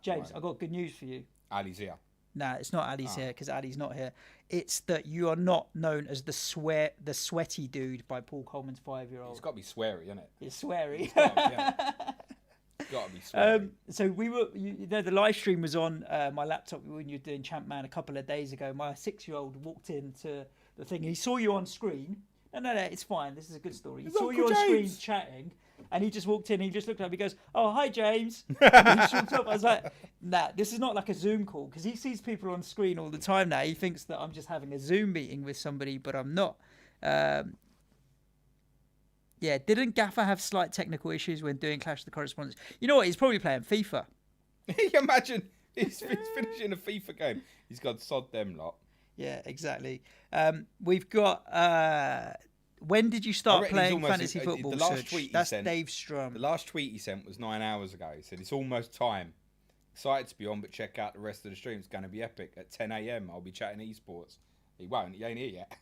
James, I've got good news for you. Ali's here. Nah, it's not Ali's here because Ali's not here. It's that you are not known as the sweaty dude by Paul Coleman's 5-year-old. It's got to be sweary, isn't it? It's sweary. It's got to be sweary. So we were, the live stream was on my laptop when you were doing Champ Man a couple of days ago. My 6-year-old walked into the thing. He saw you on screen. No, it's fine. This is a good story. He saw you on screen chatting, and he just walked in. He just looked up. He goes, "Oh, hi, James." And he shrugged up. I was like, "Nah, this is not like a Zoom call because he sees people on screen all the time now. He thinks that I'm just having a Zoom meeting with somebody, but I'm not." Yeah, didn't Gaffer have slight technical issues when doing Clash of the Correspondents? You know what? He's probably playing FIFA. Imagine he's finishing a FIFA game. He's got sod them lot. Yeah, exactly. We've got. When did you start playing fantasy football? The last tweet That's sent, Dave Strum. The last tweet he sent was 9 hours ago. He said, "It's almost time. Excited to be on, but check out the rest of the stream. It's going to be epic. At 10 a.m. I'll be chatting esports." He won't. He ain't here yet.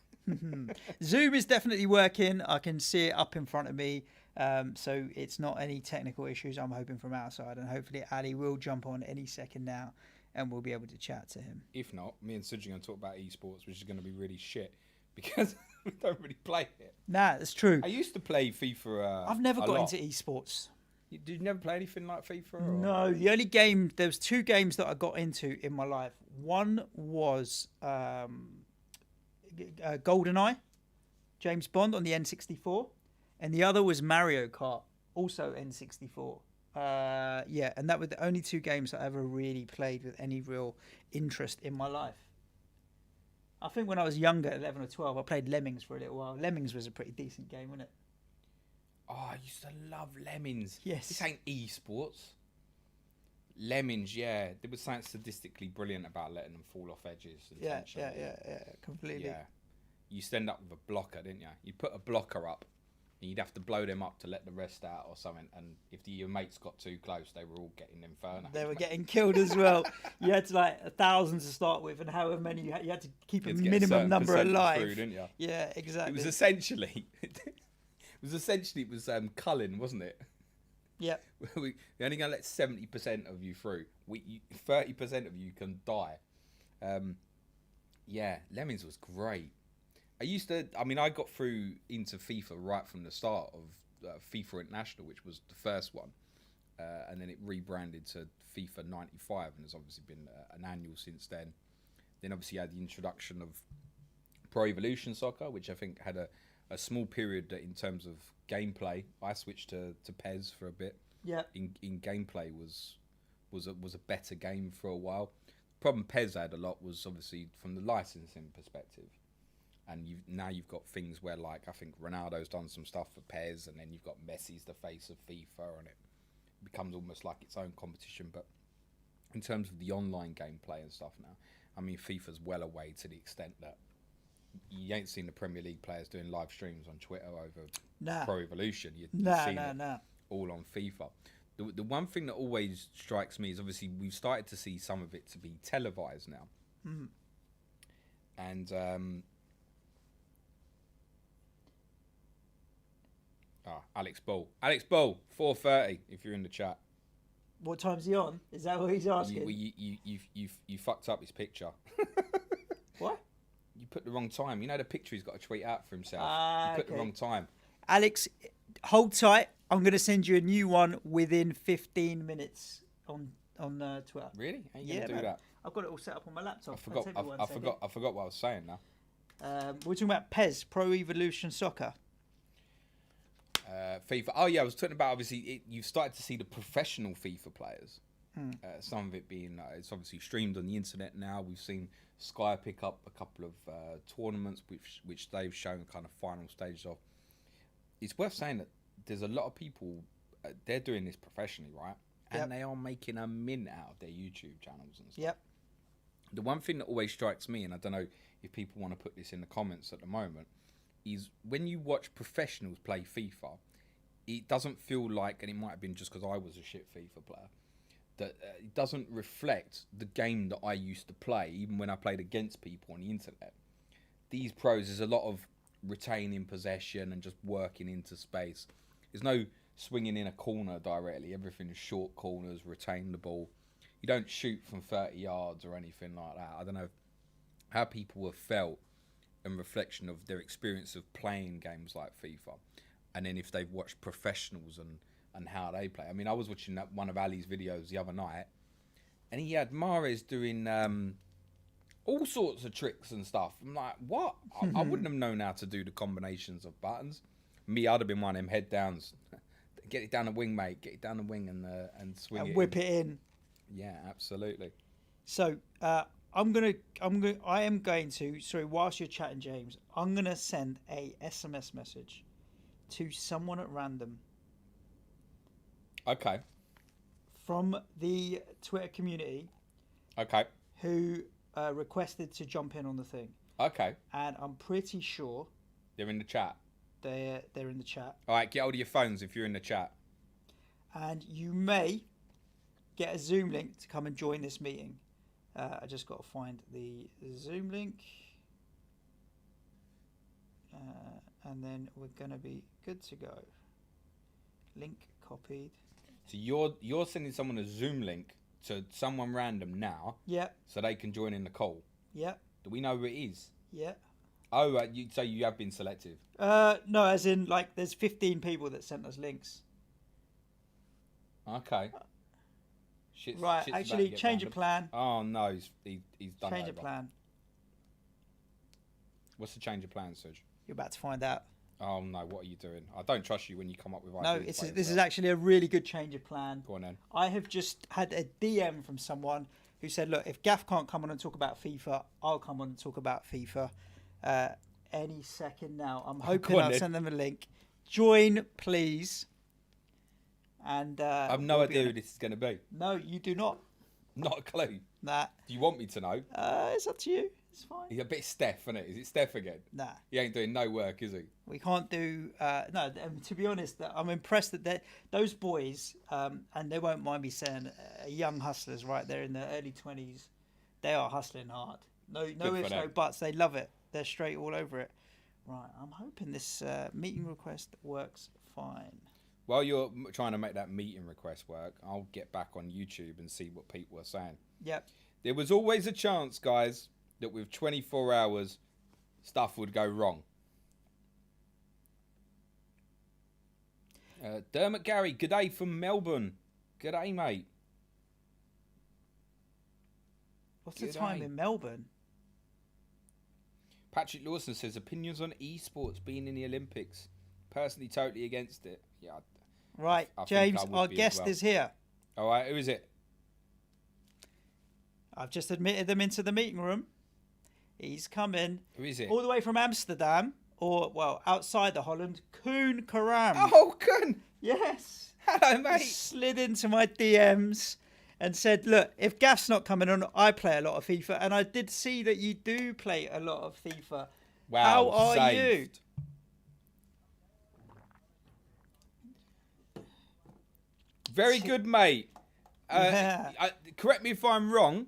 Zoom is definitely working. I can see it up in front of me. So it's not any technical issues. I'm hoping from outside, and hopefully Ali will jump on any second now, and we'll be able to chat to him. If not, me and Suj are going to talk about esports, which is going to be really shit because we don't really play it. Nah, that's true. I used to play FIFA. I've never got into esports. Did you never play anything like FIFA? Or? No, the only game, there was 2 games that I got into in my life. One was GoldenEye, James Bond on the N64, and the other was Mario Kart, also N64. Yeah, and that were the only 2 games that I ever really played with any real interest in my life. I think when I was younger, 11 or 12, I played Lemmings for a little while. Lemmings was a pretty decent game, wasn't it? Oh, I used to love Lemmings. Yes. This ain't esports. Lemmings, yeah. There was something statistically brilliant about letting them fall off edges. Yeah, completely. Yeah. You used to end up with a blocker, didn't you? You'd put a blocker up, and you'd have to blow them up to let the rest out or something. And if your mates got too close, they were all getting inferno. They were getting killed as well. You had to 1,000 to start with, and however many you had to keep a minimum number alive. Through, didn't you? Yeah, exactly. It was essentially, it was culling, wasn't it? Yeah. We're only going to let 70% of you through. 30% of you can die. Yeah, Lemmings was great. I got through into FIFA right from the start of FIFA International, which was the first one. And then it rebranded to FIFA 95, and there's obviously been an annual since then. Then obviously you had the introduction of Pro Evolution Soccer, which I think had a small period in terms of gameplay. I switched to PES for a bit. Yeah. In gameplay was a better game for a while. The problem PES had a lot was obviously from the licensing perspective. And you've got things where, like, I think Ronaldo's done some stuff for PES, and then you've got Messi's the face of FIFA, and it becomes almost like its own competition. But in terms of the online gameplay and stuff now, I mean, FIFA's well away to the extent that you ain't seen the Premier League players doing live streams on Twitter over Pro Evolution. You've seen it all on FIFA. The one thing that always strikes me is obviously we've started to see some of it to be televised now. Mm. And Alex Ball, 4:30 if you're in the chat. What time's he on? Is that what he's asking? You fucked up his picture. What? You put the wrong time. You know the picture he's got to tweet out for himself. You put the wrong time. Alex, hold tight. I'm going to send you a new one within 15 minutes on Twitter. Really? How are you going to do that? I've got it all set up on my laptop. I forgot what I was saying now. We're talking about PES, Pro Evolution Soccer. FIFA. Oh yeah, I was talking about obviously you've started to see the professional FIFA players. Some of it being it's obviously streamed on the internet now. We've seen Sky pick up a couple of tournaments which they've shown kind of final stages of. It's worth saying that there's a lot of people they're doing this professionally, right? And they are making a mint out of their YouTube channels and stuff. Yep. The one thing that always strikes me, and I don't know if people want to put this in the comments at the moment, is when you watch professionals play FIFA, it doesn't feel like, and it might have been just because I was a shit FIFA player, that it doesn't reflect the game that I used to play, even when I played against people on the internet. These pros, there's a lot of retaining possession and just working into space. There's no swinging in a corner directly. Everything is short corners, retain the ball. You don't shoot from 30 yards or anything like that. I don't know how people have felt in reflection of their experience of playing games like FIFA, and then if they've watched professionals and how they play. I mean, I was watching one of Ali's videos the other night, and he had Mahrez doing all sorts of tricks and stuff. I'm like, what? I wouldn't have known how to do the combinations of buttons. Me, I'd have been one of them head downs. Get it down the wing, mate. Get it down the wing and swing and it. Whip it in. Yeah, absolutely. So I am going to. Sorry, whilst you're chatting, James, I'm going to send a SMS message to someone at random. Okay. From the Twitter community. Okay. Who requested to jump in on the thing. Okay. And I'm pretty sure they're in the chat. They're in the chat. All right, get hold of your phones if you're in the chat. And you may get a Zoom link to come and join this meeting. I just got to find the Zoom link. And then we're going to be good to go. Link copied. So you're sending someone a Zoom link to someone random now. Yeah. So they can join in the call. Yeah. Do we know who it is? Yeah. Oh, so you have been selective? No, as in like there's 15 people that sent us links. Okay. Shit's actually change of plan. Oh no, he's done change it of plan. What's the change of plan, Suj? You're about to find out. Oh no, what are you doing? I don't trust you when you come up with No, ideas. this is actually a really good change of plan. Go on then. I have just had a DM from someone who said, look, if Gaff can't come on and talk about FIFA, I'll come on and talk about FIFA any second now. I'm hoping I'll send them a link. Join, please. And I have no idea who this is going to be. No, you do not. Not a clue. Nah. Do you want me to know? It's up to you. It's fine. He's a bit Steph, isn't it? Is it Steph again? Nah. He ain't doing no work, is he? We can't do... no, to be honest, I'm impressed that those boys, and they won't mind me saying, young hustlers, right? They're in their early 20s. They are hustling hard. No ifs, no buts. They love it. They're straight all over it. Right, I'm hoping this meeting request works fine. While you're trying to make that meeting request work, I'll get back on YouTube and see what people are saying. Yep. There was always a chance, guys, that with 24 hours, stuff would go wrong. Dermot Gary, good day from Melbourne. Good day, mate. What's the time in Melbourne? Patrick Lawson says, opinions on esports being in the Olympics. Personally, totally against it. Yeah. Right, James, our guest is here. All right, who is it? I've just admitted them into the meeting room. He's coming. Who is it? All the way from Amsterdam, or, well, outside the Holland, Koen Karam. Oh, Koen! Yes. Hello, mate. He slid into my DMs and said, look, if Gaff's not coming on, I play a lot of FIFA. And I did see that you do play a lot of FIFA. Wow, how are saved. you? Very good, mate. Yeah. Correct me if I'm wrong,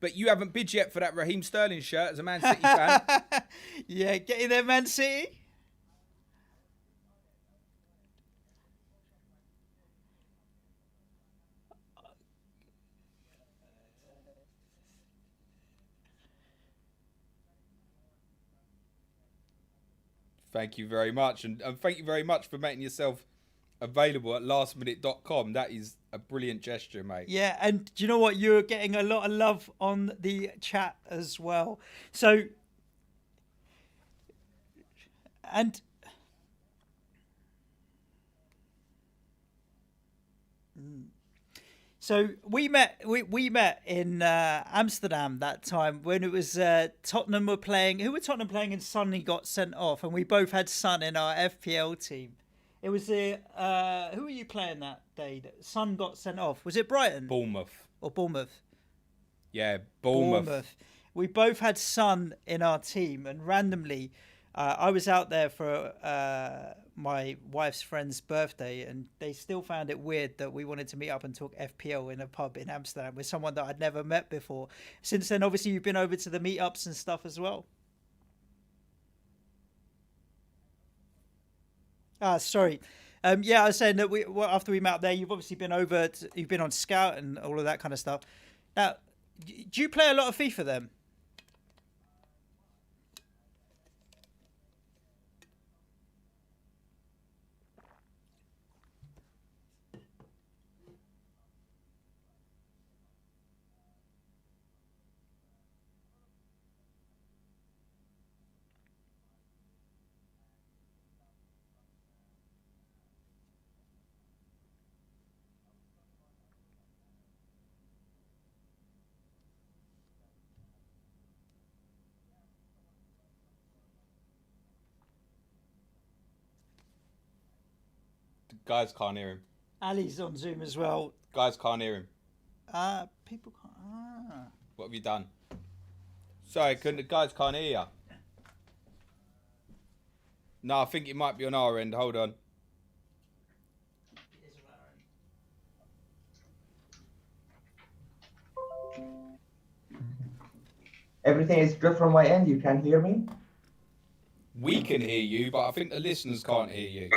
but you haven't bid yet for that Raheem Sterling shirt as a Man City fan. Yeah, get in there, Man City. Thank you very much. And thank you very much for making yourself available at lastminute.com. That is a brilliant gesture, mate. Yeah, and do you know what? You're getting a lot of love on the chat as well. So, and so we met in Amsterdam that time when it was Tottenham were playing. Who were Tottenham playing? And Sonny got sent off, and we both had Son in our FPL team. It was who were you playing that day? That Son got sent off. Was it Brighton? Bournemouth. Or Bournemouth? Yeah, Bournemouth. We both had Son in our team, and randomly, I was out there for my wife's friend's birthday, and they still found it weird that we wanted to meet up and talk FPL in a pub in Amsterdam with someone that I'd never met before. Since then, obviously, you've been over to the meetups and stuff as well. Sorry. Yeah, I was saying that after we met up there, you've obviously been you've been on Scout and all of that kind of stuff. Now, do you play a lot of FIFA then? Guys can't hear him. Ali's on Zoom as well. Guys can't hear him. People can't. What have you done? Sorry, the guys can't hear you. No, I think it might be on our end. Hold on. Everything is good from my end. You can hear me? We can hear you, but I think the listeners can't hear you.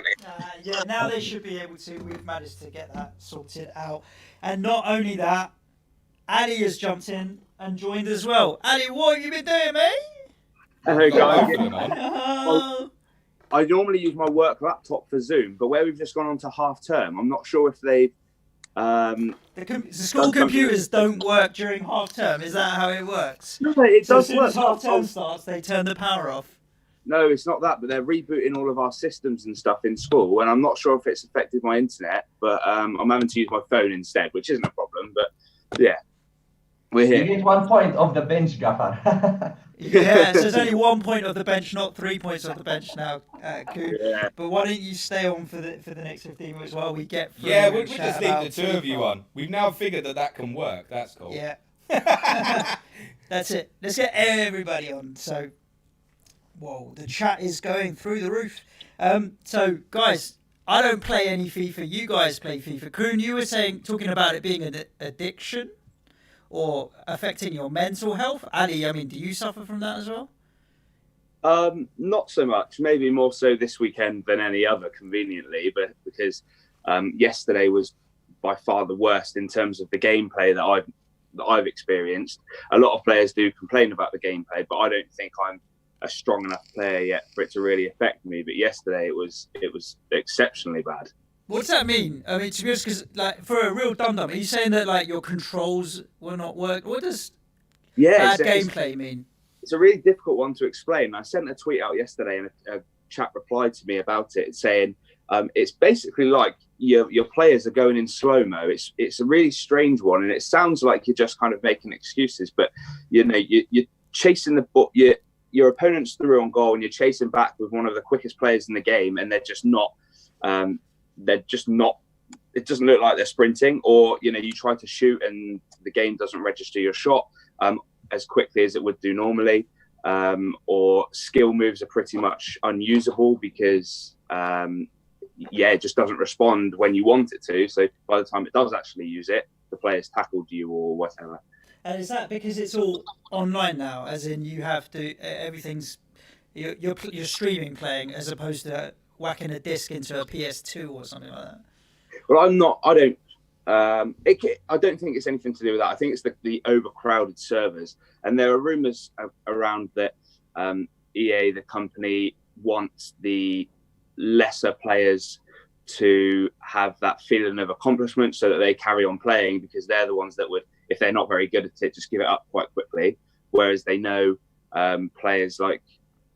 Yeah, now they should be able to. We've managed to get that sorted out. And not only that, Ali has jumped in and joined as well. Ali, what have you been doing, mate? Hey guys. I normally use my work laptop for Zoom, but where we've just gone on to half term, I'm not sure if they. The school computers don't work during half term. Is that how it works? No, it so does as soon work. as half term starts, they turn the power off. No, it's not that, but they're rebooting all of our systems and stuff in school, and I'm not sure if it's affected my internet, but I'm having to use my phone instead, which isn't a problem, but yeah, we're here. You get 1 point of the bench, Gaffer. Yeah, so there's only 1 point of the bench, not 3 points of the bench now, Coop. Yeah. But why don't you stay on for the next 15 minutes while we get through? Yeah, we'll just leave the two of you on. We've now figured that can work. That's cool. Yeah. That's it. Let's get everybody on. So, whoa, the chat is going through the roof. So, guys, I don't play any FIFA. You guys play FIFA. Kuhn, you were talking about it being an addiction or affecting your mental health. Ali, I mean, do you suffer from that as well? Not so much. Maybe more so this weekend than any other, conveniently, but because yesterday was by far the worst in terms of the gameplay that I've experienced. A lot of players do complain about the gameplay, but I don't think I'm a strong enough player yet for it to really affect me. But yesterday it was exceptionally bad. What's that mean? I mean, to be honest, because like for a real dum-dum, are you saying that like your controls will not work? What does bad gameplay mean? It's a really difficult one to explain. I sent a tweet out yesterday, and a chap replied to me about it, saying it's basically like your players are going in slow-mo. It's a really strange one, and it sounds like you're just kind of making excuses, but you're chasing the ball. Your opponent's through on goal, and you're chasing back with one of the quickest players in the game, and they're just not. It doesn't look like they're sprinting, or you try to shoot and the game doesn't register your shot as quickly as it would do normally, or skill moves are pretty much unusable because it just doesn't respond when you want it to. So by the time it does actually use it, the player's tackled you or whatever. And is that because it's all online now, as in you have to everything's you're streaming playing as opposed to whacking a disc into a PS2 or something like that? Well, I don't think it's anything to do with that. I think it's the overcrowded servers, and there are rumours around that EA, the company, wants the lesser players to have that feeling of accomplishment so that they carry on playing, because they're the ones that would, if they're not very good at it, just give it up quite quickly. Whereas they know players like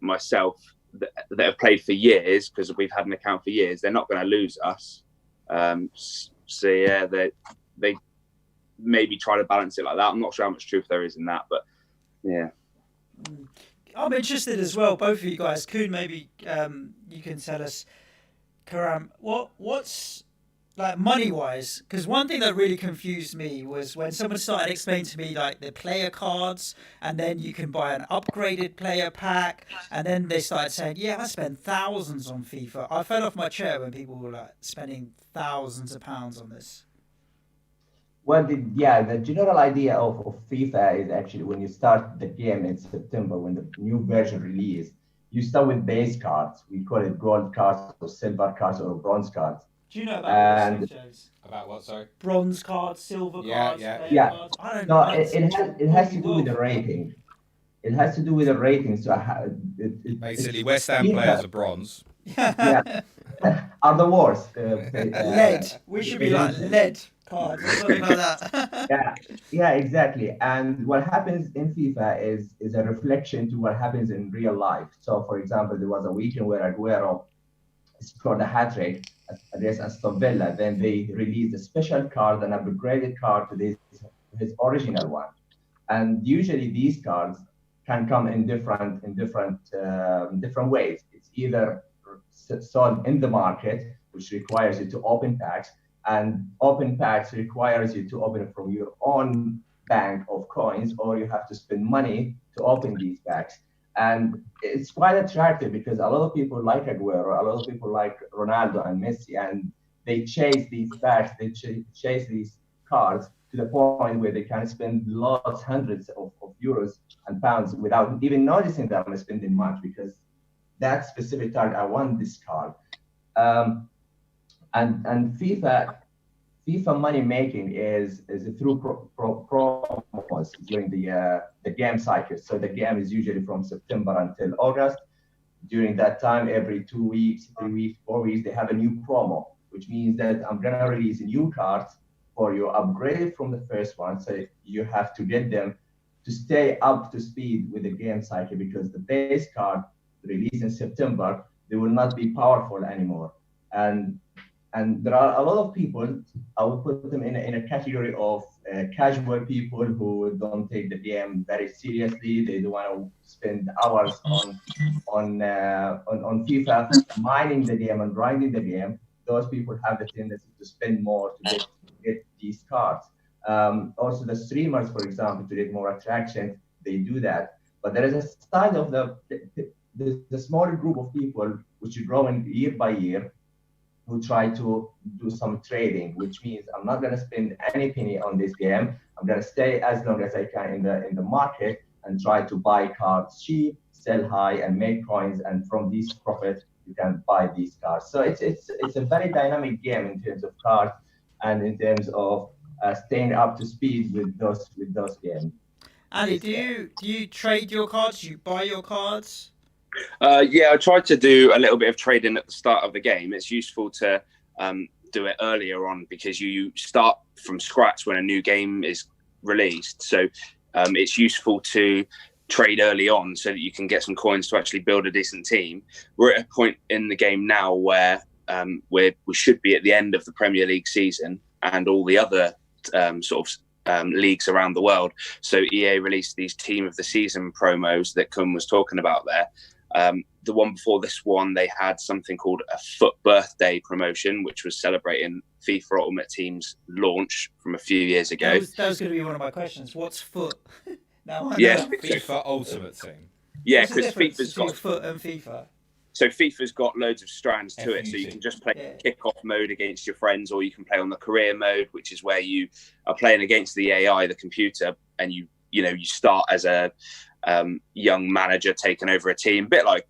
myself that have played for years, because we've had an account for years, they're not going to lose us. So yeah, they maybe try to balance it like that. I'm not sure how much truth there is in that, but yeah. I'm interested as well, both of you guys. Kuhn, maybe you can tell us, Karam, what's like money wise, because one thing that really confused me was when someone started explaining to me like the player cards, and then you can buy an upgraded player pack, and then they started saying, yeah, I spend thousands on FIFA. I fell off my chair when people were like spending thousands of pounds on this. Well, the general idea of FIFA is actually when you start the game in September, when the new version release, you start with base cards. We call it gold cards or silver cards or bronze cards. Do you know about this, James? About what? Sorry. Bronze cards, silver cards, Yeah. cards. I don't know. No, it has to do with the rating. It has to do with the rating. So basically, West Ham players are bronze. Yeah, are the worst. Lead. We should be like lead cards or something like that. Yeah, exactly. And what happens in FIFA is a reflection to what happens in real life. So, for example, there was a weekend where Aguero scored a hat trick against Aston Villa. Then they released a special card, an upgraded card to his original one. And usually these cards can come in different ways. It's either sold in the market, which requires you to open packs, and open packs requires you to open it from your own bank of coins, or you have to spend money to open these packs. And it's quite attractive because a lot of people like Aguero, a lot of people like Ronaldo and Messi, and they chase these packs, they chase these cards to the point where they can spend lots, hundreds of euros and pounds without even noticing that I'm spending much, because that specific target, I want this card. And FIFA money making is through promos during the game cycle. So the game is usually from September until August. During that time, every 2 weeks, 3 weeks, 4 weeks, they have a new promo, which means that I'm gonna release new cards for you, upgraded from the first one. So you have to get them to stay up to speed with the game cycle, because the base card released in September, they will not be powerful anymore. And there are a lot of people, I would put them in a category of casual people who don't take the game very seriously. They don't want to spend hours on FIFA, mining the game and grinding the game. Those people have the tendency to spend more to get these cards. Also, the streamers, for example, to get more attraction, they do that. But there is a side of the smaller group of people which are growing year by year, who try to do some trading, which means I'm not going to spend any penny on this game. I'm going to stay as long as I can in the market and try to buy cards cheap, sell high, and make coins. And from these profits, you can buy these cards. So it's a very dynamic game in terms of cards and in terms of staying up to speed with those games. Ali, do you trade your cards? Do you buy your cards? Yeah, I tried to do a little bit of trading at the start of the game. It's useful to do it earlier on, because you start from scratch when a new game is released. So it's useful to trade early on so that you can get some coins to actually build a decent team. We're at a point in the game now where we should be at the end of the Premier League season and all the other leagues around the world. So EA released these team of the season promos that Kun was talking about there. The one before this one, they had something called a FUT birthday promotion, which was celebrating FIFA Ultimate Team's launch from a few years ago. That was going to be one of my questions. What's FUT? FIFA Ultimate Team. Yeah, because FIFA's got FUT and FIFA. So FIFA's got loads of strands to it. So you can just play kick-off mode against your friends, or you can play on the career mode, which is where you are playing against the AI, the computer, and you start as a young manager taking over a team, a bit like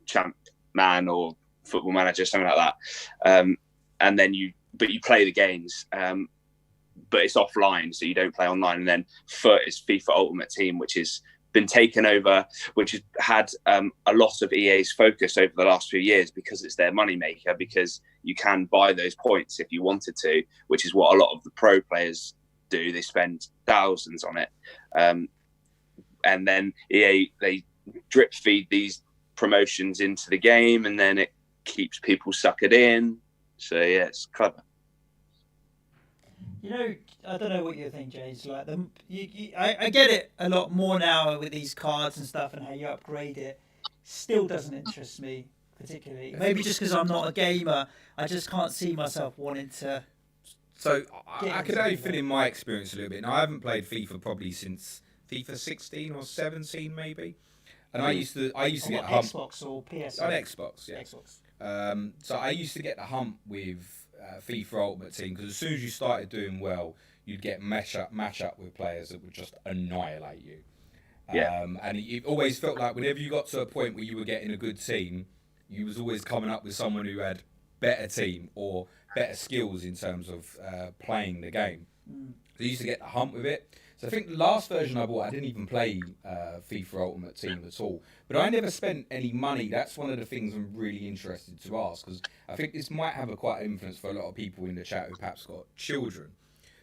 Champ Man or Football Manager, something like that. And then you play the games, but it's offline, so you don't play online. And then FUT is FIFA Ultimate Team, which has been taken over, which has had a lot of EA's focus over the last few years, because it's their moneymaker, because you can buy those points if you wanted to, which is what a lot of the pro players do. They spend thousands on it. And then EA, they drip feed these promotions into the game, and then it keeps people suckered in. So yeah, it's clever. I don't know what you think, James. Like I get it a lot more now with these cards and stuff, and how you upgrade it. Still doesn't interest me. particularly. Maybe just because I'm not a gamer, I just can't see myself wanting to. So I could only fill in my experience a little bit. Now, I haven't played FIFA probably since FIFA 16 or 17 maybe. And I used to get the hump. Xbox or PS? On Xbox, yeah. Xbox. So I used to get the hump with FIFA Ultimate Team, because as soon as you started doing well, you'd get match up with players that would just annihilate you. And it always felt like whenever you got to a point where you were getting a good team, you was always coming up with someone who had better team or better skills in terms of playing the game. So you used to get the hump with it. So I think the last version I bought, I didn't even play FIFA Ultimate Team at all. But I never spent any money. That's one of the things I'm really interested to ask, because I think this might have quite an influence for a lot of people in the chat who perhaps got children.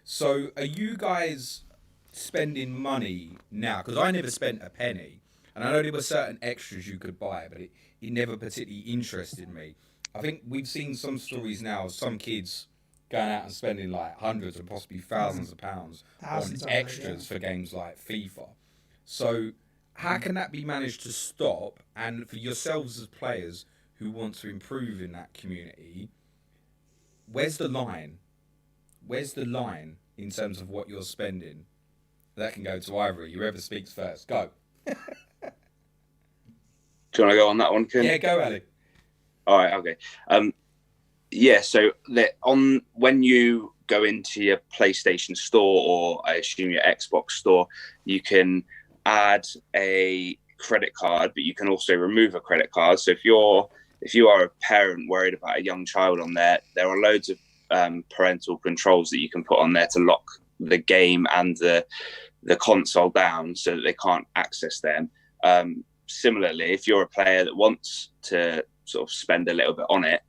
So are you guys spending money now? Because I never spent a penny. And I know there were certain extras you could buy, but it never particularly interested me. I think we've seen some stories now of some kids going out and spending like hundreds and possibly thousands of pounds on extras for games like FIFA. So how can that be managed to stop? And for yourselves as players who want to improve in that community, where's the line? Where's the line in terms of what you're spending? That can go to either. Whoever speaks first. Go. Do you want to go on that one, Ken? Yeah, go, Ali. All right, okay. So when you go into your PlayStation store, or I assume your Xbox store, you can add a credit card, but you can also remove a credit card. So if you are a parent worried about a young child on there are loads of parental controls that you can put on there to lock the game and the console down so that they can't access them. Similarly, if you're a player that wants to sort of spend a little bit on it,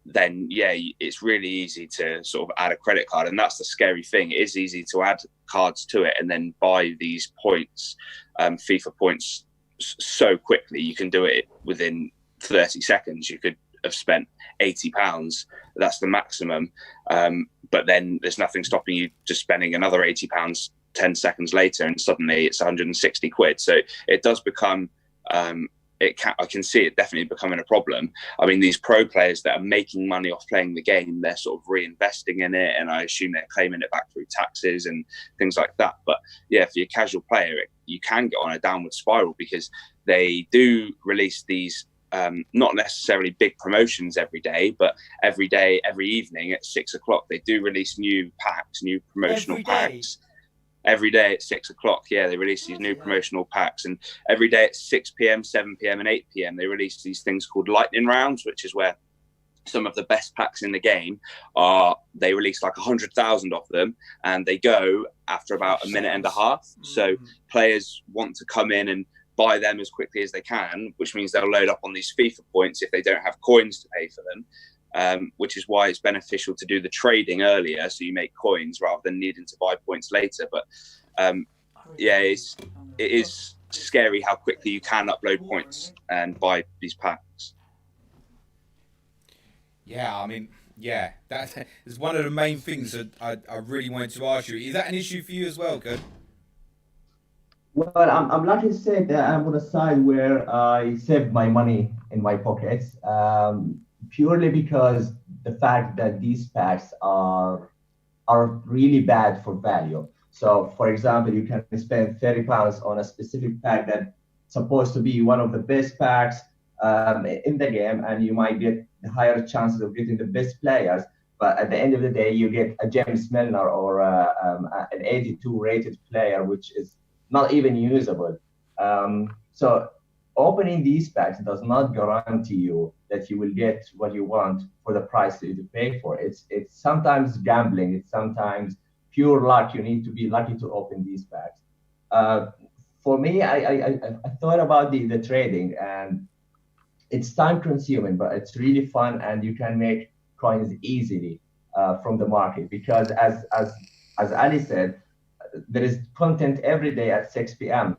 then it's really easy to sort of add a credit card. And that's the scary thing. It is easy to add cards to it and then buy these points, FIFA points, so quickly. You can do it within 30 seconds. You could have spent £80. That's the maximum. But then there's nothing stopping you just spending another £80 10 seconds later, and suddenly it's 160 quid. So it does become, I can see it definitely becoming a problem. I mean, these pro players that are making money off playing the game, they're sort of reinvesting in it, and I assume they're claiming it back through taxes and things like that. But yeah, for your casual player, you can get on a downward spiral, because they do release these not necessarily big promotions every day, but every day, every evening at 6 o'clock, they do release new packs, new promotional packs. Every day at 6 o'clock, they release these new promotional packs. And every day at 6 p.m, 7 p.m, and 8 p.m, they release these things called lightning rounds, which is where some of the best packs in the game they release like 100,000 of them, and they go after about a minute and a half. So players want to come in and buy them as quickly as they can, which means they'll load up on these FIFA points if they don't have coins to pay for them. Which is why it's beneficial to do the trading earlier, so you make coins rather than needing to buy points later. But it is scary how quickly you can upload points and buy these packs. Yeah, I mean, that is one of the main things that I really wanted to ask you. Is that an issue for you as well, Good? Well, I'm lucky to say that I'm on a side where I saved my money in my pockets. Purely because the fact that these packs are really bad for value. So, for example, you can spend £30 on a specific pack that's supposed to be one of the best packs in the game, and you might get the higher chances of getting the best players. But at the end of the day, you get a James Milner or an 82 rated player, which is not even usable. So opening these packs does not guarantee you that you will get what you want for the price that you pay for. It's sometimes gambling. It's sometimes pure luck. You need to be lucky to open these packs. For me, I thought about the trading, and it's time consuming, but it's really fun, and you can make coins easily from the market, because as Ali said, there is content every day at 6 p.m.,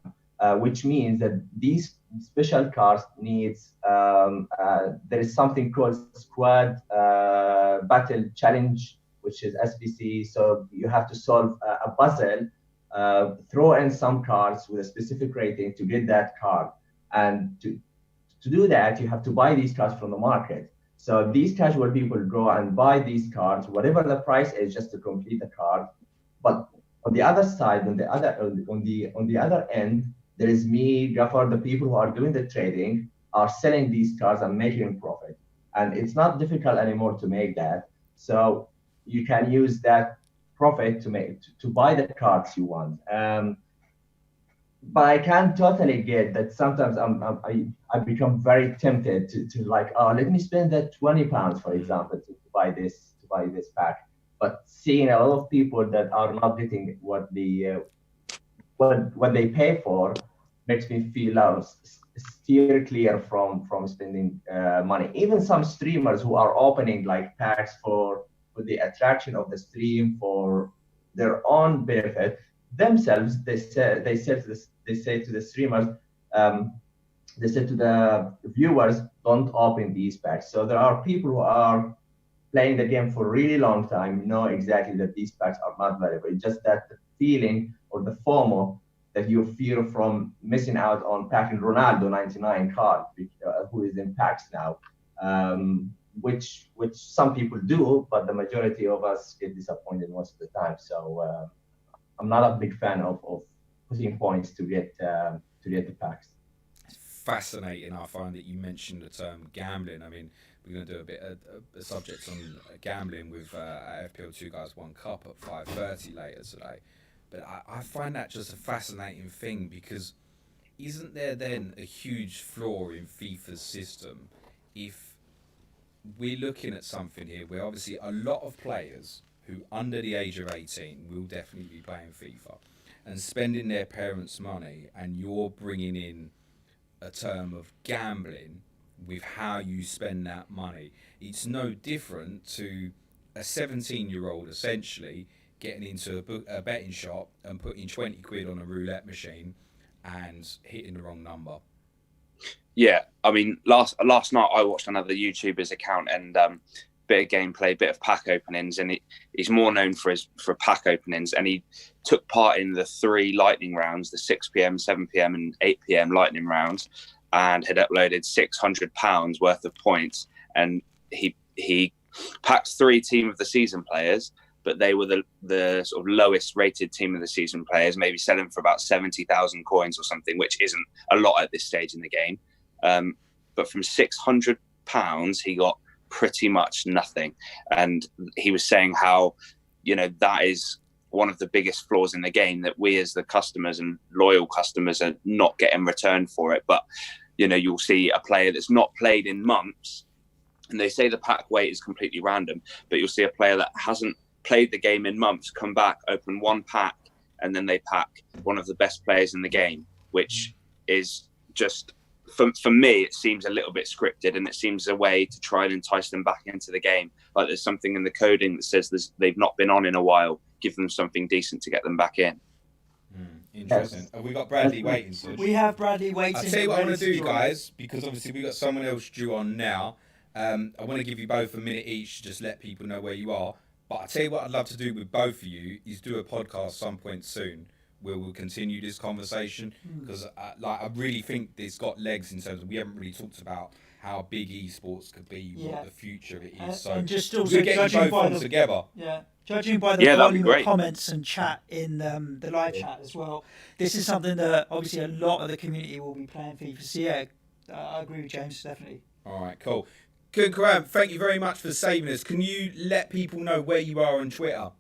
which means that these special cards needs there is something called squad battle challenge, which is SBC. So you have to solve a puzzle, throw in some cards with a specific rating to get that card, and to To do that, you have to buy these cards from the market. So these casual people go and buy these cards, whatever the price is, just to complete the card. But on the other side, on the other end, there is me, Gaffer, the people who are doing the trading are selling these cards and making profit. And it's not difficult anymore to make that. So you can use that profit to buy the cards you want. But I can totally get that sometimes I become very tempted to like, oh, let me spend that £20, for example, to buy this pack. But seeing a lot of people that are not getting what they pay for makes me feel steer clear from spending money. Even some streamers who are opening like packs for the attraction of the stream for their own benefit themselves, they say to the streamers, they say to the viewers, don't open these packs. So there are people who are playing the game for a really long time, know exactly that these packs are not valuable. It's just that the feeling or the FOMO that you feel from missing out on packing Ronaldo 99 card, who is in packs now, which some people do, but the majority of us get disappointed most of the time. So I'm not a big fan of putting points to get the packs. It's fascinating. I find that you mentioned the term gambling. I mean, we're going to do a bit of a subject on gambling with FPL 2 Guys 1 Cup at 5:30 later today. But I find that just a fascinating thing, because isn't there then a huge flaw in FIFA's system if we're looking at something here where obviously a lot of players who under the age of 18 will definitely be playing FIFA and spending their parents' money, and you're bringing in a term of gambling with how you spend that money. It's no different to a 17-year-old essentially getting into a betting shop and putting 20 quid on a roulette machine and hitting the wrong number. Yeah, I mean, last night I watched another YouTuber's account and bit of gameplay, bit of pack openings, and he's more known for pack openings, and he took part in the 3 lightning rounds, the 6 p.m, 7 p.m, and 8 p.m lightning rounds, and had uploaded £600 worth of points, and he packed 3 team of the season players, but they were the sort of lowest rated team of the season players, maybe selling for about 70,000 coins or something, which isn't a lot at this stage in the game. But from £600, he got pretty much nothing. And he was saying how, that is one of the biggest flaws in the game, that we as the customers and loyal customers are not getting returned for it. But, you'll see a player that's not played in months, and they say the pack weight is completely random, but you'll see a player that hasn't played the game in months come back, open 1 pack, and then they pack one of the best players in the game, which is just, for me, it seems a little bit scripted, and it seems a way to try and entice them back into the game. Like there's something in the coding that says they've not been on in a while, give them something decent to get them back in. Interesting. Have we got Bradley waiting? Suj? We have Bradley waiting. I'll tell you what I want to do, guys, because obviously we've got someone else due on now. I want to give you both a minute each to just let people know where you are. But I'll tell you what I'd love to do with both of you is do a podcast some point soon where we'll continue this conversation, because I really think it's got legs in terms of, we haven't really talked about how big esports could be, what the future it is. So and just also we're getting both on together. Yeah. Judging by the volume of comments and chat in the live chat as well, this is something that obviously a lot of the community will be playing FIFA. So yeah, I agree with James, definitely. All right, cool. Good, Karam, thank you very much for saving us. Can you let people know where you are on Twitter?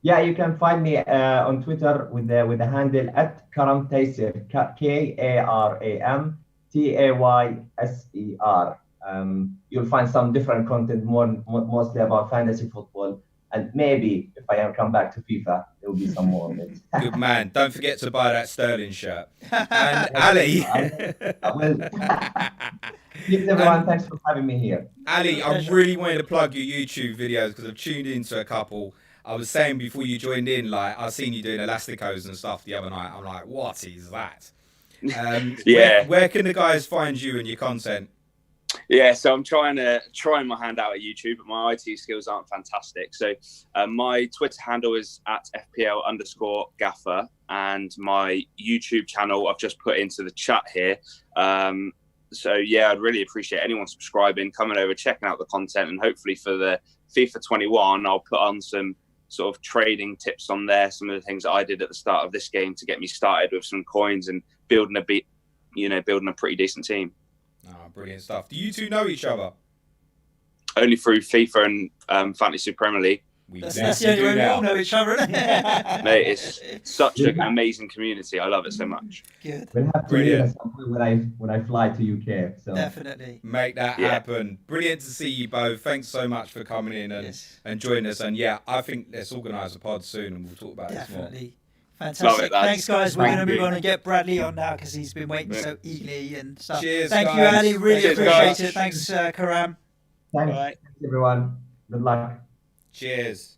Yeah, you can find me on Twitter with the handle @KaramTayser, KaramTayser. You'll find some different content, mostly about fantasy football, and maybe if I come back to FIFA, there will be some more of it. Good man. Don't forget to buy that Sterling shirt. And Ali. Everyone, thanks for having me here. Ali, I really wanted to plug your YouTube videos because I've tuned into a couple. I was saying before you joined in, like, I've seen you doing elasticos and stuff the other night. I'm like, what is that? Where can the guys find you and your content? Yeah, so I'm trying my hand out at YouTube, but my IT skills aren't fantastic. So my Twitter handle is @FPL_Gaffer, and my YouTube channel I've just put into the chat here. So yeah, I'd really appreciate anyone subscribing, coming over, checking out the content, and hopefully for the FIFA 21, I'll put on some sort of trading tips on there. Some of the things that I did at the start of this game to get me started with some coins and building a pretty decent team. Oh, brilliant stuff. Do you two know each other? Only through FIFA and Fantasy Premier League. That's the only way we all know each other, isn't it? Mate, it's such an amazing community. I love it so much. Good. We'll have to meet at some point when I fly to UK. So definitely make that happen. Brilliant to see you both. Thanks so much for coming in and joining us. And yeah, I think let's organise a pod soon and we'll talk about this more. Fantastic. Thanks, guys. We're going to move on and get Bradley on now because he's been waiting so eagerly and stuff. Cheers, Thank guys. you, Ali. Really Cheers, appreciate guys. it. Thanks, Karam. Thanks, everyone. Good luck. Cheers.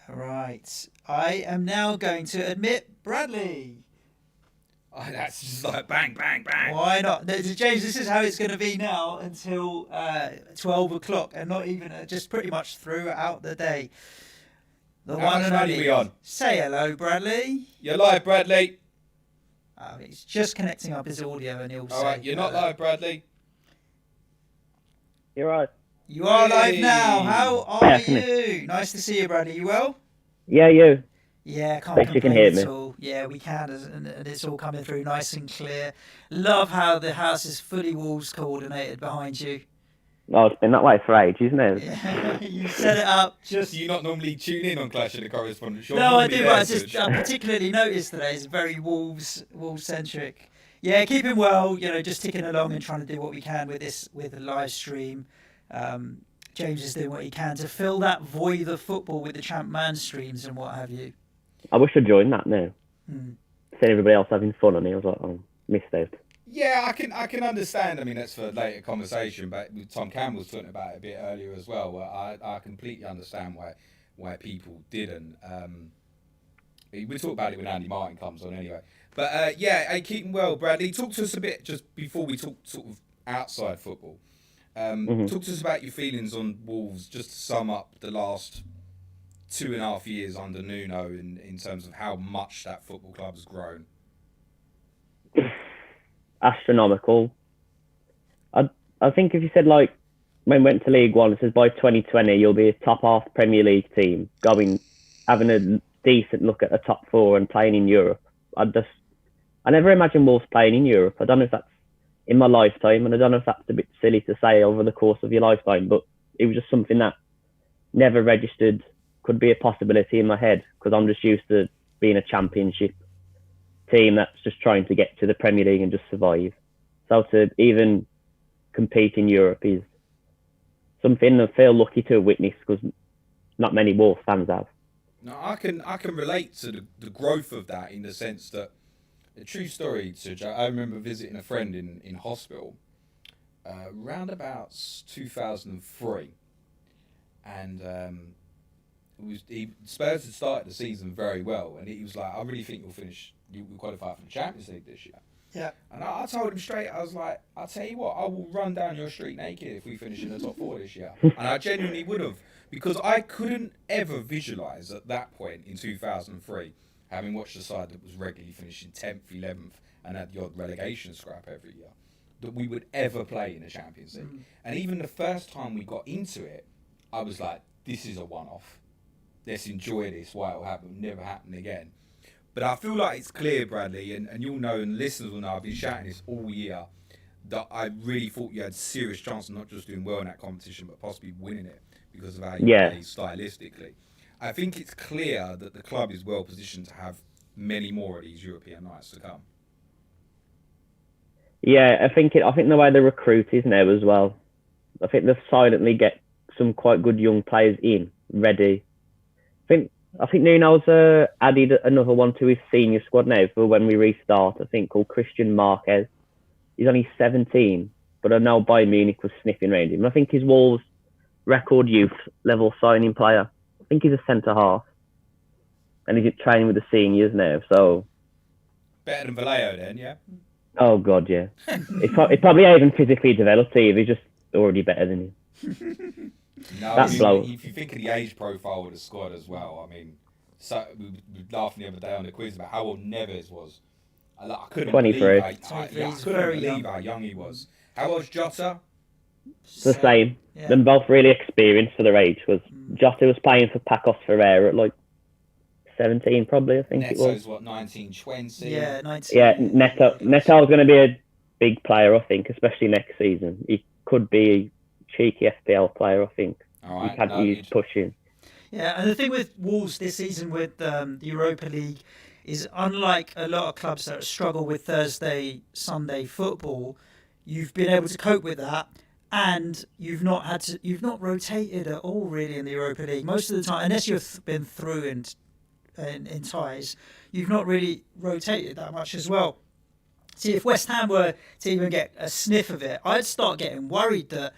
All right. I am now going to admit Bradley. Oh, that's just like bang, bang, bang. Why not? James, this is how it's going to be now until 12 o'clock and not even just pretty much throughout the day. The How one much and money only. we on? Say hello, Bradley. You're live, Bradley. He's just connecting up his audio and he'll say... All right, you're not live, Bradley. You're right. You are live now. How are Definitely. you? Nice to see you, Bradley. You well? Yeah, you. Yeah, can't Bet you can complain hear at me. all. Yeah, we can, and it's all coming through nice and clear. Love how the house is fully Wolves coordinated behind you. Oh, it's been that way for ages, isn't it? Yeah, you set it up. Just you not normally tune in on Clash of the Correspondents. No, I do, but I particularly noticed today it's very Wolves centric. Yeah, keeping well. You know, just ticking along and trying to do what we can with the live stream. James is doing what he can to fill that void of football with the Champ Man streams and what have you. I wish I'd joined that now. Seeing everybody else having fun on it, I was like, oh, missed out. Yeah, I can understand. I mean, that's for later conversation, but Tom Campbell's talking about it a bit earlier as well. Where I completely understand why people didn't. We'll talk about it when Andy Martin comes on anyway. But yeah, keeping well, Bradley. Talk to us a bit just before we talk sort of outside football. Talk to us about your feelings on Wolves, just to sum up the last 2.5 years under Nuno in terms of how much that football club has grown. Astronomical. I think if you said, like, when we went to League One, it says by 2020 you'll be a top half Premier League team, having a decent look at the top four and playing in Europe. I never imagined Wolves playing in Europe. I don't know if that's in my lifetime, and I don't know if that's a bit silly to say over the course of your lifetime, but it was just something that never registered could be a possibility in my head, because I'm just used to being a championship team that's just trying to get to the Premier League and just survive. So to even compete in Europe is something I feel lucky to witness, because not many Wolves fans have. No, I can relate to the growth of that in the sense that a true story, Suj. I remember visiting a friend in hospital around about 2003, and Spurs had started the season very well, and he was like, "I really think you'll qualify for the Champions League this year." Yeah. And I told him straight, I was like, "I'll tell you what, I will run down your street naked if we finish in the top four this year," and I genuinely would have, because I couldn't ever visualise at that point in 2003. Having watched a side that was regularly finishing 10th, 11th, and had the odd relegation scrap every year, that we would ever play in the Champions League. And even the first time we got into it, I was like, this is a one-off. Let's enjoy this while it'll happen, never happen again. But I feel like it's clear, Bradley, and you'll know, and listeners will know, I've been shouting this all year, that I really thought you had a serious chance of not just doing well in that competition, but possibly winning it because of how you play stylistically. I think it's clear that the club is well positioned to have many more of these European nights to come. Yeah, I think the way they recruit is now as well. I think they silently get some quite good young players in, ready. I think Nuno's added another one to his senior squad now for when we restart, I think, called Christian Marquez. He's only 17, but I know Bayern Munich was sniffing around him. I think he's Wolves' record youth level signing player. I think he's a centre-half, and he's training with the seniors now, so... Better than Vallejo then, yeah? Oh, God, yeah. He probably hasn't physically developed either. He's just already better than him. No, if you think of the age profile of the squad as well, I mean, we were laughing the other day on the quiz about how old Neves was I couldn't 23. believe how, He's couldn't very believe young. how young he was. How old's Jota? It's the same. Yeah. They're both really experienced for their age. Because Jota was playing for Pacos Ferreira at like 17, probably. I think it was. Neto's what, 19, 20? Yeah, 19. Yeah, Neto's going to be a big player, I think, especially next season. He could be a cheeky FPL player, I think. All right, He can't use pushing. Yeah, and the thing with Wolves this season with the Europa League is, unlike a lot of clubs that struggle with Thursday, Sunday football, you've been able to cope with that, and you've not rotated at all really in the Europa League most of the time, unless you've been through in ties. You've not really rotated that much as well. See, if West Ham were to even get a sniff of it, I'd start getting worried that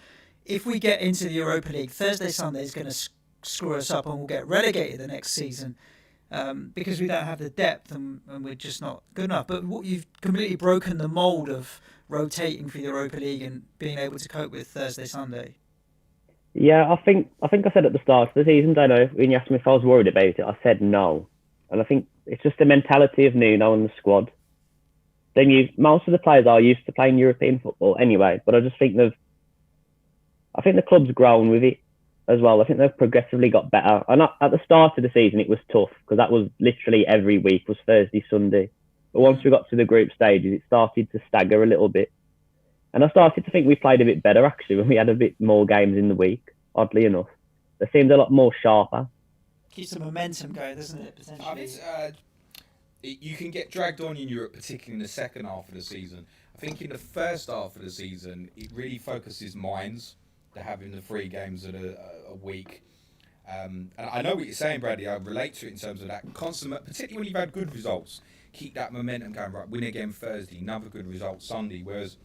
if we get into the Europa League, Thursday, Sunday is going to screw us up and we'll get relegated the next season because we don't have the depth and we're just not good enough. But you've completely broken the mould of rotating for the Europa League and being able to cope with Thursday, Sunday. Yeah, I think I said at the start of the season, don't know, when you asked me if I was worried about it, I said no. And I think it's just the mentality of Nuno and the squad. Most of the players are used to playing European football anyway, but I just think the club's grown with it as well. I think they've progressively got better. And at the start of the season, it was tough because that was literally every week was Thursday, Sunday. But once we got to the group stages, it started to stagger a little bit. And I started to think we played a bit better, actually, when we had a bit more games in the week, oddly enough. They seemed a lot more sharper. Keeps the momentum going, doesn't it, potentially? You can get dragged on in Europe, particularly in the second half of the season. I think in the first half of the season, it really focuses minds to having the 3 games at a week. And I know what you're saying, Bradley. I relate to it in terms of that constant, particularly when you've had good results. Keep that momentum going, right? Win again Thursday, another good result Sunday. Whereas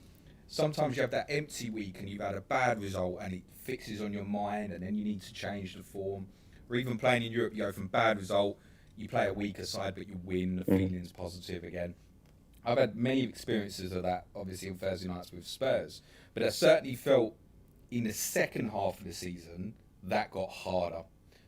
sometimes you have that empty week and you've had a bad result and it fixes on your mind and then you need to change the form. Or even playing in Europe, you go from bad result, you play a weaker side, but you win, the feeling's positive again. I've had many experiences of that, obviously, on Thursday nights with Spurs. But I certainly felt in the second half of the season, that got harder.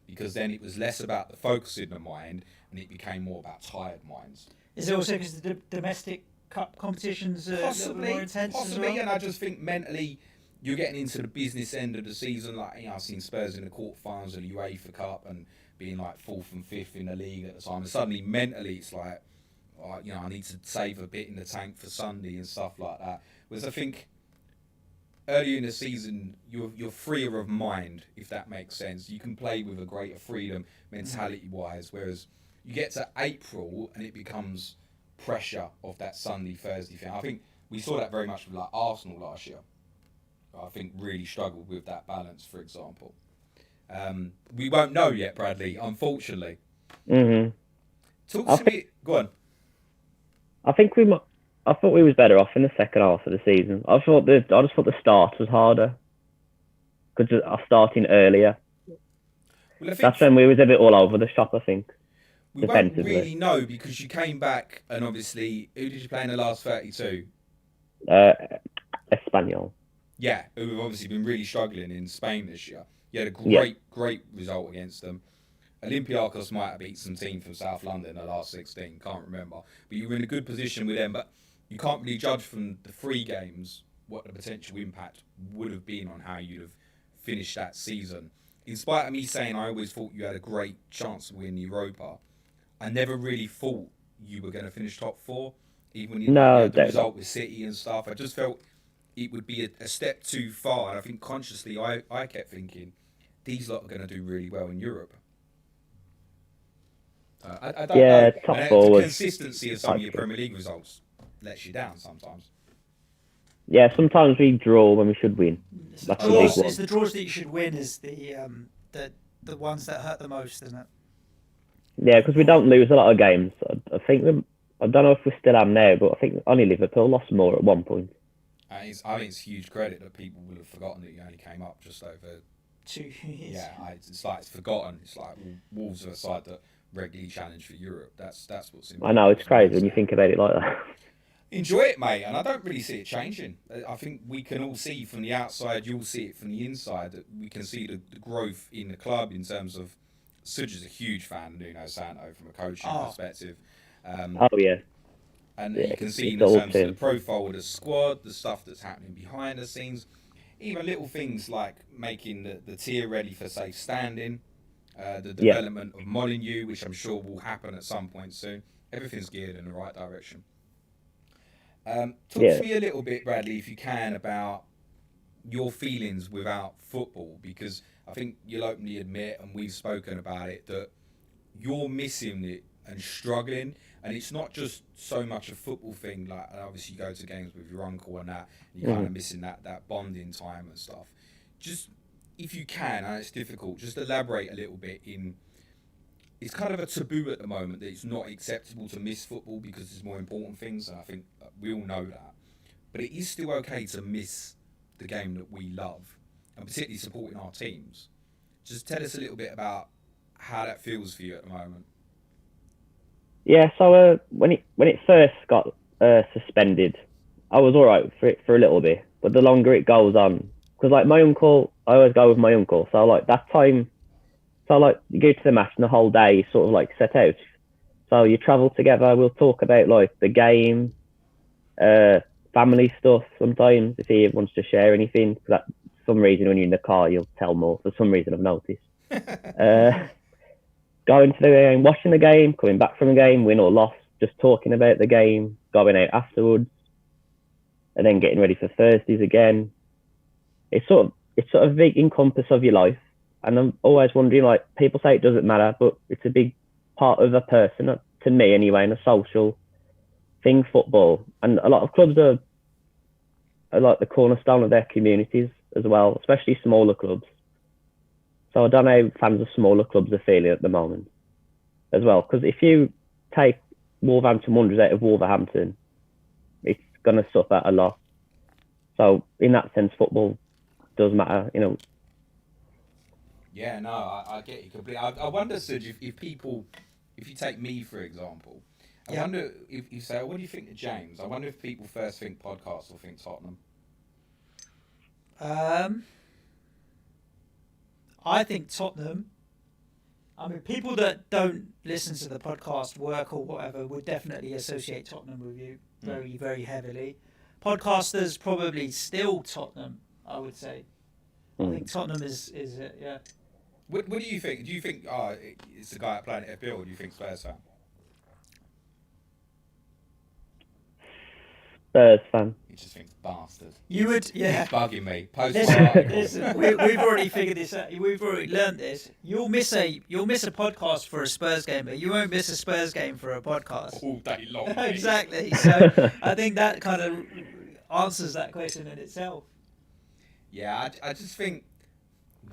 Because then it was less about the focus in the mind and it became more about tired minds. Is it also because the domestic cup competitions are possibly more intense as well? And I just think mentally you're getting into the business end of the season. Like, I've seen Spurs in the quarterfinals of the UEFA Cup and being like 4th and 5th in the league at the time. And suddenly mentally it's like, I need to save a bit in the tank for Sunday and stuff like that. Whereas I think earlier in the season, you're freer of mind, if that makes sense. You can play with a greater freedom mentality-wise, whereas you get to April and it becomes pressure of that Sunday, Thursday thing. I think we saw that very much with like Arsenal last year. I think really struggled with that balance, for example. We won't know yet, Bradley, unfortunately. Mm-hmm. Talk to me. Go on. I thought we was better off in the second half of the season. I just thought the start was harder because I was starting earlier. Well, that's when we was a bit all over the shop, I think. We won't really know because you came back and obviously, who did you play in the last 32? Espanyol. Yeah, who have obviously been really struggling in Spain this year. You had a great result against them. Olympiacos might have beat some team from South London in the last 16, can't remember. But you were in a good position with them, but you can't really judge from the 3 games what the potential impact would have been on how you'd have finished that season. In spite of me saying I always thought you had a great chance to win Europa, I never really thought you were going to finish top 4, even when you had the result with City and stuff. I just felt it would be a step too far, and I think consciously I kept thinking, these lot are going to do really well in Europe. I don't know. Top 4 was... The consistency of some of your Premier League results lets you down sometimes. Yeah, sometimes we draw when we should win. It's the draws that you should win is the ones that hurt the most, isn't it? Yeah, because we don't lose a lot of games. I think I don't know if we still am now, but I think only Liverpool lost more at one point. I think it's huge credit that people will have forgotten that you only came up just over 2 years. Yeah, it's forgotten. It's like Wolves are a side that regularly challenge for Europe. That's what's important. I know, it's crazy when you think about it like that. Enjoy it, mate, and I don't really see it changing. I think we can all see from the outside, you'll see it from the inside, that we can see the growth in the club in terms of Suj is a huge fan of Nuno Santo from a coaching perspective. Yeah. And Yeah, you can see in it's all terms of the too. profile of the squad, the stuff that's happening behind the scenes, even little things like making the tier ready for safe standing, the development of Molyneux, which I'm sure will happen at some point soon. Everything's geared in the right direction. Talk to me a little bit, Bradley, if you can, about your feelings without football, because I think you'll openly admit, and we've spoken about it, that you're missing it and struggling. And it's not just so much a football thing, like obviously you go to games with your uncle and that, and you're kind of missing that bonding time and stuff. Just, if you can, and it's difficult, just elaborate a little bit in, it's kind of a taboo at the moment that it's not acceptable to miss football because there's more important things, and I think we all know that. But it is still okay to miss the game that we love, and particularly supporting our teams. Just tell us a little bit about how that feels for you at the moment. Yeah, so when it first got suspended, I was all right for it for a little bit, but the longer it goes on, because like my uncle, I always go with my uncle, so like that time, so like you go to the match and the whole day is sort of like set out. So you travel together, we'll talk about like the game, family stuff sometimes if he wants to share anything. For some reason when you're in the car you'll tell more. For some reason I've noticed. Going to the game, watching the game, coming back from the game, win or loss, just talking about the game, going out afterwards, and then getting ready for Thursdays again. It's sort of a big encompass of your life. And I'm always wondering, like, people say it doesn't matter, but it's a big part of a person, to me anyway, and a social thing, football. And a lot of clubs are like the cornerstone of their communities as well, especially smaller clubs. So I don't know how fans of smaller clubs are feeling at the moment as well. Because if you take Wolverhampton Wanderers out of Wolverhampton, it's going to suffer a lot. So in that sense, football does matter, you know. Yeah, no, I get you completely. I wonder, Suj, if people, if you take me for example, I wonder if you say, what do you think of James? I wonder if people first think podcast or think Tottenham. I think Tottenham. I mean, people that don't listen to the podcast, work or whatever, would definitely associate Tottenham with you very, very heavily. Podcasters probably still Tottenham, I would say. I think Tottenham is it, yeah. What do you think? Do you think it's the guy playing at FPL, or do you think Spurs fan? Spurs fan. He just thinks bastard. You would, yeah. He's bugging me. Listen, we've already figured this out. We've already learned this. You'll miss a podcast for a Spurs game, but you won't miss a Spurs game for a podcast. All day long. Exactly. So I think that kind of answers that question in itself. Yeah, I just think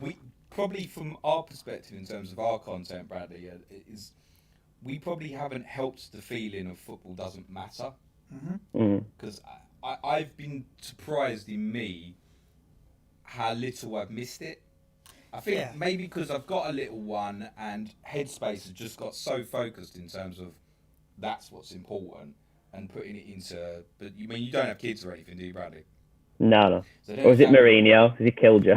we probably, from our perspective in terms of our content, Bradley, is we probably haven't helped the feeling of football doesn't matter. Because I've been surprised in me how little I've missed it. I think maybe because I've got a little one and Headspace has just got so focused in terms of that's what's important and putting it into. But you mean you don't have kids or anything, do you, Bradley? No. So or is it Mourinho? Has he killed you?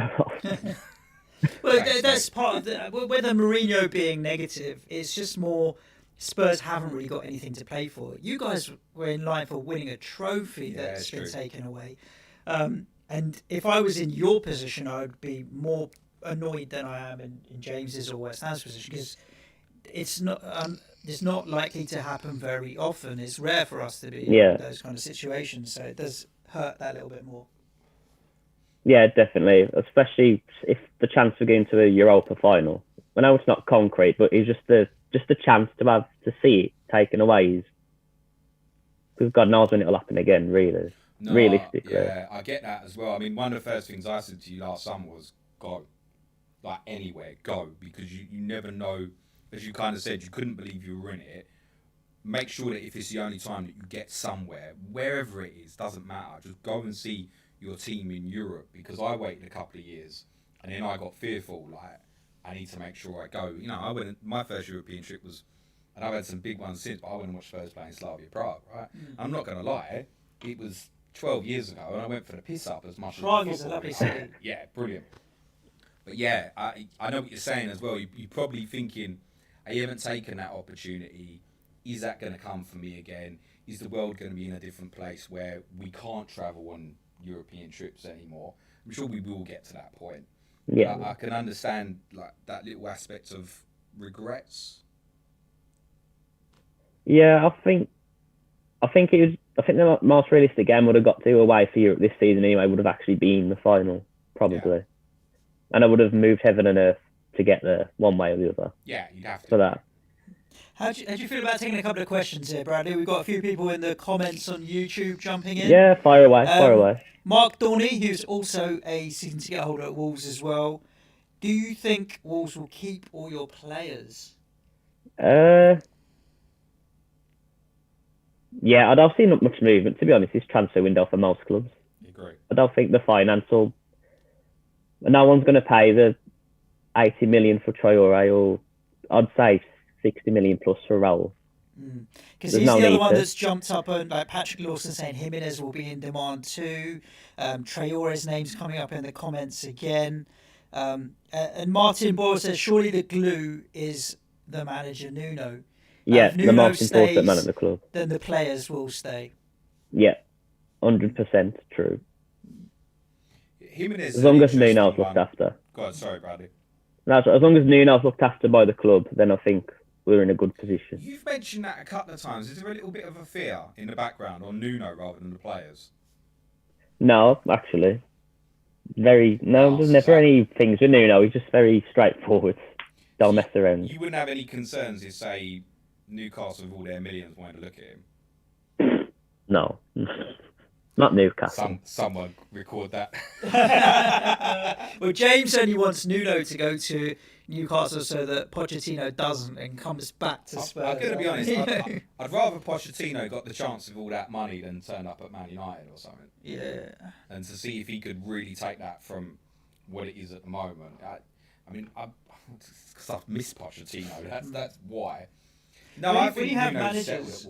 Well, that's part of the. Whether Mourinho being negative, it's just more. Spurs haven't really got anything to play for. You guys were in line for winning a trophy that's been taken away. And if I was in your position, I would be more annoyed than I am in James's or West Ham's position, because it's not likely to happen very often. It's rare for us to be in those kind of situations, so it does hurt that little bit more. Yeah, definitely, especially if the chance of getting to the Europa final. I know it's not concrete, but it's just the chance to see it taken away, because God knows when it'll happen again, really. No, realistically. Yeah, I get that as well. I mean, one of the first things I said to you last summer was go. Like anywhere, go, because you never know. As you kind of said, you couldn't believe you were in it. Make sure that if it's the only time that you get somewhere, wherever it is, doesn't matter. Just go and see your team in Europe, because I waited a couple of years and then I got fearful, like, I need to make sure I go. You know, I went. My first European trip was, and I've had some big ones since, but I went and watched Spurs play in Slavia Prague, right? I'm not going to lie, it was 12 years ago, and I went for the piss up as much Prague as is a lovely city. Yeah, brilliant. But yeah, I know what you're saying as well. You're probably thinking, I haven't taken that opportunity. Is that going to come for me again? is the world going to be in a different place where we can't travel on European trips anymore? I'm sure we will get to that point. Yeah. I can understand like that little aspect of regrets. Yeah, I think the most realistic game would have got to away for Europe this season anyway would have actually been the final, probably. Yeah. And I would have moved heaven and earth to get there one way or the other. Yeah, you'd have to. For that. How do you feel about taking a couple of questions here, Bradley? We've got a few people in the comments on YouTube jumping in. Yeah, fire away. Mark Dorney, who's also a season ticket holder at Wolves as well. Do you think Wolves will keep all your players? Yeah, I don't see not much movement, to be honest, this transfer window for most clubs. I agree. I don't think the financial... No one's going to pay the 80 million for Traore, or I'd say 60 million plus for Raul. Because he's the other one that's jumped up, and like Patrick Lawson saying Jimenez will be in demand too. Traore's name's coming up in the comments again. And Martin Boyle says, surely the glue is the manager, Nuno. Yeah, the most important man at the club. Then the players will stay. Yeah, 100% true. Jimenez, as long as Nuno's looked after. God, sorry, Bradley. No, as long as Nuno's looked after by the club, then I think we're in a good position. You've mentioned that a couple of times. Is there a little bit of a fear in the background on Nuno rather than the players? No, actually. There's never any things with Nuno. He's just very straightforward. Don't mess around. You wouldn't have any concerns if, say, Newcastle with all their millions wanted to look at him? No. Not Newcastle. Someone record that. Well, James only wants Nuno to go to Newcastle so that Pochettino doesn't and comes back to Spurs. I'm going to be honest. I'd rather Pochettino got the chance of all that money than turn up at Man United or something. Yeah. And to see if he could really take that from what it is at the moment. Because I've missed Pochettino. That's why. No, I think when you have Nuno's managers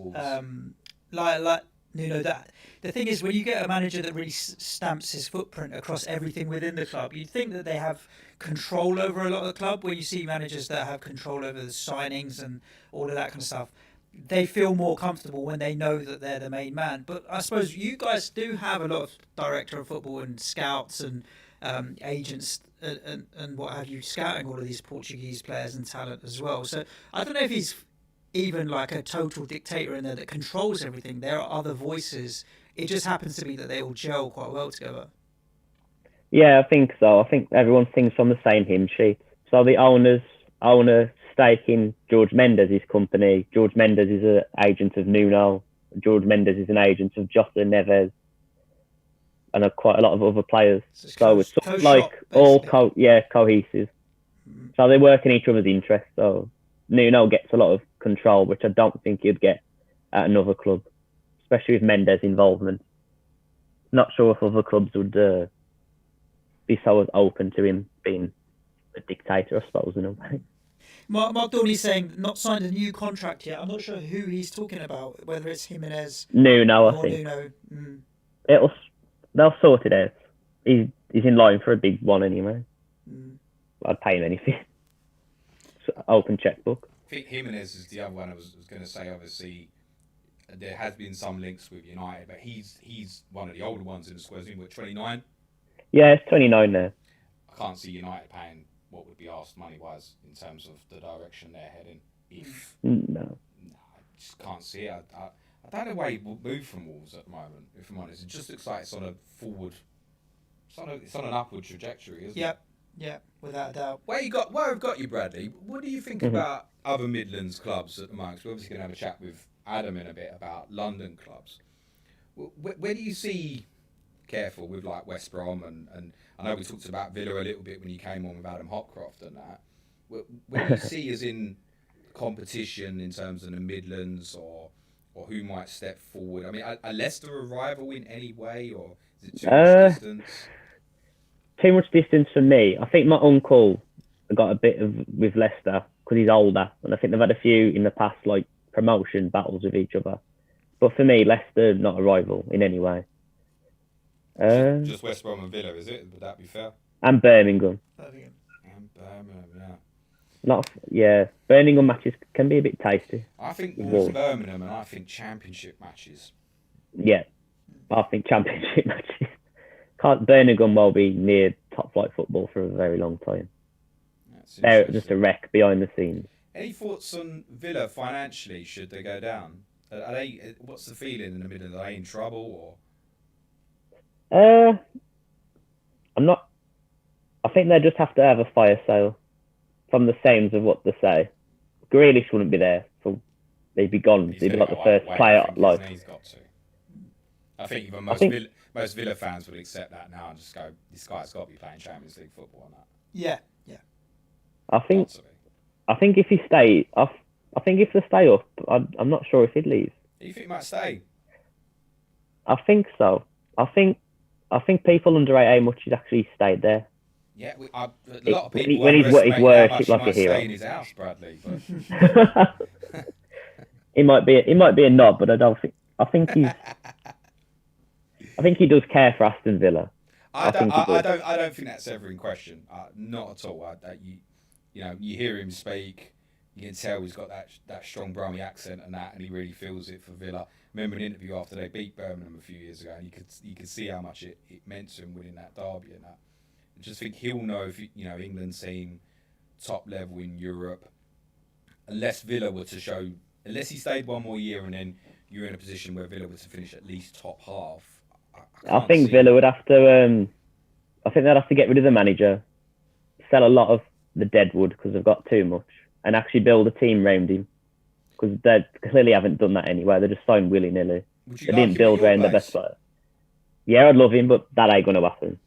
like Nuno, that the thing is, when you get a manager that really stamps his footprint across everything within the club, you'd think that they have control over a lot of the club. When you see managers that have control over the signings and all of that kind of stuff, they feel more comfortable when they know that they're the main man. But I suppose you guys do have a lot of director of football and scouts and agents and what have you, scouting all of these Portuguese players and talent as well. So I don't know if he's even like a total dictator in there that controls everything. There are other voices. It just happens to be that they all gel quite well together. Yeah, I think so. I think everyone sings from the same hymn sheet. So the owner stake in George Mendes' company. George Mendes is an agent of Nuno. George Mendes is an agent of Jota Neves and quite a lot of other players. So it's sort of like all cohesive. So they work in each other's interests. So Nuno gets a lot of control, which I don't think he'd get at another club, especially with Mendes' involvement. Not sure if other clubs would be so open to him being a dictator, I suppose, in a way. Mark Dorney's saying not signed a new contract yet. I'm not sure who he's talking about, whether it's Jimenez Nuno, or I think. Nuno. They'll sort it out. He's in line for a big one anyway. I'd pay him anything. Open checkbook. I think Jimenez is the other one I was going to say. Obviously, there has been some links with United, but he's one of the older ones in the squad. Isn't he? 29? Yeah, it's 29 now. I can't see United paying what would be asked money-wise in terms of the direction they're heading. No, I just can't see it. I don't know where he will move from Wolves at the moment, if I'm honest. It just looks like it's on a forward... It's on an upward trajectory, isn't it? Yeah, without a doubt. Where I've got you, Bradley, what do you think about other Midlands clubs at the moment? We're obviously going to have a chat with Adam in a bit about London clubs. Where do you see, careful with like West Brom and I know we talked about Villa a little bit when you came on with Adam Hopcroft and that. Where do you see as in competition in terms of the Midlands or who might step forward? I mean, are Leicester a rival in any way or is it too much distance? Too much distance for me. I think my uncle got a bit with Leicester because he's older, and I think they've had a few in the past, like promotion battles with each other. But for me, Leicester not a rival in any way. Just West Brom and Villa, is it? Would that be fair? And Birmingham. And Birmingham, yeah. Birmingham matches can be a bit tasty. I think Wolves Birmingham, and I think Championship matches. Yeah, I think Championship matches. Birmingham will be near top flight football for a very long time. They're just a wreck behind the scenes. Any thoughts on Villa financially? Should they go down? Are they? What's the feeling in the middle? Are they in trouble or? I'm not. I think they just have to have a fire sale. From the sounds of what they say, Grealish wouldn't be there. They'd be gone. He'd be like the first player. He's got to. I think even most Villa fans would accept that now and just go, "This guy's got to be playing Champions League football on that." Yeah. I think if he stay, I think if they stay up, I'm not sure if he'd leave. Do you think he might stay? I think so. I think people underrate how much he's actually stayed there. Yeah, a lot of people when he's worshipped like a hero. Stay in his house, Bradley. But... He might be a knob, but I think he does care for Aston Villa. I don't think that's ever in question. Not at all. You hear him speak, you can tell he's got that strong Brummy accent and he really feels it for Villa. I remember an interview after they beat Birmingham a few years ago, and you could see how much it meant to him winning that derby and that. I just think he'll know if England's team top level in Europe, unless Villa were to show, unless he stayed one more year and then you're in a position where Villa were to finish at least top half. I think Villa would have to. I think they'd have to get rid of the manager, sell a lot of the deadwood because they've got too much, and actually build a team around him because they clearly haven't done that anyway. They just signed willy-nilly. They didn't build around the best player. Yeah, I'd love him, but that ain't going to happen.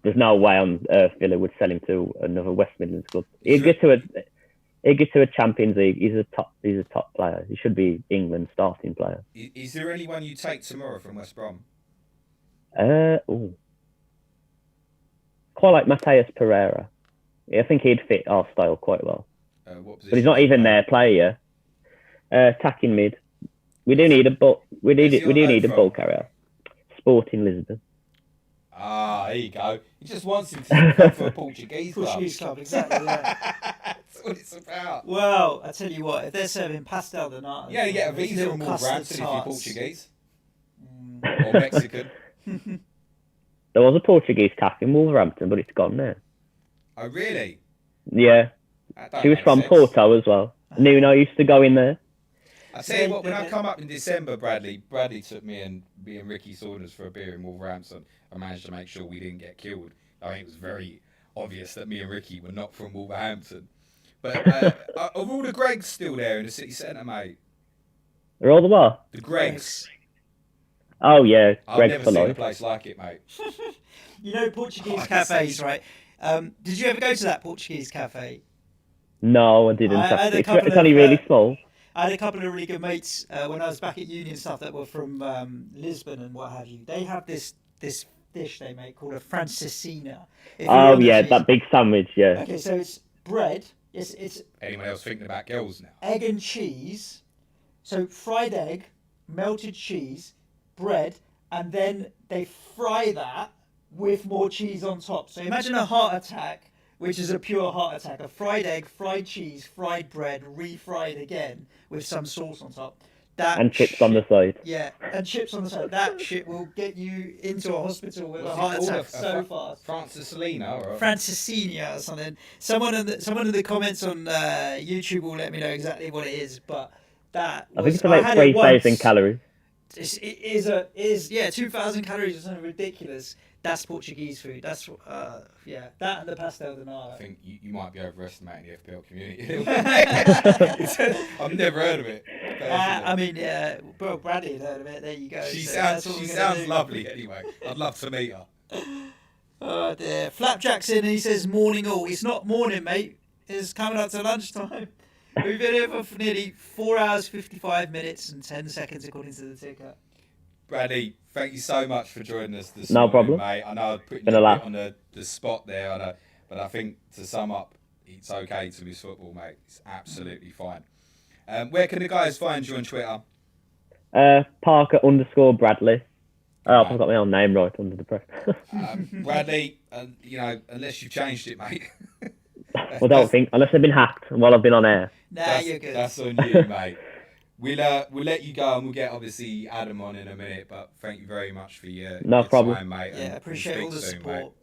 There's no way on earth Villa would sell him to another West Midlands club. He'd get to a Champions League. He's a top player. He should be England's starting player. Is there anyone you take tomorrow from West Brom? Quite like Mateus Pereira. I think he'd fit our style quite well. But he's not even their player. Attacking mid. We do need a ball carrier. Sporting Lisbon. There you go. He just wants him to come for a Portuguese club. Portuguese club, exactly. Yeah. That's what it's about. Well, I tell you what, if they're serving pastel de nata, you get a visa from Wolverhampton if you're Portuguese or Mexican. There was a Portuguese cack in Wolverhampton, but it's gone now. Oh, really? Yeah. She was from Porto as well. Nuno used to go in there. I tell you what, when I come up in December, Bradley took me and Ricky Saunders for a beer in Wolverhampton. I managed to make sure we didn't get killed. I think it was very obvious that me and Ricky were not from Wolverhampton. But are all the Gregs still there in the city centre, mate? Are all the what? The Gregs. Oh, yeah. I've never seen a place like it, mate. Portuguese cafes, right? Did you ever go to that Portuguese cafe? No, I didn't. It's only really small. I had a couple of really good mates when I was back at uni and stuff that were from Lisbon and what have you. They have this dish they make called a francesinha. That big sandwich, yeah. Okay, so it's bread. It's anyone else thinking about girls now? Egg and cheese. So fried egg, melted cheese, bread, and then they fry that with more cheese on top. So imagine a heart attack, which is a pure heart attack. A fried egg, fried cheese, fried bread, refried again with some sauce on top. And chips on the side. Yeah, and chips on the side. That shit will get you into a hospital with a heart attack so fast. Francesinha or something. Someone in the comments on YouTube will let me know exactly what it is, but that I think it's about 3,000 calories. It is 2,000 calories or something ridiculous. That's Portuguese food. That's that and the pastel de nata. I think you might be overestimating the FPL community. I've never heard of it. Bro, Bradley had heard of it. There you go. She sounds lovely anyway. I'd love to meet her. Oh dear. Flapjack's in and he says morning all. It's not morning, mate. It's coming up to lunchtime. We've been here for nearly 4 hours, 55 minutes and 10 seconds according to the ticker. Bradley, thank you so much for joining us this morning, problem. Mate. I know I put you on the spot there, but I think to sum up, it's okay to miss football, mate. It's absolutely fine. Where can the guys find you on Twitter? Parker_Bradley. Oh, I've got my own name right under the press. Bradley, unless you've changed it, mate. Well, don't think, unless they've been hacked while I've been on air. Nah, you're good. That's on you, mate. We'll let you go, and we'll get obviously Adam on in a minute. But thank you very much for your problem. time, mate. Yeah, appreciate all the soon, support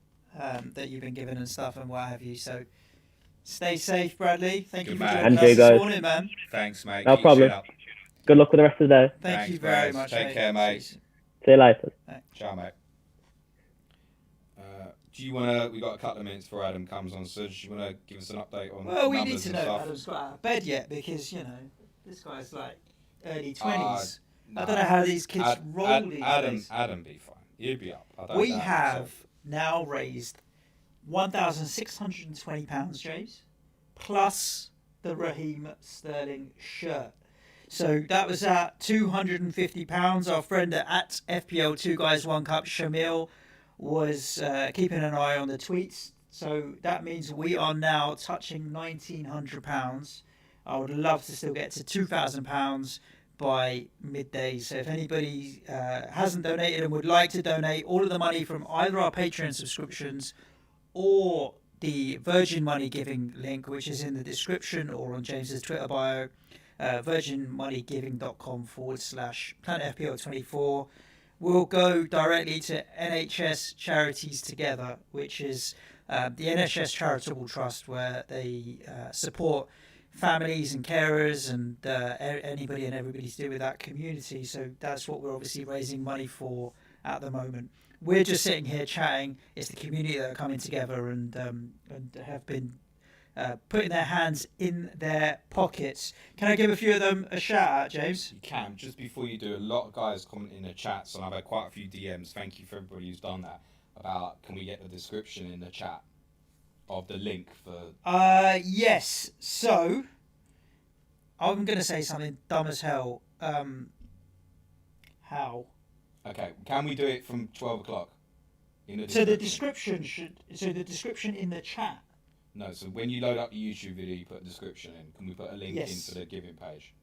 that you've been given and stuff and what have you. So stay safe, Bradley. Thank you for joining us this morning, man. Thanks, mate. No problem. Good luck with the rest of the day. Thank you very much. Take care, mate. See you later. Ciao, mate. Do you want to? We got a couple of minutes before Adam comes on. So do you want to give us an update on? Well, we need numbers to and know stuff? Adam's got out of bed yet because this guy's like early 20s. I don't know how these kids roll these days. Adam be fine. He'll be up. We have now raised £1,620, James, plus the Raheem Sterling shirt. So that was at £250. Our friend at FPL 2 Guys 1 Cup, Shamil, was keeping an eye on the tweets. So that means we are now touching £1,900. I would love to still get to £2,000 by midday. So if anybody hasn't donated and would like to donate, all of the money from either our Patreon subscriptions or the Virgin Money giving link, which is in the description or on James's Twitter bio, virginmoneygiving.com/PlanetFPL24, will go directly to NHS Charities Together, which is the NHS Charitable Trust, where they support families and carers and anybody and everybody to do with that community. So that's what we're obviously raising money for at the moment. We're just sitting here chatting. It's the community that are coming together and have been putting their hands in their pockets. Can I give a few of them a shout out, James? You can. Just before you do, a lot of guys comment in the chats, and I've had quite a few DMs. Thank you for everybody who's done that. About can we get the description in the chat of the link for? Yes. So I'm gonna say something dumb as hell. How? Okay. Can we do it from 12 o'clock? So the description in the chat. No, so when you load up the YouTube video, you put a description in. Can we put a link into the giving page?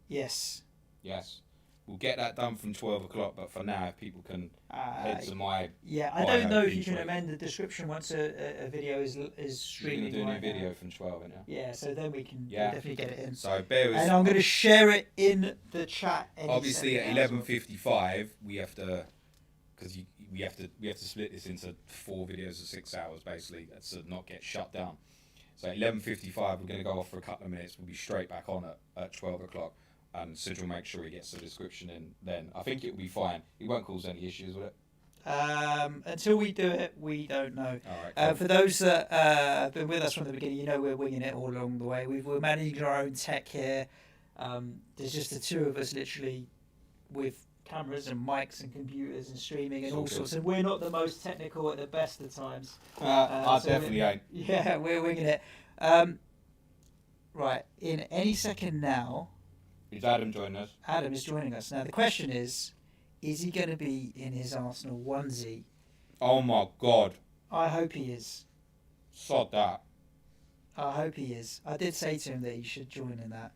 Yes. Yes. We'll get that done from 12 o'clock, but for now, if people can head to my... Yeah, I don't know if you can amend the description once a video is streaming. You're going to do a new video from 12, isn't you? Yeah, so then we can definitely get it in. So bear with us. And I'm going to share it in the chat. Obviously, at 11:55, we have to... Because we have to split this into 4 videos of 6 hours, basically, to not get shut down. So at 11:55, we're going to go off for a couple of minutes. We'll be straight back on at 12 o'clock. And Suj will make sure he gets the description in then. I think it'll be fine. It won't cause any issues, will it? Until we do it, we don't know. All right, cool. For those that have been with us from the beginning, we're winging it all along the way. We're managing our own tech here. There's just the two of us literally with cameras and mics and computers and streaming and all sorts. And we're not the most technical at the best of times. I definitely ain't. Yeah, we're winging it. Right, in any second now... Is Adam joining us? Adam is joining us. Now, the question is he going to be in his Arsenal onesie? Oh, my God. I hope he is. Sod that. I hope he is. I did say to him that he should join in that.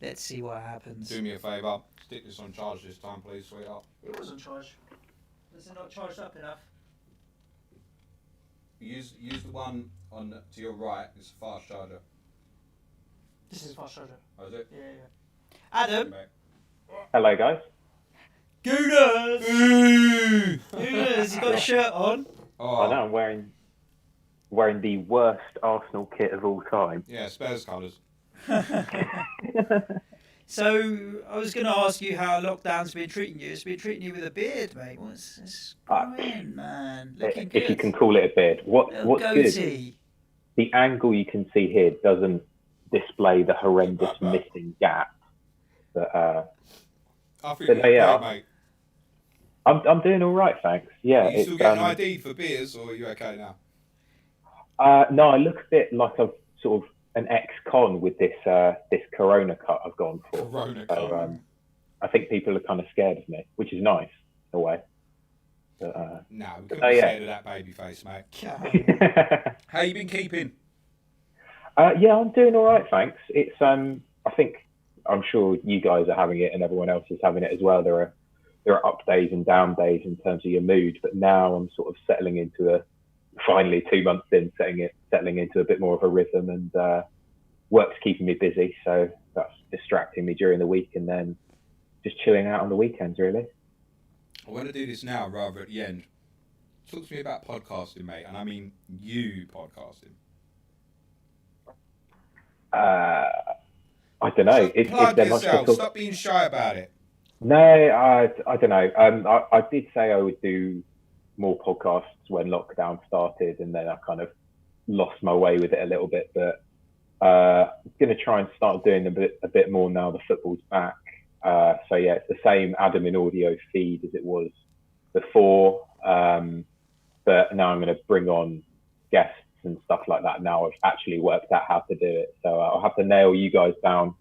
Let's see what happens. Do me a favour. Stick this on charge this time, please, sweetheart. It wasn't charged. Was it not charged up enough? Use the one to your right. It's a fast charger. This is a fast charger. Oh, is it? Yeah. Adam. Hello, guys. Gooners! Gooners, you got a shirt on? Oh. I know, I'm wearing the worst Arsenal kit of all time. Yeah, Spurs colours. So, I was going to ask you how lockdown's been treating you. It's been treating you with a beard, mate. It's growing, man. Looking good. If you can call it a beard. What's goatee. Good, the angle you can see here doesn't display the horrendous missing gap that I think you're great, mate. I'm doing all right, thanks. Yeah. Are you still getting ID for beers, or are you okay now? No, I look a bit like I've sort of an ex-con with this Corona cut I've gone for. Corona cut. I think people are kind of scared of me, which is nice in a way. But, no, we couldn't be scared of that baby face, mate. How you been keeping? Yeah, I'm doing all right, thanks. It's I think I'm sure you guys are having it, and everyone else is having it as well. There are up days and down days in terms of your mood, but now I'm sort of settling into a finally 2 months in, settling into a bit more of a rhythm, and work's keeping me busy, so that's distracting me during the week, and then just chilling out on the weekends, really. I want to do this now rather at the end. Talk to me about podcasting, mate, and I mean you podcasting. I don't know. Plug yourself. Stop being shy about it. No, I don't know. I did say I would do more podcasts when lockdown started, and then I kind of lost my way with it a little bit. But I'm going to try and start doing a bit more now the football's back. So yeah, it's the same Adam in audio feed as it was before. But now I'm going to bring on guests and stuff like that. Now I've actually worked out how to do it. So I'll have to nail you guys down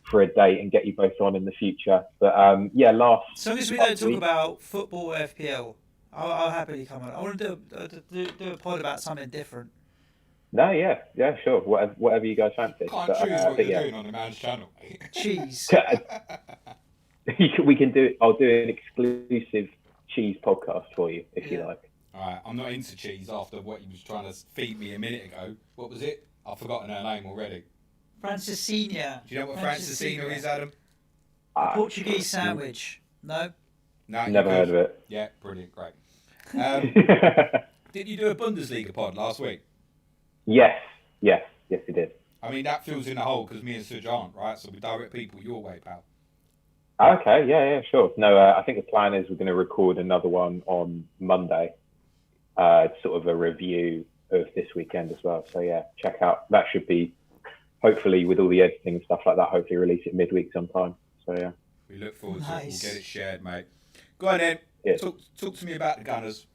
for a date and get you both on in the future. But yeah, as long as we don't talk about football or FPL, I'll happily come on. I want to do a pod about something different. No, yeah, sure. Whatever you guys fancy. Can't choose what you're doing on the man's channel. Cheese. We can do it. I'll do an exclusive cheese podcast for you if you like. All right, I'm not into cheese after what you was trying to feed me a minute ago. What was it? I've forgotten her name already. Francesina. Do you know what Francesina is, Adam? Portuguese sandwich. No? No. Never heard of it. Yeah, brilliant, great. Did you do a Bundesliga pod last week? Yes, you did. I mean, that fills in the hole because me and Suj aren't, right? So we direct people your way, pal. Okay, yeah, sure. No, I think the plan is we're going to record another one on Monday. Sort of a review of this weekend as well. So yeah, check out. That should be, hopefully with all the editing and stuff like that, hopefully release it midweek sometime. So yeah. We look forward to it. We'll get it shared, mate. Go on then. Yeah. Talk to me about the Gunners.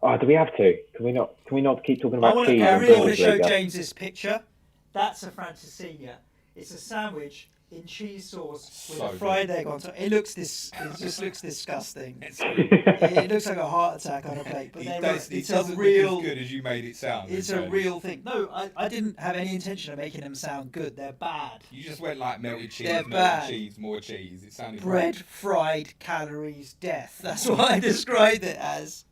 Oh, do we have to? Can we not keep talking about cheese? I really want to show James this picture. That's a Francesina. It's a sandwich in cheese sauce with a fried egg on top. It just looks disgusting. It looks like a heart attack on a plate. But it doesn't look as good as you made it sound. It's a real thing. No, I didn't have any intention of making them sound good. They're bad. You just went like melted cheese, cheese, more cheese. It sounded bread, fried, calories, death. That's what I described it as.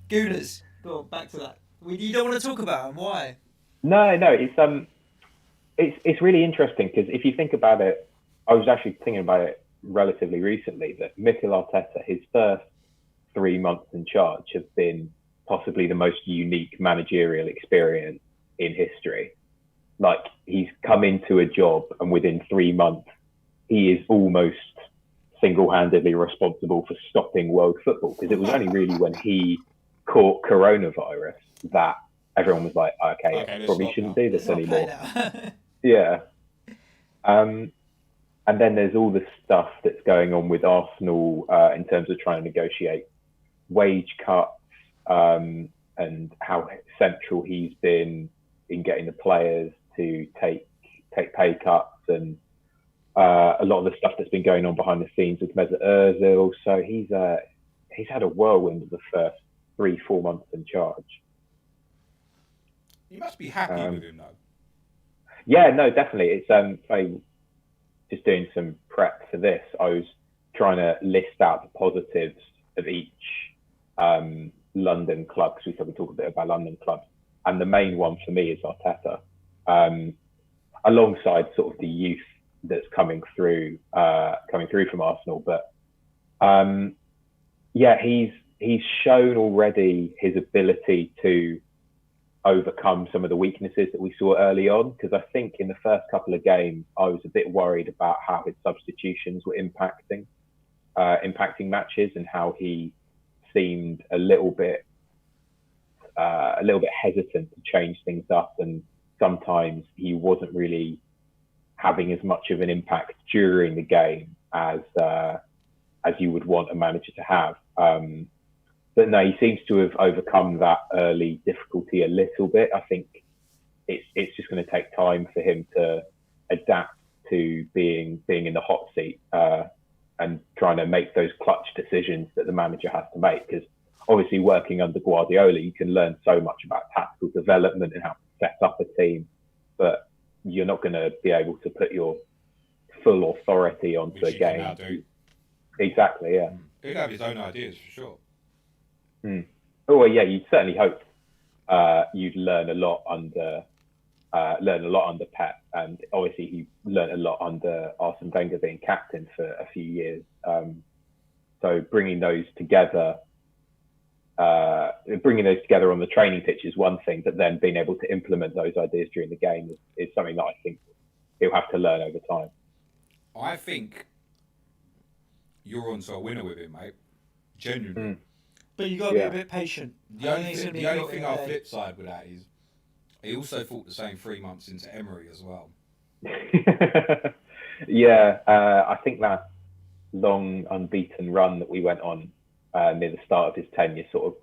Gooners. Go on, back to that. You don't want to talk about them. Why? No, it's really interesting because if you think about it, I was actually thinking about it relatively recently that Mikel Arteta, his first 3 months in charge have been possibly the most unique managerial experience in history. Like, he's come into a job and within 3 months, he is almost single-handedly responsible for stopping world football, because it was only really when he caught coronavirus that everyone was like, okay probably shouldn't do this anymore. Yeah. And then there's all the stuff that's going on with Arsenal in terms of trying to negotiate wage cuts and how central he's been in getting the players to take pay cuts, and a lot of the stuff that's been going on behind the scenes with Mesut Ozil. So he's had a whirlwind of the first 3-4 months in charge. You must be happy with him, though. Yeah, no, definitely. It's just doing some prep for this. I was trying to list out the positives of each London club, because we said we talk a bit about London clubs, and the main one for me is Arteta, alongside sort of the youth that's coming through from Arsenal. But yeah, he's shown already his ability to overcome some of the weaknesses that we saw early on, because I think in the first couple of games I was a bit worried about how his substitutions were impacting matches, and how he seemed a little bit hesitant to change things up, and sometimes he wasn't really having as much of an impact during the game as you would want a manager to have. But no, he seems to have overcome that early difficulty a little bit. I think it's just going to take time for him to adapt to being in the hot seat and trying to make those clutch decisions that the manager has to make. Because obviously working under Guardiola, you can learn so much about tactical development and how to set up a team, but you're not going to be able to put your full authority onto a game. Exactly, yeah. He'll have his own ideas for sure. Oh well, yeah, you'd certainly hope you'd learn a lot under Pep, and obviously he learned a lot under Arsene Wenger being captain for a few years. So bringing those together on the training pitch is one thing, but then being able to implement those ideas during the game is something that I think he'll have to learn over time. I think you're onto a winner with him, mate. Genuinely. But you got to be a bit patient. The only thing I'll flip side with that is he also thought the same 3 months into Emery as well. Yeah, I think that long unbeaten run that we went on near the start of his tenure sort of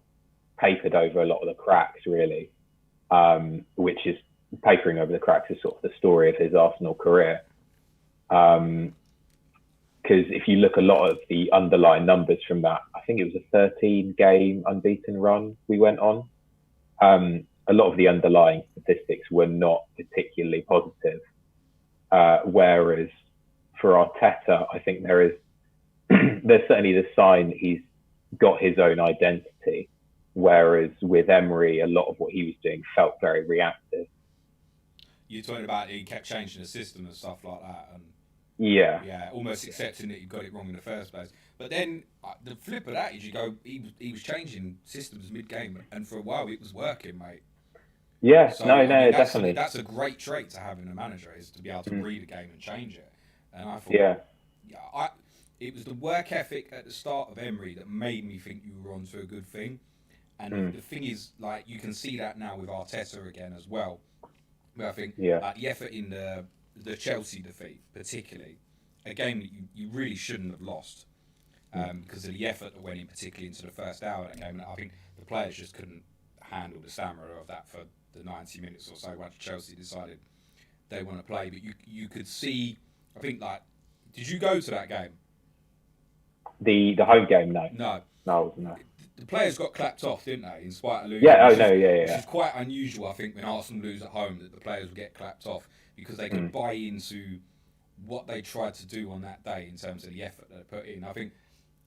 papered over a lot of the cracks, really, which is papering over the cracks is sort of the story of his Arsenal career. Because if you look a lot of the underlying numbers from that, I think it was a 13-game unbeaten run we went on. A lot of the underlying statistics were not particularly positive. Whereas for Arteta, I think there's certainly the sign he's got his own identity. Whereas with Emery, a lot of what he was doing felt very reactive. You're talking about he kept changing the system and stuff like that, and yeah, almost accepting that you got it wrong in the first place. But then the flip of that is you go, he was changing systems mid-game, and for a while it was working, mate. Yeah, so, definitely. That's a great trait to have in a manager, is to be able to read a game and change it. And I thought, it was the work ethic at the start of Emery that made me think you were onto a good thing. And the thing is, like, you can see that now with Arteta again as well. Where I think the effort in the Chelsea defeat, particularly, a game that you really shouldn't have lost because of the effort that went in, particularly into the first hour of that game. And I think the players just couldn't handle the stamina of that for the 90 minutes or so once Chelsea decided they want to play. But you could see, I think, like, did you go to that game? The home game, no. No. The players got clapped off, didn't they, in spite of losing? Which is quite unusual, I think, when Arsenal lose at home, that the players would get clapped off because they could buy into what they tried to do on that day in terms of the effort that they put in. I think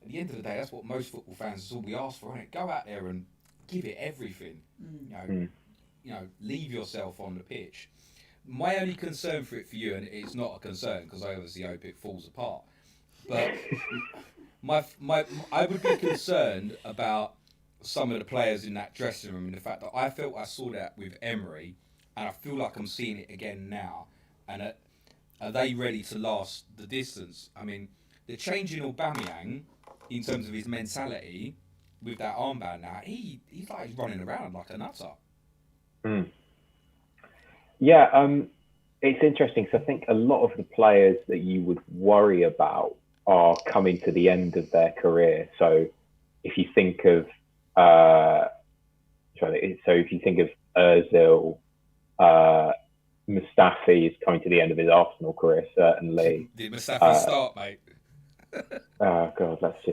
at the end of the day, that's what most football fans is all we ask for, isn't it? Go out there and give it everything. You know, leave yourself on the pitch. My only concern for you, and it's not a concern because I obviously hope it falls apart, but I would be concerned about some of the players in that dressing room and the fact that I felt I saw that with Emery, and I feel like I'm seeing it again now. And are they ready to last the distance? I mean, the change in Aubameyang in terms of his mentality with that armband now, he's running around like a nutter. Yeah, it's interesting. So I think a lot of the players that you would worry about are coming to the end of their career. So if you think of Ozil, Mustafi is coming to the end of his Arsenal career, certainly. Did Mustafi start, mate? Oh God, let's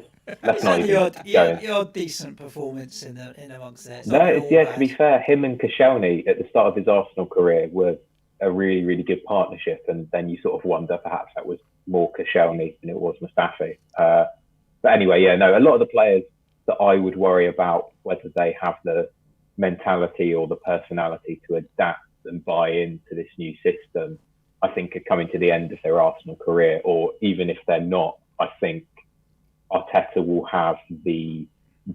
not even your decent performance in amongst there. To be fair, him and Koscielny at the start of his Arsenal career were a really, really good partnership, and then you sort of wonder perhaps that was more Koscielny than it was Mustafi. But anyway, a lot of the players that I would worry about whether they have the mentality or the personality to adapt and buy into this new system, I think are coming to the end of their Arsenal career, or even if they're not, I think Arteta will have the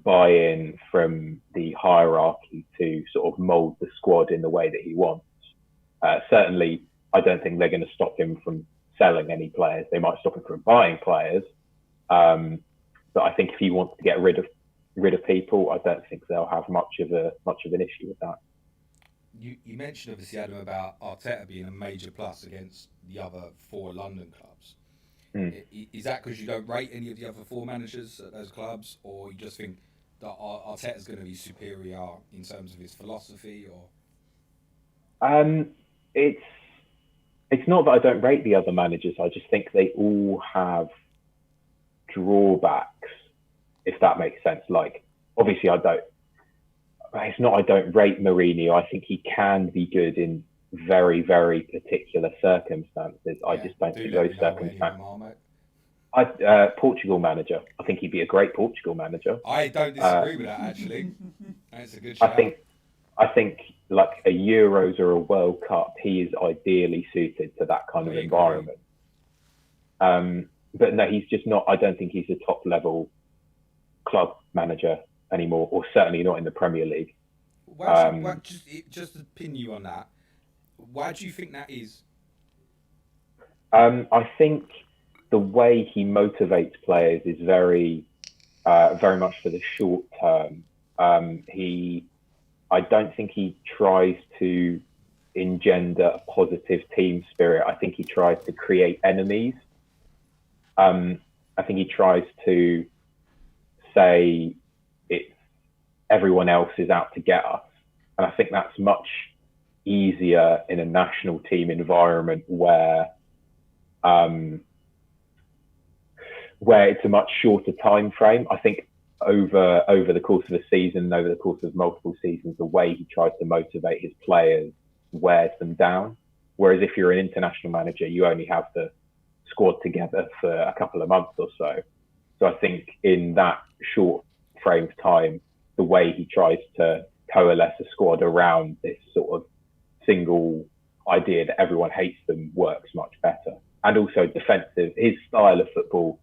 buy-in from the hierarchy to sort of mould the squad in the way that he wants. Certainly, I don't think they're going to stop him from selling any players. They might stop him from buying players, but I think if he wants to get rid of people, I don't think they'll have much of an issue with that. You mentioned obviously, Adam, about Arteta being a major plus against the other 4 London clubs. Is that because you don't rate any of the other 4 managers at those clubs, or you just think that Arteta's going to be superior in terms of his philosophy? Or it's not that I don't rate the other managers. I just think they all have drawbacks, if that makes sense. Like, obviously, I don't rate Mourinho. I think he can be good in very, very particular circumstances. I just don't think those circumstances. Portugal manager. I think he'd be a great Portugal manager. I don't disagree with that, actually. That's a good shout. I think like a Euros or a World Cup, he is ideally suited to that kind of environment. But no, he's just not. I don't think he's a top level club manager anymore, or certainly not in the Premier League. Just to pin you on that, why do you think that is? I think the way he motivates players is very much for the short term. I don't think he tries to engender a positive team spirit. I think he tries to create enemies. I think he tries to say everyone else is out to get us. And I think that's much easier in a national team environment where it's a much shorter time frame. I think over the course of a season, over the course of multiple seasons, the way he tries to motivate his players wears them down. Whereas if you're an international manager, you only have the squad together for a couple of months or so. So I think in that short frame of time, the way he tries to coalesce a squad around this sort of single idea that everyone hates them works much better. And also defensive, his style of football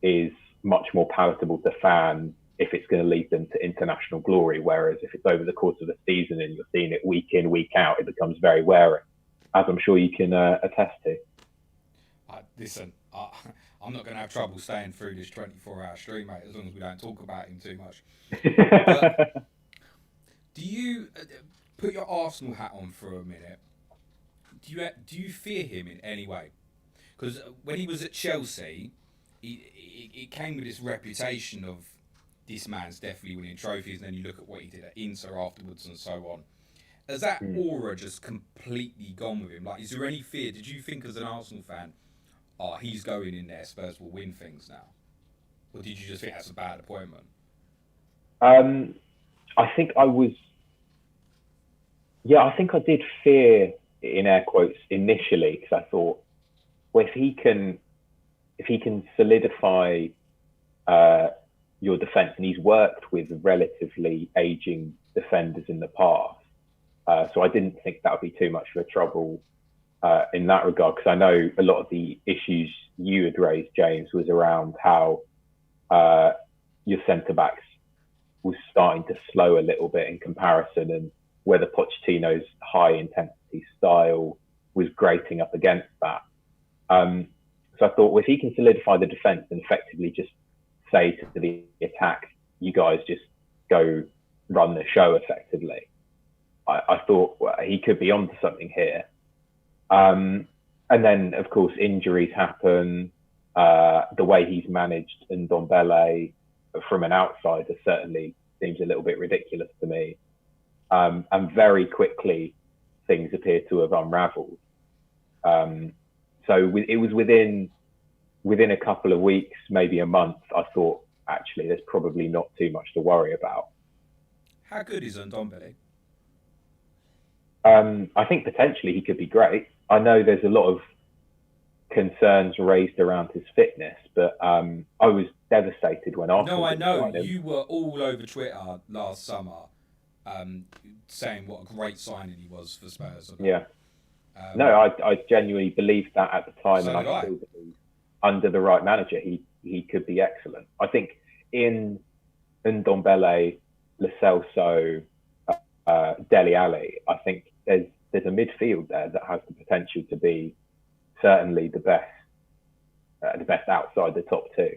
is much more palatable to fans if it's going to lead them to international glory. Whereas if it's over the course of a season and you're seeing it week in, week out, it becomes very wearing, as I'm sure you can attest to. Listen, I'm not going to have trouble staying through this 24-hour stream, mate, as long as we don't talk about him too much. But do you put your Arsenal hat on for a minute? Do you fear him in any way? Because when he was at Chelsea, it came with this reputation of this man's definitely winning trophies, and then you look at what he did at Inter afterwards and so on. Has that aura just completely gone with him? Like, is there any fear? Did you think as an Arsenal fan, he's going in there, Spurs will win things now? Or did you just think that's a bad appointment? I think I did fear, in air quotes, initially, because I thought, well, if he can solidify your defence, and he's worked with relatively aging defenders in the past, so I didn't think that would be too much of a trouble in that regard, because I know a lot of the issues you had raised, James, was around how your centre-backs was starting to slow a little bit in comparison, and whether Pochettino's high-intensity style was grating up against that. So I thought, well, if he can solidify the defence and effectively just say to the attack, you guys just go run the show effectively, I thought, well, he could be onto something here. And then, of course, injuries happen. The way he's managed Ndombele from an outsider certainly seems a little bit ridiculous to me. And very quickly, things appear to have unravelled. So it was within a couple of weeks, maybe a month, I thought, actually, there's probably not too much to worry about. How good is Ndombele? I think potentially he could be great. I know there's a lot of concerns raised around his fitness, but I was devastated when Arsenal. No, I know. You were all over Twitter last summer saying what a great signing he was for Spurs. Yeah. No, I genuinely believed that at the time, and I still believe under the right manager he could be excellent. I think in Ndombele, Lo Celso, Dele Alli, I think there's a midfield there that has the potential to be certainly the best outside the top two.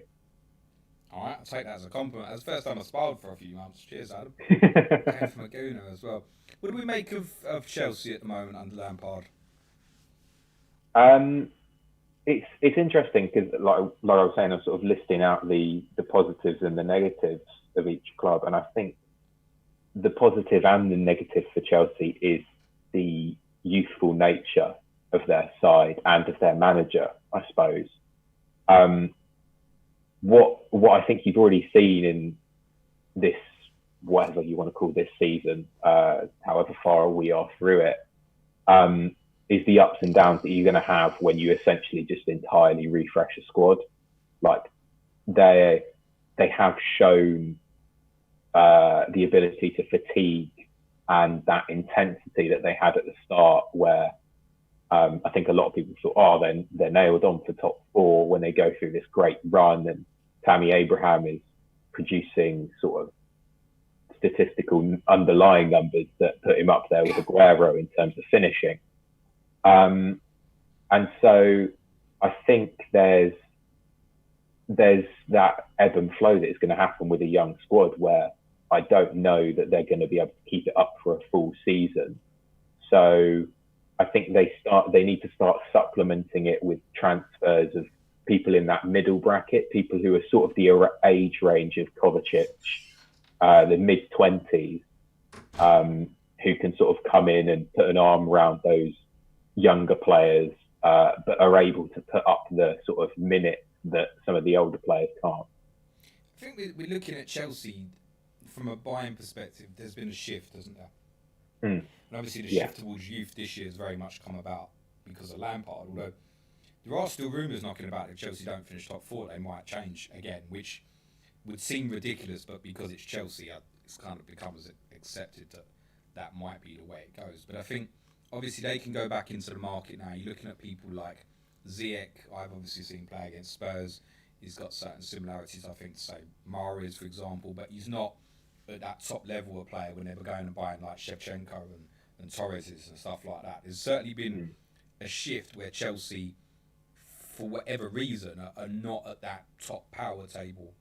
All right, I'll take that as a compliment. That's the first time I smiled for a few months. Cheers, Adam. Came from Aguna as well. What do we make of Chelsea at the moment under Lampard? It's interesting because, like I was saying, I'm sort of listing out the positives and the negatives of each club, and I think the positive and the negative for Chelsea is the youthful nature of their side and of their manager, I suppose. What I think you've already seen in this, whatever you want to call this season, however far we are through it, is the ups and downs that you're going to have when you essentially just entirely refresh a squad. Like they have shown the ability to fatigue and that intensity that they had at the start, where I think a lot of people thought, oh, they're nailed on for top 4 when they go through this great run, and Tammy Abraham is producing sort of statistical underlying numbers that put him up there with Aguero in terms of finishing. And so I think there's that ebb and flow that is going to happen with a young squad, where I don't know that they're going to be able to keep it up for a full season. So I think they need to start supplementing it with transfers of people in that middle bracket, people who are sort of the age range of Kovacic, the mid-20s, who can sort of come in and put an arm around those younger players, but are able to put up the sort of minutes that some of the older players can't. I think we're looking at Chelsea from a buying perspective. There's been a shift, hasn't there? And obviously the shift towards youth this year has very much come about because of Lampard, although there are still rumours knocking about if Chelsea don't finish top 4, they might change again, which would seem ridiculous, but because it's Chelsea, it's kind of becomes accepted that might be the way it goes. But I think obviously they can go back into the market now. You're looking at people like Ziyech. I've obviously seen play against Spurs. He's got certain similarities, I think, to say Mahrez, for example, but he's not at that top level of player when they were going and buying like Shevchenko and Torres and stuff like that. There's certainly been a shift where Chelsea, for whatever reason, are not at that top power table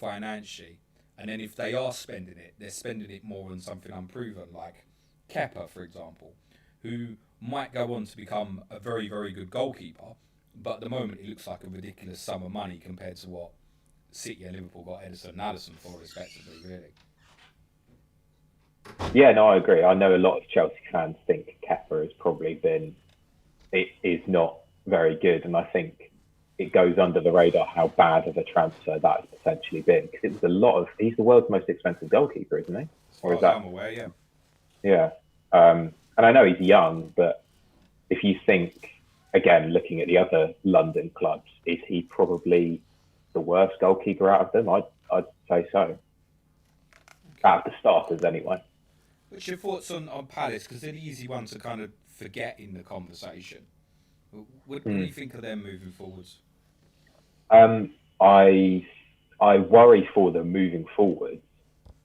financially. And then if they are spending it, they're spending it more on something unproven, like Kepa, for example, who might go on to become a very, very good goalkeeper, but at the moment it looks like a ridiculous sum of money compared to what City and Liverpool got Ederson and Alisson for, respectively, really. Yeah, no, I agree. I know a lot of Chelsea fans think Kepa has probably is not very good, and I think it goes under the radar how bad of a transfer that has potentially been, because it was he's the world's most expensive goalkeeper, isn't he? Or is that? I'm aware, yeah. Yeah. And I know he's young, but if you think, again, looking at the other London clubs, is he probably the worst goalkeeper out of them? I'd say so. Out of the starters, anyway. What's your thoughts on Palace? Because they're the easy one to kind of forget in the conversation. What do you think of them moving forwards? I worry for them moving forwards.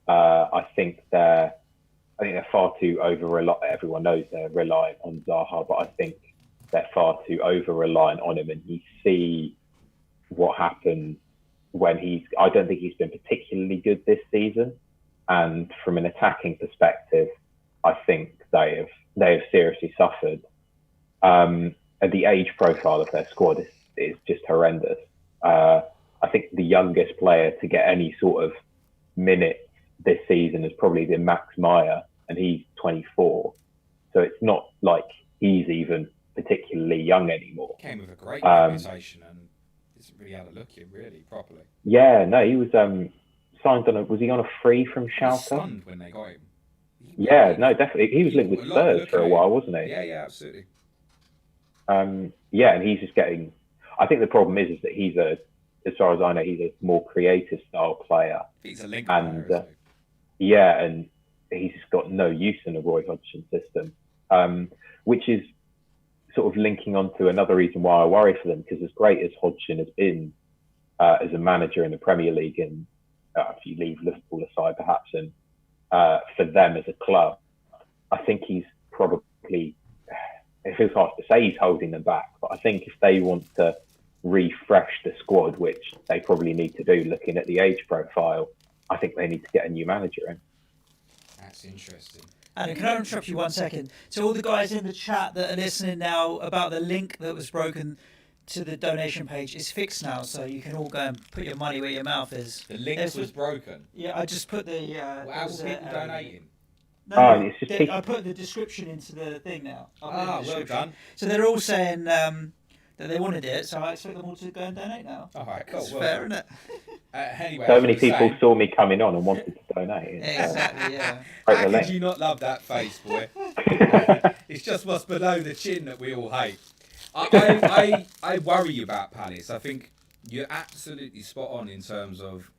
I think they're far too over-reliant. Everyone knows they're reliant on Zaha, but I think they're far too over-reliant on him. And you see what happens when I don't think he's been particularly good this season. And from an attacking perspective, I think they have seriously suffered. And the age profile of their squad is just horrendous. I think the youngest player to get any sort of minutes this season has probably been Max Meyer, and he's 24. So it's not like he's even particularly young anymore. Came with a great reputation and isn't really had a look in really properly. Yeah, no, he was signed was he on a free from Schalke? I was stunned when they got him. No, definitely. He was linked with Spurs for a while, wasn't he? Yeah, absolutely. Yeah, and he's just getting. I think the problem is that he's as far as I know, he's a more creative style player. He's a link player, isn't he? Yeah, and he's just got no use in the Roy Hodgson system, which is sort of linking on to another reason why I worry for them, because as great as Hodgson has been as a manager in the Premier League, and if you leave Liverpool aside perhaps, and for them as a club, I think he's probably, it feels hard to say he's holding them back, but I think if they want to refresh the squad, which they probably need to do looking at the age profile, I think they need to get a new manager in. That's interesting. And can I interrupt you 1 second? To all the guys in the chat that are listening now, about the link that was broken to the donation page is fixed now, so you can all go and put your money where your mouth is. The link was broken? Yeah, I just put the... how will people donating? No, it's just I put the description into the thing now. Well done. So they're all saying that they wanted it, so I expect them all to go and donate now. All right, cool. It's fair, isn't it? Anyway, so many people saw me coming on and wanted to donate. Exactly, yeah. How could you not love that face, boy? It's just what's below the chin that we all hate. I worry about Palace. I think you're absolutely spot on in terms of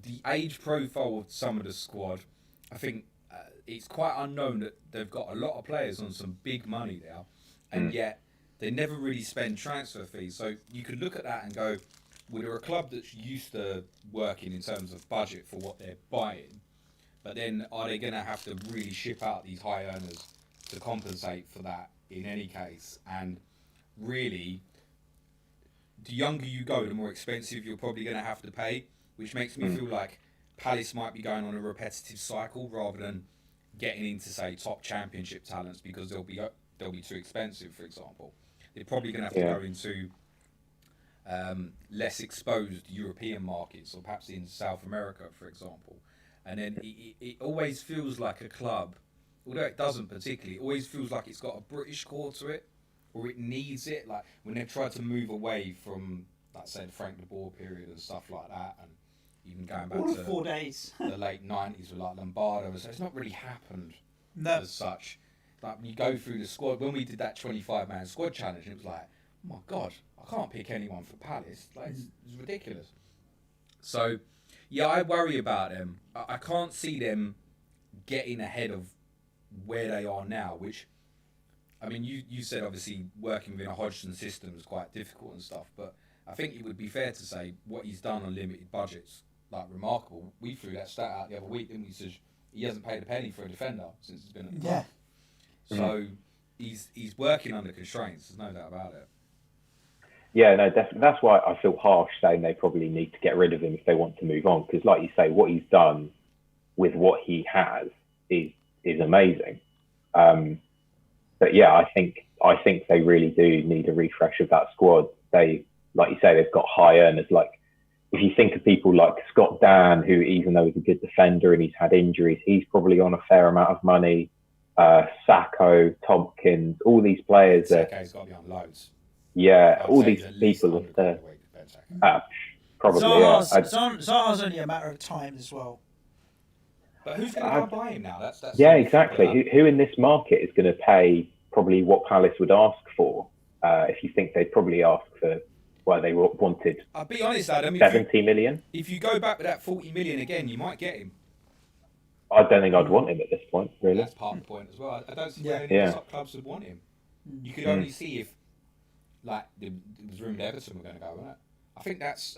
the age profile of some of the squad. I think it's quite unknown that they've got a lot of players on some big money now, and yet they never really spend transfer fees. So you could look at that and go, well, they're a club that's used to working in terms of budget for what they're buying, but then are they going to have to really ship out these high earners to compensate for that in any case? And really, the younger you go, the more expensive you're probably going to have to pay, which makes me feel like Palace might be going on a repetitive cycle rather than getting into, say, top championship talents because they'll be too expensive, for example. They're probably going to have to go into less exposed European markets, or perhaps in South America, for example. And then it always feels like a club, although it doesn't particularly, it always feels like it's got a British core to it, or it needs it. Like when they've tried to move away from, like, say, the Frank de Boer period and stuff like that, and even going back to 4 days. the late 90s with like Lombardo, so it's not really happened as such. Like when you go through the squad, when we did that 25-man squad challenge, it was like, oh my God, I can't pick anyone for Palace. Like it's ridiculous. So yeah, I worry about them. I can't see them getting ahead of where they are now, which, I mean, you said obviously working within a Hodgson system is quite difficult and stuff, but I think it would be fair to say what he's done on limited budgets, like, remarkable. We threw that stat out the other week, didn't we? Suj? He hasn't paid a penny for a defender since he's been at the club. So he's working under constraints. There's no doubt about it. Yeah, no, definitely. That's why I feel harsh saying they probably need to get rid of him if they want to move on. Because, like you say, what he's done with what he has is amazing. But yeah, I think they really do need a refresh of that squad. They, like you say, they've got high earners. Like, if you think of people like Scott Dan, who, even though he's a good defender and he's had injuries, he's probably on a fair amount of money. Sacco, Tompkins, all these players. Sacco's got to be on loads. Yeah, all these people are probably. Zaha's only a matter of time as well. But who's going to go buy him now? That's exactly. Who in this market is going to pay probably what Palace would ask for? If you think they'd probably ask for, well, they wanted. I'll be honest, Adam. 70 million. If you go back with that 40 million again, you might get him. I don't think I'd want him at this point, really. That's part of the point as well. I don't see where any of the top clubs would want him. You could only see if, like, it was rumoured Everton were going to go, wasn't it? I think that's.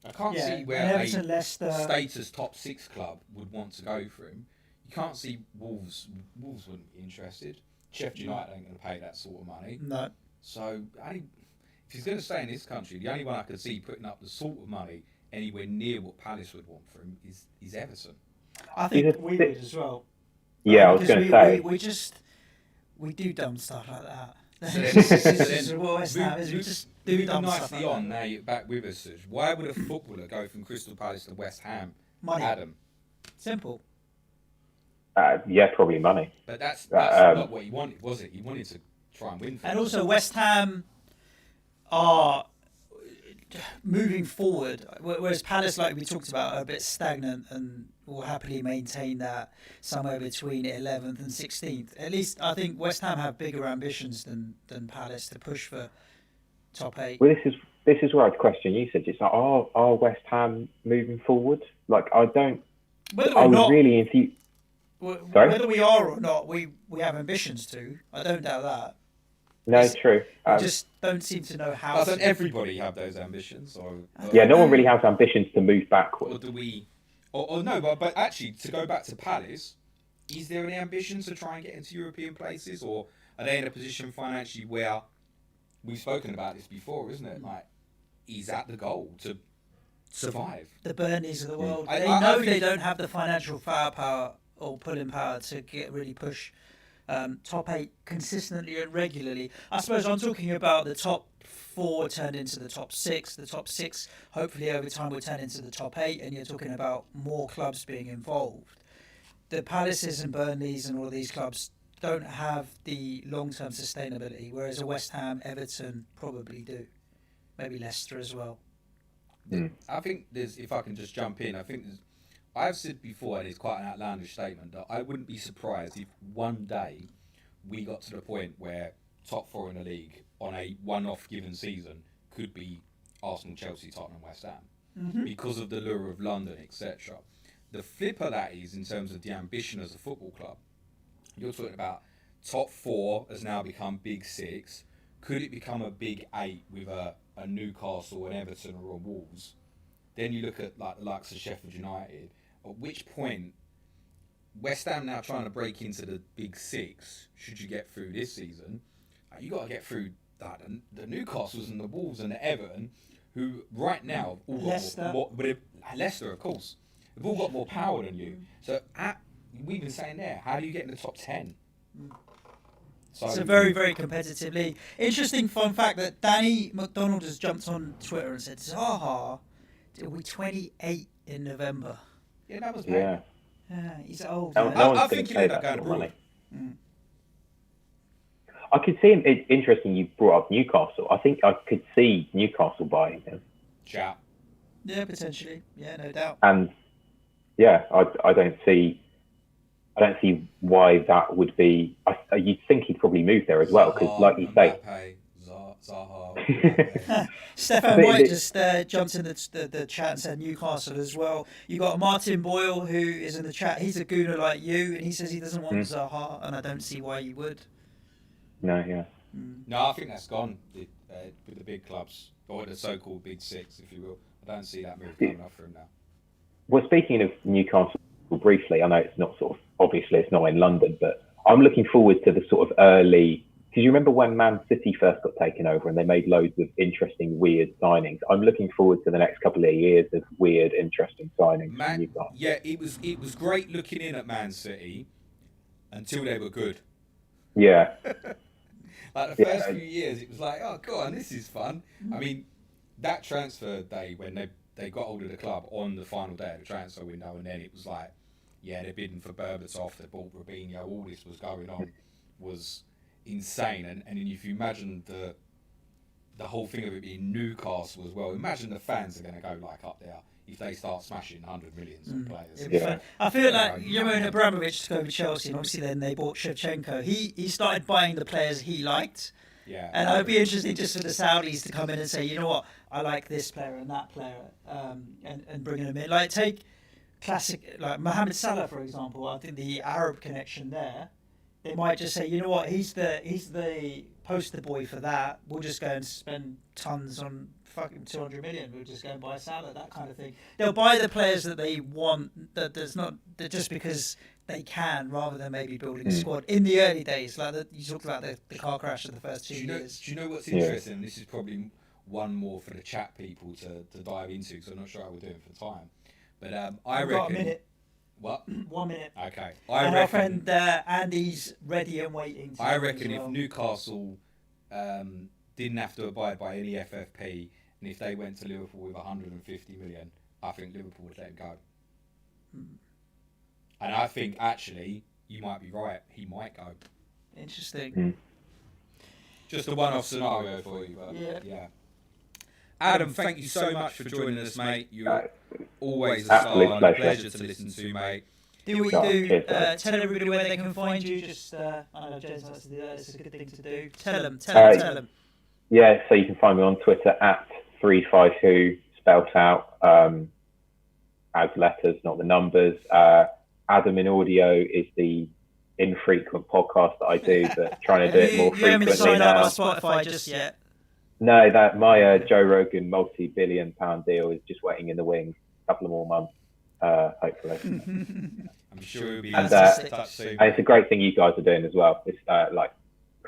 I can't see where Everton, a Leicester, status top 6 club would want to go for him. You can't see Wolves. Wolves wouldn't be interested. Sheffield United ain't going to pay that sort of money. No. So if he's going to stay in this country, the only one I could see putting up the sort of money anywhere near what Palace would want for him is Everton. I think we would as well. Yeah, I was going to say. We do dumb stuff like that. We just do dumb stuff like that. Now you're back with us, Suj. Why would a footballer go from Crystal Palace to West Ham? Money. Adam. Simple. Yeah, probably money. But that's not what he wanted, was it? He wanted to try and win. And also, West Ham are moving forward, whereas Palace, like we talked about, are a bit stagnant and will happily maintain that somewhere between 11th and 16th. At least I think West Ham have bigger ambitions than Palace to push for top 8. Well, this is where I'd question you, Suj. It's like, are West Ham moving forward? Like, I don't. Whether or not, really whether we are or not, we have ambitions to. I don't doubt that. No, it's true. We just don't seem to know how. Doesn't everybody have those ambitions? Or yeah, no one really has ambitions to move backwards. Or do we? Or no, but actually, to go back to Palace, is there any ambition to try and get into European places, or are they in a position financially where we've spoken about this before, isn't it? Like, is that the goal, to survive? The Burnies of the world. They know they don't have the financial firepower or pulling power to really push top 8 consistently and regularly. I suppose I'm talking about the top 4 turned into the top 6. The top 6 hopefully over time will turn into the top 8, and you're talking about more clubs being involved. The Palaces and Burnleys and all of these clubs don't have the long-term sustainability, whereas a West Ham, Everton probably do. Maybe Leicester as well. I think if I can just jump in, I've said before, and it's quite an outlandish statement, that I wouldn't be surprised if one day we got to the point where top 4 in the league on a one-off given season could be Arsenal, Chelsea, Tottenham, West Ham, because of the lure of London, etc. The flip of that is, in terms of the ambition as a football club, you're talking about top 4 has now become big 6. Could it become a big 8 with a Newcastle, an Everton, or a Wolves? Then you look at like the likes of Sheffield United. At which point, West Ham now trying to break into the big 6, should you get through this season, you got to get through the Newcastles and the Wolves and the Everton, who right now have all Leicester. Leicester, of course, they've all got more power than you. So we've been saying there, how do you get in the top 10? So it's a very, very competitive league. Interesting fun fact that Danny McDonald has jumped on Twitter and said, Zaha will be 28 in November. Yeah, that was bad. Yeah, he's old. I think he'll end up going abroad. I could see him. It's interesting you brought up Newcastle. I think I could see Newcastle buying him. Chat. Yeah, potentially. Yeah, no doubt. And yeah, I don't see why that would be. You'd think he'd probably move there as well, because like you say, Zaha. Stefan White just jumped in the chat and said Newcastle as well. You got Martin Boyle, who is in the chat. He's a gooner like you, and he says he doesn't want Zaha, and I don't see why you would. No, yeah. No, I think that's gone with the big clubs, or the so-called big 6, if you will. I don't see that move coming up for him now. Well, speaking of Newcastle briefly, I know it's not obviously it's not in London, but I'm looking forward to the sort of early, because you remember when Man City first got taken over and they made loads of interesting, weird signings. I'm looking forward to the next couple of years of weird, interesting signings. Yeah, it was great looking in at Man City until they were good. Yeah. Like the first few years, it was like, oh god, this is fun. I mean, that transfer day when they got hold of the club on the final day of the transfer window, and then it was like, yeah, they're bidding for Berbatov, they bought Robinho, all this was going on, was insane. And if you imagine the whole thing of it being Newcastle as well, imagine the fans are going to go like up there if they start smashing 100 millions of players. Yeah. I feel like when Abramovich took over Chelsea, and obviously then they bought Shevchenko, he started buying the players he liked. Yeah. And it would be interesting just for the Saudis to come in and say, you know what, I like this player and that player, and bringing them in. Like take classic, like Mohamed Salah, for example. I think the Arab connection there, they might just say, you know what, he's the poster boy for that. We'll just go and spend tons on fucking 200 million. We'll just go and buy Salah, that kind of thing. They'll buy the players that they want. That just because they can, rather than maybe building a squad in the early days. Like you talked about the car crash of the first 2 years. Do you know what's interesting? This is probably one more for the chat people to dive into, because I'm not sure how we're doing for time. But I reckon. Got a minute. What? 1 minute. Okay. And our friend Andy's ready and waiting. I reckon if Newcastle didn't have to abide by any FFP, and if they went to Liverpool with 150 million, I think Liverpool would let him go. And I think actually you might be right. He might go. Interesting. Just a one-off scenario for you, but yeah. Adam, thank you so much for joining us, mate. You're always a star and a pleasure to listen to, mate. Do what you do. Tell everybody where they can find you. Just I know James likes to do that. It's a good thing to do. Tell them. Yeah, so you can find me on Twitter at 352 spelt out as letters, not the numbers. Adam in Audio is the infrequent podcast that I do, but trying to do it more frequently now. You haven't signed up on Spotify just yet? No, that my Joe Rogan multi-billion-pound deal is just waiting in the wings. A couple of more months, hopefully. I'm sure it'll be and touch soon. And it's a great thing you guys are doing as well. It's like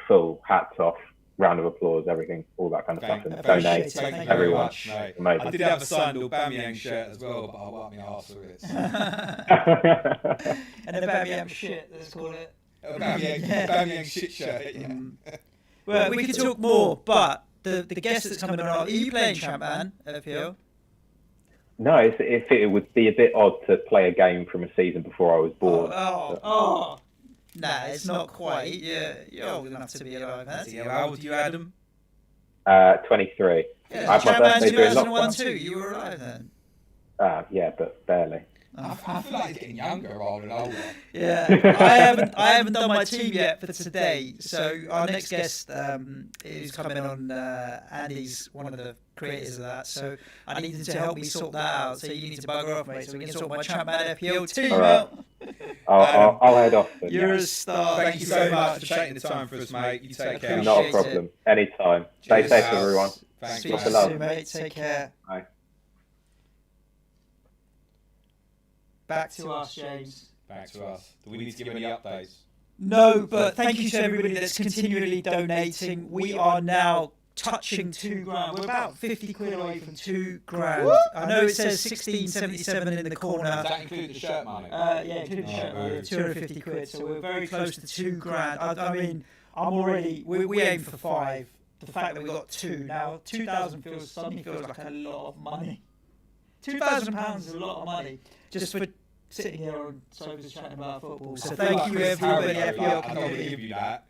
full hats off, round of applause, everything, all that kind of stuff. And donate, thank you everyone. very much, I did have a signed Aubameyang shirt as well, but I wiped my arse through it. And Aubameyang shit, let's call it. Aubameyang shit shirt. Yeah. Well, we could talk more, but the guest that's coming on, are you playing Champman at FPL? No, it would be a bit odd to play a game from a season before I was born. Nah, it's not quite. You're old enough to be alive, man. How old are you, Adam? 23. Yeah, Champman 2001 too. You were alive then. Yeah, but barely. I feel like he's getting younger rather than older. Yeah, I haven't done my team yet for today. So our next guest is coming on. Andy's one of the creators of that. So I need him to help me sort that out. So you need to bugger off, mate, so we can sort my Champman FPL team out. I'll head off. Then. You're a star. Thank you so much for taking the time for us, mate. You take care. Not a problem. Anytime. Stay safe, everyone. Thanks. Speak to you soon, mate. Take care. Bye. Back to us, James. Back to us. Do we need to give any updates? No, but thank you to everybody that's continually donating. We are now touching £2,000. We're about 50 quid away from £2,000. I know it says 1677 in the corner. Does that include the shirt money? Yeah, including the shirt money, 250 quid. So we're very close to £2,000. I mean, I'm already. We aim for 5. The fact that we got 2 now, 2,000 suddenly feels like a lot of money. £2,000 is a lot of money just for sitting here on sofas chatting about football. So thank you, everybody. I don't want to give you that.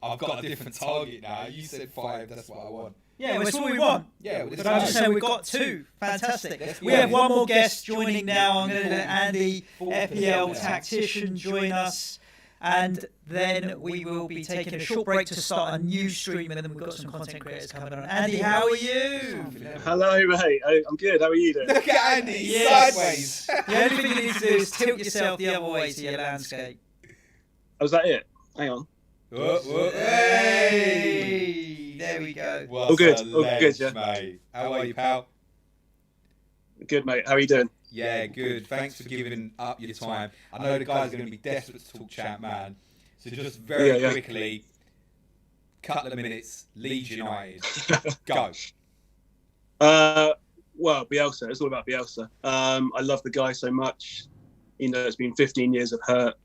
I've got a different target now. You said 5. That's what I want. Yeah, that's what we want. Yeah, but I'm just saying we've got 2. Fantastic. We have one more guest joining now. I'm going to let Andy, FPL tactician, join us. And then we will be taking a short break to start a new stream, and then we've got some content creators coming on. Andy, how are you? Hello, mate. I'm good. How are you doing? Look at Andy, sideways. The only thing you need to do is tilt yourself the other way to your landscape. Oh, was that it? Hang on. Hey! There we go. All good. All good, yeah. Mate. How are you, pal? Good, mate. How are you doing? Yeah, good. Thanks for giving up your time. I know the guys are going to be desperate to talk Champ Man. So just very quickly, couple of minutes, Leeds United. Go. Well, Bielsa. It's all about Bielsa. I love the guy so much. You know, it's been 15 years of hurt.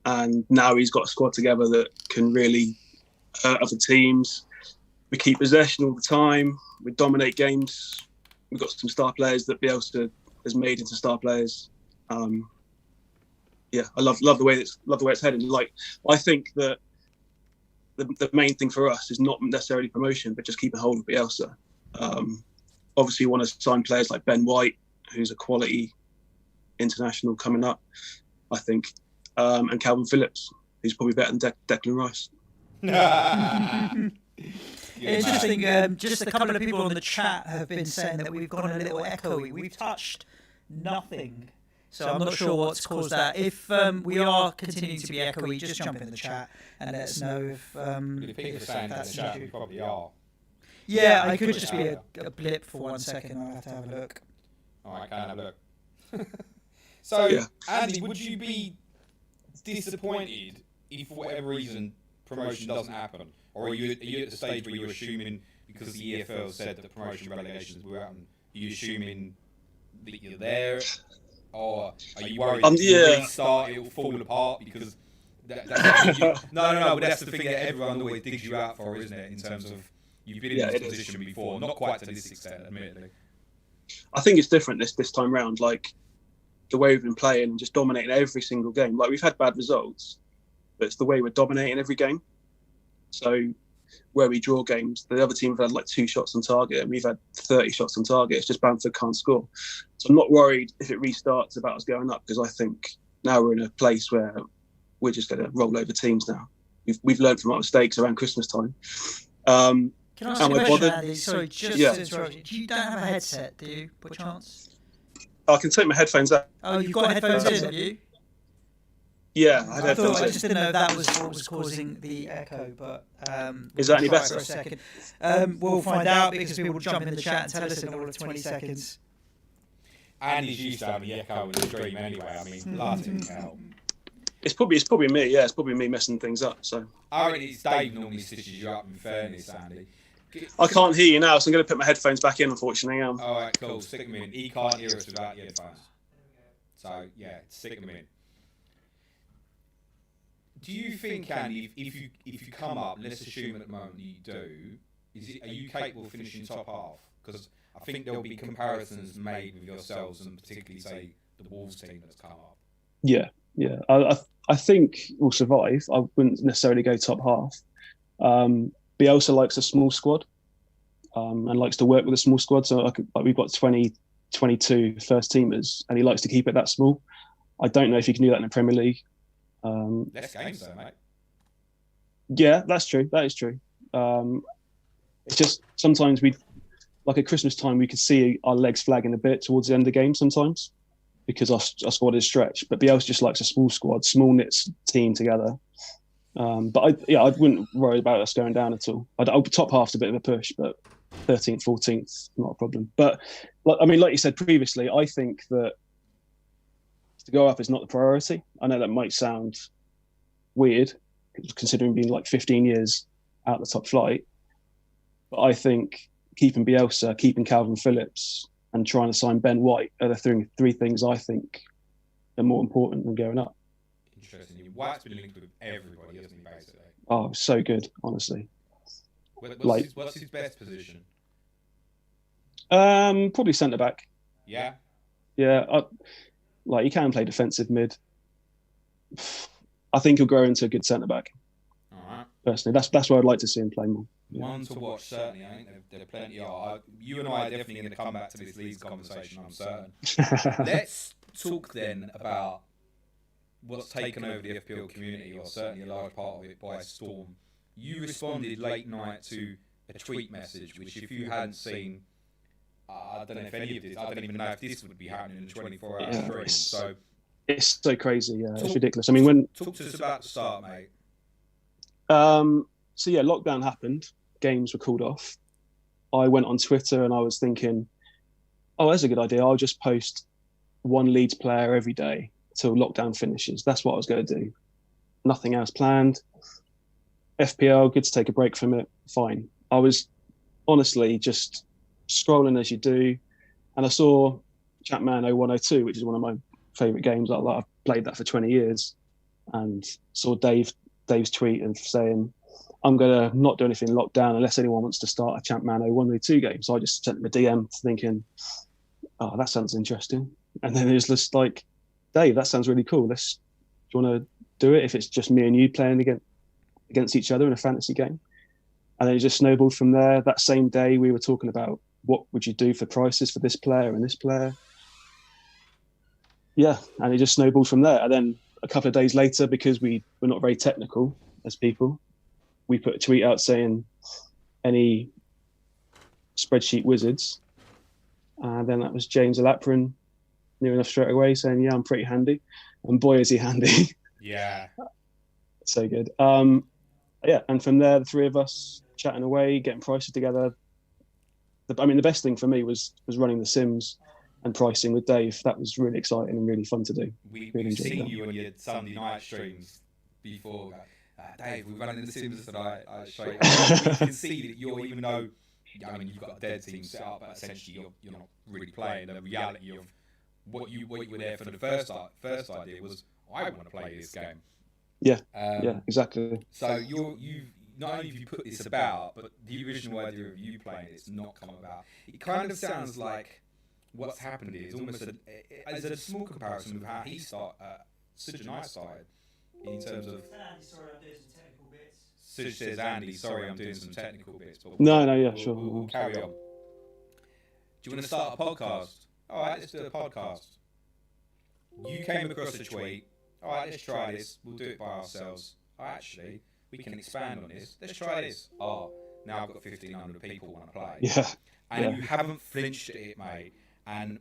And now he's got a squad together that can really hurt other teams. We keep possession all the time. We dominate games. We've got some star players that Bielsa has made into star players. Yeah, I love the way it's heading. Like, I think that the main thing for us is not necessarily promotion, but just keeping hold of Bielsa. Obviously, you want to sign players like Ben White, who's a quality international coming up, I think, and Calvin Phillips, who's probably better than Declan Rice. Interesting. Just a couple of people on the chat have been saying that we've gone a little echoey. We've touched nothing, so I'm not sure what's caused that. If we are continuing to be echoey, just jump in the chat and let us know if people are saying that in the chat, we probably are. Yeah, I could just be a blip for 1 second. I'll have to have a look. All right, can have a look. So, Andy, would you be disappointed if, for whatever reason, promotion doesn't happen? Or are you at the stage where you're assuming, because the EFL said that promotion relegations will happen, are you assuming that you're there? Or are you worried if you restart, it will fall apart? Because that's but that's the thing that everyone always digs you out for, isn't it? In terms of, you've been in this position before, not quite to this extent, admittedly. I think it's different this time round. Like, the way we've been playing and just dominating every single game. Like, we've had bad results, but it's the way we're dominating every game. So where we draw games, the other team have had like 2 shots on target and we've had 30 shots on target. It's just Bamford can't score. So I'm not worried if it restarts about us going up, because I think now we're in a place where we're just going to roll over teams now. We've learned from our mistakes around Christmas time. Can I ask you a question, Andy? Sorry, just to interrupt you. You don't have a headset, do you, by chance? I can take my headphones out. Oh, you've got headphones in, have you? Yeah, I just didn't know that was what was causing the echo, but is that any better? For a second. We'll find out, because people will jump in the chat and tell us in all of 20 seconds. Andy's used to having the echo in the stream anyway. I mean, bloody hell. It's probably me. Yeah, it's probably me messing things up. So I reckon it's Dave normally stitches you up. In fairness, Andy. I can't hear you now, so I'm going to put my headphones back in. Unfortunately, all right, cool. Stick them in. He can't hear us without the headphones. So yeah, stick them in. Do you think, Andy, if you come up, let's assume at the moment you do, are you capable of finishing top half? Because I think there'll be comparisons made with yourselves, and particularly, say, the Wolves team that's come up. Yeah. I think we'll survive. I wouldn't necessarily go top half. Bielsa likes a small squad, and likes to work with a small squad. So like we've got 20 22 first teamers, and he likes to keep it that small. I don't know if he can do that in the Premier League. Less games though, mate. Yeah, that's true. That is true. It's just sometimes like at Christmas time, we could see our legs flagging a bit towards the end of the game sometimes because our squad is stretched. But Bielsa just likes a small squad, small knit team together. But I wouldn't worry about us going down at all. Top half's a bit of a push, but 13th, 14th, not a problem. But like you said previously, I think that to go up is not the priority. I know that might sound weird, considering being like 15 years out the top flight. But I think keeping Bielsa, keeping Calvin Phillips, and trying to sign Ben White are the three things I think are more important than going up. Interesting. White's been linked with everybody, hasn't he, basically? Oh, so good, honestly. What's his best position? Probably centre back. Yeah. Yeah, he can play defensive mid. I think he'll grow into a good centre back. All right. Personally, that's where I'd like to see him play more. Yeah. One to watch, certainly. I think there plenty are. You and I are definitely going to come back to this Leeds conversation, I'm certain. Let's talk then about what's taken over the FPL community, or certainly a large part of it, by storm. You responded late night to a tweet message, which if you hadn't seen, I don't know if any of this, I don't even know if this would be happening in a 24-hour stream. So it's so crazy, yeah, it's ridiculous. I mean, talk to us about the start, mate. So yeah, lockdown happened, games were called off. I went on Twitter and I was thinking, oh, that's a good idea. I'll just post one Leeds player every day till lockdown finishes. That's what I was going to do. Nothing else planned. FPL, good to take a break from it. Fine. I was honestly just scrolling as you do, and I saw Chapman 0102, which is one of my favourite games. I've played that for 20 years, and saw Dave's tweet and saying, I'm going to not do anything in lockdown unless anyone wants to start a Chapman 0102 game. So I just sent him a DM thinking, oh, that sounds interesting. And then it was just like, Dave, that sounds really cool. Do you want to do it if it's just me and you playing against each other in a fantasy game? And then it just snowballed from there. That same day, we were talking about what would you do for prices for this player and this player. Yeah, and it just snowballed from there. And then a couple of days later, because we're not very technical as people, we put a tweet out saying, any spreadsheet wizards? And then that was James Alaprin, near enough straight away, saying, yeah, I'm pretty handy. And boy, is he handy. Yeah. So good. Yeah, and from there, the three of us chatting away, getting prices together. The best thing for me was running the Sims and pricing with Dave. That was really exciting and really fun to do. We've seen you on your Sunday night streams before. Dave, we're running the Sims tonight. You can see that you're, even though, I mean, you've got a dead team set up, but essentially you're not really playing. The reality of what you were there for the first idea was, I want to play this game. Yeah, yeah, exactly. So you've not only have you put this about, but the original idea of you playing it's not come about. It kind of sounds like what's happened is almost as a small comparison with how he started, Suj and I started, in terms of. Suj says, Andy, sorry, I'm doing some technical bits. But sure. We'll carry on. Do you want to start a podcast? All right, let's do a podcast. You came across a tweet. All right, let's try this. We'll do it by ourselves. Oh, actually, we can expand on this. Let's try this. Oh, now I've got 1,500 people want to play. Yeah. And you haven't flinched at it, mate. And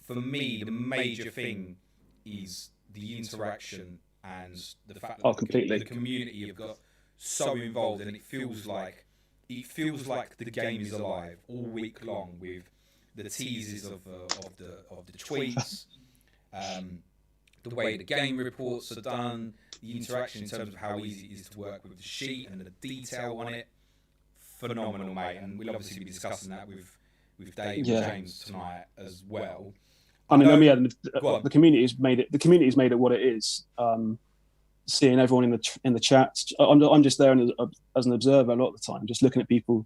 for me, the major thing is the interaction and the fact that the community have got so involved, and it feels like the game is alive all week long with the teasers of the tweets, the way the game reports are done, the interaction in terms of how easy it is to work with the sheet and the detail on it. Phenomenal, mate, and we'll obviously be discussing that with Dave and James tonight as well. The community's made it. The community's made it what it is. Seeing everyone in the chat, I'm just there as an observer a lot of the time, just looking at people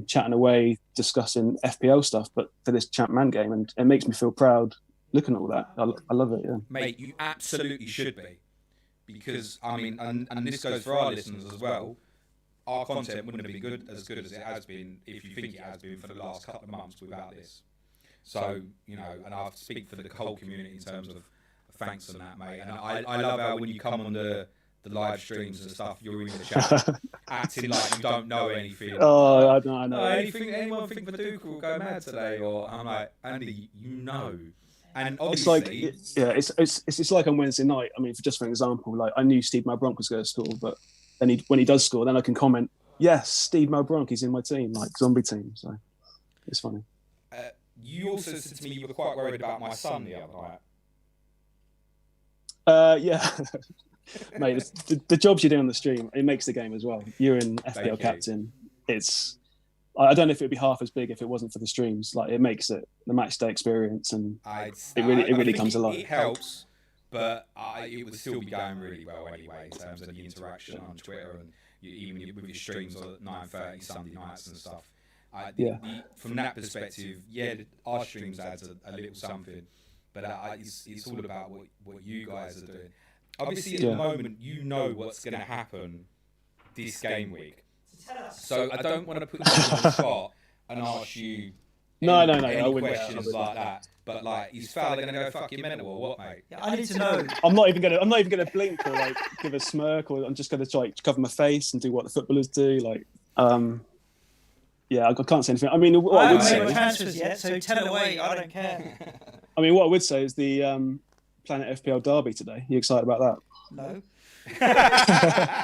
chatting away, discussing FPL stuff, but for this Chapman game, and it makes me feel proud looking at all that. I love it. Yeah, mate, you absolutely should be, because I mean, and this goes for our listeners as well. Our content wouldn't have been as good as it has been if you think it has been for the last couple of months without this. So, you know, and I speak for the whole community in terms of thanks on that, mate. And I love how when you come on the live streams and stuff, you're in the chat acting like you don't know anything. Oh, I know. Anyone think Viduka will go mad today? Or I'm like, Andy, you know. And obviously, it's like on Wednesday night. I mean, just for an example, like I knew Steve Malbronk was going to score, but then when he does score, then I can comment, yes, Steve Malbronk, he's in my team, like zombie team. So it's funny. You also said to me you were quite worried about my son the other night. Yeah. Mate, the jobs you do on the stream, it makes the game as well. You're an FPL captain. I don't know if it'd be half as big if it wasn't for the streams. Like it makes it the match day experience, and it really comes alive. It helps, but it would still be going really well anyway in terms of the interaction on Twitter and even with your streams at 9:30 Sunday nights and stuff. From that perspective, our streams adds a little something, but it's all about what you guys are doing. Obviously, at the moment, you know what's going to happen this game week. So I don't want to put you on the spot and ask you any questions like that. But like, is Fowler going to go fucking mental or what, mate? Yeah, I need to know. I'm not even gonna blink or like give a smirk, or I'm just going to like cover my face and do what the footballers do. Like, I can't say anything. I mean, what I would say. I haven't made transfers yet, so tell it away. I don't care. I mean, what I would say is the Planet FPL derby today. You excited about that? No.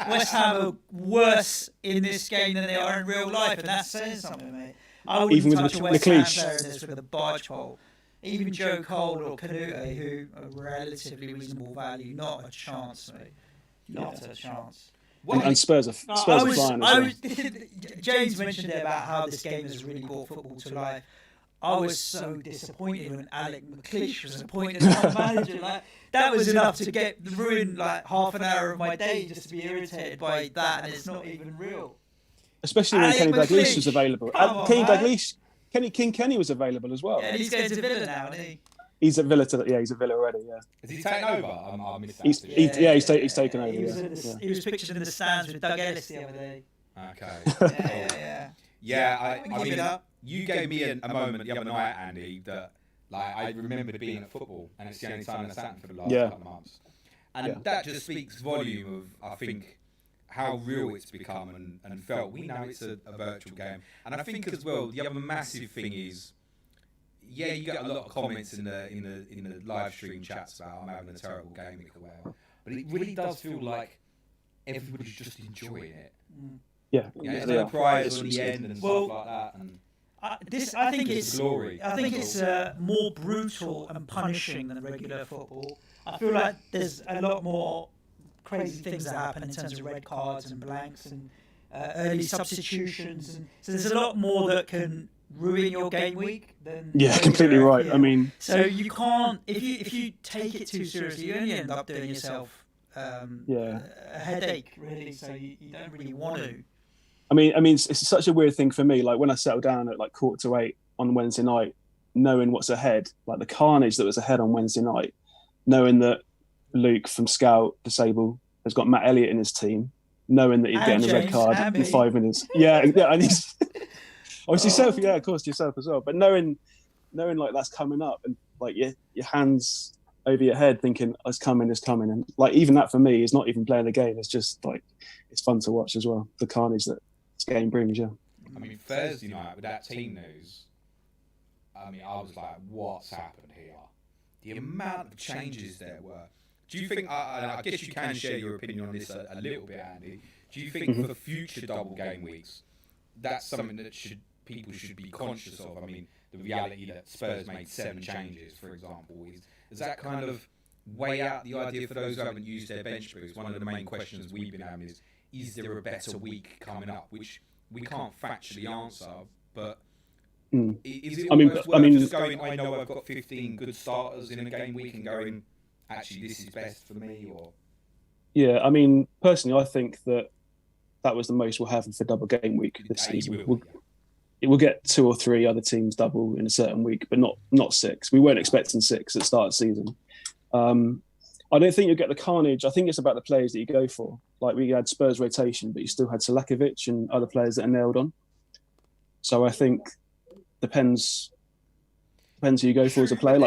West Ham are worse in this game than they are in real life, and that's saying something, mate. I wouldn't touch a West Ham player in this with a barge pole. Even Joe Cole or Canute, who are relatively reasonable value, not a chance, mate. Not a chance. And Spurs are flying. James mentioned it about how this game has really brought football to life. I was so disappointed when Alec McLeish was appointed as manager. Like, that was enough to ruin like half an hour of my day just to be irritated by that, and it's not even real. Especially when Kenny Dalglish was available. Kenny was available as well. Yeah, and he's going to Villa now, isn't he? He's at Villa he's at Villa already. Yeah. Has he taken over? I missed that. He's taken over. He was pictured in the stands with Doug Ellis the other day. Okay. I mean, you gave me a moment the other night, Andy, that like I remembered being at football, and it's the only time I sat for the last couple of months, and that just speaks volume of, I think, how real it's become and felt. We know it's a virtual game, and I think as well the other massive thing is, you get a lot of comments in the live stream chats about I'm having a terrible game week or whatever, but it really does feel like everybody's just enjoying it. Yeah, there's no prize on the end and stuff like that. And I think it's more brutal and punishing than regular football. I feel like there's a lot more crazy things that happen in terms of red cards and blanks and early substitutions, and so there's a lot more that can ruin your game week than completely right. I mean, so you can't if you take it too seriously, you only end up doing yourself a headache, really. So you don't really want to. I mean, it's such a weird thing for me. Like when I settled down at like 7:45 on Wednesday night, knowing what's ahead, like the carnage that was ahead on Wednesday night, knowing that Luke from Scout Disable has got Matt Elliott in his team, knowing that he's getting a red card in 5 minutes. And he's obviously yourself, of course, yourself as well. But knowing like that's coming up, and like your hands over your head, thinking it's coming, and like even that for me is not even playing the game. It's just like it's fun to watch as well. The carnage that this game brings. Yeah. I mean, Thursday night with that team news, I was like, what's happened here? The amount of changes there were. Do you think, I guess you can share your opinion on this a little bit, Andy, do you think for future double game weeks, that's something that people should be conscious of? I mean, the reality that Spurs made 7 changes, for example, is that kind of weigh out the idea for those who haven't used their bench boost? One of the main questions we've been having is there a better week coming up? Which we can't factually answer, but is it almost worth just going, I know I've got 15 good starters in a game week, and going, actually, this is best for me? Or yeah, I mean, personally, I think that was the most we'll have for double game week this season. We'll get 2 or 3 other teams double in a certain week, but not 6. We weren't expecting 6 at the start of the season. I don't think you'll get the carnage. I think it's about the players that you go for. Like we had Spurs rotation, but you still had Selakovic and other players that are nailed on. So I think depends depends who you go for as a player.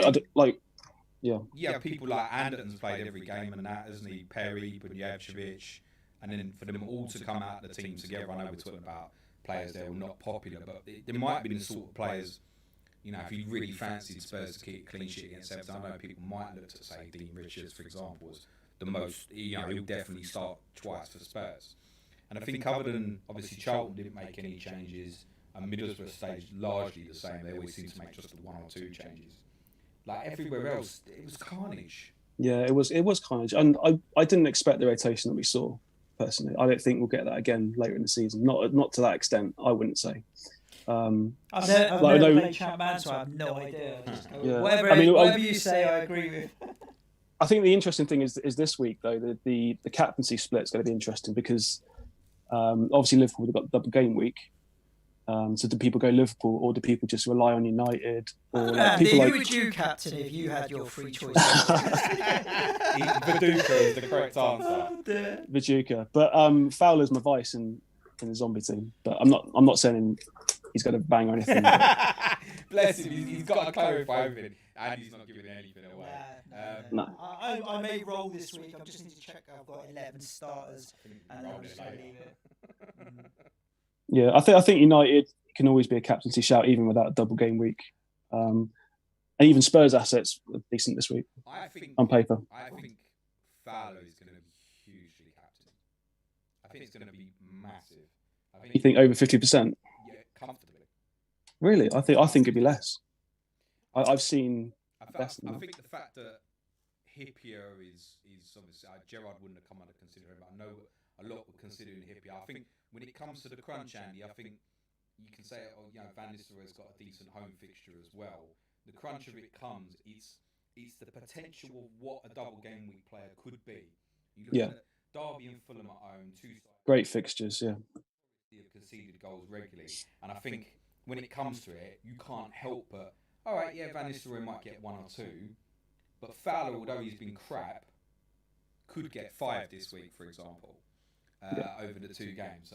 Yeah, people like Anderton's played every game and that, hasn't he? Perry, Bunjevcevic, and then for them all to come out of the team together. I know we're talking about players that were not popular, but there might have been the sort of players, you know, if you really fancied Spurs to keep a clean sheet against Everton, I know people might look at, say, Dean Richards, for example, as the most, you know, he'll definitely start twice for Spurs. And I think other than, obviously, Charlton didn't make any changes, and Middlesbrough stayed largely the same. They always seem to make just one or two changes. Like everywhere else, it was carnage. Yeah, it was carnage. And I didn't expect the rotation that we saw, personally. I don't think we'll get that again later in the season. Not to that extent, I wouldn't say. I've never played Champ Man, so I have no idea. Whatever you say, I agree with. I think the interesting thing is this week, though, the captaincy split is going to be interesting because obviously Liverpool have got double game week. So do people go Liverpool or do people just rely on United? Or who would you captain if you had your free choice? Viduka is the correct answer. Viduka, but Fowler's my vice in the zombie team. But I'm not saying he's going to bang or anything. Bless him, he's got to clarify everything, and he's not giving anything away. No. I may roll this week. I just need to check. I've got 11 starters, and I'm just going to leave it. Yeah, I think United can always be a captaincy shout even without a double game week, and even Spurs assets are decent this week. On paper, I think Fowler is going to be hugely captain. I think it's going to be massive. You think over 50%? Yeah, comfortably. Really, I think it'd be less. I've seen. I think the fact that Hippier is obviously Gerrard wouldn't have come under consideration, but I know a lot were considering Hippier. I think when it comes to the crunch, Andy, I think you can say, Van Nistelrooy's got a decent home fixture as well. The crunch of it comes, it's the potential of what a double game week player could be. You look at Derby and Fulham at home, two sides. Great fixtures, yeah. They've conceded goals regularly, and I think when it comes to it, you can't help but, all right, yeah, Van Nistelrooy might get one or two, but Fowler, although he's been crap, could get 5 this week, for example. Over the 2 games,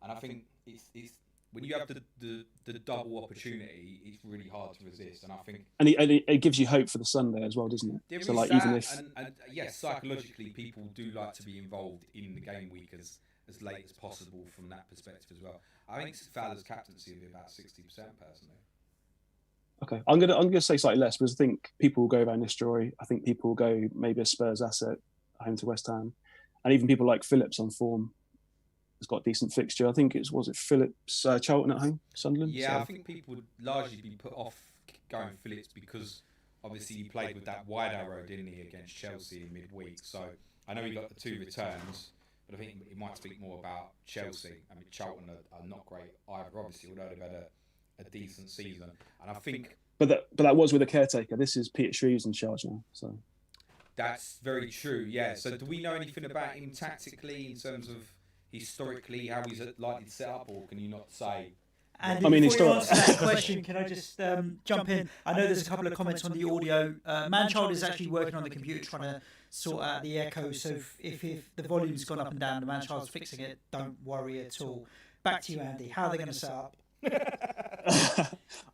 and I think it's when you have the double opportunity, it's really hard to resist. And I think it gives you hope for the Sunday as well, doesn't it? So like even if yes, psychologically, people do like to be involved in the game week as late as possible from that perspective as well. I think Fowler's captaincy will be about 60% personally. Okay, I'm gonna say slightly less because I think people will go Van Nistelrooy. I think people will go maybe a Spurs asset home to West Ham. And even people like Phillips on form has got a decent fixture. I think was it Phillips, Charlton at home, Sunderland? Yeah, so I think people would largely be put off going Phillips because obviously he played with that wide arrow, didn't he, against Chelsea in midweek. So I know he got the 2 returns, but I think it might speak more about Chelsea. I mean, Charlton are not great either, obviously, although they've had a decent season. And I think... But that was with a caretaker. This is Peter Shreve's in charge now, so... That's very true, yeah. So do we know anything about him tactically in terms of historically how he's likely to set up, or can you not say? And before you answer that question, can I just jump in? I know there's a couple of comments on the audio. Manchild is actually working on the computer trying to sort out the echo, so if the volume's gone up and down, the Manchild's fixing it, don't worry at all. Back to you, Andy. How are they going to set up?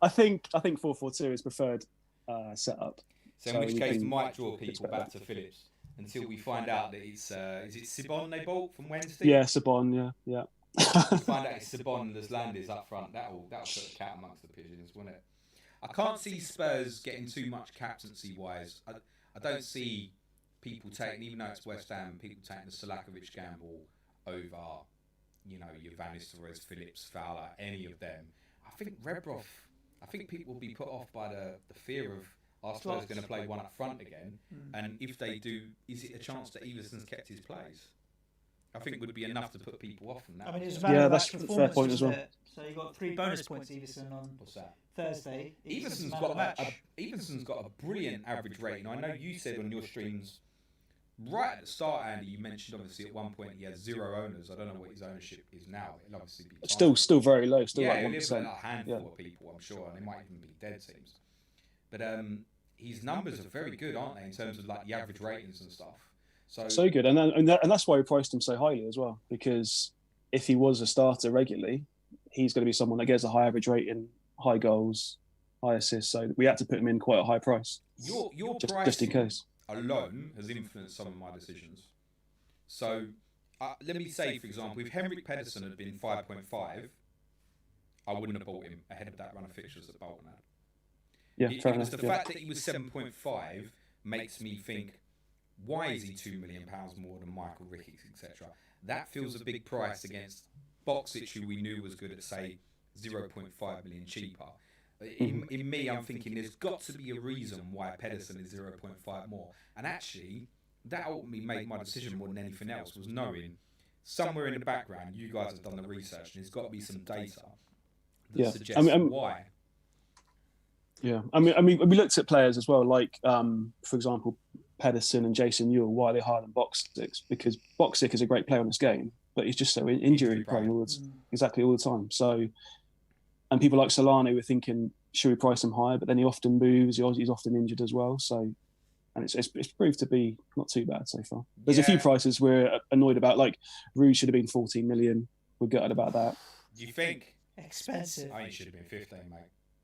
I think 4-4-2 is preferred setup. So in which case, might draw people back to Phillips until we find out that it's is it Sibon they bought from Wednesday? Yeah, Sibon, yeah. Find out it's Sibon that's landed up front. That'll put the cat amongst the pigeons, won't it? I can't see Spurs getting too much captaincy wise. I don't see people taking, even though it's West Ham, people taking the Selakovic gamble over, your Van Nistelrooy, Phillips, Fowler, any of them. I think Rebroff. I think people will be put off by the fear of. Arsenal's going to play one up front again, and if they do, is it a chance that Everson's kept his place? I think it would be enough to put people off from that. I mean, it's that's a fair point as well. So you got 3 bonus points, Everson, on Thursday. Everson's got a brilliant average rating. I know you said on your streams right at the start, Andy, you mentioned obviously at one point he had 0 owners. I don't know what his ownership is now. It'll obviously be still very low. Still like 1%. There's a handful of people, I'm sure, and they might even be dead teams. But his numbers are very good, aren't they, in terms of like the average ratings and stuff. So good, and that's why we priced him so highly as well. Because if he was a starter regularly, he's going to be someone that gets a high average rating, high goals, high assists, so we had to put him in quite a high price. Your just in case alone has influenced some of my decisions. So let me say, for example, if Henrik Pedersen had been 5.5, I wouldn't have bought him ahead of that run of fixtures that Bolton had. Yeah, it was the fact that he was 7.5 makes me think, why is he £2 million more than Michael Ricketts, etc.? That feels a big price against Boxic, who we knew was good at, say, 0.5 million cheaper. In me, I'm thinking there's got to be a reason why Pedersen is 0.5 more. And actually, that ultimately made my decision more than anything else, was knowing somewhere in the background, you guys have done the research, and there's got to be some data that suggests why. Yeah, I mean, we looked at players as well, like, for example, Pedersen and Jason Ewell. Why are they higher than Boxic? Because Boxic is a great player on this game, but he's just so injury prone exactly all the time. So, and people like Solano were thinking, should we price him higher? But then he often moves. He's often injured as well. So, and it's proved to be not too bad so far. There's a few prices we're annoyed about, like Rude should have been 14 million. We're gutted about that. Do you think? Expensive. I think it should have been 15, mate.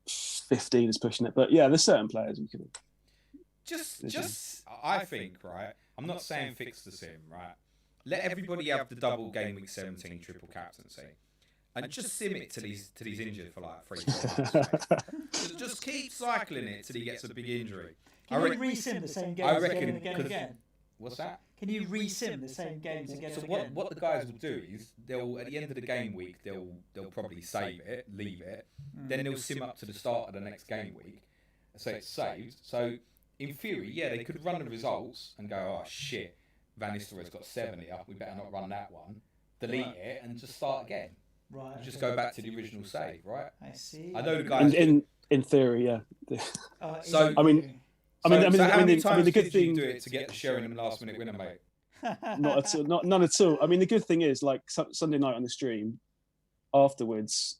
15 is pushing it, but yeah, there's certain players we could. Just, I think, right. I'm not saying fix the sim, right. Let everybody have the double game week 17 triple captaincy, and just sim it till he's injured for like 3-4 months. Just keep cycling it till he gets a big injury. Can you re-sim the same games again and again and again? What's that? Can you re-sim the same games again and again? So what the guys will do is they'll, at the end of the game week, they'll probably save it, leave it, then they'll sim up to the start of the next game week, so it's saved. So in theory, yeah, they could run the results and go, oh shit, Van Nistelrooy's got 7 here, we better not run that one, delete it and just start again. Right. Just go back to the original save, right? I see. I know the guys. In theory, yeah. So I mean, the good thing. Do it to get the Sheringham last minute winner, mate. Not at all. None at all. I mean, the good thing is, like Sunday night on the stream, afterwards,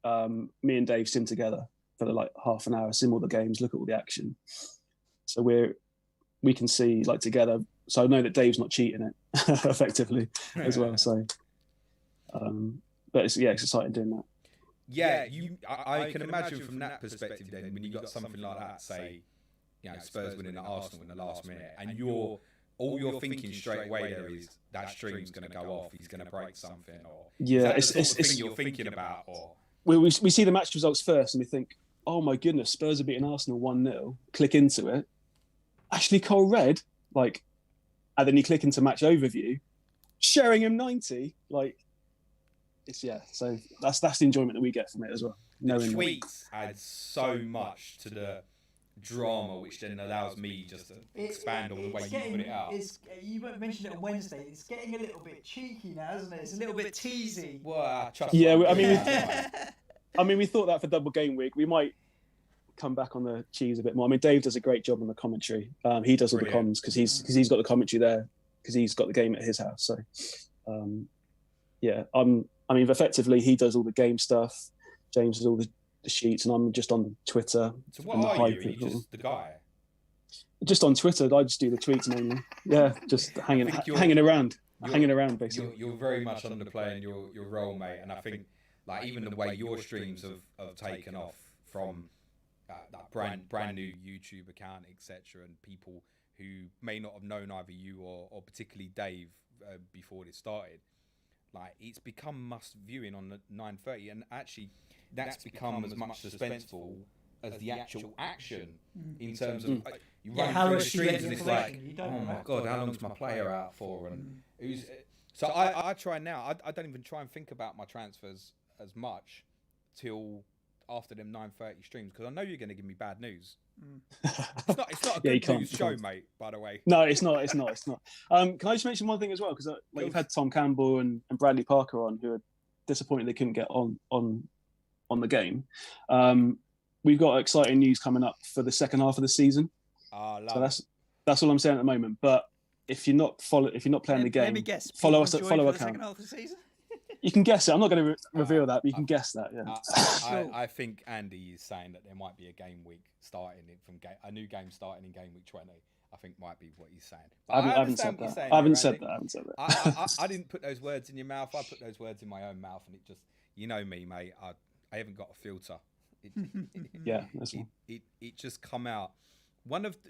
me and Dave sim together for like half an hour, sim all the games, look at all the action. So we can see like together. So I know that Dave's not cheating it effectively as well. So, but it's exciting doing that. Yeah, I can imagine from that perspective then, when you got something like that, say, Spurs winning at Arsenal in the last minute, and all you're thinking straight away there is that stream's going to go off, he's going to break something, or it's the thing you're thinking about, or we see the match results first and we think, oh my goodness, Spurs are beating Arsenal 1-0. Click into it, Ashley Cole Red, like, and then you click into match overview, Sheringham 90, like. So that's the enjoyment that we get from it as well. The tweets add so much to the drama, which then allows me just to expand on the way you put it out. You mentioned it on Wednesday. It's getting a little bit cheeky now, isn't it? It's a little bit teasy. Well, we thought that for double game week, we might come back on the cheese a bit more. I mean, Dave does a great job on the commentary. He does all the comms because he's got the commentary there because he's got the game at his house. So, I mean, effectively, he does all the game stuff. James does all the sheets, and I'm just on Twitter. So what are you? Are you just the guy? Just on Twitter, I just do the tweets mainly. Yeah, just hanging around, basically. You're very much underplaying your role, mate. And I think, like, even the way your streams have taken off from that brand new YouTube account, etc., and people who may not have known either you or particularly Dave before this started. Like, it's become must viewing on the 9:30, and actually that's become as much suspenseful as the actual action in terms of you run through the streets and it's like, oh my god, how long's my player out for? And who's so I try now. I don't even try and think about my transfers as much till after them 9:30 streams, because I know you're going to give me bad news. It's not a good news show, mate, by the way. No, it's not. Can I just mention one thing as well? Because you've had Tom Campbell and Bradley Parker on, who are disappointed they couldn't get on the game. We've got exciting news coming up for the second half of the season. So that's all I'm saying at the moment. But if you're not playing the game, follow us. Follow our account. You can guess it. I'm not going to reveal that, but you can guess that. Yeah. I think Andy is saying that there might be a game week starting a new game starting in game week 20. I think might be what he's saying. But I haven't said that. I haven't said that. I didn't put those words in your mouth. I put those words in my own mouth, and it just, you know me, mate. I haven't got a filter. Yeah, that's one. It just come out.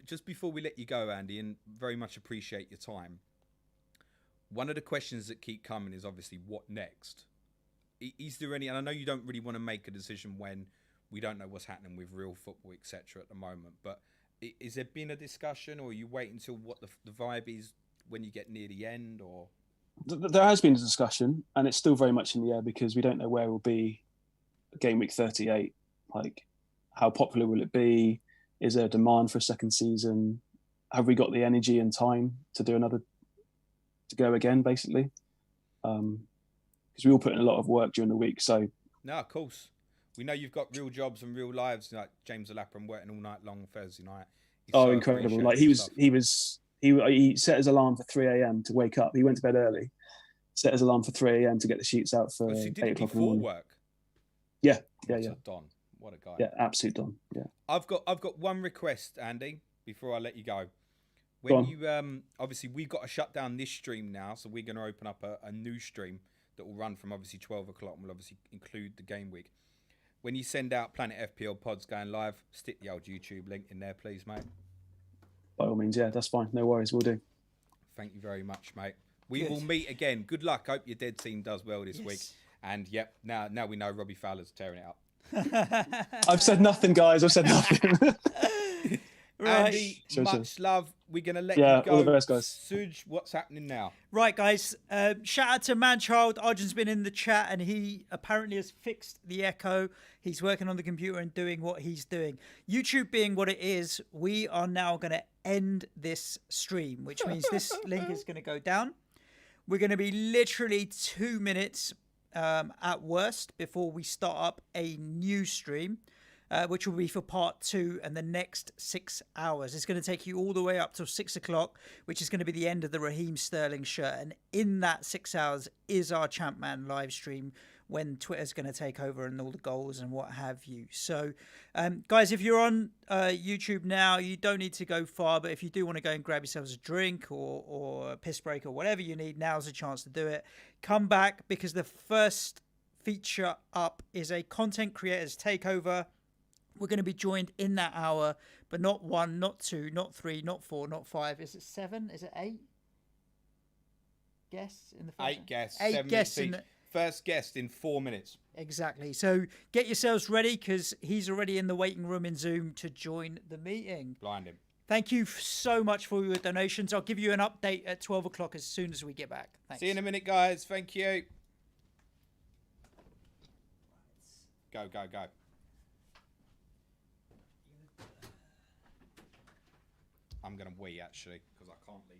Just before we let you go, Andy, and very much appreciate your time. One of the questions that keep coming is obviously what next. Is there any? And I know you don't really want to make a decision when we don't know what's happening with real football, etc. at the moment. But is there been a discussion, or are you waiting until what the vibe is when you get near the end, or? There has been a discussion, and it's still very much in the air because we don't know where we'll be game week 38. Like, how popular will it be? Is there a demand for a second season? Have we got the energy and time to do to go again, basically? Because we all put in a lot of work during the week. So no, of course, we know you've got real jobs and real lives. Like James Alapham working all night long Thursday night. Incredible! Like he set his alarm for 3 a.m. to wake up. He went to bed early, set his alarm for 3 a.m. to get the sheets out for 8 o'clock in the morning. Work. Yeah. Don, what a guy. Yeah, absolute Don. Yeah. I've got one request, Andy, before I let you go. When you obviously we've got to shut down this stream now, so we're going to open up a new stream that will run from obviously 12 o'clock and will obviously include the game week. When you send out Planet FPL pods going live, stick the old YouTube link in there, please, mate. By all means, yeah, that's fine. No worries, we'll do. Thank you very much, mate. We will meet again. Good luck. Hope your dead team does well this week. And yep, now we know Robbie Fowler's tearing it up. I've said nothing, guys. I've said nothing. Right. Andy, much love. We're going to let you go. All the best, guys. Suj, what's happening now? Right, guys. Shout out to Manchild. Arjun's been in the chat and he apparently has fixed the echo. He's working on the computer and doing what he's doing. YouTube being what it is, we are now going to end this stream, which means this link is going to go down. We're going to be literally 2 minutes at worst before we start up a new stream. Which will be for part 2 and the next 6 hours. It's going to take you all the way up till 6 o'clock, which is going to be the end of the Raheem Sterling shirt. And in that 6 hours is our Champman live stream when Twitter's going to take over and all the goals and what have you. So, guys, if you're on YouTube now, you don't need to go far. But if you do want to go and grab yourselves a drink or a piss break or whatever you need, now's the chance to do it. Come back because the first feature up is a content creators takeover. We're going to be joined in that hour, but not 1, not 2, not 3, not 4, not 5. Is it 7? Is it 8? Guests in the first 8 guests. 8 guests in the first guest in 4 minutes. Exactly. So get yourselves ready because he's already in the waiting room in Zoom to join the meeting. Blind him. Thank you so much for your donations. I'll give you an update at 12 o'clock as soon as we get back. Thanks. See you in a minute, guys. Thank you. Go. I'm going to wee, actually, because I can't leave.